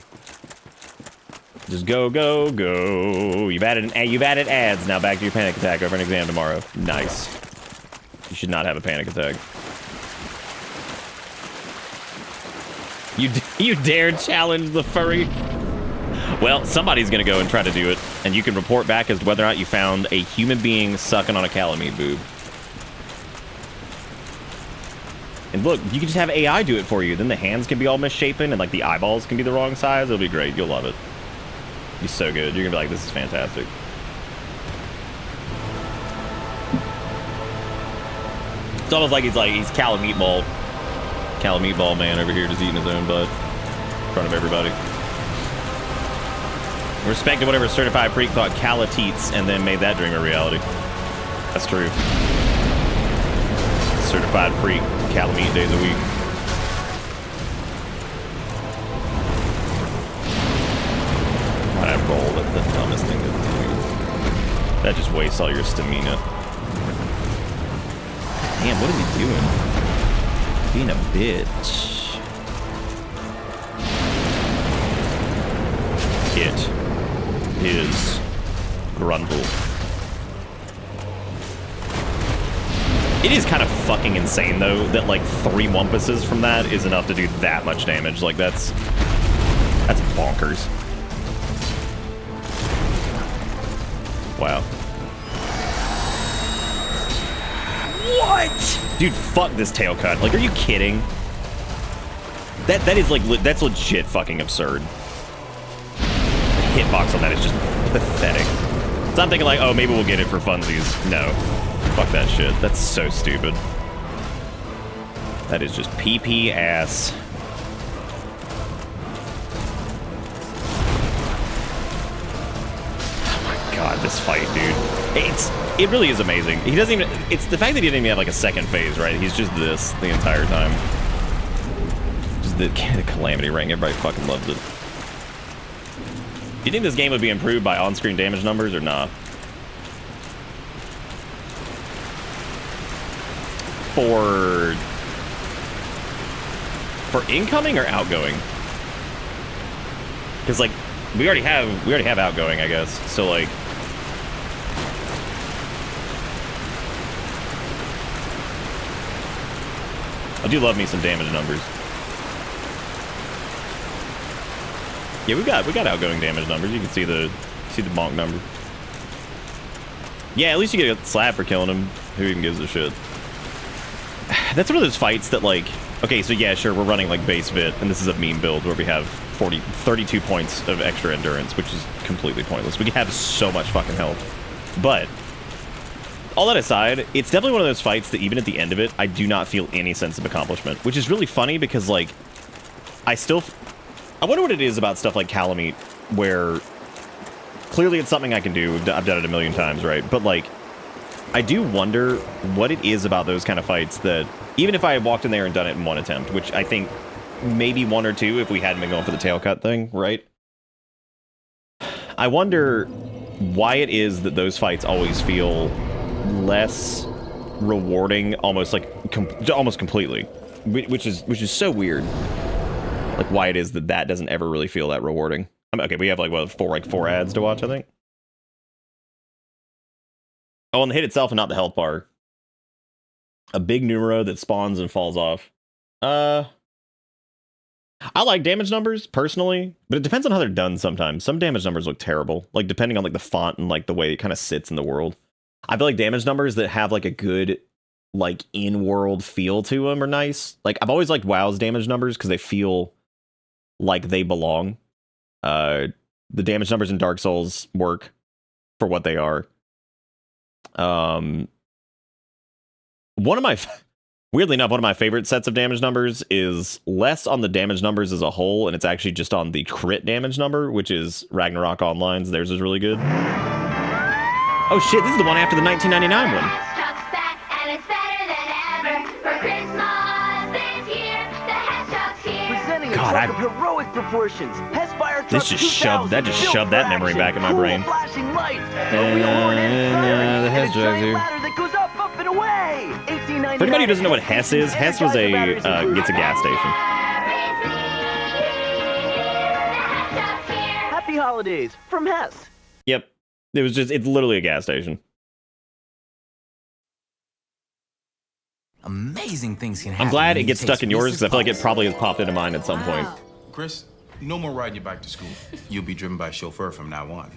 Just go, go, go. You've added ads. Now back to your panic attack over an exam tomorrow. Nice. You should not have a panic attack. You dare challenge the furry? Well, somebody's gonna go and try to do it, and you can report back as to whether or not you found a human being sucking on a Calamite boob. And look, you can just have AI do it for you. Then the hands can be all misshapen, and like the eyeballs can be the wrong size. It'll be great. You'll love it. It'll be so good. You're gonna be like, this is fantastic. It's almost like he's Cali Meatball man over here just eating his own butt in front of everybody. Respect to whatever certified freak thought Cali teats and then made that dream a reality. That's true. Certified freak, Cali meat days a week. That roll, that's the dumbest thing to do. That just wastes all your stamina. Damn, what is he doing? Being a bitch. It is Grundle. It is kind of fucking insane, though, that, like, 3 Wumpuses from that is enough to do that much damage. Like, that's bonkers. Wow. What? Dude, fuck this tail cut. Like, are you kidding? That is, like, that's legit fucking absurd. The hitbox on that is just pathetic. So I'm thinking, like, oh, maybe we'll get it for funsies. No. Fuck that shit. That's so stupid. That is just PP ass. Oh my god, this fight, dude. It really is amazing. He doesn't even... It's the fact that he didn't even have, like, a second phase, right? He's just this the entire time. Just the Calamity Ring. Everybody fucking loves it. Do you think this game would be improved by on-screen damage numbers or not? For incoming or outgoing? Because like we already have outgoing, I guess. So like I do love me some damage numbers. Yeah, we got outgoing damage numbers. You can see the bonk number. Yeah, at least you get a slap for killing him. Who even gives a shit? That's one of those fights that, like, okay, so yeah, sure, we're running like base vit, and this is a meme build where we have 32 points of extra endurance, which is completely pointless. We have so much fucking health. But all that aside, it's definitely one of those fights that even at the end of it, I do not feel any sense of accomplishment, which is really funny because, like, I wonder what it is about stuff like Calamite, where clearly it's something I can do. I've done it a million times, right? But, like, I do wonder what it is about those kind of fights that, even if I had walked in there and done it in one attempt, which I think maybe 1 or 2 if we hadn't been going for the tail cut thing, right? I wonder why it is that those fights always feel less rewarding, almost like almost completely, which is so weird. Like why it is that doesn't ever really feel that rewarding. I mean, okay, we have like what, 4 ads to watch, I think. Oh, and the hit itself and not the health bar. A big numero that spawns and falls off. I like damage numbers, personally, but it depends on how they're done sometimes. Some damage numbers look terrible, like depending on like the font and like the way it kind of sits in the world. I feel like damage numbers that have like a good like in-world feel to them are nice. Like I've always liked WoW's damage numbers because they feel like they belong. The damage numbers in Dark Souls work for what they are. Weirdly enough, one of my favorite sets of damage numbers is less on the damage numbers as a whole, and it's actually just on the crit damage number, which is Ragnarok Online's. Theirs is really good. Oh shit, this is the one after the 1999 one. God, heroic proportions. That just shoved that memory back in my brain. The Hess drugs here. For anybody who doesn't know what Hess is, Hess was gets a gas station. Happy holidays from Hess. Yep, it's literally a gas station. Amazing things can happen. I'm glad it gets stuck in yours because I feel like it probably has popped into mine at some point. Chris, no more riding your bike to school. You'll be driven by a chauffeur from now on.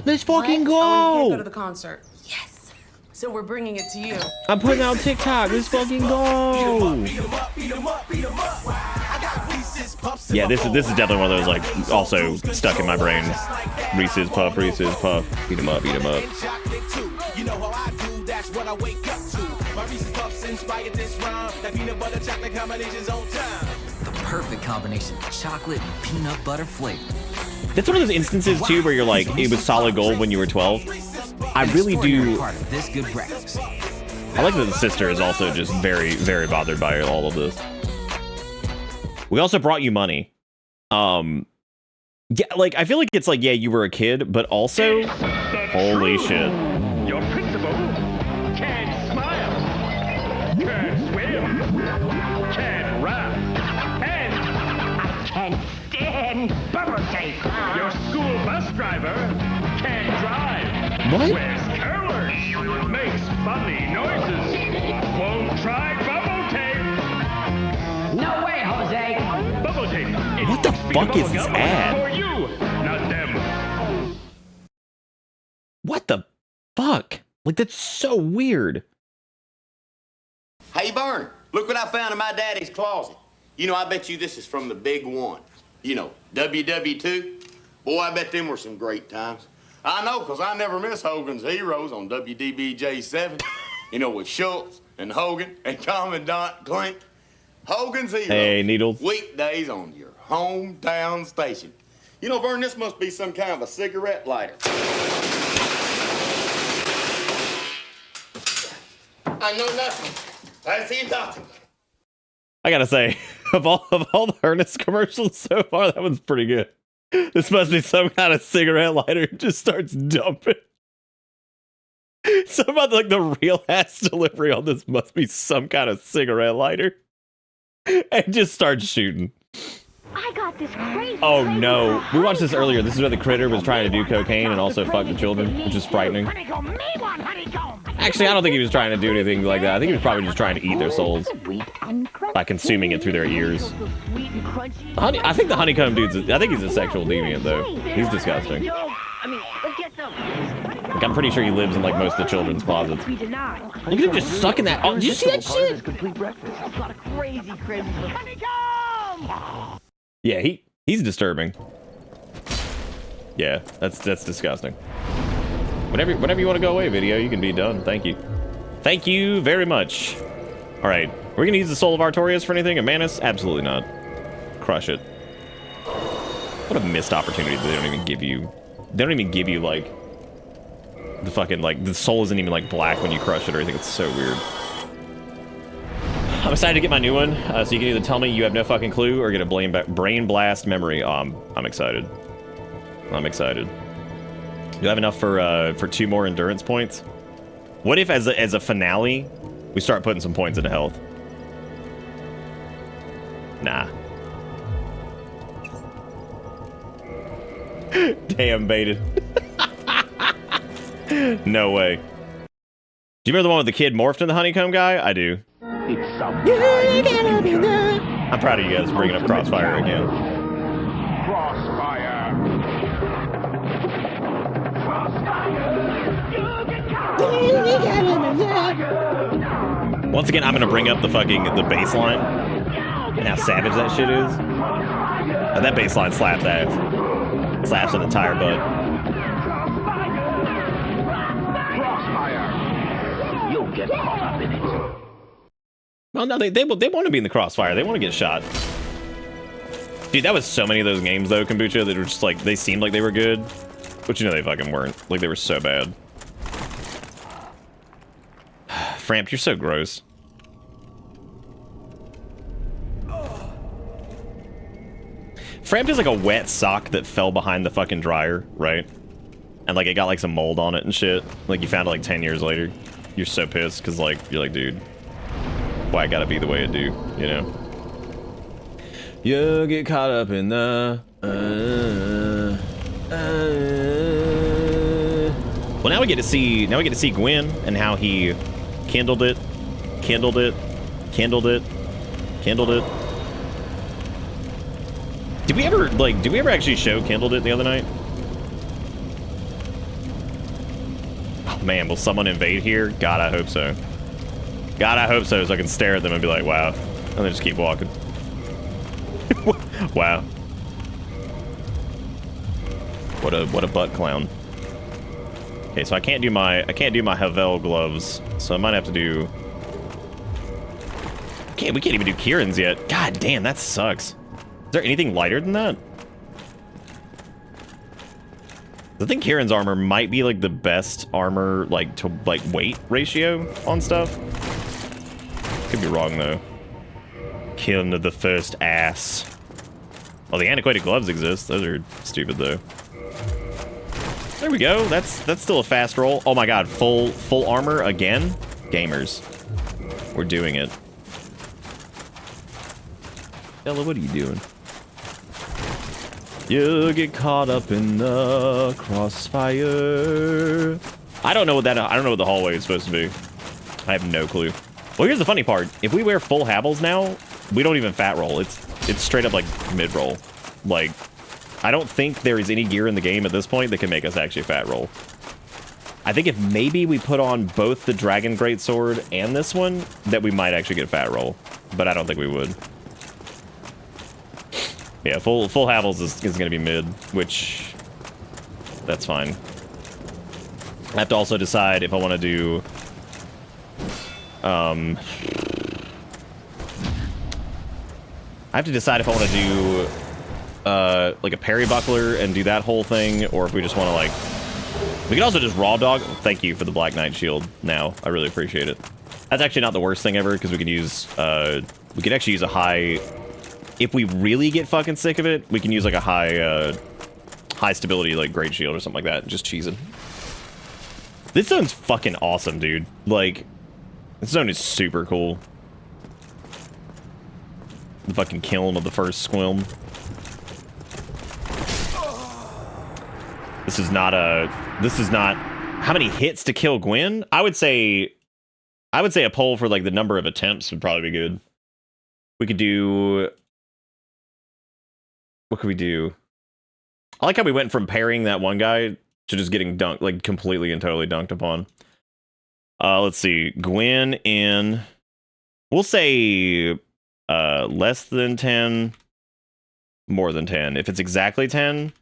Let's fucking go! Oh, you can't go to the concert. Yes. So we're bringing it to you. I'm putting out TikTok. Let's fucking go! Yeah, this is definitely one of those, like, also stuck in my brain. Reese's Puff, Reese's Puff. Beat 'em up, beat 'em up. The perfect combination of chocolate and peanut butter flavor. That's one of those instances too where you're like, it was solid gold when you were 12. I really do. Part of this good breakfast. I like that the sister is also just very, very bothered by all of this. We also brought you money. Yeah, like, I feel like it's like, yeah, you were a kid, but also, holy shit. Your principal can smile, can swim, can rap, and I can stand bubble tape. Your school bus driver can drive. What? Wears curlers, makes funny noises, won't try bubble tape. No way, Jose. Bubble tape. What the fuck is this ad? For you, not them. What the fuck? Like, that's so weird. Hey, Vern, look what I found in my daddy's closet. You know, I bet you this is from the big one. You know, WW2. Boy, I bet them were some great times. I know, because I never miss Hogan's Heroes on WDBJ7. You know, with Schultz and Hogan and Commandant Klink. Hogan's Heroes. Hey, Needles. Weekdays on your hometown station. You know, Vern, this must be some kind of a cigarette lighter. I know nothing. I see nothing. I gotta say, of all the Ernest commercials so far, that one's pretty good. This must be some kind of cigarette lighter. It just starts dumping. So about like the real ass delivery on this must be some kind of cigarette lighter. And just starts shooting. I got this crazy. Oh no. We watched this earlier. This is where the critter was trying to do cocaine and also fuck the children, which is frightening. Actually, I don't think he was trying to do anything like that. I think he was probably just trying to eat their souls by consuming it through their ears. I think the honeycomb dude's, I think he's a sexual deviant though. He's disgusting. Like, I'm pretty sure he lives in like most of the children's closets. Look at him just sucking that. Oh, did you see that shit? Yeah, he's disturbing. Yeah, that's disgusting. Whenever you want to go away, video, you can be done. Thank you. Thank you very much. All right, we're gonna use the soul of Artorias for anything. A Manus? Absolutely not. Crush it. What a missed opportunity that they don't even give you. They don't even give you like the fucking like the soul isn't even like black when you crush it or anything. It's so weird. I'm excited to get my new one, so you can either tell me you have no fucking clue or get a brain blast memory. I'm excited. I'm excited. Do I have enough for 2 more endurance points? What if as a finale, we start putting some points into health? Nah. Damn, baited. No way. Do you remember the one with the kid morphed in the honeycomb guy? I do. I'm proud of you guys bringing up Crossfire again. Once again, I'm gonna bring up the bass line and how savage that shit is. And that bass line slaps ass. Slaps an entire butt. You'll get caught up in it. Well, no, they want to be in the crossfire. They want to get shot. Dude, that was so many of those games, though, Kombucha, that were just, like, they seemed like they were good. But, you know, they fucking weren't. Like, they were so bad. Framp, you're so gross. Framp is like a wet sock that fell behind the fucking dryer, right? And, like, it got, like, some mold on it and shit. Like, you found it, like, 10 years later. You're so pissed, because, like, you're like, dude, why I gotta be the way it do, you know? You get caught up in the... Well, now we get to see Gwen and how he kindled it. Did we ever actually show kindled it the other night? Oh man, will someone invade here? God, I hope so. God, I hope so, so I can stare at them and be like, wow. And then just keep walking. Wow. What a butt clown. Okay, so I can't do my Havel gloves, so I might have to do We can't even do Kieran's yet. God damn, that sucks. Is there anything lighter than that? I think Kieran's armor might be like the best armor like to like weight ratio on stuff. Could be wrong though. Killing the first ass. Oh, the antiquated gloves exist. Those are stupid though. There we go. That's still a fast roll. Oh my god, full armor again? Gamers. We're doing it. Ella, what are you doing? You get caught up in the crossfire. I don't know what the hallway is supposed to be. I have no clue. Well, here's the funny part. If we wear full Havels now, we don't even fat roll. It's straight up like mid roll. Like, I don't think there is any gear in the game at this point that can make us actually fat roll. I think if maybe we put on both the Dragon Greatsword and this one, that we might actually get fat roll. But I don't think we would. Yeah, full Havels is going to be mid, which that's fine. I have to also decide if I want to do I have to decide if I want to do like a parry buckler and do that whole thing, or if we just want to like... We can also just raw dog. Thank you for the Black Knight shield now. I really appreciate it. That's actually not the worst thing ever, because we could use we could actually use a high... If we really get fucking sick of it, we can use like a high stability like great shield or something like that. Just cheesing. This zone's fucking awesome, dude. Like, this zone is super cool. The fucking killing of the first squilm. This is not how many hits to kill Gwen? I would say a poll for like the number of attempts would probably be good. We could do... What could we do? I like how we went from parrying that one guy to just getting dunked, like completely and totally dunked upon. Let's see. Gwen in... We'll say less than 10, more than 10. If it's exactly 10,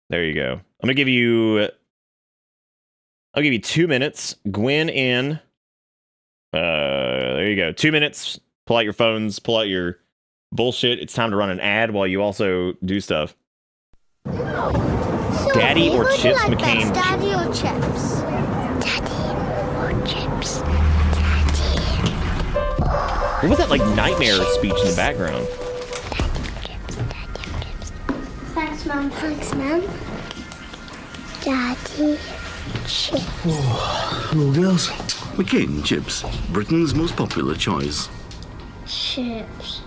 there you go. I'm gonna give you... I'll give you 2 minutes. Gwen in... there you go. 2 minutes. Pull out your phones. Pull out your... bullshit. It's time to run an ad while you also do stuff. Daddy or Chips McCain? Daddy or Chips? Daddy or Chips? Daddy. What was that like nightmare speech in the background? Thanks, Mum. Thanks, Mum. Daddy Chips. Hello, girls. McCain Chips, Britain's most popular choice. Chips.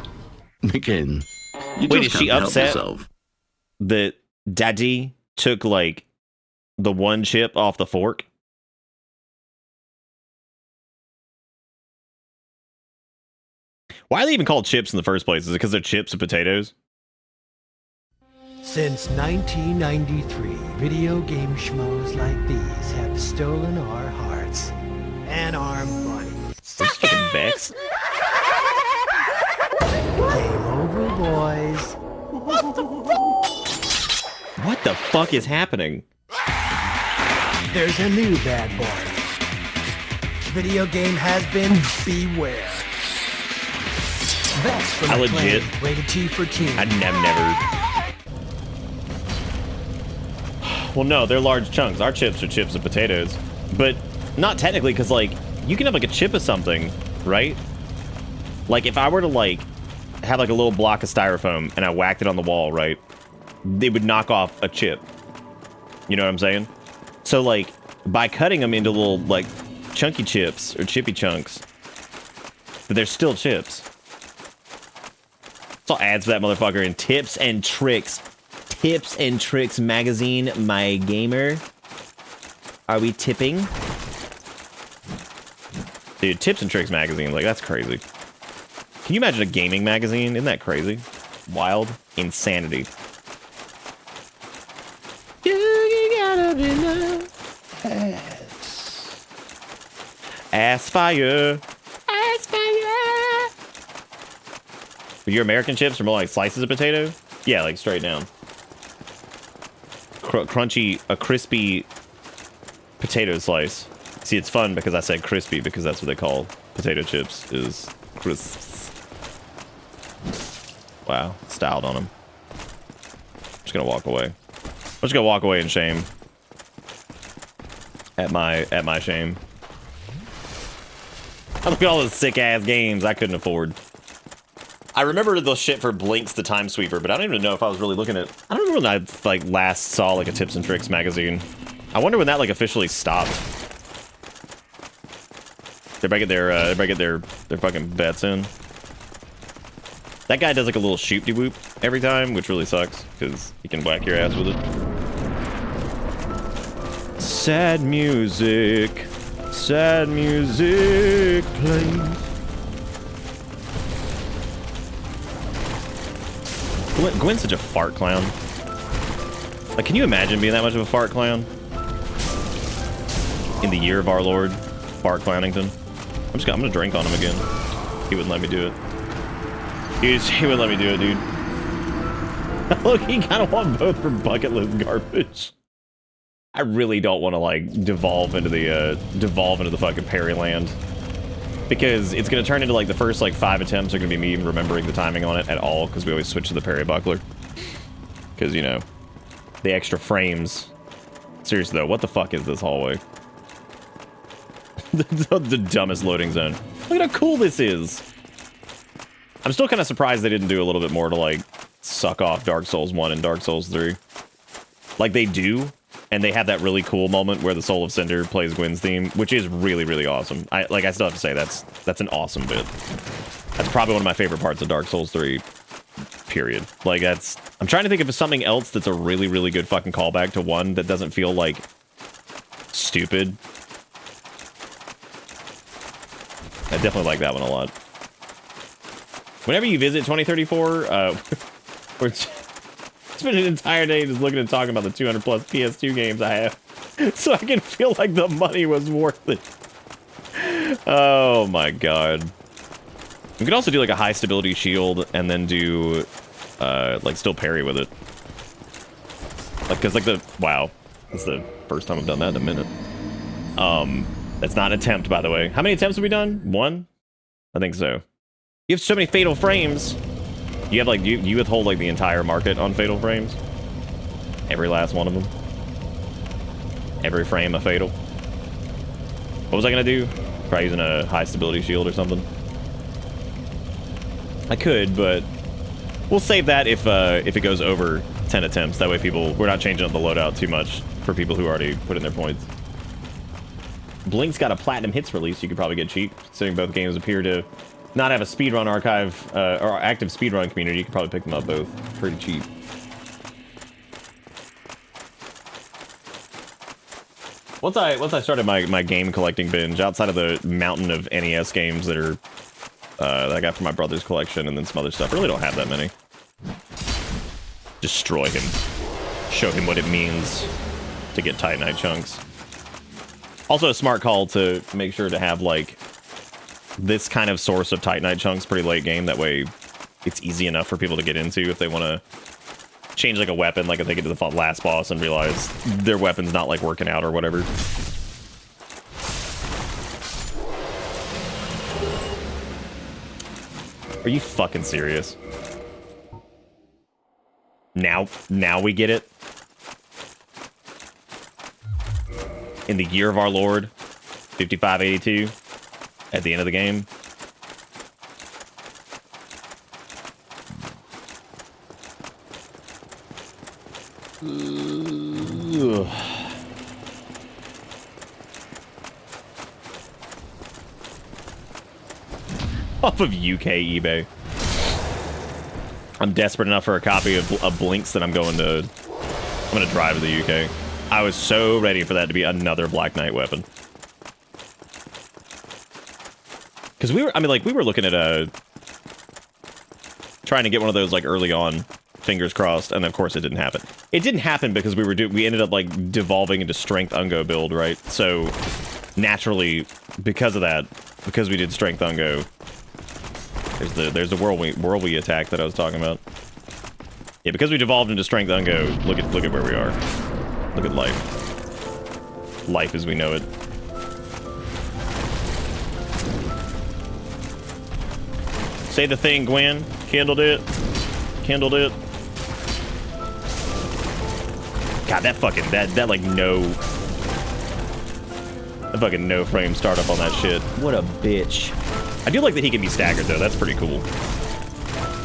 McCain, you wait, just is she can't help upset yourself. that Daddy took like the one chip off the fork? Why are they even called chips in the first place? Is it because they're chips and potatoes? Since 1993, video game schmoes like these have stolen our hearts and our money. This fucking Vex. Game over, boys. What the fuck is happening? There's a new bad boy. Video game has been beware. Vex from I the legit. Clan, rated T for teen. I'd never. Well, no, they're large chunks. Our chips are chips and potatoes, but not technically, because like you can have like a chip of something, right? Like if I were to like have like a little block of styrofoam and I whacked it on the wall, right? They would knock off a chip. You know what I'm saying? So like by cutting them into little like chunky chips or chippy chunks, but they're still chips. So ads for that motherfucker in Tips and Tricks. Tips and Tricks magazine, my gamer. Are we tipping? Dude, Tips and Tricks magazine, like that's crazy. Can you imagine a gaming magazine? Isn't that crazy? Wild. Insanity. You gotta be love. Ass fire. Ass fire. But your American chips are more like slices of potato? Yeah, like straight down. Crunchy, a crispy potato slice. See, it's fun because I said crispy because that's what they call potato chips, is Crisps. Wow, styled on him. Just gonna walk away. I'm just gonna walk away in shame. At my shame. I look at all those sick ass games I couldn't afford. I remember the shit for Blinks the Time Sweeper, but I don't even know if I was really looking at. I don't remember when I like last saw like a Tips and Tricks magazine. I wonder when that like officially stopped. Everybody get their fucking bets in. That guy does like a little shoop-de-whoop every time, which really sucks because he can whack your ass with it. Sad music plays. Gwen's such a fart clown. Like, can you imagine being that much of a fart clown? In the year of our Lord, Fart Clownington. I'm gonna drink on him again. He wouldn't let me do it. He wouldn't let me do it, dude. Look, he kind of want both for bucket list garbage. I really don't want to like devolve into the fucking Perry land. Because it's going to turn into like the first like 5 attempts are going to be me even remembering the timing on it at all, because we always switch to the parry buckler. Because, you know, the extra frames. Seriously though, what the fuck is this hallway? the dumbest loading zone. Look at how cool this is. I'm still kind of surprised they didn't do a little bit more to like suck off Dark Souls 1 and Dark Souls 3. Like they do. And they have that really cool moment where the Soul of Cinder plays Gwen's theme, which is really, really awesome. I still have to say that's an awesome bit. That's probably one of my favorite parts of Dark Souls 3, period. Like I'm trying to think of something else that's a really, really good fucking callback to 1 that doesn't feel like stupid. I definitely like that one a lot. Whenever you visit 2034, spend an entire day just looking and talking about the 200 plus PS2 games I have, so I can feel like the money was worth it. Oh my god. We could also do like a high stability shield and then do like still parry with it. Like, cause like wow, that's the first time I've done that in a minute. That's not an attempt, by the way. How many attempts have we done? 1? I think so. You have so many fatal frames. You have like you withhold like the entire market on fatal frames. Every last one of them. Every frame a fatal. What was I gonna do? Try using a high stability shield or something. I could, but we'll save that if it goes over 10 attempts. That way we're not changing up the loadout too much for people who already put in their points. Blink's got a platinum hits release you could probably get cheap, considering both games appear to not have a speedrun archive or active speedrun community. You could probably pick them up both pretty cheap. Once I started my game collecting binge, outside of the mountain of NES games that are that I got from my brother's collection and then some other stuff, I really don't have that many. Destroy him. Show him what it means to get Titanite chunks. Also a smart call to make sure to have like this kind of source of Titanite chunks pretty late game. That way it's easy enough for people to get into if they want to change like a weapon, like if they get to the last boss and realize their weapon's not like working out or whatever. Are you fucking serious? Now we get it? In the year of our Lord, 5582, at the end of the game. Ugh. Off of UK eBay. I'm desperate enough for a copy of Blinks that I'm gonna drive to the UK. I was so ready for that to be another Black Knight weapon. Because we were looking at trying to get one of those like early on, fingers crossed, and of course it didn't happen. It didn't happen because we ended up like devolving into Strength Ungo build, right? So naturally, because of that, because we did Strength Ungo, there's the whirlwind attack that I was talking about. Yeah, because we devolved into Strength Ungo, look at where we are. Look at life. Life as we know it. Say the thing, Gwen. Kindled it. Kindled it. God, that fucking, that like no... The fucking no frame startup on that shit. What a bitch. I do like that he can be staggered though. That's pretty cool.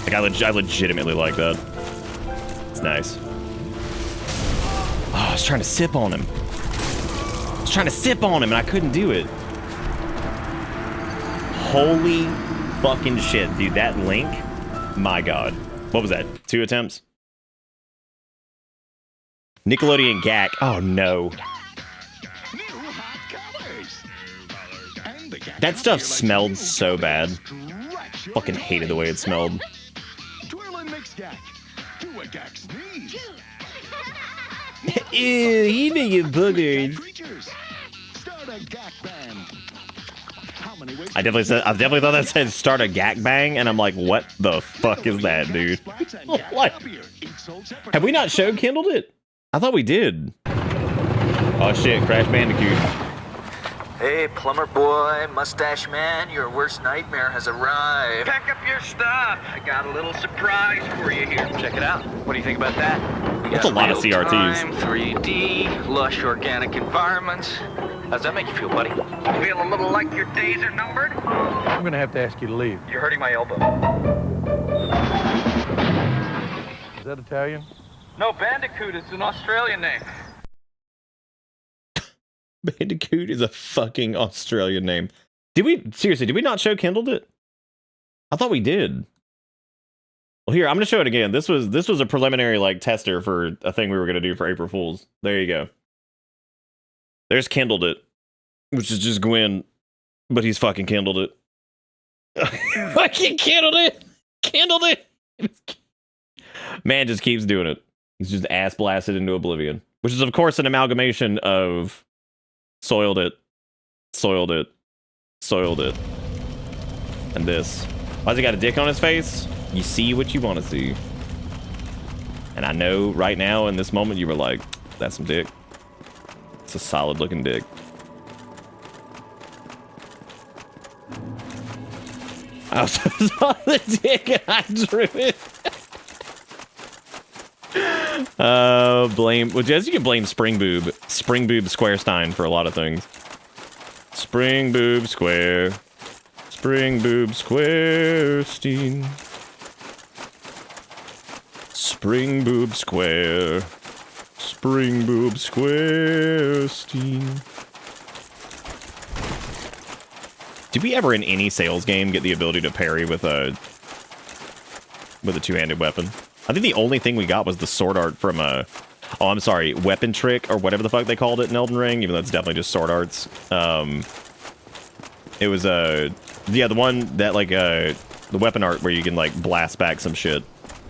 Like I legitimately like that. It's nice. Oh, I was trying to sip on him. I was trying to sip on him and I couldn't do it. Holy fucking shit, dude. That link. My God. What was that? 2 attempts? Nickelodeon Gak. Oh no. That stuff smelled so bad. Fucking hated the way it smelled. Ew, you making boogers. I definitely thought that said start a Gak Bang, and I'm like, what the fuck is that, dude? Like, have we not showed Kindled it? I thought we did. Oh shit, Crash Bandicoot. Hey, plumber boy, mustache man, your worst nightmare has arrived. Pack up your stuff. I got a little surprise for you here. Check it out. What do you think about that? That's a lot of CRTs. 3D, lush organic environments. How's that make you feel, buddy? Feel a little like your days are numbered? I'm gonna have to ask you to leave. You're hurting my elbow. Is that Italian? No, Bandicoot is an Australian name. Bandicoot is a fucking Australian name. Did we not show Kindled it? I thought we did. Well, here, I'm gonna show it again. This was a preliminary like tester for a thing we were gonna do for April Fools. There you go. There's Kindled it, which is just Gwen, but he's fucking Kindled it. Fucking Kindled it! Kindled it! Man just keeps doing it. He's just ass blasted into oblivion, which is of course an amalgamation of soiled it, soiled it, soiled it, and this. Why's he got a dick on his face? You see what you want to see. And I know right now in this moment you were like, that's some dick. It's a solid looking dick. I also saw the dick and I drew it. Blame, well, Jez, you can blame Spring Boob Squarestein for a lot of things. Spring Boob Square. Spring Boob Squarestein. Spring Boob Square. Spring Boob Squarestein. Did we ever in any sales game get the ability to parry with a two-handed weapon? I think the only thing we got was the sword art from oh, I'm sorry, weapon trick or whatever the fuck they called it in Elden Ring, even though it's definitely just sword arts. It was yeah, the one that like the weapon art where you can like blast back some shit.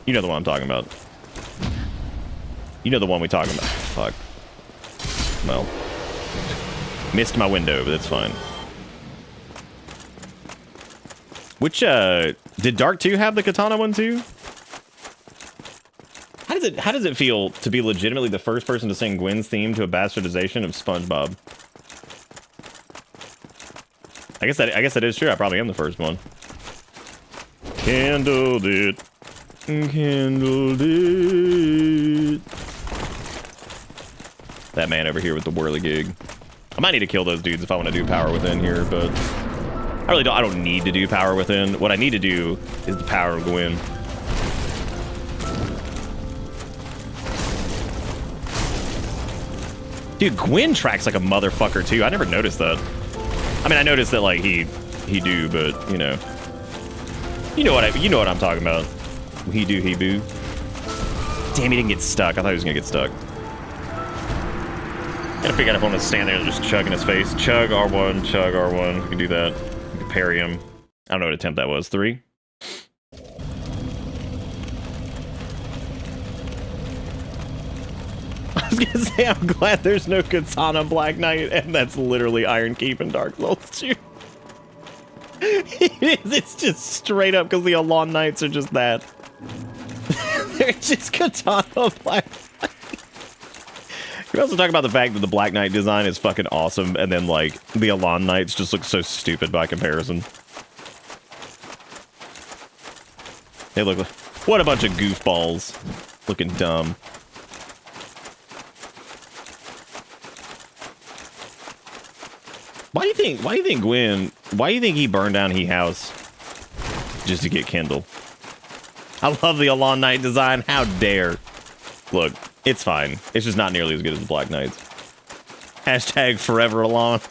You know the one I'm talking about. You know the one we're talking about. Fuck. Well, missed my window, but that's fine. Which did Dark 2 have the katana one too? How does it feel to be legitimately the first person to sing Gwen's theme to a bastardization of SpongeBob? I guess that is true. I probably am the first one. Kindled it. Kindled it. That man over here with the whirligig. I might need to kill those dudes if I want to do power within here, but I don't need to do power within. What I need to do is the power of Gwen. Dude, Gwen tracks like a motherfucker too. I never noticed that. I mean, I noticed that like he do, but you know what I'm talking about. He do, he boo. Damn, he didn't get stuck. I thought he was gonna get stuck. Gotta figure out if I want to stand there and just chug in his face. Chug R1, chug R1. You can do that. You can parry him. I don't know what attempt that was. 3. I was gonna say I'm glad there's no Katana Black Knight, and that's literally Iron Keep in Dark Souls 2. It's just straight up because the Alon Knights are just that. They're just Katana Black Knight. We also talk about the fact that the Black Knight design is fucking awesome, and then like the Alon Knights just look so stupid by comparison. They look like, what a bunch of goofballs. Looking dumb. Why do you think he burned down He House just to get Kindle? I love the Alon Knight design. How dare. Look, it's fine. It's just not nearly as good as the Black Knights. Hashtag forever Alon.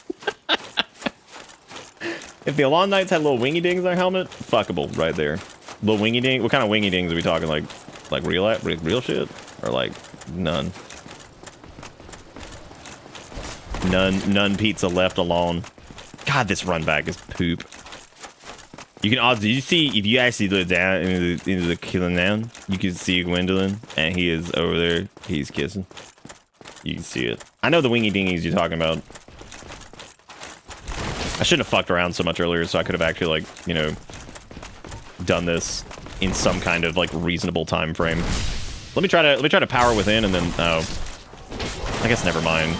If the Alon Knights had little wingy dings on their helmet, fuckable right there. Little wingy ding. What kind of wingy dings are we talking? Like real shit, or like none? None pizza left alone. God, this run back is poop. You can also, did you see, if you actually look down into the killing down, you can see Gwendolyn, and he is over there. He's kissing. You can see it. I know the wingy dingies you're talking about. I shouldn't have fucked around so much earlier, so I could have actually, like, you know, done this in some kind of like reasonable time frame. Let me try to power within, and then I guess never mind.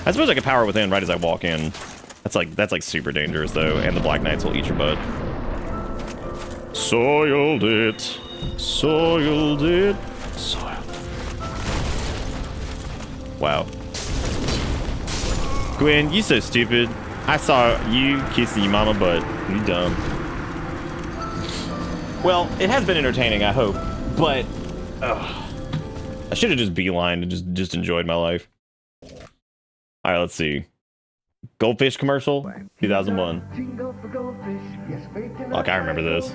I suppose I could power within right as I walk in. That's like super dangerous though, and the Black Knights will eat your butt. Soiled it. Soiled it. Soiled. Wow. Gwen, you so stupid. I saw you kissing your mama butt. You dumb. Well, it has been entertaining, I hope, but I should have just beelined and just enjoyed my life. All right, let's see. Goldfish commercial, 2001. Fuck, I remember this.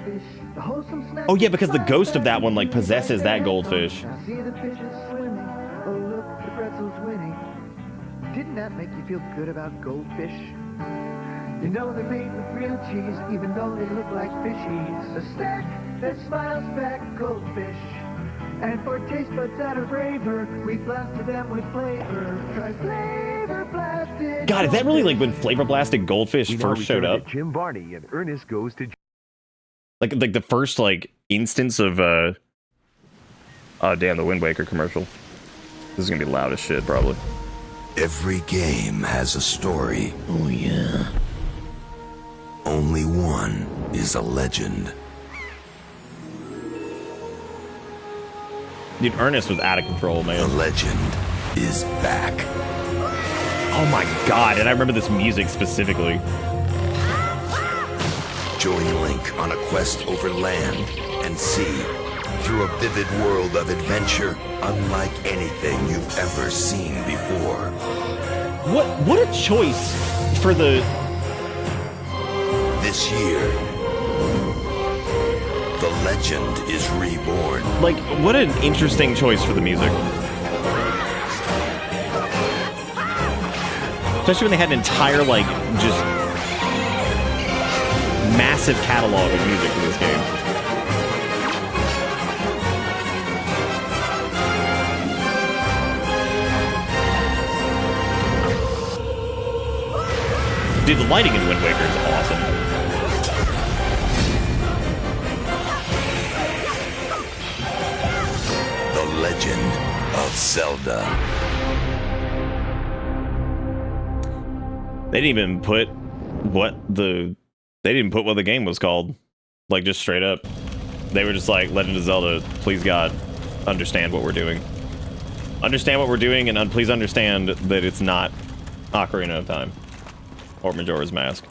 Oh yeah, because the ghost of that one like possesses that goldfish. Didn't that make you feel good about goldfish? You know they're made with real cheese, even though they look like fishies. A snack that smiles back, goldfish. And for taste buds that are braver, we blasted them with flavor. Try Flavor Blasted. God, is that really like when Flavor Blasted Goldfish first showed up? Jim Barney and Ernest Goes to... Like the first like instance of oh damn, the Wind Waker commercial. This is gonna be loud as shit probably. Every game has a story. Oh yeah. Only one is a legend. Dude, Ernest was out of control, man. The legend is back. Oh my god, and I remember this music specifically. Join Link on a quest over land and sea through a vivid world of adventure unlike anything you've ever seen before. What a choice for the... This year, the legend is reborn. Like, what an interesting choice for the music. Especially when they had an entire, like, just massive catalog of music for this game. Dude, the lighting in Wind Waker is awesome. The Legend of Zelda. They didn't even put what the game was called. Like, just straight up. They were just like, Legend of Zelda, please God, understand what we're doing. Understand what we're doing, and please understand that it's not Ocarina of Time. Or Majora's Mask.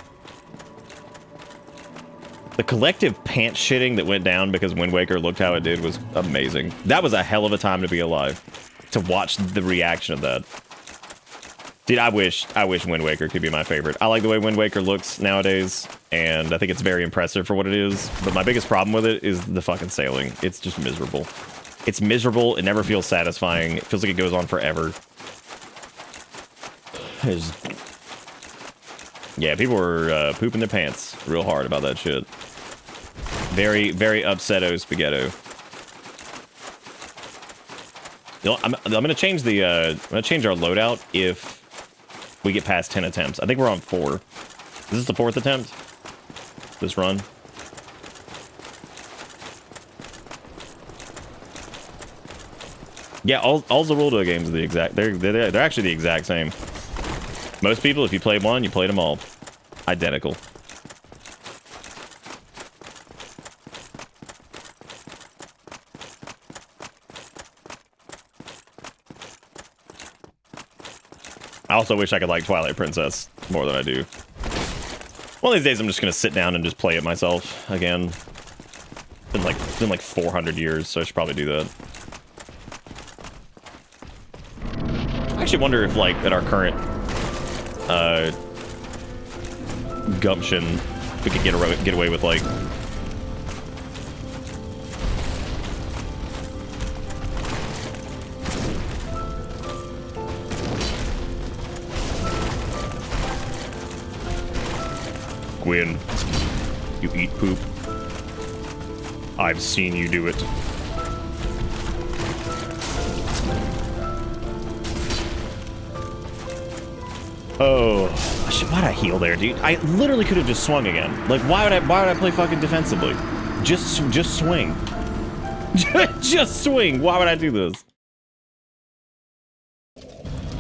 The collective pants shitting that went down because Wind Waker looked how it did was amazing. That was a hell of a time to be alive. To watch the reaction of that. Dude, I wish Wind Waker could be my favorite. I like the way Wind Waker looks nowadays, and I think it's very impressive for what it is. But my biggest problem with it is the fucking sailing. It's just miserable. It's miserable. It never feels satisfying. It feels like it goes on forever. Yeah, people were pooping their pants real hard about that shit. Very, very upsetto spaghetto. You know, I'm gonna change the I'm gonna change our loadout if we get past 10 attempts. I think we're on 4. Is this the 4th attempt? This run? Yeah, all the Roldo games are the exact. They're actually the exact same. Most people, if you played one, you played them all. Identical. I also wish I could like Twilight Princess more than I do. One of these days I'm just gonna sit down and just play it myself again. Been like 400 years, so I should probably do that. I actually wonder if like at our current gumption we could get away with like Gwen, you eat poop. I've seen you do it. Oh, shit, why'd I heal there, dude? I literally could have just swung again. Like, why would I play fucking defensively? Just swing. Just swing. Why would I do this?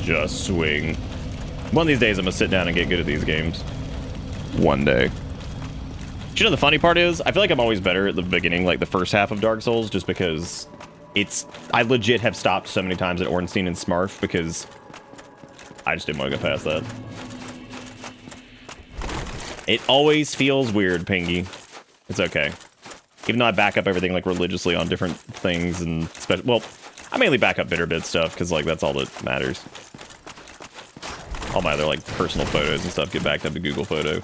Just swing. One of these days, I'm gonna sit down and get good at these games. One day. You know, the funny part is, I feel like I'm always better at the beginning, like the first half of Dark Souls, just because I legit have stopped so many times at Ornstein and Smarf because I just didn't want to go past that. It always feels weird, Pingy. It's okay. Even though I back up everything like religiously on different things and well, I mainly back up Bitterbit stuff because like that's all that matters. All my other like personal photos and stuff get backed up to Google Photo.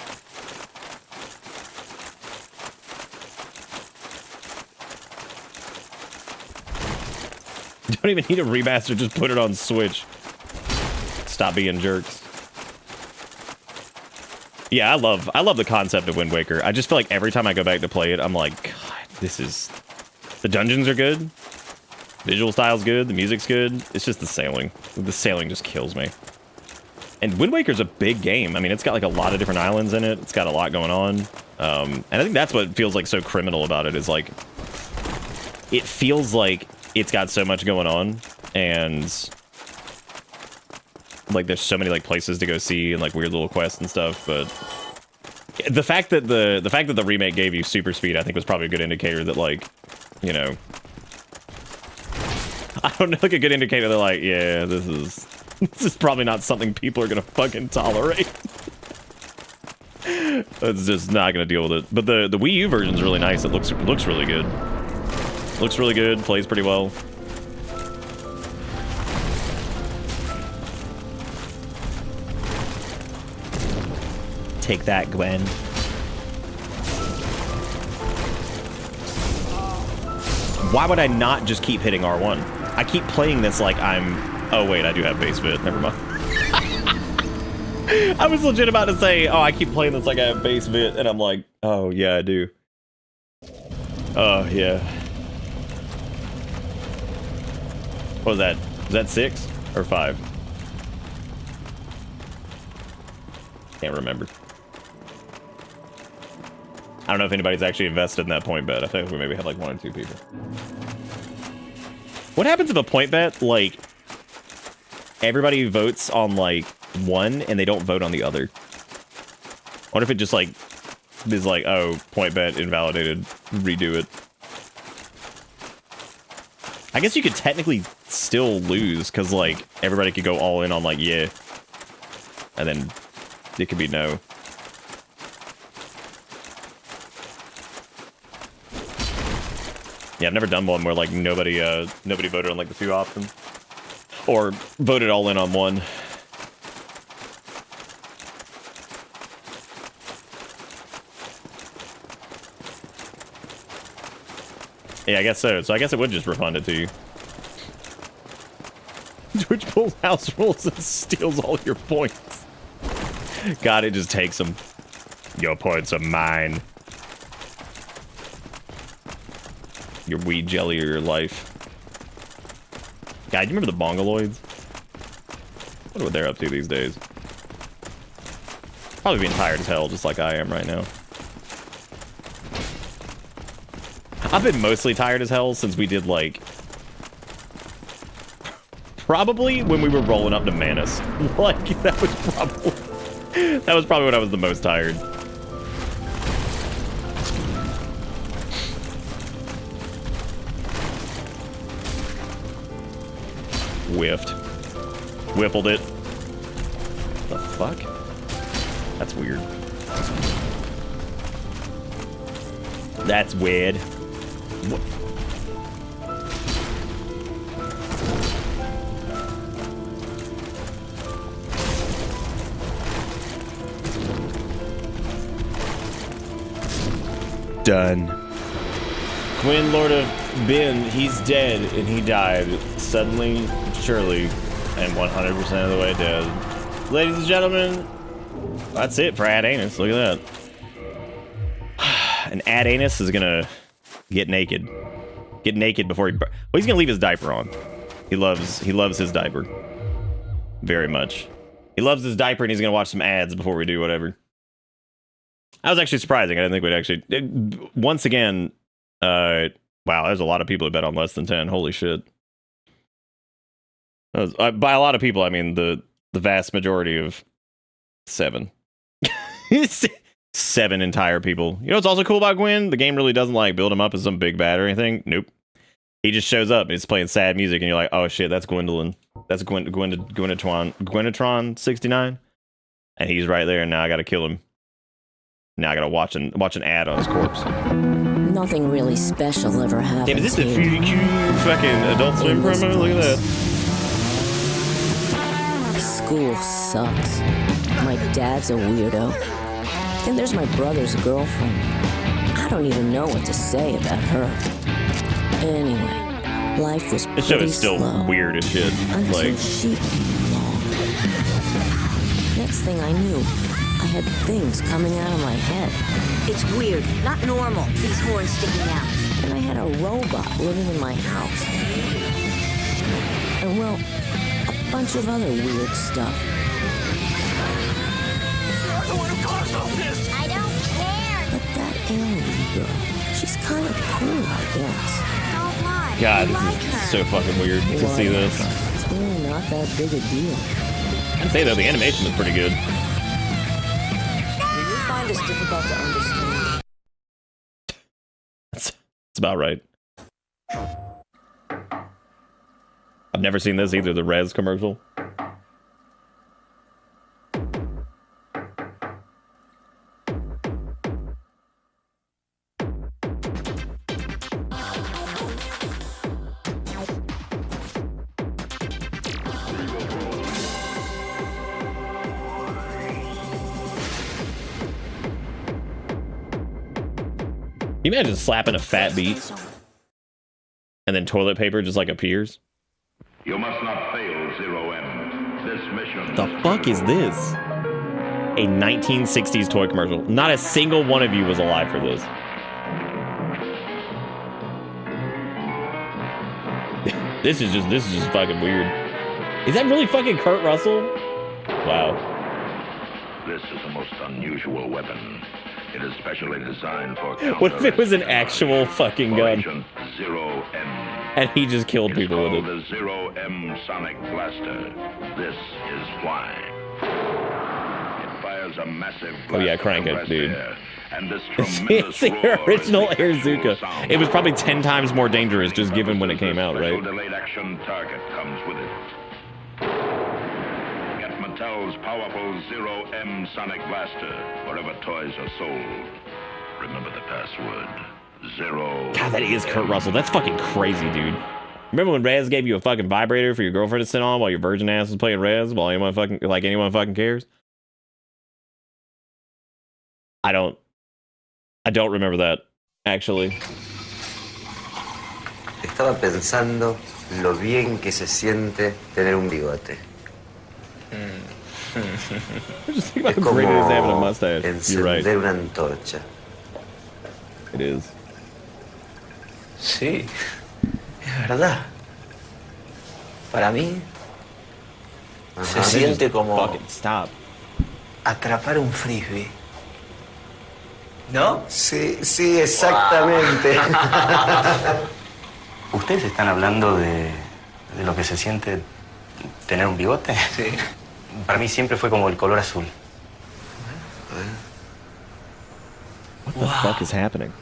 Don't even need a remaster, just put it on Switch. Stop being jerks. Yeah, I love the concept of Wind Waker. I just feel like every time I go back to play it, I'm like, God, this is... The dungeons are good. Visual style's good. The music's good. It's just the sailing. The sailing just kills me. And Wind Waker's a big game. I mean, it's got like a lot of different islands in it. It's got a lot going on. And I think that's what feels like so criminal about it is like... It feels like it's got so much going on. And... like there's so many like places to go see and like weird little quests and stuff, but the fact that the remake gave you super speed I think was probably a good indicator that like, you know, I don't know, like a good indicator that like, yeah, this is probably not something people are gonna fucking tolerate. It's just not gonna deal with it. But the Wii U version's really nice. It looks really good. Looks really good, plays pretty well. Take that, Gwen. Why would I not just keep hitting R1? I keep playing this like I'm... Oh, wait, I do have base fit. Never mind. I was legit about to say, oh, I keep playing this like I have base fit, and I'm like, oh, yeah, I do. Oh, yeah. What was that? Was that 6 or 5? Can't remember. I don't know if anybody's actually invested in that point bet. I think we maybe have like 1 or 2 people. What happens if a point bet, like, everybody votes on like one and they don't vote on the other? What if it just like is like, oh, point bet invalidated, redo it? I guess you could technically still lose because like everybody could go all in on like yeah, and then it could be no. Yeah, I've never done one where like nobody voted on like the 2 options, or voted all in on one. Yeah, I guess so. So I guess it would just refund it to you. Twitch pulls house rules and steals all your points. God, it just takes them. Your points are mine. Your weed jelly or your life. Guy, do you remember the Bongoloids? I wonder what they're up to these days. Probably being tired as hell, just like I am right now. I've been mostly tired as hell since we did, like... Probably when we were rolling up to Manus. Like, that was probably when I was the most tired. Whiffed. Whippled it. The fuck? That's weird. That's weird. What? Done. Quinn, Lord of Ben, he's dead, and he died suddenly, surely, and 100% of the way dead. Ladies and gentlemen, that's it for Ad Anus. Look at that. And Ad Anus is gonna get naked. Get naked before he... Well, he's gonna leave his diaper on. He loves his diaper. Very much. He loves his diaper, and he's gonna watch some ads before we do whatever. That was actually surprising. I didn't think we'd actually... once again, wow, there's a lot of people who bet on less than 10. Holy shit. That was, by a lot of people, I mean the vast majority of 7. 7 entire people. You know what's also cool about Gwen? The game really doesn't like build him up as some big bad or anything. Nope. He just shows up and he's playing sad music and you're like, oh shit, that's Gwendolyn. That's Gwynatron 69. And he's right there and now I gotta kill him. Now I gotta watch an ad on his corpse. Nothing really special ever happened. Damn, is this the fucking Adult Swim promo? Look at that. School sucks. My dad's a weirdo. And there's my brother's girlfriend. I don't even know what to say about her. Anyway, life was pretty This show is still slow weird as shit. until Like, she came along. Next thing I knew, I had things coming out of my head. It's weird, not normal, these horns sticking out. And I had a robot living in my house. And well, a bunch of other weird stuff. You're the one who caused all this! I don't care! But that alien girl, she's kind of cool, I guess. Don't lie. God, You this like is her. so fucking weird to see this. It's really not that big a deal. I'd say though, the animation is pretty good. Do you find this difficult to understand? It's about right. I've never seen this either, the Rez commercial. Can you imagine slapping a fat beat and then toilet paper just like appears? You must not fail, Zero M. This mission... The fuck is this? A 1960s toy commercial. Not a single one of you was alive for this. This is just fucking weird. Is that really fucking Kurt Russell? Wow. This is a most unusual weapon. It is specially designed for... What if it was an actual fucking gun? Zero M. And he just killed people with it. The Zero M Sonic Blaster. This is why. It fires a massive... Oh yeah, crank it, dude. And this It's tremendous the original Airzuka. It was probably 10 times more dangerous just given when it came out, right? delayed action target comes with it. Get Mattel's powerful Zero M Sonic Blaster wherever toys are sold. Remember the password. Zero. God, that is Kurt Russell. That's fucking crazy, dude. Remember when Rez gave you a fucking vibrator for your girlfriend to sit on while your virgin ass was playing Rez while anyone fucking cares? I don't remember that, actually. Estaba pensando lo bien que se siente tener un bigote. Just think about how great it is having a mustache. You're right. Encender una antorcha. It is. Sí, es verdad. Para mí, se siente como Fucking stop. atrapar un frisbee. ¿No? Sí, sí, exactamente. ¿Ustedes están hablando de lo que se siente tener un bigote? Sí. Para mí siempre fue como el color azul. What the fuck is happening?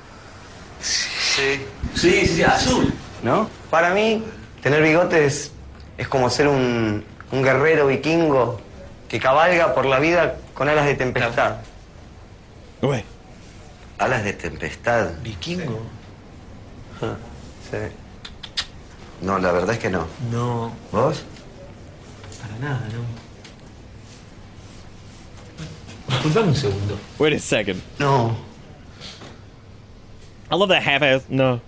Sí. Sí, sí, azul. ¿No? Para mí, tener bigotes es como ser un guerrero vikingo Que cabalga por la vida con alas de tempestad. Uy. Alas de tempestad. Vikingo. Sí. No, la verdad es que no. No, ¿Vos? para nada, no. Disculpame un segundo. Wait a second. No. I love that half-ass. No.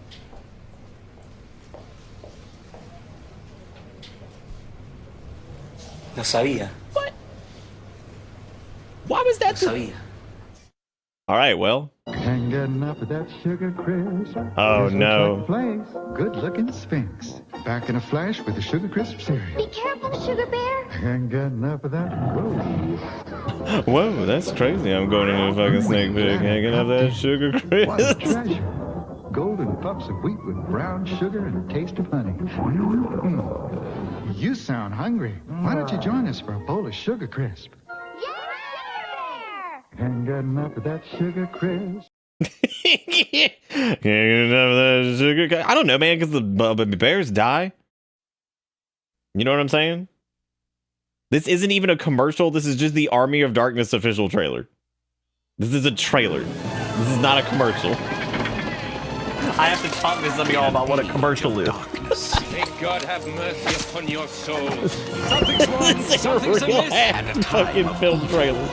No sabía. What? Why was that? No sabía. All right, well. Can't get enough of that sugar crisp. Oh, This no. looks like a place. Good-looking Sphinx. Back in a flash with the sugar crisp cereal. Be careful, Sugar Bear. Can't get enough of that. Whoa. Whoa, that's crazy. I'm going into a fucking snake pig hanging up that sugar What a crisp. treasure. Golden puffs of wheat with brown sugar and a taste of honey. You sound hungry. Why don't you join us for a bowl of sugar crisp? Can't get enough of that sugar crisp. Can't get enough of that sugar. I don't know, man, because the bears die. You know what I'm saying? This isn't even a commercial. This is just the Army of Darkness official trailer. This is a trailer. This is not a commercial. I have to talk to some of y'all about what a commercial is. May God have mercy upon your souls. Something's wrong. This is a Something's real amiss. ass fucking film trailer.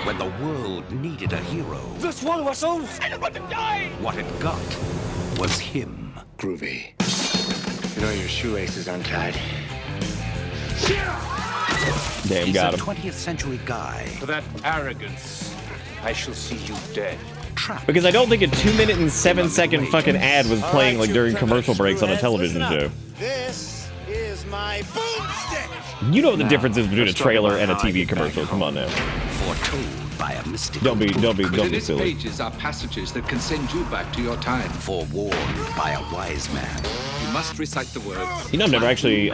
When the world needed a hero, The swallow us all. I don't want to die. what it got was him. Groovy. You know your shoelace is untied. Damn, He's got a him. 20th century guy. For that arrogance, I shall see you dead. Because I don't think a 2-minute and 7-second fucking ad was playing like during commercial breaks on a television show. This is my boomstick. You know what the difference is between a trailer and a TV commercial. Come on now. Foretold by a mystic. Don't be Within its silly. pages are passages that can send you back to your time. Forewarned by a wise man. You must recite the words. You know, I've never actually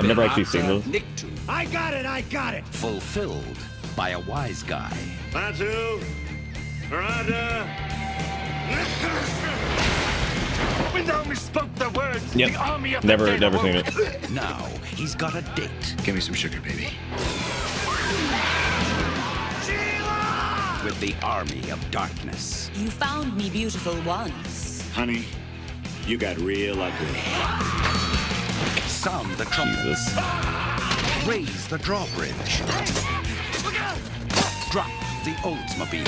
seen those. I got it. Fulfilled by a wise guy. Batu, Rada. We now misspoke the words. Yep. The army of Never the dead seen awoke. it. Now he's got a date. Give me some sugar, baby. With the army of darkness. You found me beautiful once. Honey, you got real ugly. Sound the trumpet. Jesus. Raise the drawbridge. Drop the Oldsmobile.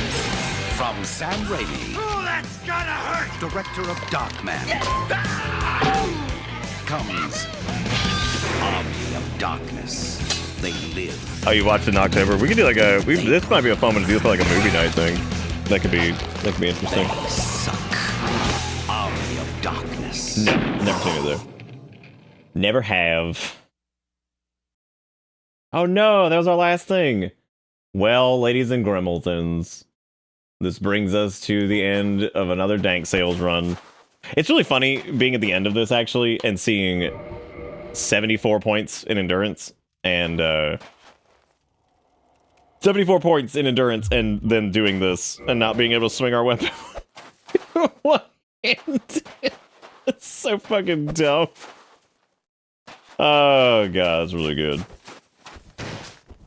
From Sam Raimi. Oh, that's gonna hurt. Director of Darkman. Comes Army of Darkness. They live. Oh, you watched it in October? We could do like this might be a fun one to do for like a movie night thing. That could be interesting. They suck. Army of Darkness. No, never seen it though. Never have. Oh no, that was our last thing. Well, ladies and Grimmeltons, this brings us to the end of another Dank Sales run. It's really funny being at the end of this, actually, and seeing 74 points in endurance, and 74 points in endurance, and then doing this, and not being able to swing our weapon. What? It's so fucking dumb. Oh, God, it's really good.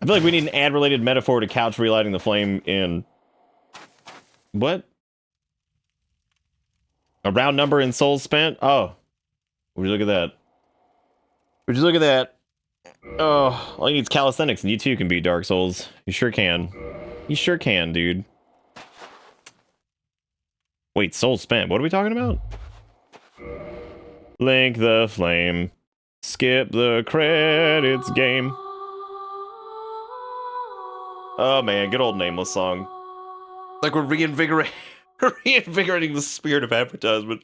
I feel like we need an ad-related metaphor to couch relighting the flame in... What? A round number in souls spent? Oh. Would you look at that? Would you look at that? Oh, all you need is calisthenics, and you too can beat Dark Souls. You sure can. You sure can, dude. Wait, souls spent. What are we talking about? Link the flame. Skip the credits game. Oh man, good old Nameless song. Like we're reinvigorating the spirit of advertisement.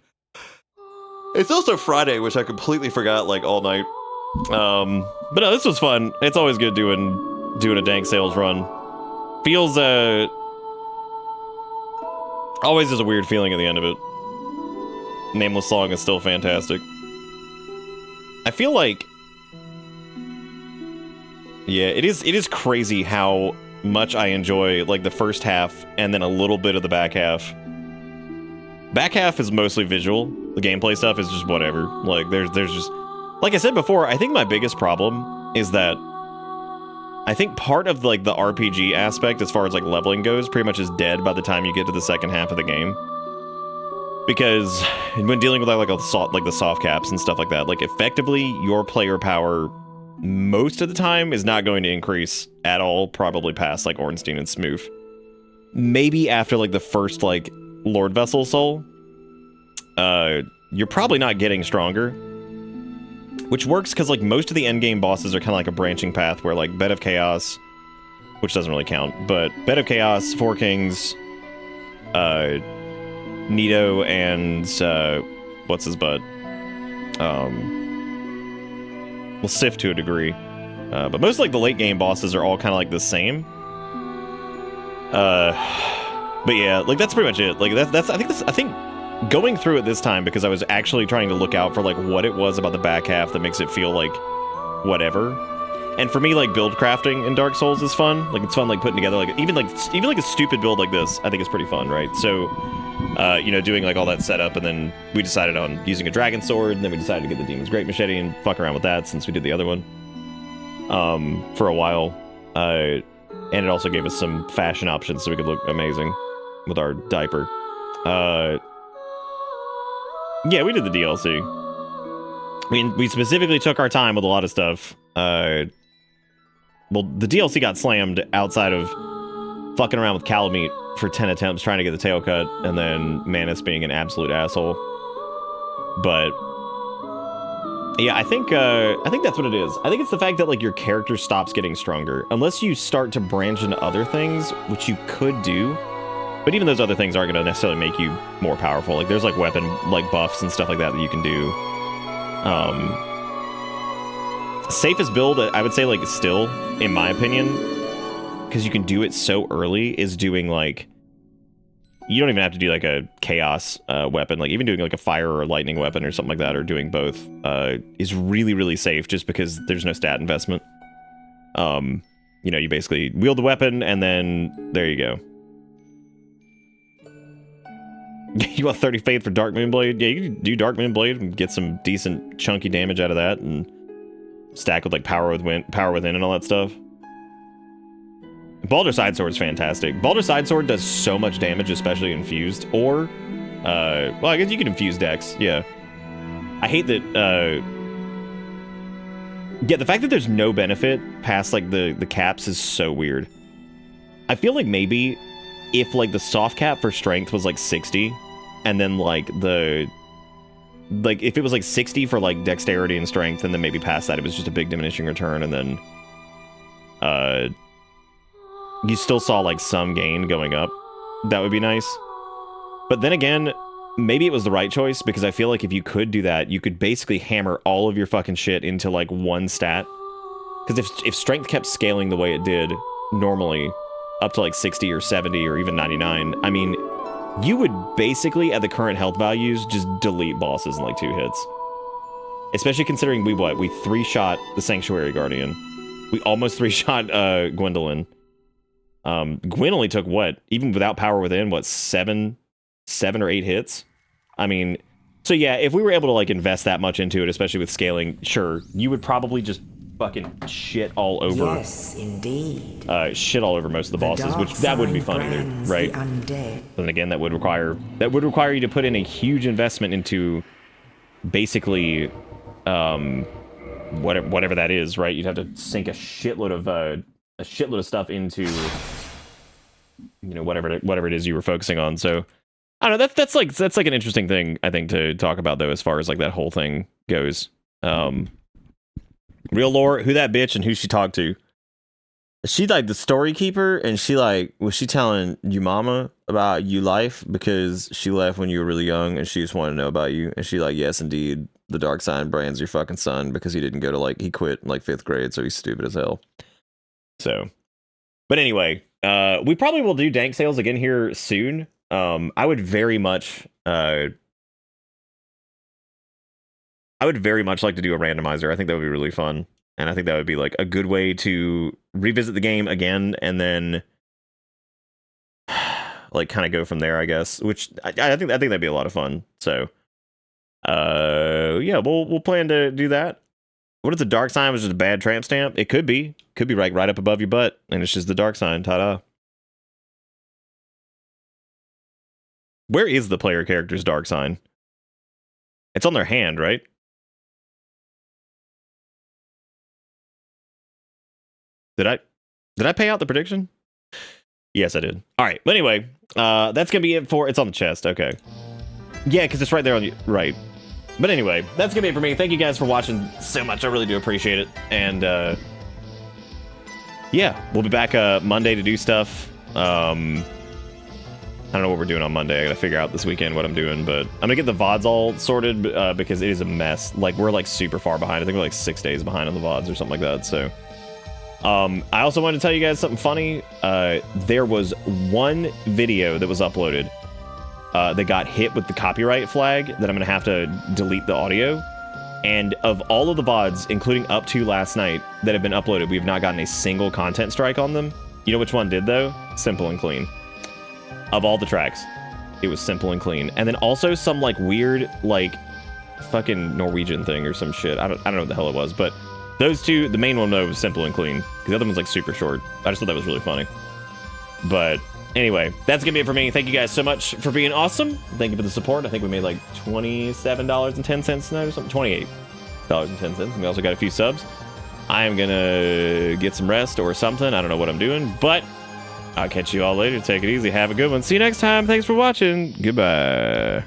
It's also Friday, which I completely forgot like all night. But no, this was fun. It's always good doing a Dank Sales run. Feels always is a weird feeling at the end of it. Nameless song is still fantastic. I feel like, yeah, it is crazy how much I enjoy like the first half and then a little bit of the back half. Back half is mostly visual. The gameplay stuff is just whatever. Like there's just, like I said before, I think my biggest problem is that I think part of like the RPG aspect as far as like leveling goes pretty much is dead by the time you get to the second half of the game. Because when dealing with like the soft caps and stuff like that, like effectively your player power most of the time is not going to increase at all, probably past like Ornstein and Smooth. Maybe after like the first like Lord Vessel Soul, you're probably not getting stronger. Which works because like most of the endgame bosses are kind of like a branching path where like Bed of Chaos, which doesn't really count, but Bed of Chaos, Four Kings, Nito, and what's his butt? Well, Sif to a degree. But most like the late game bosses are all kind of like the same. But yeah, like that's pretty much it. Like I think going through it this time because I was actually trying to look out for like what it was about the back half that makes it feel like whatever. And for me, like build crafting in Dark Souls is fun. Like it's fun like putting together like even like a stupid build like this, I think is pretty fun, right? So you know, doing like all that setup, and then we decided on using a dragon sword, and then we decided to get the Demon's Great Machete and fuck around with that since we did the other one for a while. And it also gave us some fashion options so we could look amazing with our diaper. Yeah, we did the DLC. We specifically took our time with a lot of stuff. Well, the DLC got slammed outside of fucking around with Calamite for 10 attempts trying to get the tail cut, and then Manus being an absolute asshole. But yeah, I think that's what it is. I think it's the fact that like your character stops getting stronger unless you start to branch into other things, which you could do. But even those other things aren't going to necessarily make you more powerful. Like there's like weapon like buffs and stuff like that that you can do. Safest build, I would say, like still, in my opinion, because you can do it so early, is doing like, you don't even have to do like a chaos weapon. Like even doing like a fire or a lightning weapon or something like that, or doing both, is really, really safe just because there's no stat investment. You know, you basically wield the weapon and then there you go. You want 30 faith for Dark Moonblade? Yeah, you can do Dark Moonblade and get some decent chunky damage out of that and stack with like power within and all that stuff. Baldur's Side Sword is fantastic. Baldur's Side Sword does so much damage, especially infused. Or, well, I guess you can infuse Dex, yeah. I hate that, yeah, the fact that there's no benefit past like the caps is so weird. I feel like maybe if like the soft cap for strength was like 60, and then like if it was like 60 for like dexterity and strength, and then maybe past that it was just a big diminishing return, and then you still saw like some gain going up, that would be nice. But then again, maybe it was the right choice, because I feel like if you could do that, you could basically hammer all of your fucking shit into like one stat. Because if strength kept scaling the way it did normally, up to like 60 or 70 or even 99, I mean, you would basically, at the current health values, just delete bosses in like 2 hits. Especially considering we 3-shot the Sanctuary Guardian. We almost 3-shot Gwendolyn. Gwen only took what? Even without power within, what, 7 or 8 hits? I mean, so yeah, if we were able to like invest that much into it, especially with scaling, sure, you would probably just fucking shit all over. Yes, indeed. Shit all over most of the bosses, which that wouldn't be fun either, right? But again, that would require you to put in a huge investment into basically whatever that is, right? You'd have to sink a shitload of stuff into, you know, whatever it is you were focusing on. So I don't know, that's like an interesting thing I think to talk about though, as far as like that whole thing goes. Real lore, who that bitch and who she talked to? Is she like the story keeper, and she like, was she telling you mama about you life because she left when you were really young and she just wanted to know about you? And she like, yes indeed, the dark sign brands your fucking son because he didn't go to like, he quit in like 5th grade, so he's stupid as hell. So, but anyway, we probably will do dank sales again here soon. I would very much like to do a randomizer. I think that would be really fun. And I think that would be like a good way to revisit the game again and then like kind of go from there, I guess, which I think that'd be a lot of fun. So, yeah, we'll plan to do that. What if the dark sign was just a bad tramp stamp? It could be. Could be right up above your butt, and it's just the dark sign. Ta-da. Where is the player character's dark sign? It's on their hand, right? Did I pay out the prediction? Yes, I did. All right. But anyway, that's going to be it for... It's on the chest. Okay. Yeah, because it's right there on the... Right. But anyway, that's going to be it for me. Thank you guys for watching so much. I really do appreciate it. And, yeah, we'll be back Monday to do stuff. I don't know what we're doing on Monday. I got to figure out this weekend what I'm doing. But I'm going to get the VoDs all sorted because it is a mess. Like, we're, like, super far behind. I think we're, like, 6 days behind on the VoDs or something like that. So... I also wanted to tell you guys something funny. There was one video that was uploaded that got hit with the copyright flag that I'm going to have to delete the audio. And of all of the VoDs, including up to last night, that have been uploaded, we have not gotten a single content strike on them. You know which one did, though? Simple and Clean. Of all the tracks, it was Simple and Clean. And then also some, like, weird, like, fucking Norwegian thing or some shit. I don't know what the hell it was, but... Those two, the main one though was Simple and Clean, because the other one's like super short. I just thought that was really funny. But anyway, that's gonna be it for me. Thank you guys so much for being awesome. Thank you for the support. I think we made like $27.10 tonight or something. $28.10. And we also got a few subs. I am gonna get some rest or something. I don't know what I'm doing, but I'll catch you all later. Take it easy. Have a good one. See you next time. Thanks for watching. Goodbye.